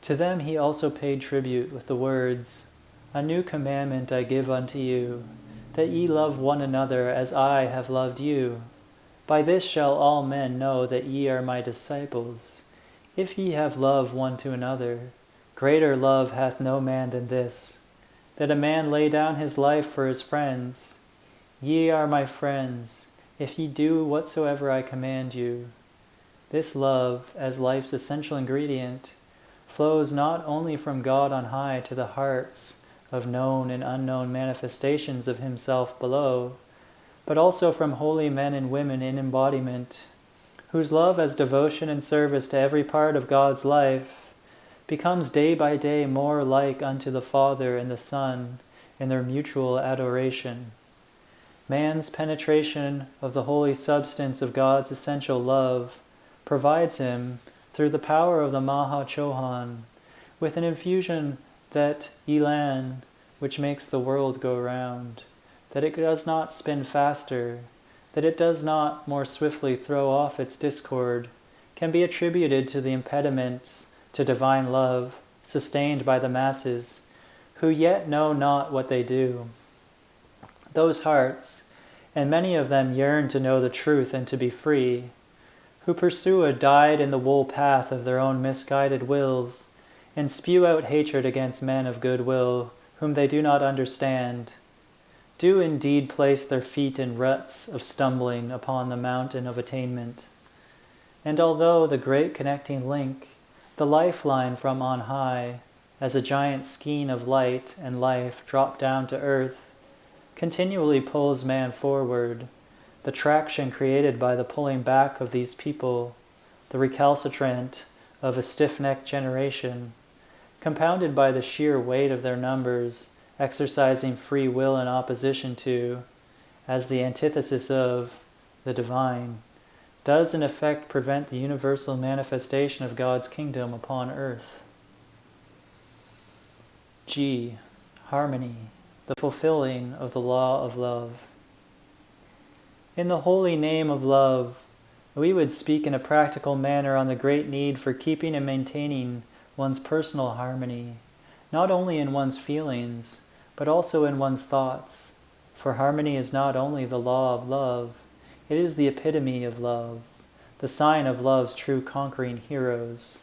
To them he also paid tribute with the words, "A new commandment I give unto you, that ye love one another as I have loved you. By this shall all men know that ye are my disciples, if ye have love one to another. Greater love hath no man than this, that a man lay down his life for his friends. Ye are my friends, if ye do whatsoever I command you." This love, as life's essential ingredient, flows not only from God on high to the hearts of known and unknown manifestations of himself below, but also from holy men and women in embodiment, whose love as devotion and service to every part of God's life becomes day by day more like unto the Father and the Son in their mutual adoration. Man's penetration of the holy substance of God's essential love provides him, through the power of the Maha Chohan, with an infusion that elan, which makes the world go round, that it does not spin faster, that it does not more swiftly throw off its discord, can be attributed to the impediments to divine love sustained by the masses, who yet know not what they do. Those hearts, and many of them yearn to know the truth and to be free, who pursue a dyed-in-the-wool path of their own misguided wills, and spew out hatred against men of good will whom they do not understand, do indeed place their feet in ruts of stumbling upon the mountain of attainment. And although the great connecting link, the lifeline from on high, as a giant skein of light and life drop down to earth, continually pulls man forward, the traction created by the pulling back of these people, the recalcitrant of a stiff-necked generation, compounded by the sheer weight of their numbers, exercising free will in opposition to, as the antithesis of, the divine, does in effect prevent the universal manifestation of God's kingdom upon earth. G. Harmony, the fulfilling of the law of love. In the holy name of love, we would speak in a practical manner on the great need for keeping and maintaining one's personal harmony, not only in one's feelings, but also in one's thoughts. For harmony is not only the law of love, it is the epitome of love, the sign of love's true conquering heroes.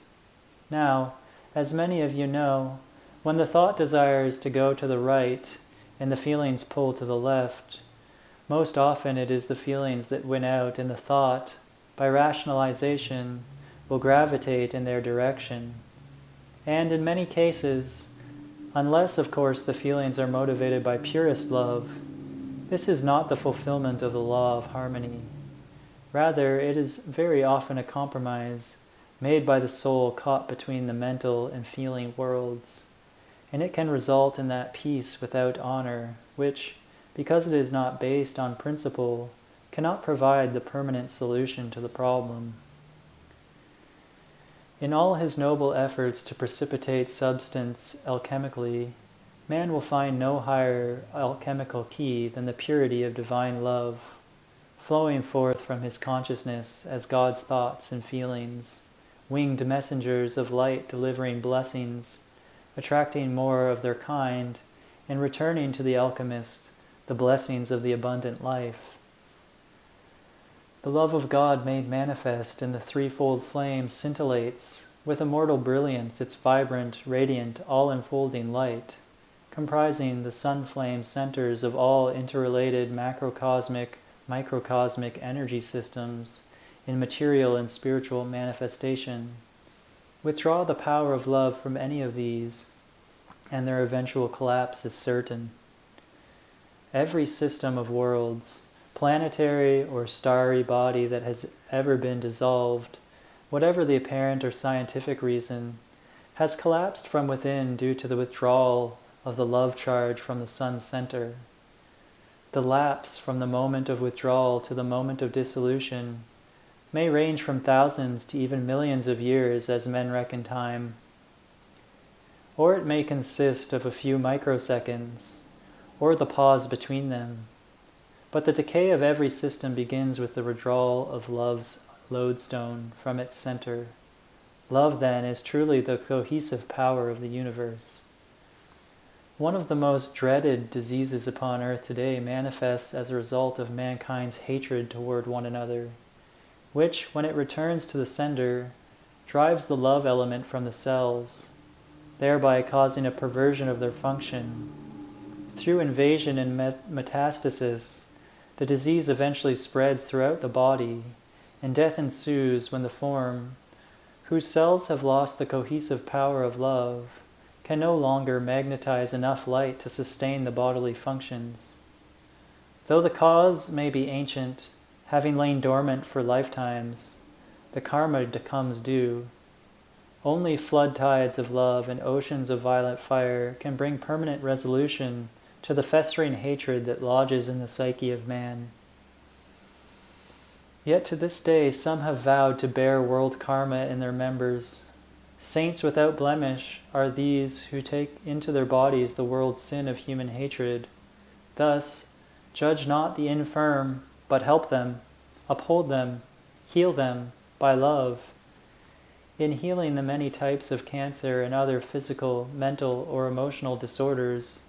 Now, as many of you know, when the thought desires to go to the right and the feelings pull to the left, most often it is the feelings that win out, and the thought, by rationalization, will gravitate in their direction. And in many cases, unless of course the feelings are motivated by purest love, this is not the fulfillment of the law of harmony. Rather, it is very often a compromise made by the soul caught between the mental and feeling worlds, and it can result in that peace without honor, which, because it is not based on principle, cannot provide the permanent solution to the problem. In all his noble efforts to precipitate substance alchemically, man will find no higher alchemical key than the purity of divine love, flowing forth from his consciousness as God's thoughts and feelings, winged messengers of light delivering blessings, attracting more of their kind, and returning to the alchemist the blessings of the abundant life. The love of God made manifest in the threefold flame scintillates with immortal brilliance its vibrant, radiant, all-enfolding light, comprising the sun flame centers of all interrelated macrocosmic, microcosmic energy systems in material and spiritual manifestation. Withdraw the power of love from any of these, and their eventual collapse is certain. Every system of worlds, planetary or starry body that has ever been dissolved, whatever the apparent or scientific reason, has collapsed from within due to the withdrawal of the love charge from the sun's center. The lapse from the moment of withdrawal to the moment of dissolution may range from thousands to even millions of years as men reckon time. or it may consist of a few microseconds, or the pause between them. But the decay of every system begins with the withdrawal of love's lodestone from its center. Love, then, is truly the cohesive power of the universe. One of the most dreaded diseases upon earth today manifests as a result of mankind's hatred toward one another, which, when it returns to the sender, drives the love element from the cells, thereby causing a perversion of their function. Through invasion and metastasis, the disease eventually spreads throughout the body, and death ensues when the form, whose cells have lost the cohesive power of love, can no longer magnetize enough light to sustain the bodily functions. Though the cause may be ancient, having lain dormant for lifetimes, the karma comes due. Only flood tides of love and oceans of violent fire can bring permanent resolution to the festering hatred that lodges in the psyche of man. Yet to this day some have vowed to bear world karma in their members. Saints without blemish are these who take into their bodies the world's sin of human hatred. Thus, judge not the infirm, but help them, uphold them, heal them by love. In healing the many types of cancer and other physical, mental, or emotional disorders,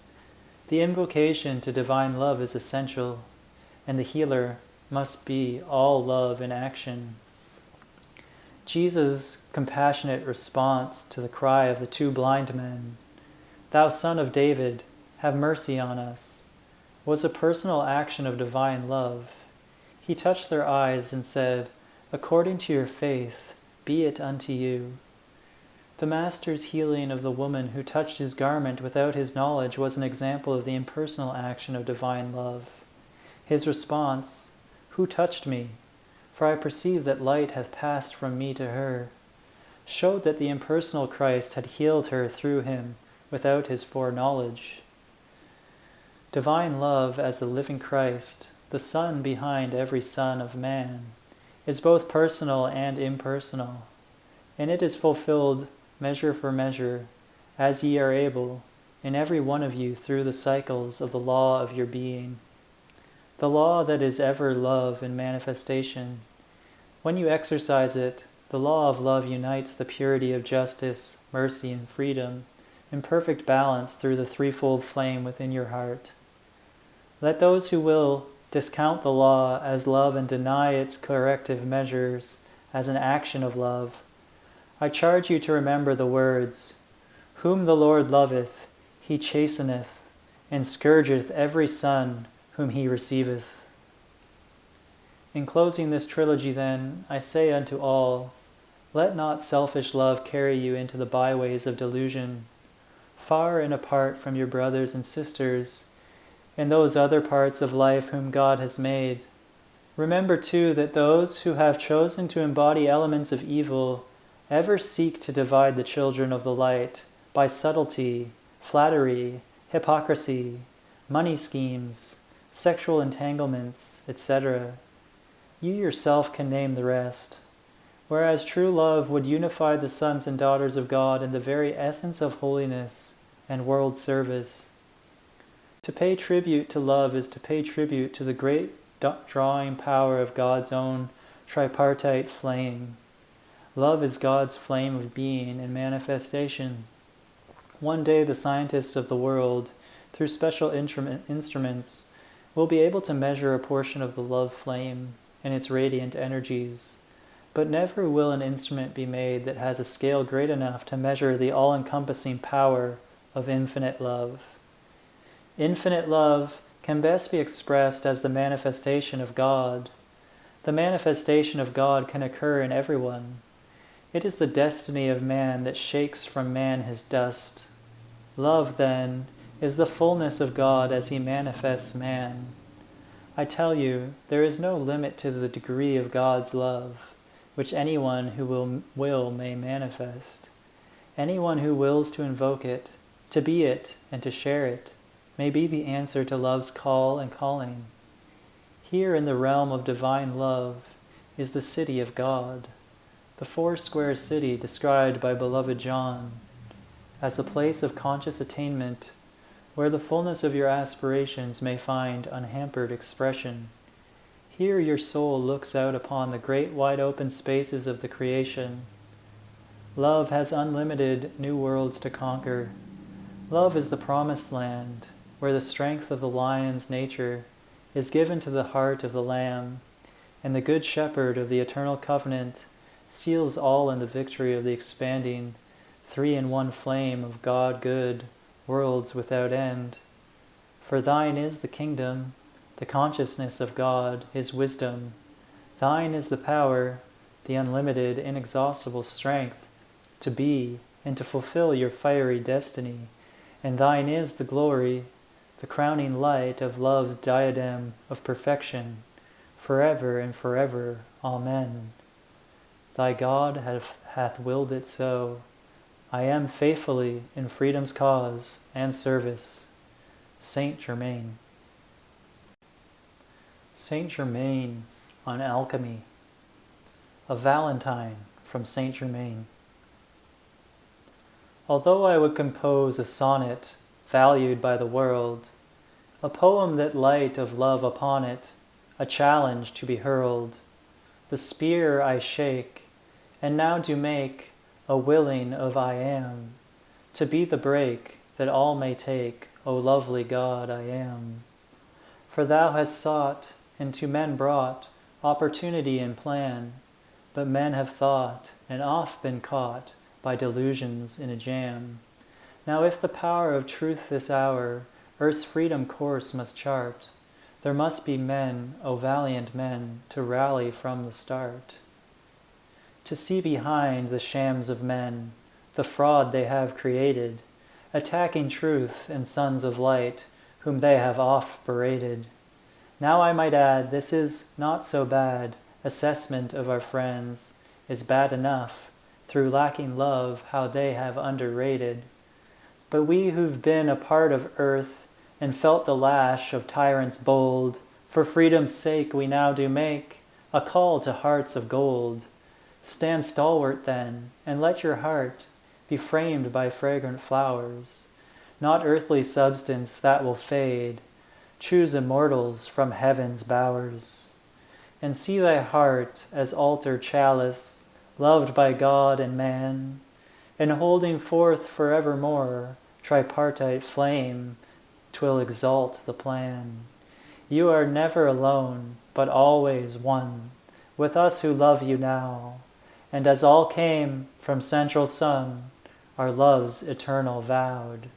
the invocation to divine love is essential, and the healer must be all love in action. Jesus' compassionate response to the cry of the two blind men, "Thou Son of David, have mercy on us," was a personal action of divine love. He touched their eyes and said, "According to your faith, be it unto you." The Master's healing of the woman who touched his garment without his knowledge was an example of the impersonal action of divine love. His response, "Who touched me? For I perceive that light hath passed from me to her," showed that the impersonal Christ had healed her through him without his foreknowledge. Divine love as the living Christ, the Son behind every Son of man, is both personal and impersonal, and it is fulfilled measure for measure, as ye are able, in every one of you through the cycles of the law of your being. The law that is ever love in manifestation. When you exercise it, the law of love unites the purity of justice, mercy, and freedom in perfect balance through the threefold flame within your heart. Let those who will discount the law as love and deny its corrective measures as an action of love. I charge you to remember the words, "Whom the Lord loveth, he chasteneth, and scourgeth every son whom he receiveth." In closing this trilogy, then, I say unto all, let not selfish love carry you into the byways of delusion, far and apart from your brothers and sisters, in those other parts of life whom God has made. Remember, too, that those who have chosen to embody elements of evil ever seek to divide the children of the light by subtlety, flattery, hypocrisy, money schemes, sexual entanglements, etc. You yourself can name the rest. Whereas true love would unify the sons and daughters of God in the very essence of holiness and world service. To pay tribute to love is to pay tribute to the great drawing power of God's own tripartite flame. Love is God's flame of being and manifestation. One day the scientists of the world, through special instruments, will be able to measure a portion of the love flame and its radiant energies, but never will an instrument be made that has a scale great enough to measure the all-encompassing power of infinite love. Infinite love can best be expressed as the manifestation of God. The manifestation of God can occur in everyone. It is the destiny of man that shakes from man his dust. Love, then, is the fullness of God as he manifests man. I tell you, there is no limit to the degree of God's love, which anyone who will may manifest. Anyone who wills to invoke it, to be it, and to share it, may be the answer to love's call and calling. Here in the realm of divine love is the city of God, the 4-square city described by beloved John. as the place of conscious attainment, where the fullness of your aspirations may find unhampered expression. Here your soul looks out upon the great wide open spaces of the creation. Love has unlimited new worlds to conquer. Love is the promised land, where the strength of the lion's nature is given to the heart of the lamb, and the good shepherd of the eternal covenant seals all in the victory of the expanding, three-in-one flame of God good, worlds without end. For thine is the kingdom, the consciousness of God, his wisdom. Thine is the power, the unlimited, inexhaustible strength to be and to fulfill your fiery destiny. And thine is the glory, the crowning light of love's diadem of perfection, forever and forever. Amen. Thy God hath willed it so. I am faithfully in freedom's cause and service. Saint Germain. Saint Germain on Alchemy. A Valentine from Saint Germain. Although I would compose a sonnet valued by the world, a poem that light of love upon it, a challenge to be hurled, the spear I shake, and now do make a willing of I am, to be the break that all may take, O lovely God, I am. For thou hast sought, and to men brought, opportunity and plan, but men have thought, and oft been caught, by delusions in a jam. Now if the power of truth this hour earth's freedom course must chart, there must be men, O valiant men, to rally from the start. To see behind the shams of men, the fraud they have created, attacking truth and sons of light, whom they have oft berated. Now I might add, this is not so bad, assessment of our friends is bad enough, through lacking love how they have underrated. But we who've been a part of earth and felt the lash of tyrants bold, for freedom's sake we now do make a call to hearts of gold. Stand stalwart then, and let your heart be framed by fragrant flowers, not earthly substance that will fade. Choose immortals from heaven's bowers, and see thy heart as altar chalice, loved by God and man, and holding forth forevermore tripartite flame, 'twill exalt the plan. You are never alone, but always one, with us who love you now, and as all came from central sun, our love's eternal vowed.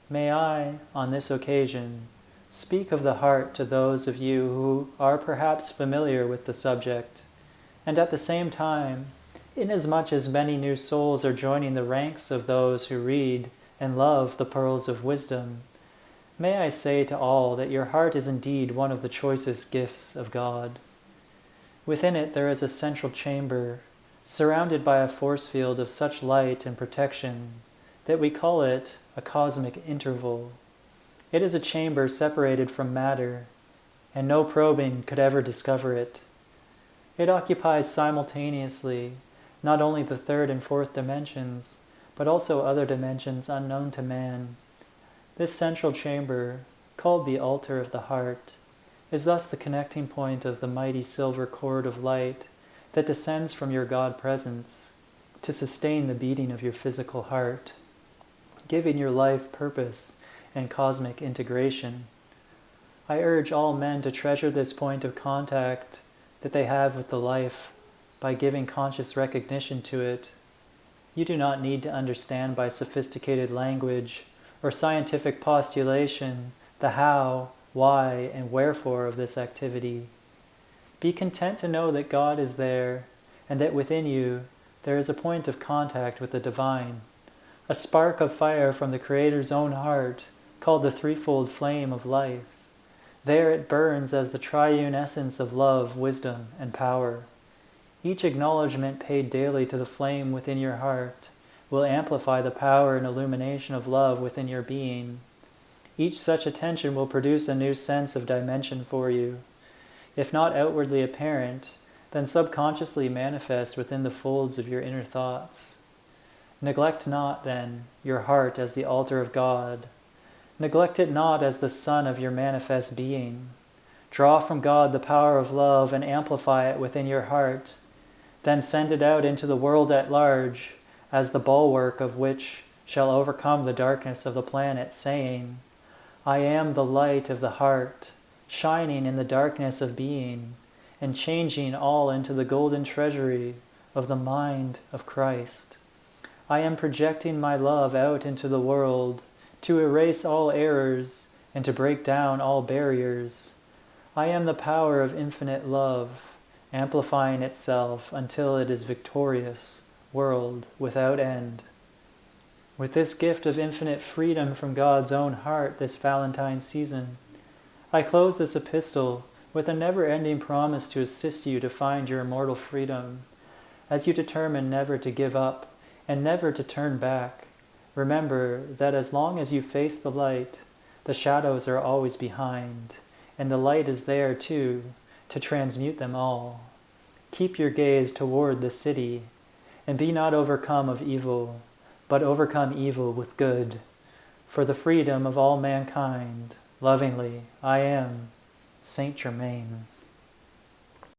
May I, on this occasion, speak of the heart to those of you who are perhaps familiar with the subject, and at the same time, inasmuch as many new souls are joining the ranks of those who read and love the pearls of wisdom, may I say to all that your heart is indeed one of the choicest gifts of God. Within it there is a central chamber, surrounded by a force field of such light and protection that we call it a cosmic interval. It is a chamber separated from matter, and no probing could ever discover it. It occupies simultaneously not only the third and fourth dimensions, but also other dimensions unknown to man. This central chamber, called the altar of the heart, is thus the connecting point of the mighty silver cord of light that descends from your God presence to sustain the beating of your physical heart, giving your life purpose and cosmic integration. I urge all men to treasure this point of contact that they have with the life by giving conscious recognition to it. You do not need to understand by sophisticated language or scientific postulation the how, why, and wherefore of this activity. Be content to know that God is there, and that within you there is a point of contact with the divine, a spark of fire from the Creator's own heart, called the threefold flame of life. There it burns as the triune essence of love, wisdom, and power. Each acknowledgement paid daily to the flame within your heart will amplify the power and illumination of love within your being. Each such attention will produce a new sense of dimension for you, if not outwardly apparent, then subconsciously manifest within the folds of your inner thoughts. Neglect not, then, your heart as the altar of God. Neglect it not as the sun of your manifest being. Draw from God the power of love and amplify it within your heart. Then send it out into the world at large as the bulwark of which shall overcome the darkness of the planet, saying, I am the light of the heart, shining in the darkness of being, and changing all into the golden treasury of the mind of Christ. I am projecting my love out into the world to erase all errors and to break down all barriers. I am the power of infinite love, amplifying itself until it is victorious, world without end. With this gift of infinite freedom from God's own heart this Valentine season, I close this epistle with a never-ending promise to assist you to find your immortal freedom. As you determine never to give up and never to turn back, remember that as long as you face the light, the shadows are always behind, and the light is there too, to transmute them all. Keep your gaze toward the city, and be not overcome of evil, but overcome evil with good. For the freedom of all mankind, lovingly, I am Saint Germain.